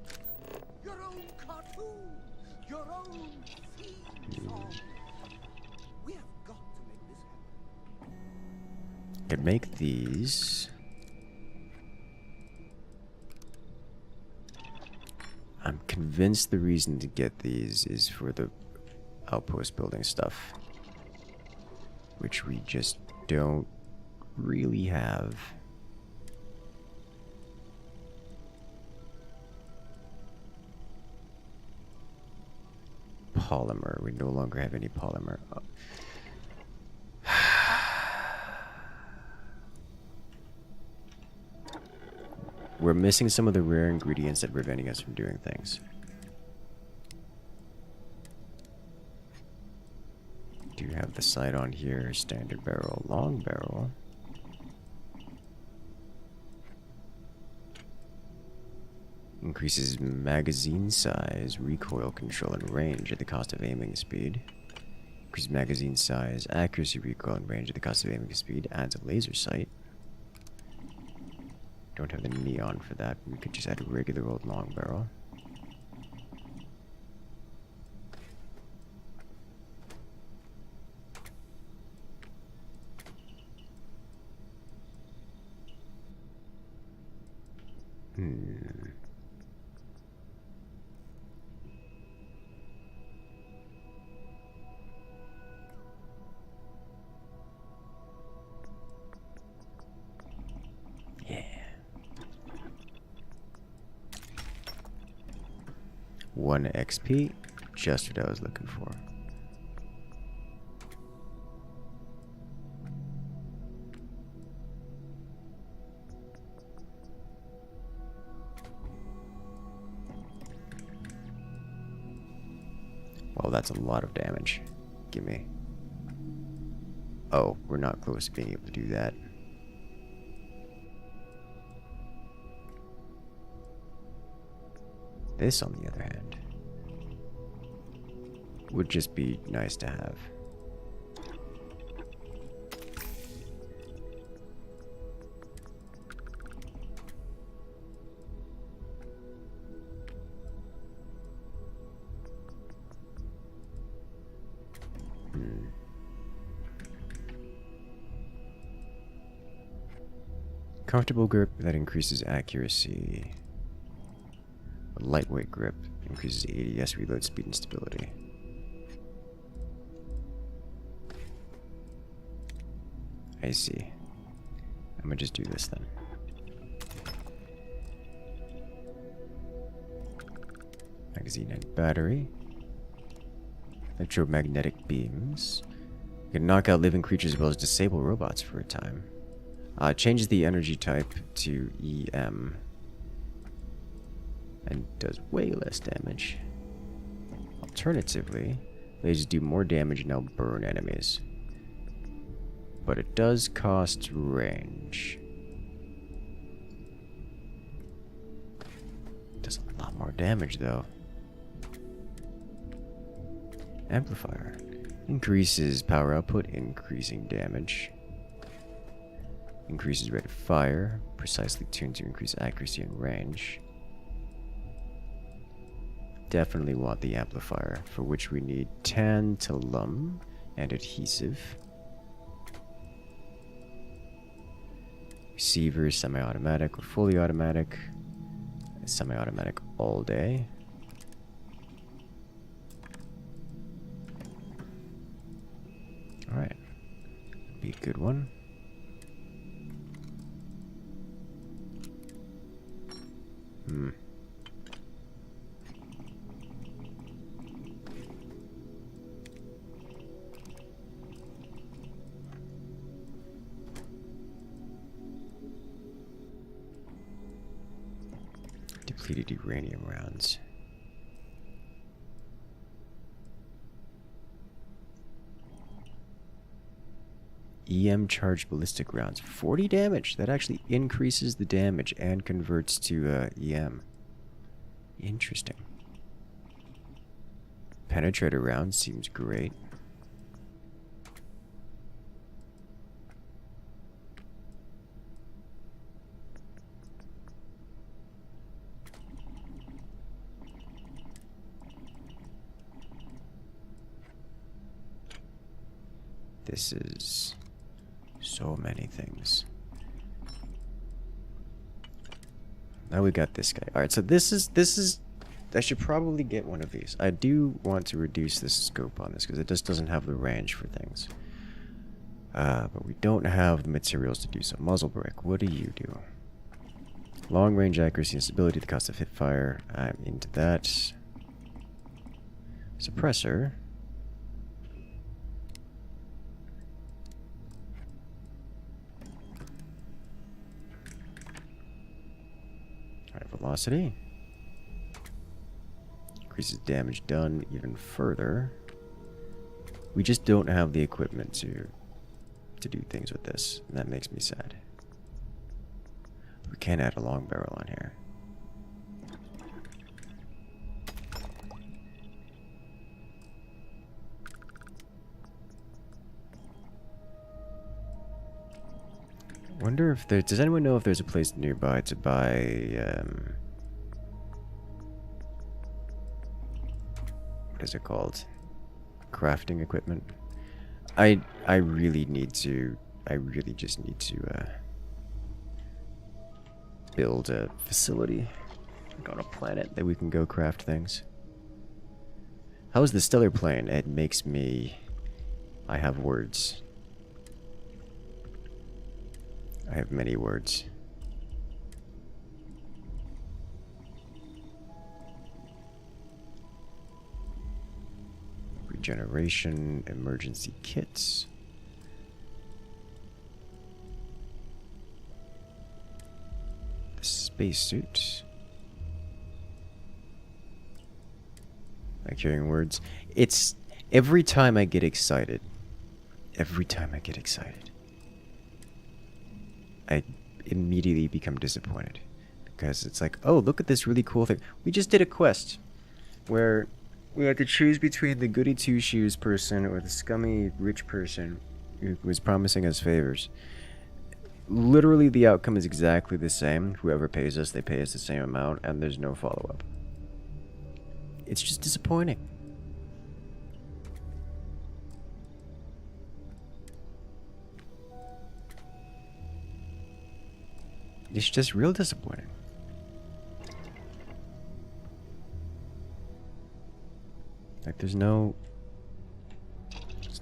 your own cartoon, your own theme song. We have got to make this happen. Could make these. I'm convinced the reason to get these is for the outpost building stuff, which we just don't really have. Polymer. We no longer have any polymer. We're missing some of the rare ingredients that are preventing us from doing things. Do you have the sight on here? Standard barrel, long barrel. Increases magazine size, recoil control, and range at the cost of aiming speed. Increases magazine size, accuracy, recoil, and range at the cost of aiming speed. Adds a laser sight. Don't have the neon for that. We could just add a regular old long barrel. Yeah. 1 XP, just what I was looking for. Well, that's a lot of damage. Gimme. Oh, we're not close to being able to do that. This, on the other hand, would just be nice to have. Comfortable grip that increases accuracy. A lightweight grip increases ADS, reload speed, and stability. I see. I'm gonna just do this then. Magazine and battery. Electromagnetic beams. can knock out living creatures as well as disable robots for a time. Changes the energy type to EM. And does way less damage. Alternatively, lasers do more damage and now burn enemies. But it does cost range. Does a lot more damage though. Amplifier. Increases power output, increasing damage. Increases rate of fire, precisely tuned to increase accuracy and range. Definitely want the amplifier, for which we need tantalum and adhesive. Receiver, semi-automatic or fully automatic. Semi-automatic all day. Alright. Be a good one. Depleted uranium rounds. EM charged ballistic rounds. 40 damage. That actually increases the damage and converts to EM. Interesting. Penetrator round seems great. This is so many things. Now we got this guy. Alright, so this is I should probably get one of these. I do want to reduce the scope on this because it just doesn't have the range for things. But we don't have the materials to do so. Muzzle brick, what do you do? Long range accuracy and stability, the cost of hip fire. I'm into that. Suppressor. Alright, velocity. Increases damage done even further. We just don't have the equipment to do things with this, and that makes me sad. We can add a long barrel on here. Wonder if there... Does anyone know if there's a place nearby to buy... what is it called? Crafting equipment? I really need to... I really just need to build a facility like on a planet that we can go craft things. How is the stellar plane? It makes me... I have words. I have many words. Regeneration, emergency kits. The spacesuit. Like hearing words. It's every time I get excited. I immediately become disappointed because it's like, oh, look at this really cool thing. We just did a quest where we had to choose between the goody two-shoes person or the scummy rich person who was promising us favors. Literally, the outcome is exactly the same. Whoever pays us, they pay us the same amount, and there's no follow-up. It's just disappointing. It's just real disappointing. Like there's no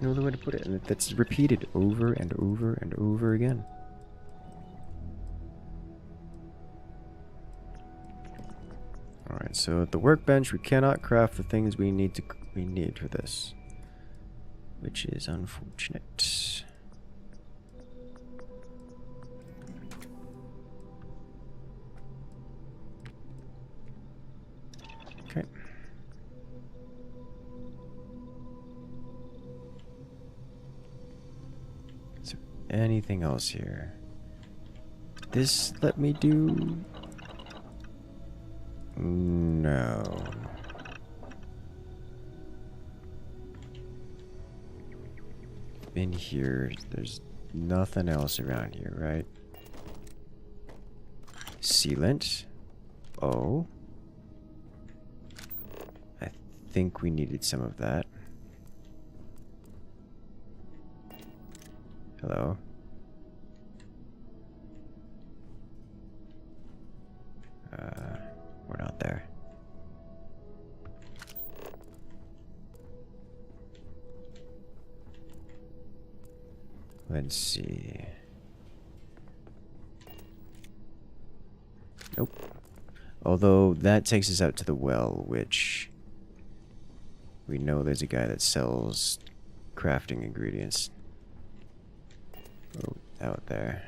other way to put it, and that's repeated over and over and over again. Alright, so at the workbench we cannot craft the things we need for this. which is unfortunate. Okay. Is there anything else here? This let me do? No. In here, there's nothing else around here, right? Sealant. Oh. I think we needed some of that. Hello? We're not there. Let's see. Nope. Although that takes us out to the well, which we know there's a guy that sells crafting ingredients. Oh, out there.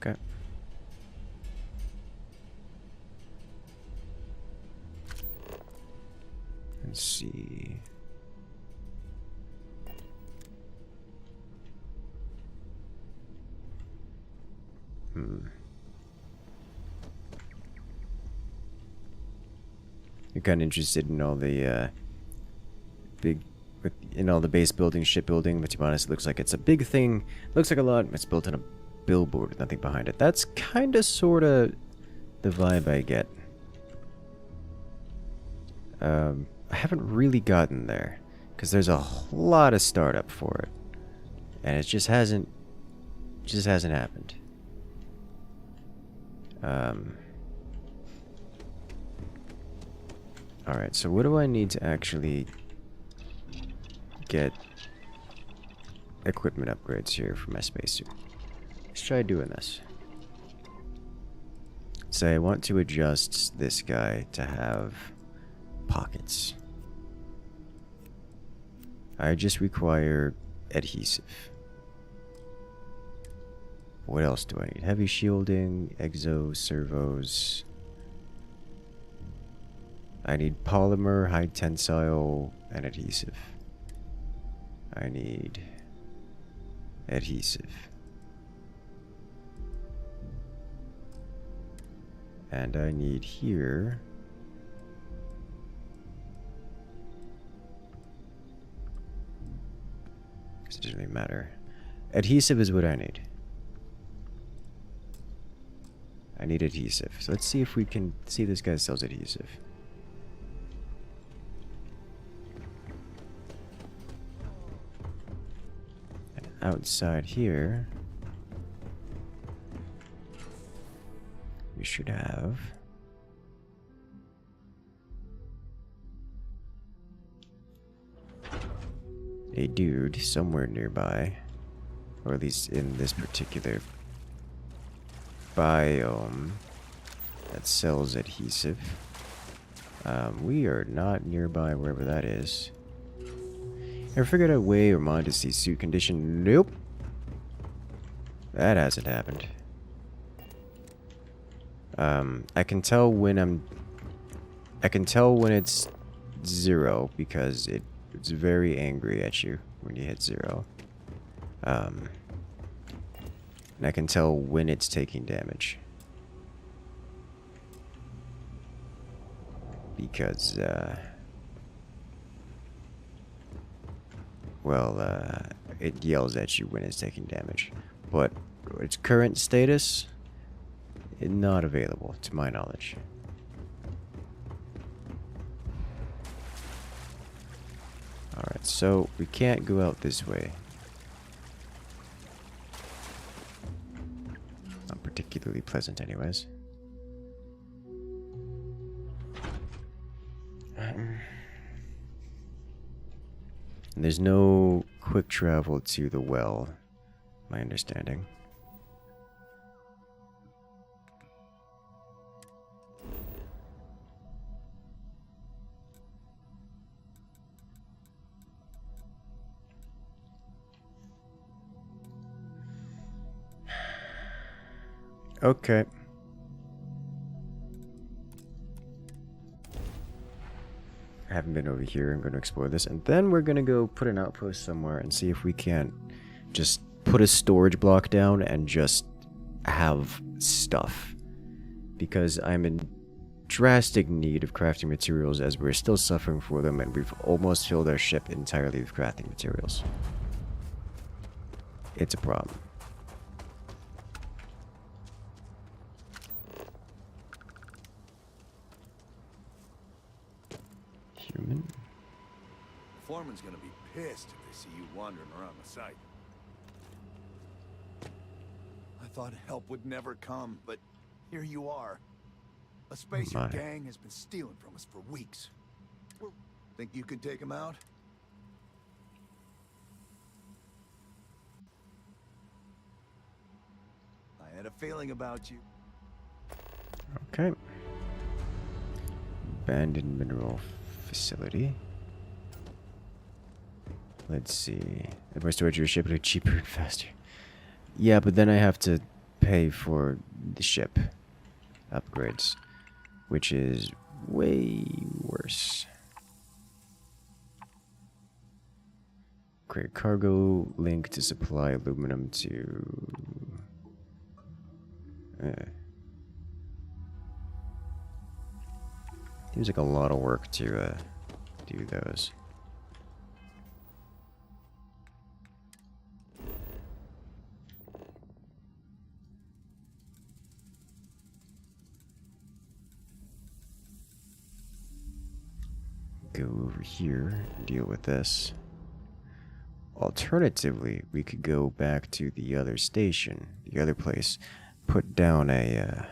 Okay. Let's see. You're kind of interested in all the in all the base building, shipbuilding, but to be honest, it looks like it's a big thing. Looks like a lot. It's built on a billboard with nothing behind it. That's kind of, sort of the vibe I get. I haven't really gotten there because there's a lot of startup for it, and it just hasn't happened. Alright, so what do I need to actually get equipment upgrades here for my spacesuit? Let's try doing this. So I want to adjust this guy to have pockets. I just require adhesive. What else do I need? Heavy shielding, exo, servos. I need polymer, high tensile, and adhesive. I need adhesive. And I need here it doesn't really matter. Adhesive is what I need. I need adhesive. So let's see if we can see if this guy sells adhesive. And outside here, we should have a dude somewhere nearby, or at least in this particular biome, that sells adhesive. We are not nearby wherever that is. Ever figured out a way or modesty suit condition? Nope. That hasn't happened. I can tell when it's 0 because it's very angry at you when you hit 0. And I can tell when it's taking damage. Because, it yells at you when it's taking damage. But its current status is not available, to my knowledge. Alright, so we can't go out this way. Not particularly pleasant anyways. And there's no quick travel to the well, my understanding. Okay. I haven't been over here. I'm going to explore this. And then we're going to go put an outpost somewhere and see if we can't just put a storage block down and just have stuff. Because I'm in drastic need of crafting materials as we're still suffering for them and we've almost filled our ship entirely with crafting materials. It's a problem. Human. Foreman's gonna be pissed if they see you wandering around the site. I thought help would never come, but here you are. A spacer gang has been stealing from us for weeks. Think you can take them out? I had a feeling about you. Okay. Abandoned mineral facility. Let's see. If I storage your ship, it'll be cheaper and faster. Yeah, but then I have to pay for the ship upgrades, which is way worse. Create cargo link to supply aluminum to... Seems like a lot of work to do those. Go over here and deal with this. Alternatively, we could go back to the other station, the other place, put down a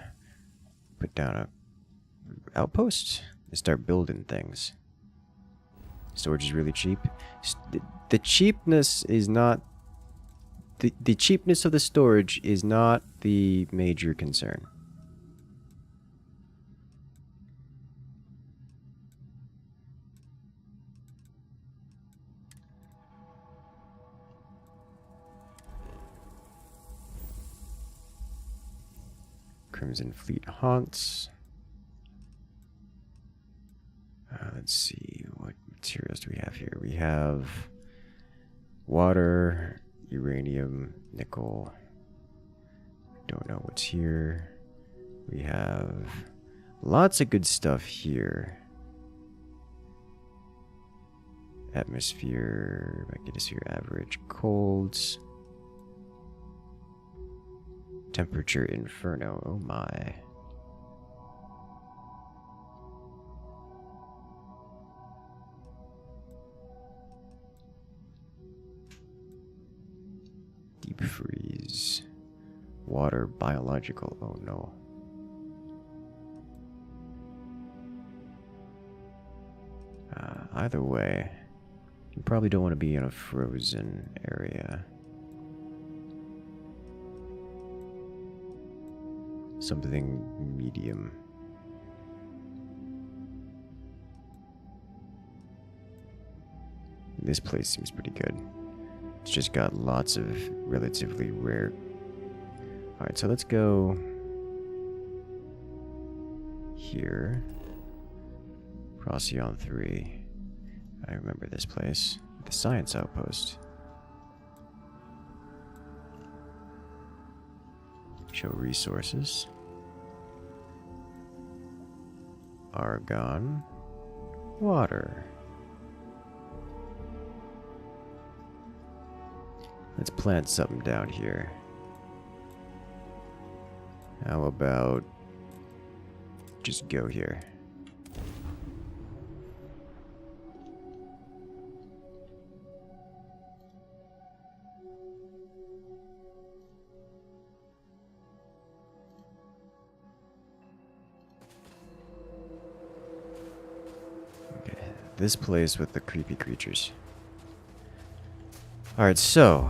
outpost and start building things. Storage is really cheap. The cheapness is not the cheapness of the storage is not the major concern. Crimson Fleet haunts. Let's see, what materials do we have here? We have water, uranium, nickel. Don't know what's here. We have lots of good stuff here. Atmosphere, magnetosphere average, colds. Temperature inferno, oh my. Deep freeze. Water biological, oh no. Either way, you probably don't want to be in a frozen area. Something medium. This place seems pretty good. It's just got lots of relatively rare. Alright, so let's go here. Procyon 3. I remember this place. The science outpost. Show resources. Argon. Water. Let's plant something down here. How about just go here? Okay, this place with the creepy creatures. Alright, so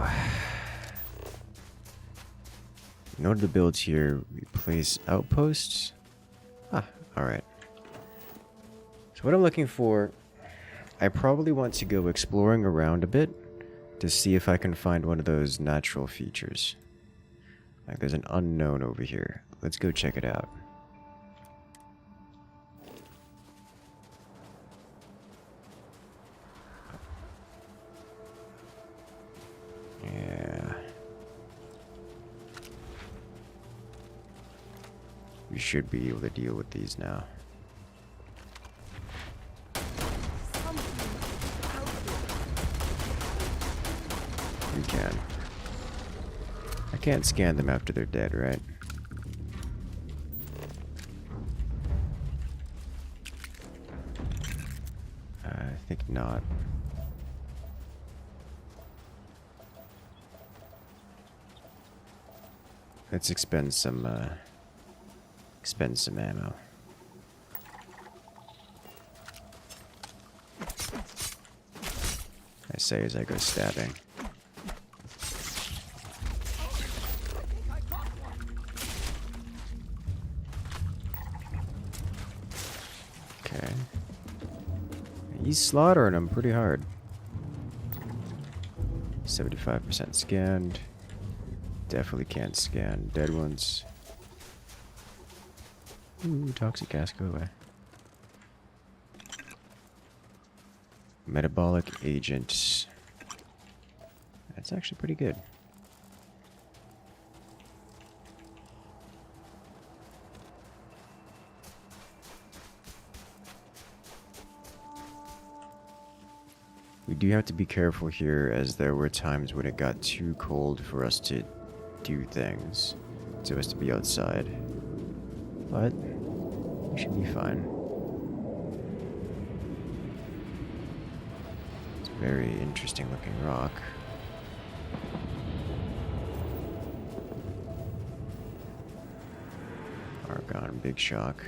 in order to build here, we place outposts. Ah, alright. So what I'm looking for, I probably want to go exploring around a bit to see if I can find one of those natural features. Like there's an unknown over here. Let's go check it out. Yeah. We should be able to deal with these now. We can. I can't scan them after they're dead, right? I think not. Let's expend some ammo. I say as I go stabbing. Okay. He's slaughtering them pretty hard. 75% scanned. Definitely can't scan dead ones. Ooh, toxic gas, go away. Metabolic agents. That's actually pretty good. We do have to be careful here, as there were times when it got too cold for us to do things, so as to be outside. But we should be fine. It's a very interesting looking rock. Argon, big shock.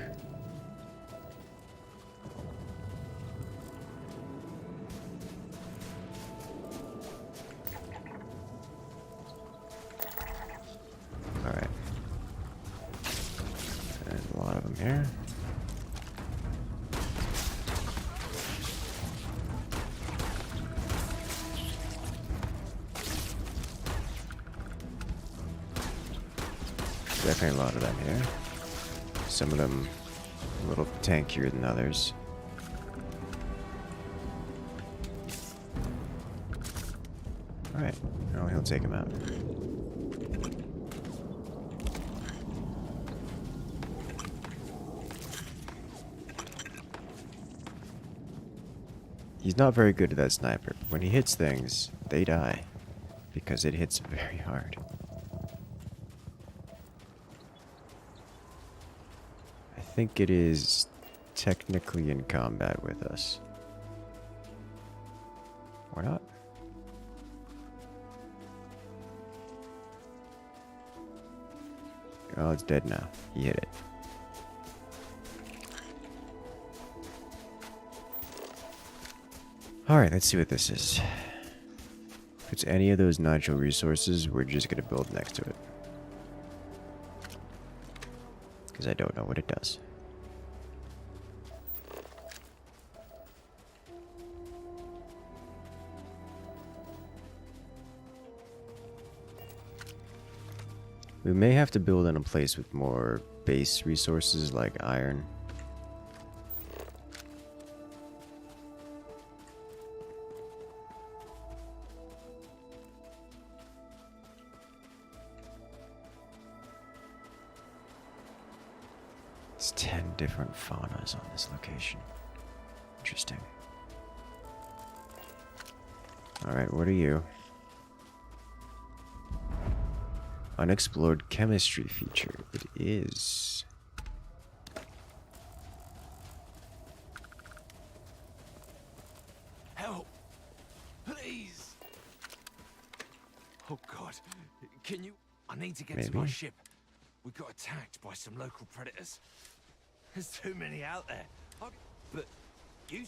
Alright. There's a lot of them here. Definitely a lot of them here. Some of them a little tankier than others. Alright, well, he'll take him out. He's not very good at that sniper. When he hits things, they die. Because it hits very hard. I think it is technically in combat with us. Or not? Oh, it's dead now. He hit it. Alright, let's see what this is. If it's any of those natural resources, we're just gonna build next to it. Because I don't know what it does. We may have to build in a place with more base resources like iron. It's 10 different faunas on this location. Interesting. Alright, what are you? Unexplored chemistry feature. It is. Help! Please! Oh god. Can you... I need to get to my ship. We got attacked by some local predators. There's too many out there. But you...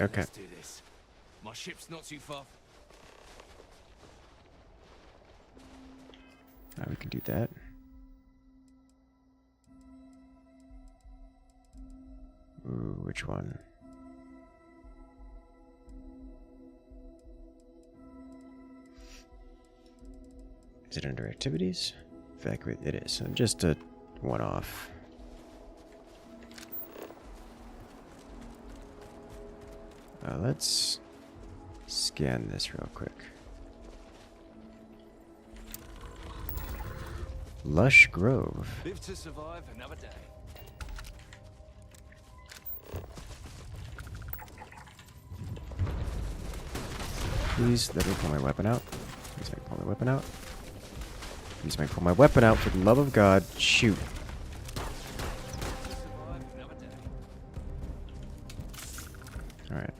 Okay. Let's do this. My ship's not too far. We can do that. Ooh, which one? Is it under activities? Evacuate. It is. So just a one-off. Let's scan this real quick. Lush Grove. Live to survive another day. Please let me pull my weapon out. Please let me pull my weapon out. Please let me pull my weapon out for the love of God. Shoot. Alright.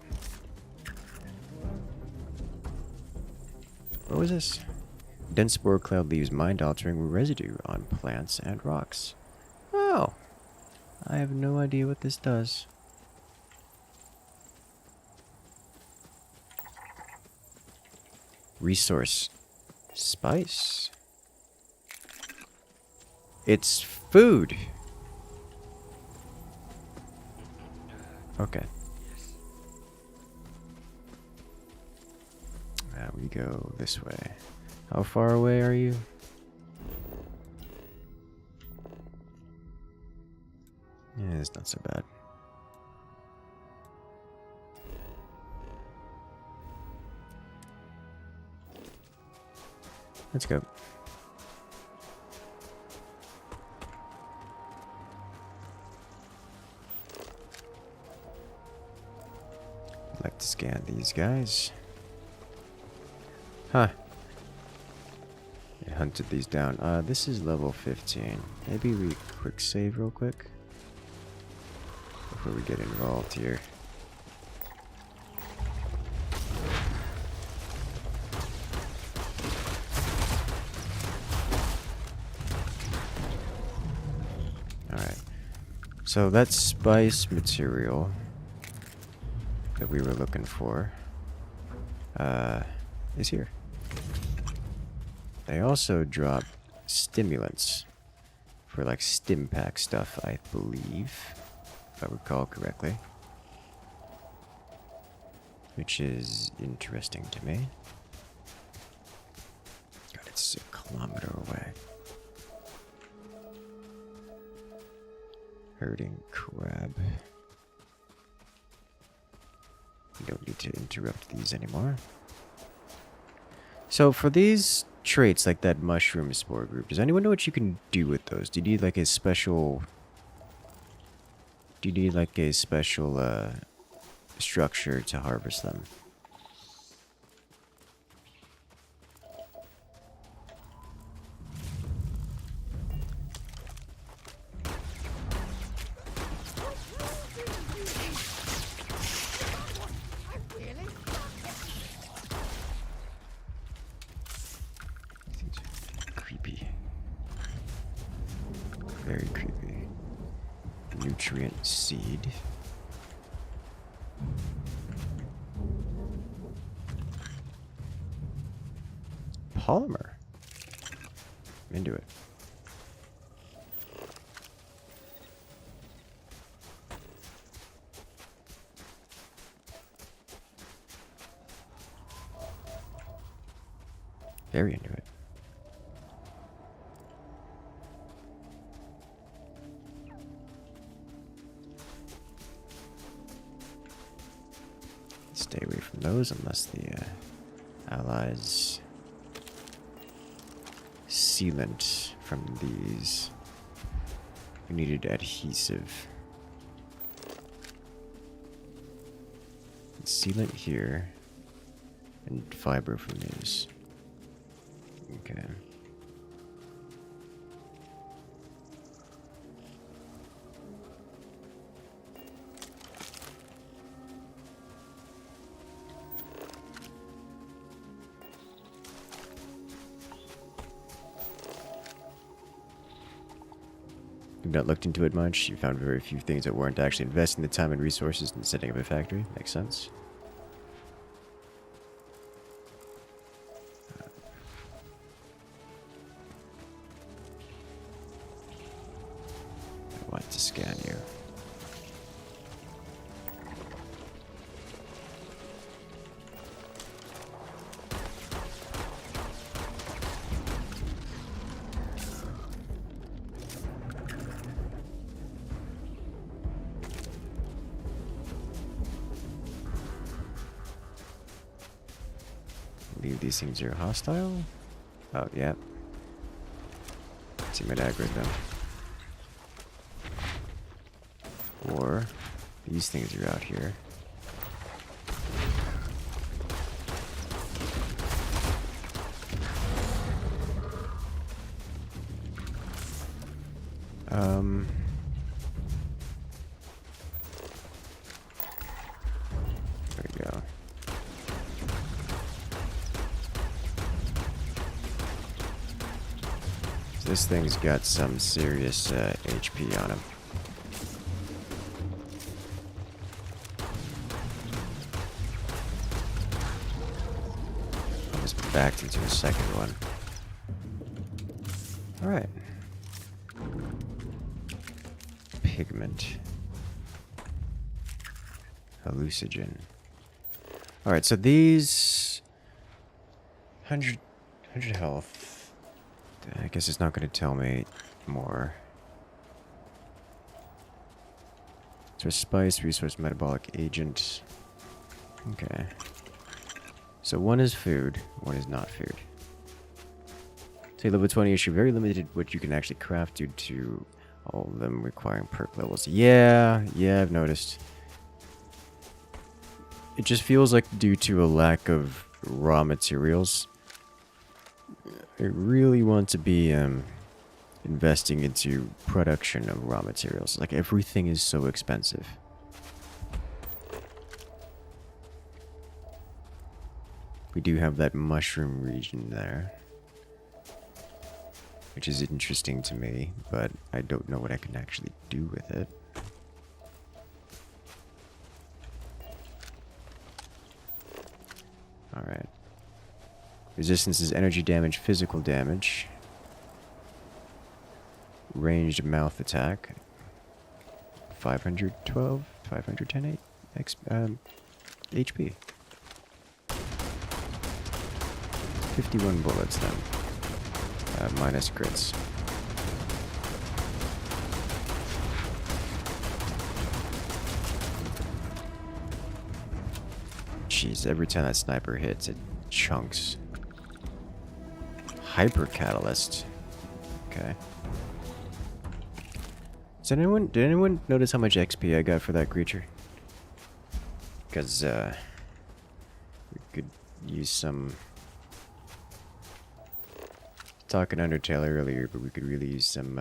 What was this? Dense spore cloud leaves mind-altering residue on plants and rocks. Oh! I have no idea what this does. Resource. Spice. It's food! Okay. Now we go this way. How far away are you? Yeah, it's not so bad. Let's go. I'd like to scan these guys. Huh. I hunted these down. This is level 15. Maybe we quick save real quick before we get involved here. Alright. So that spice material that we were looking for is here. They also drop stimulants for like stim pack stuff, I believe, if I recall correctly. Which is interesting to me. God, it's a kilometer away. Herding crab. We don't need to interrupt these anymore. So for these traits like that mushroom spore group, does anyone know what you can do with those? Do you need like a special structure to harvest them? Very creepy. Nutrient seed. Polymer. I'm into it. Very into it. Stay away from those unless the allies sealant from these. We needed adhesive. Sealant here and fiber from these. Okay. You've not looked into it much. You found very few things that weren't actually investing the time and resources in setting up a factory. Makes sense. scan you. I believe these things are hostile. Oh, yeah. Team aggroed them. Or these things are out here. There we go. This thing's got some serious HP on him. Almost backed into a second one. Alright. Pigment. Hallucinogen. Alright, so these 100 health. I guess it's not going to tell me more. So spice, resource, metabolic agent. Okay. So one is food, one is not food. So level 20 issue, very limited what you can actually craft due to all of them requiring perk levels. Yeah, I've noticed. It just feels like due to a lack of raw materials, I really want to be investing into production of raw materials. Like, everything is so expensive. We do have that mushroom region there, which is interesting to me, but I don't know what I can actually do with it. Alright. Resistance is energy damage, physical damage. Ranged mouth attack. 512, 510 HP. 51 bullets then. Minus crits. Jeez, every time that sniper hits, it chunks. Hyper catalyst. Okay. Did anyone notice how much XP I got for that creature? Because we could use some. Talking Undertale earlier, but we could really use some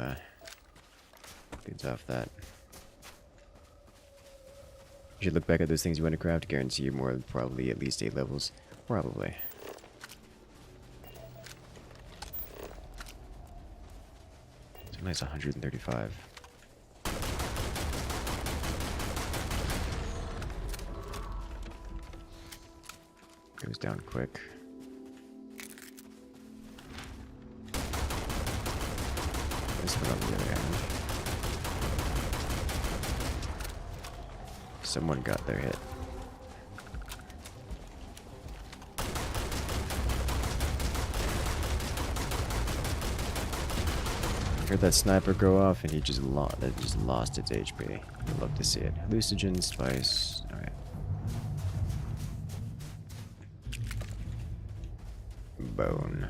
goods off that. You should look back at those things you want to craft. Guarantee you more, probably at least 8 levels. Probably. It's a nice 135. Goes down quick. This one on the other hand. Someone got their hit. Heard that sniper go off and he just lost its HP. I'd love to see it. Hallucinogen, spice. Alright. Bone.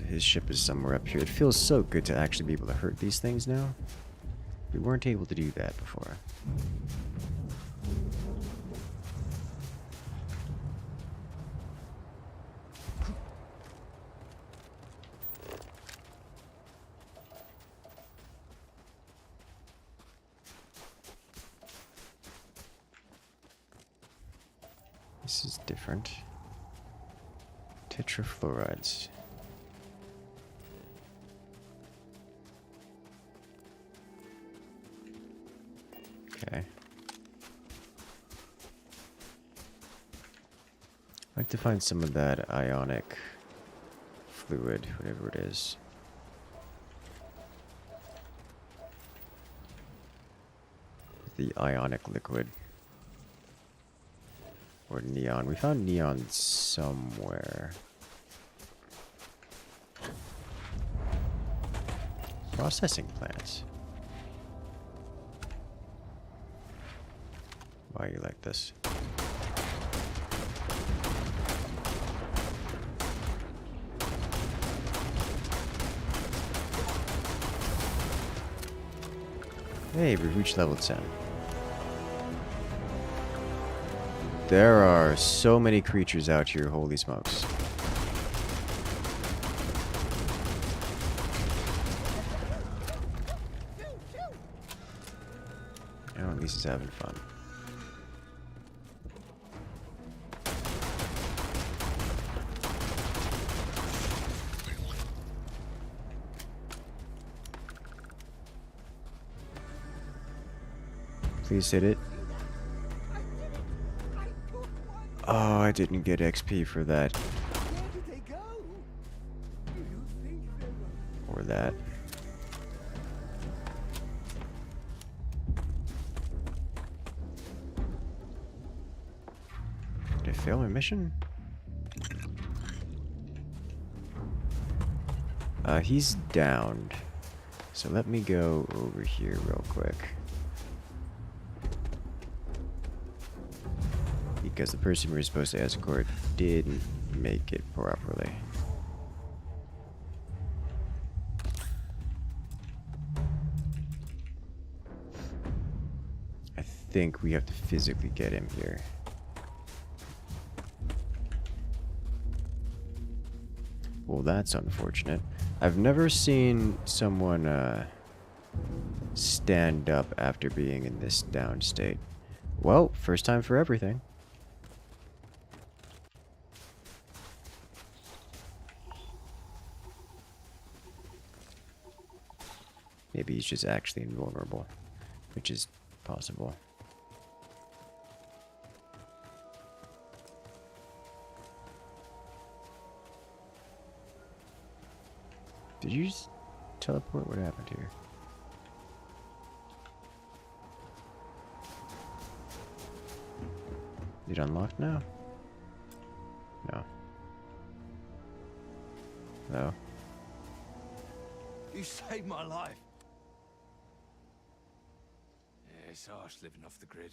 His ship is somewhere up here. It feels so good to actually be able to hurt these things now. We weren't able to do that before. This is different. Tetrafluorides. I'd like to find some of that ionic fluid, whatever it is. The ionic liquid. Or neon. We found neon somewhere. Processing plants. Why are you like this? Hey, we've reached level 10. There are so many creatures out here, holy smokes. Oh, at least he's having fun. Please hit it. Oh, I didn't get XP for that. Or that. Did I fail my mission? He's downed. So let me go over here real quick. Because the person we were supposed to escort didn't make it properly. I think we have to physically get him here. Well, that's unfortunate. I've never seen someone stand up after being in this down state. Well, first time for everything. Maybe he's just actually invulnerable, which is possible. Did you just teleport? What happened here? Is it unlocked now? No. No. You saved my life. Yeah, it's harsh living off the grid.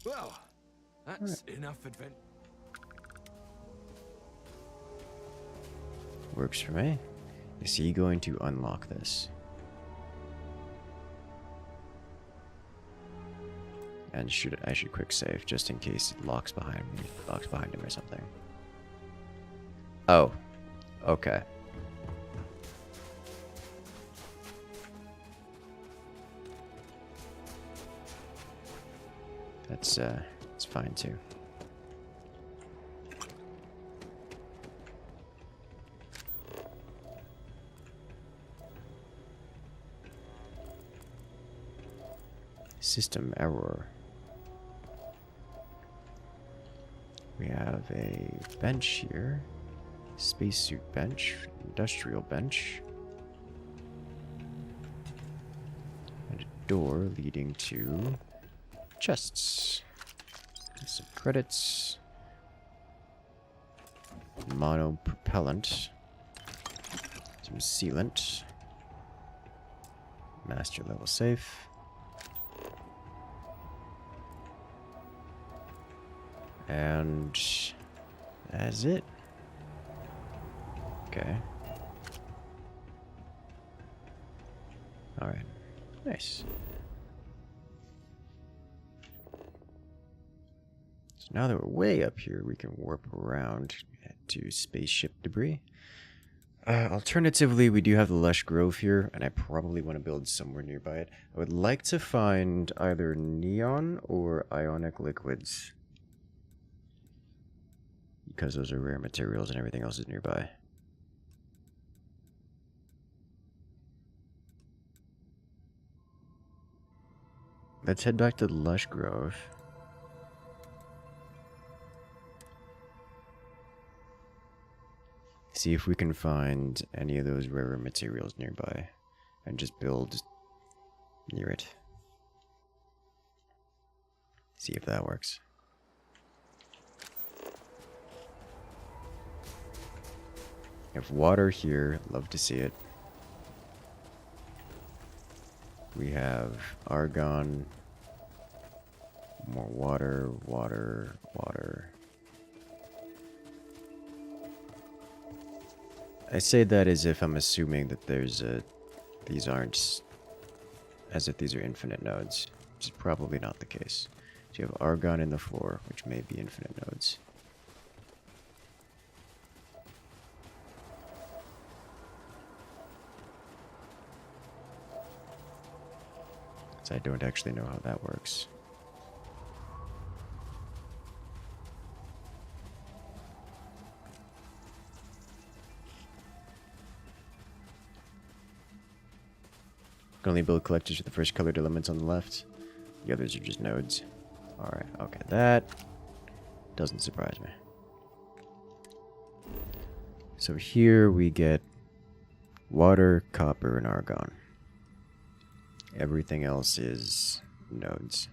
Well, that's enough adventure. Works for me. Is he going to unlock this? And I should quick save just in case it locks behind me, locks behind him or something. Oh, okay. It's fine too. System error. We have a bench here. Spacesuit bench. Industrial bench. And a door leading to chests. Some credits. Mono propellant. Some sealant. Master level safe. And that's it. Okay. Alright. Nice. So now that we're way up here, we can warp around to spaceship debris. Alternatively, we do have the lush grove here, and I probably want to build somewhere nearby it. I would like to find either neon or ionic liquids, because those are rare materials and everything else is nearby. Let's head back to the lush grove. See if we can find any of those rare materials nearby and just build near it. See if that works. If water here, love to see it. We have argon, more water, water, water. I say that as if I'm assuming that there's these aren't, as if these are infinite nodes, which is probably not the case. So you have argon in the floor, which may be infinite nodes. So I don't actually know how that works. Can only build collectors with the first colored elements on the left. The others are just nodes. Alright, okay, that doesn't surprise me. So here we get water, copper, and argon. Everything else is nodes.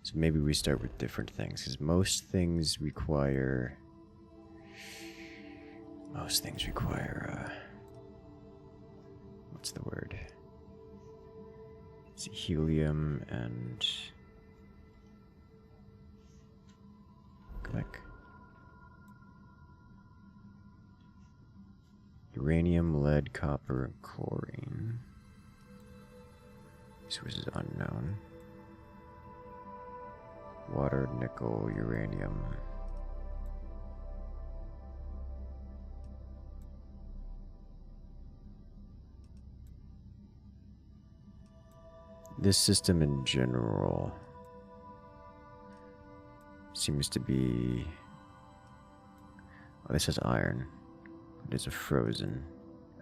So maybe we start with different things, because most things require... what's the word? It's helium and... click. Uranium, lead, copper, and chlorine. Source is unknown. Water, nickel, uranium. This system in general seems to be... oh, this has iron. It is a frozen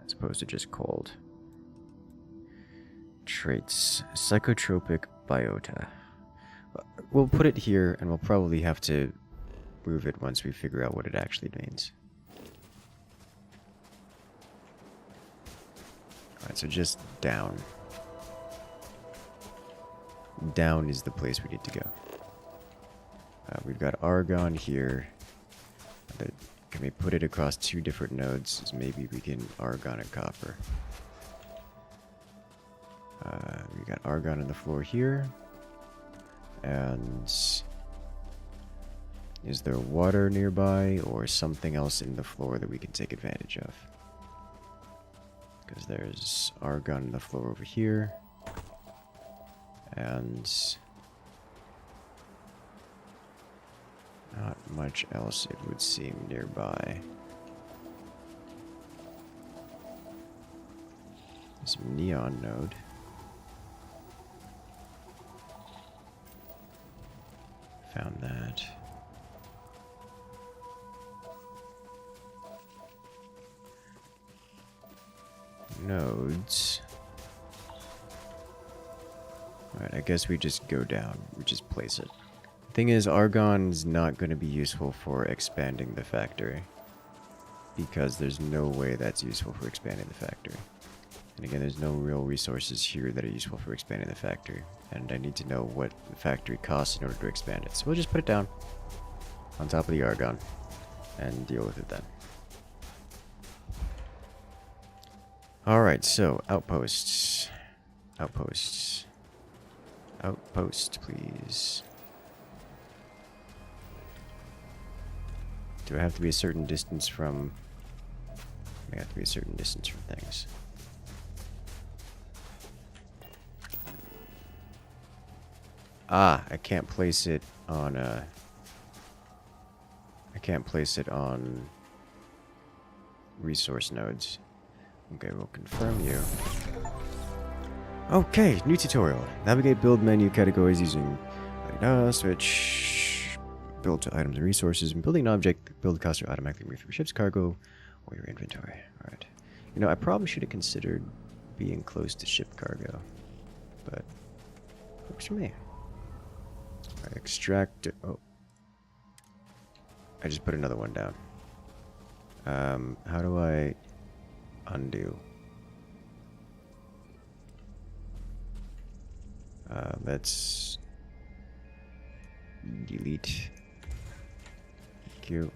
as opposed to just cold. Traits. Psychotropic biota. We'll put it here, and we'll probably have to move it once we figure out what it actually means. Alright, so just down. Down is the place we need to go. We've got argon here. Can we put it across two different nodes? So maybe we can argon and copper. We got argon on the floor here. And is there water nearby or something else in the floor that we can take advantage of? Because there's argon on the floor over here. And not much else, it would seem, nearby. There's a neon node. Found that. Nodes. Alright, I guess we just go down. We just place it. Thing is, argon's not going to be useful for expanding the factory. Because there's no way that's useful for expanding the factory. And again, there's no real resources here that are useful for expanding the factory. And I need to know what the factory costs in order to expand it. So we'll just put it down on top of the argon and deal with it then. Alright, so outposts. Outposts. Outpost, please. Do I have to be a certain distance from... I have to be a certain distance from things. Ah, I can't place it on I can't place it on resource nodes. Okay, we'll confirm you. Okay, new tutorial. Navigate build menu categories using switch build to items and resources. When building an object, build costs are automatically removed from ship's cargo Or your inventory. Alright. You know, I probably should have considered being close to ship cargo. But works for me. Alright, extract. Oh. I just put another one down. How do I undo? Let's delete. Thank you.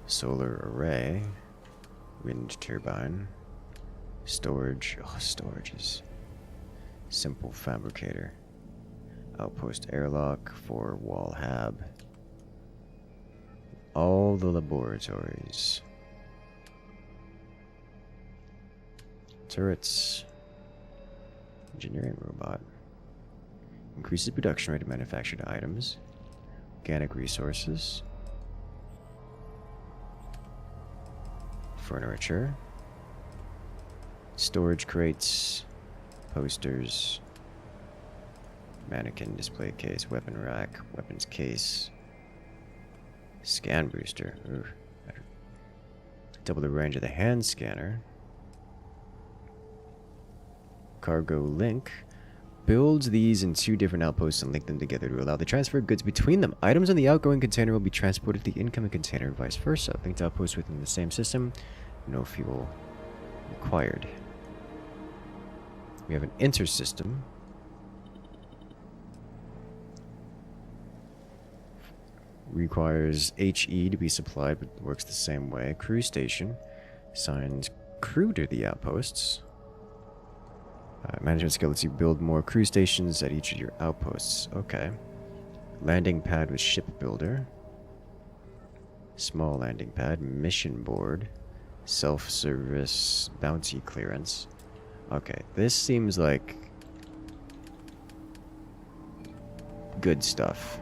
Solar array, wind turbine, storage. Oh, storage is simple fabricator, outpost airlock for wall hab. All the laboratories. Turrets. Engineering robot. Increases production rate of manufactured items. Organic resources. Furniture. Storage crates. Posters. Mannequin display case. Weapon rack. Weapons case. Scan booster. Ooh. Double the range of the hand scanner. Cargo link. Builds these in 2 different outposts and link them together to allow the transfer of goods between them. Items on the outgoing container will be transported to the incoming container and vice versa. Linked outposts within the same system. No fuel required. We have an intersystem. Requires HE to be supplied, but works the same way. Crew station. Assigns crew to the outposts. Management skill lets you build more crew stations at each of your outposts. Okay. Landing pad with ship builder. Small landing pad. Mission board. Self-service bounty clearance. Okay, this seems like good stuff.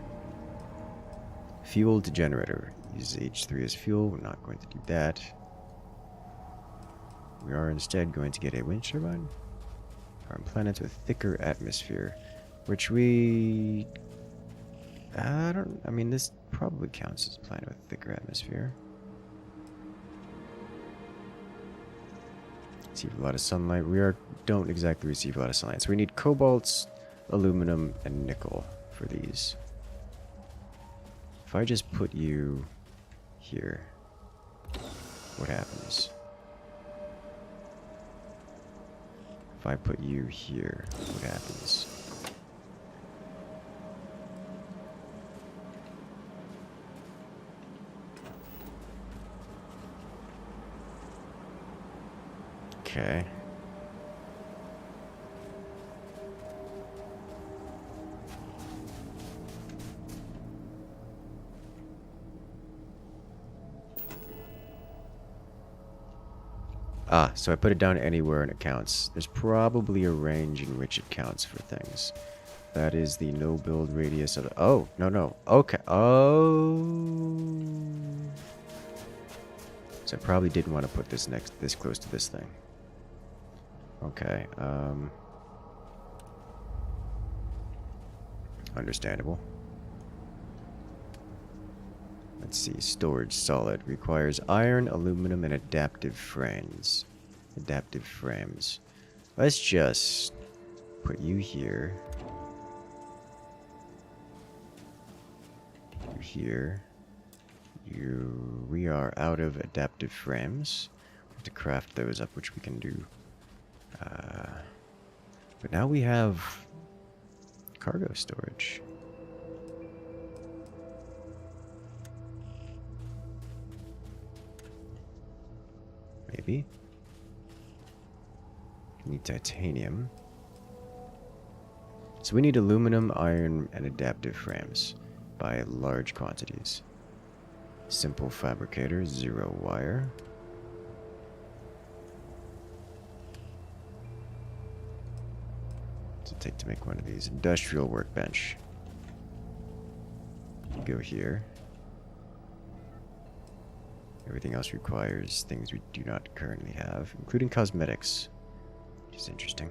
Fuel to generator. Use H3 as fuel. We're not going to do that. We are instead going to get a wind turbine. On planets with thicker atmosphere, which we... I mean, this probably counts as a planet with thicker atmosphere. Receive a lot of sunlight. We don't exactly receive a lot of sunlight, so we need cobalt, aluminum, and nickel for these. If I just put you here, what happens? If I put you here, what happens? Okay. Ah, so I put it down anywhere and it counts. There's probably a range in which it counts for things. That is the no build radius of the... Oh, no. Okay. Oh. So I probably didn't want to put this this close to this thing. Okay. Understandable. Let's see. Storage solid requires iron, aluminum, and adaptive frames. Let's just put you here. You here. We are out of adaptive frames. We have to craft those up, which we can do. But now we have cargo storage. Maybe. Need titanium. So we need aluminum, iron, and adaptive frames by large quantities. Simple fabricator, 0 wire. What's it take to make one of these? Industrial workbench. You go here. Everything else requires things we do not currently have, including cosmetics, which is interesting.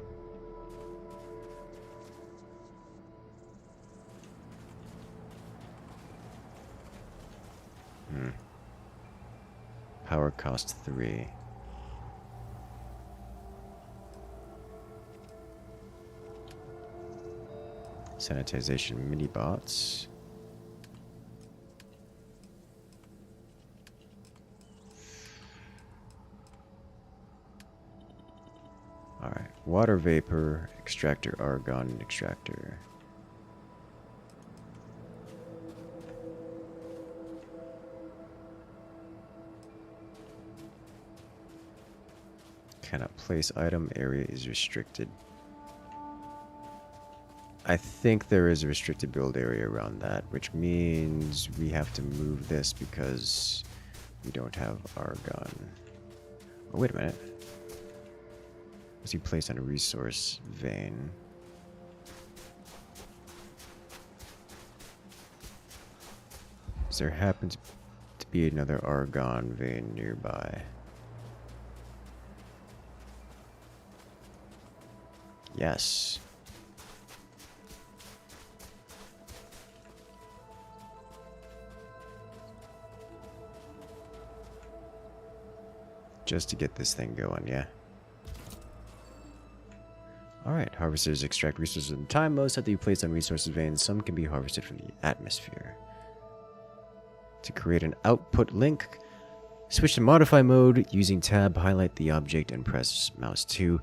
power cost 3. Sanitization mini bots. Alright, water vapor, extractor, argon, extractor. Cannot place item, area is restricted. I think there is a restricted build area around that, which means we have to move this because we don't have argon. Oh, wait a minute. Was he placed on a resource vein? Does there happen to be another argon vein nearby? Yes. Just to get this thing going, yeah. Alright, harvesters extract resources in time. Most have to be placed on resources veins. Some can be harvested from the atmosphere. To create an output link, switch to modify mode. Using tab, highlight the object and press mouse 2.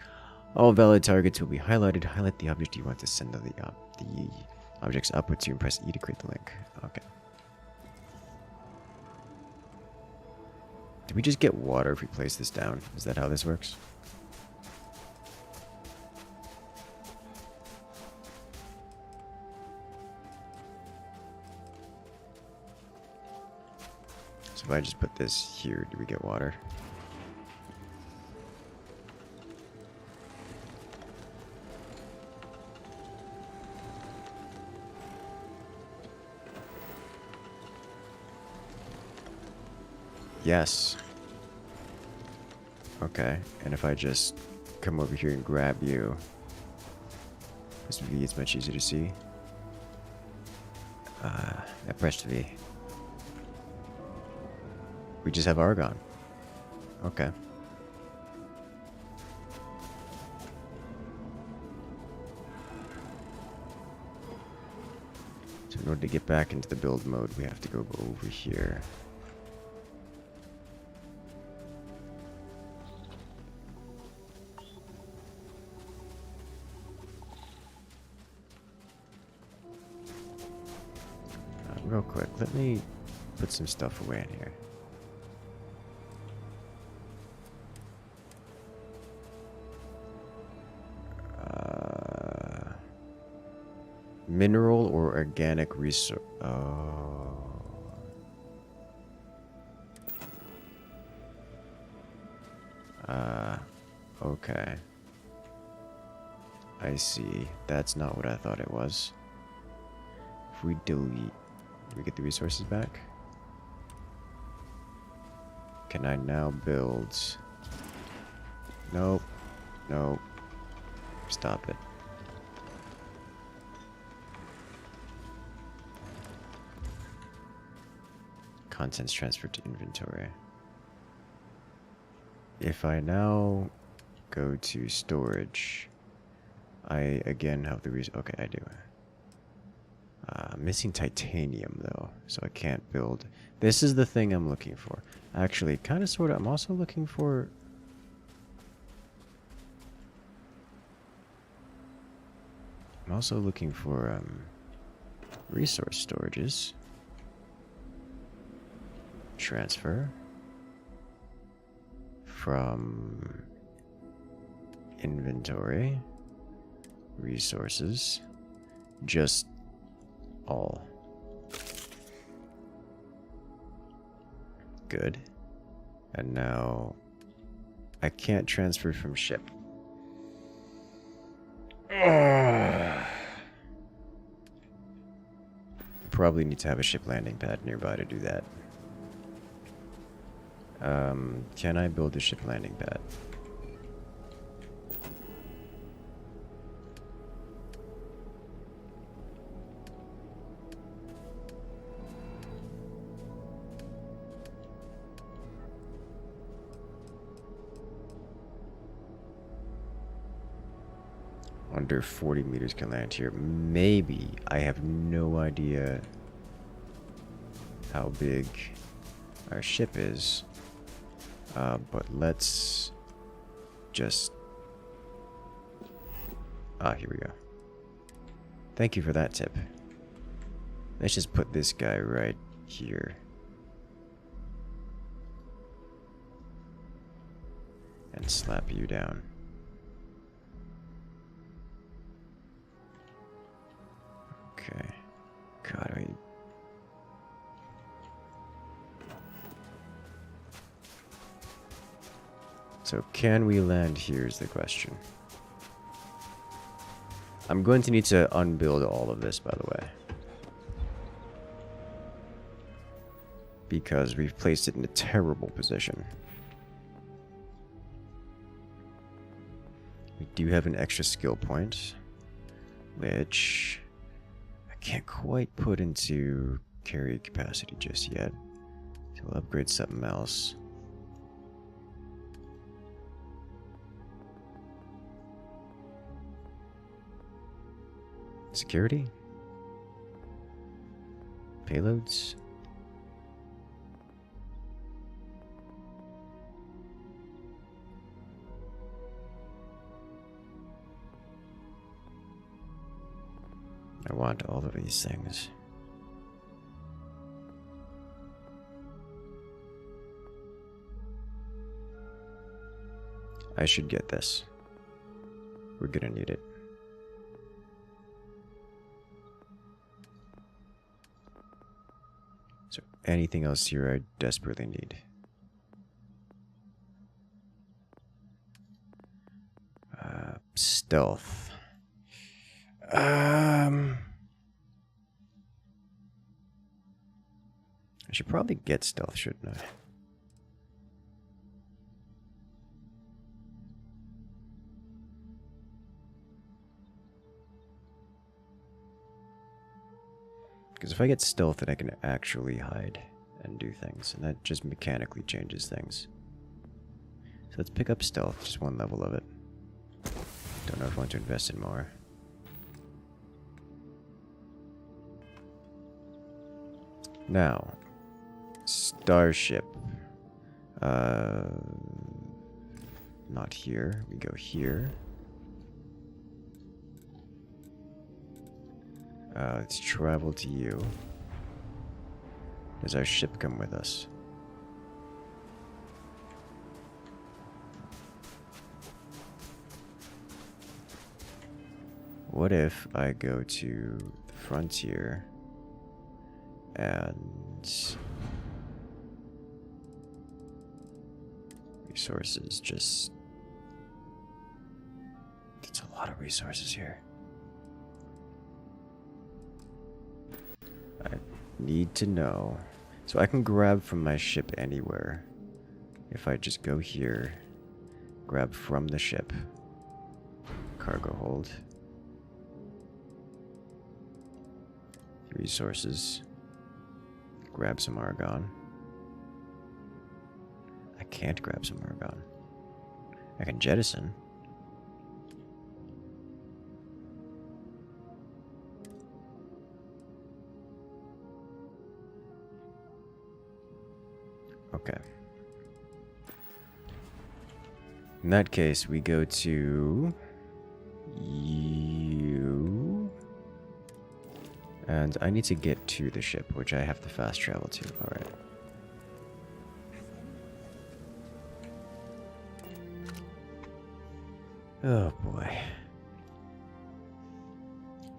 All valid targets will be highlighted. Highlight the object you want to send the objects upward to and press E to create the link. Okay. Did we just get water if we place this down? Is that how this works? So if I just put this here, do we get water? Yes. Okay, and if I just come over here and grab you, press V, it's much easier to see. I pressed V. We just have argon. Okay. So in order to get back into the build mode, we have to go over here. Real quick, let me put some stuff away in here. Mineral or organic resource. Oh. Okay. I see. That's not what I thought it was. If we delete, do we get the resources back? Can I now build? Nope. Nope. Stop it. Contents transferred to inventory. If I now go to storage, I again have the reason. Okay, I do. Missing titanium though, so I can't build. This is the thing I'm looking for. Actually, kind of, sort of. I'm also looking for. Resource storages. Transfer from inventory, resources, just all. Good. And now I can't transfer from ship. Probably need to have a ship landing pad nearby to do that. Can I build a ship landing pad? under 40 meters can land here. Maybe. I have no idea how big our ship is. But let's just... here we go. Thank you for that tip. Let's just put this guy right here. And slap you down. Okay. God, So can we land here is the question. I'm going to need to unbuild all of this, by the way. Because we've placed it in a terrible position. We do have an extra skill point, which I can't quite put into carry capacity just yet. So we'll upgrade something else. Security? Payloads? I want all of these things. I should get this. We're gonna need it. So anything else here I desperately need? Stealth. I should probably get stealth, shouldn't I? Because if I get stealth, then I can actually hide and do things, and that just mechanically changes things. So let's pick up stealth, just one level of it. Don't know if I want to invest in more. Now, Starship. Not here. We go here. Let's travel to you. Does our ship come with us? What if I go to the frontier and resources? Just, it's a lot of resources here. I need to know. So I can grab from my ship anywhere. If I just go here, grab from the ship, cargo hold, resources, grab some argon. I can't grab some argon. I can jettison. Okay. In that case, we go to you. And I need to get to the ship, which I have to fast travel to. Alright. Oh boy.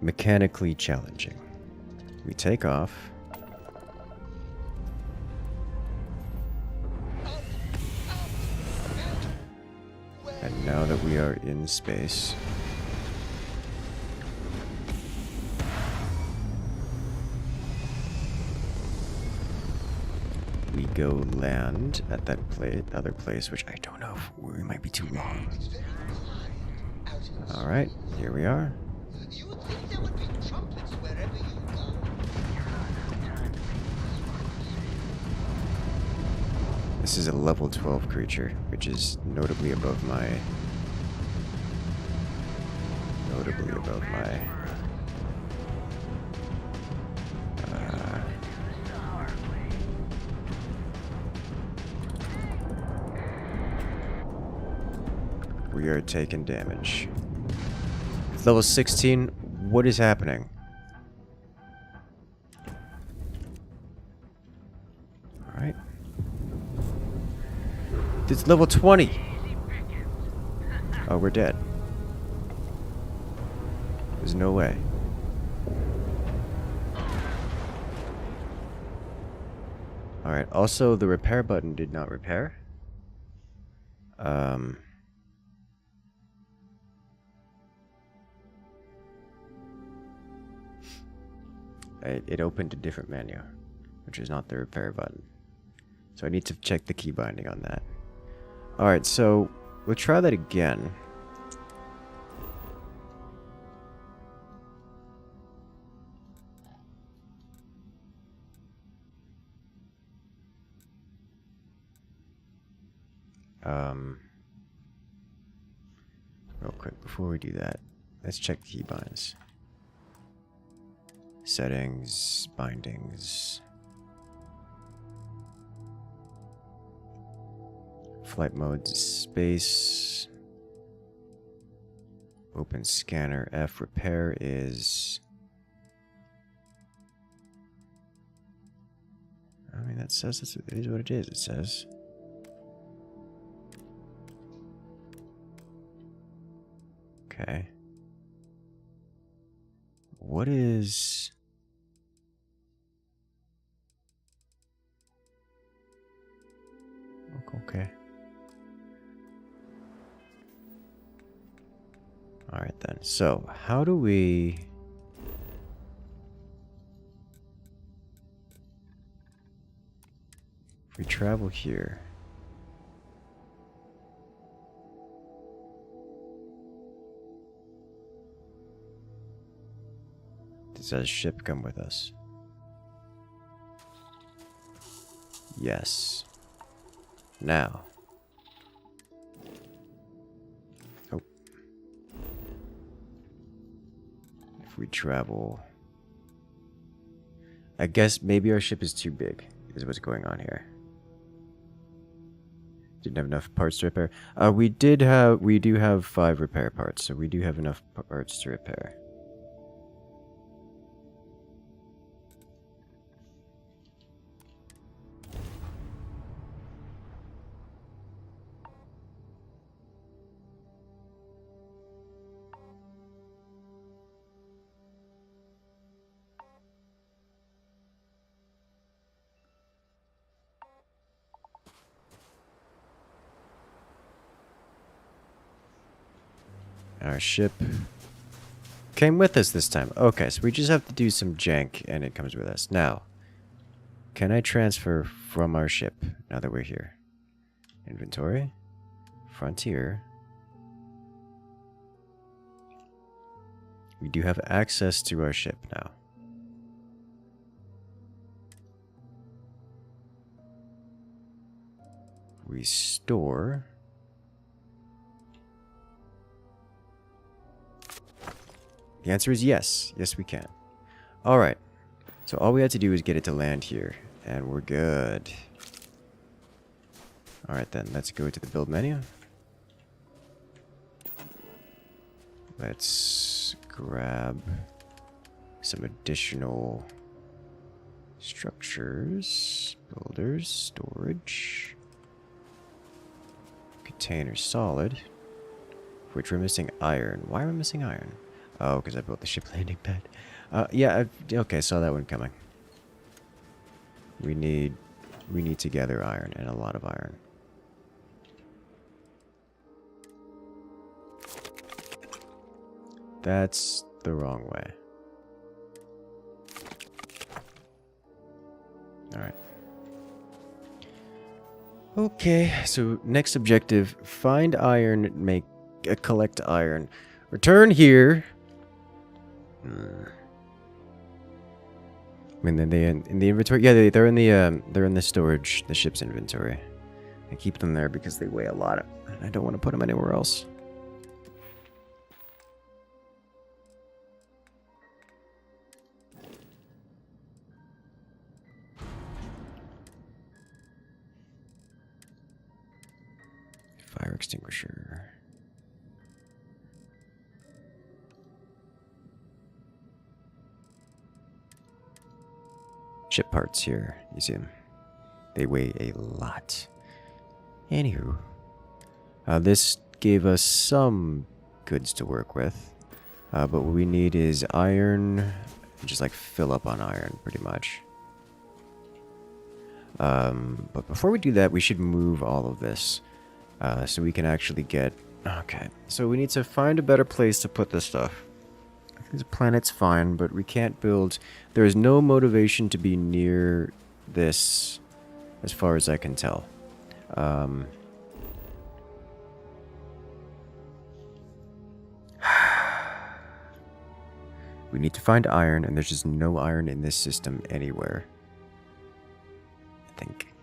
Mechanically challenging. We take off. And now that we are in space, we go land at that other place, which I don't know if we might be too long. Alright, here we are. This is a level 12 creature, which is notably above my notably above my... we are taking damage. It's level 16. What is happening? Alright. It's level 20. Oh, we're dead. There's no way. Alright, also the repair button did not repair. It opened a different menu, which is not the repair button. So I need to check the key binding on that. Alright, so we'll try that again. Real quick, before we do that, let's check the key binds. Settings, bindings. Flight modes, space. Open scanner, F. Repair is... I mean, that says it is what it is, it says. Okay. What is... Okay. Alright then. So, how do we... If we travel here... Does a ship come with us? Yes. Now. Oh. If we travel... I guess maybe our ship is too big, is what's going on here. Didn't have enough parts to repair. We do have 5 repair parts, so we do have enough parts to repair. Our ship came with us this time. Okay, so we just have to do some jank and it comes with us. Now, can I transfer from our ship now that we're here? Inventory, Frontier. We do have access to our ship now. Restore. The answer is yes. Yes, we can. Alright. So all we have to do is get it to land here. And we're good. Alright then, let's go to the build menu. Let's grab some additional structures. Builders, storage. Container solid. Which we're missing iron. Why am I missing iron? Oh, because I built the ship landing pad. Yeah, okay, saw that one coming. We need to gather iron, and a lot of iron. That's the wrong way. Alright. Okay, so next objective, find iron, collect iron. Return here. I mean, then they in the inventory. Yeah, they're in the storage, the ship's inventory. I keep them there because they weigh a lot. I don't want to put them anywhere else. extinguisher. Ship parts here. You see them? They weigh a lot. Anywho, this gave us some goods to work with. But what we need is iron. Just like fill up on iron, pretty much. But before we do that, we should move all of this. So we can actually get... Okay, so we need to find a better place to put this stuff. I think the planet's fine, but we can't build... There is no motivation to be near this, as far as I can tell. We need to find iron, and there's just no iron in this system anywhere. I think.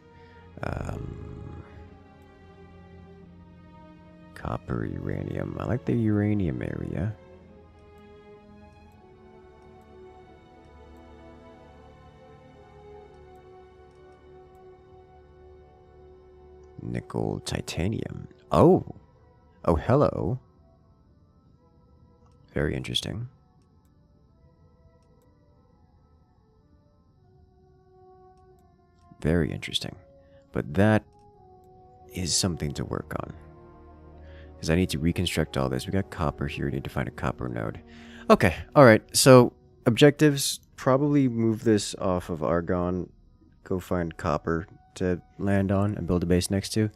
Copper, uranium. I like the uranium area. Nickel, titanium. Oh! Oh, hello. Very interesting. Very interesting. But that is something to work on. Because I need to reconstruct all this. We got copper here. We need to find a copper node. Okay, alright. So, objectives. Probably move this off of Argon. Go find copper to land on and build a base next to.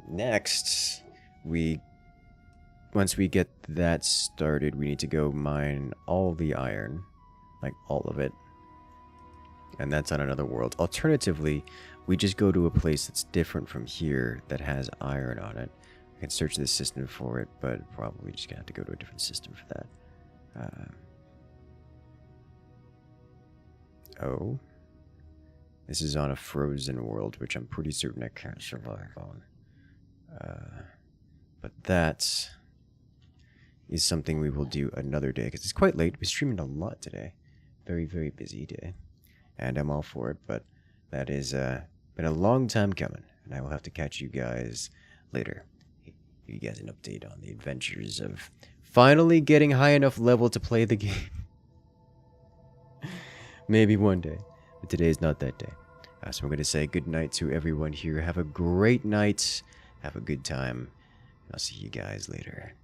Next, once we get that started, we need to go mine all the iron. Like, all of it. And that's on another world. Alternatively, we just go to a place that's different from here that has iron on it. I can search this system for it, but probably just gonna have to go to a different system for that. Oh. This is on a frozen world, which I'm pretty certain I can't survive on. But that is something we will do another day, because it's quite late. We're streaming a lot today. Very, very busy day. And I'm all for it, but that is been a long time coming, and I will have to catch you guys later. Give you guys an update on the adventures of finally getting high enough level to play the game. Maybe one day, but today is not that day. So I'm going to say good night to everyone here. Have a great night. Have a good time. I'll see you guys later.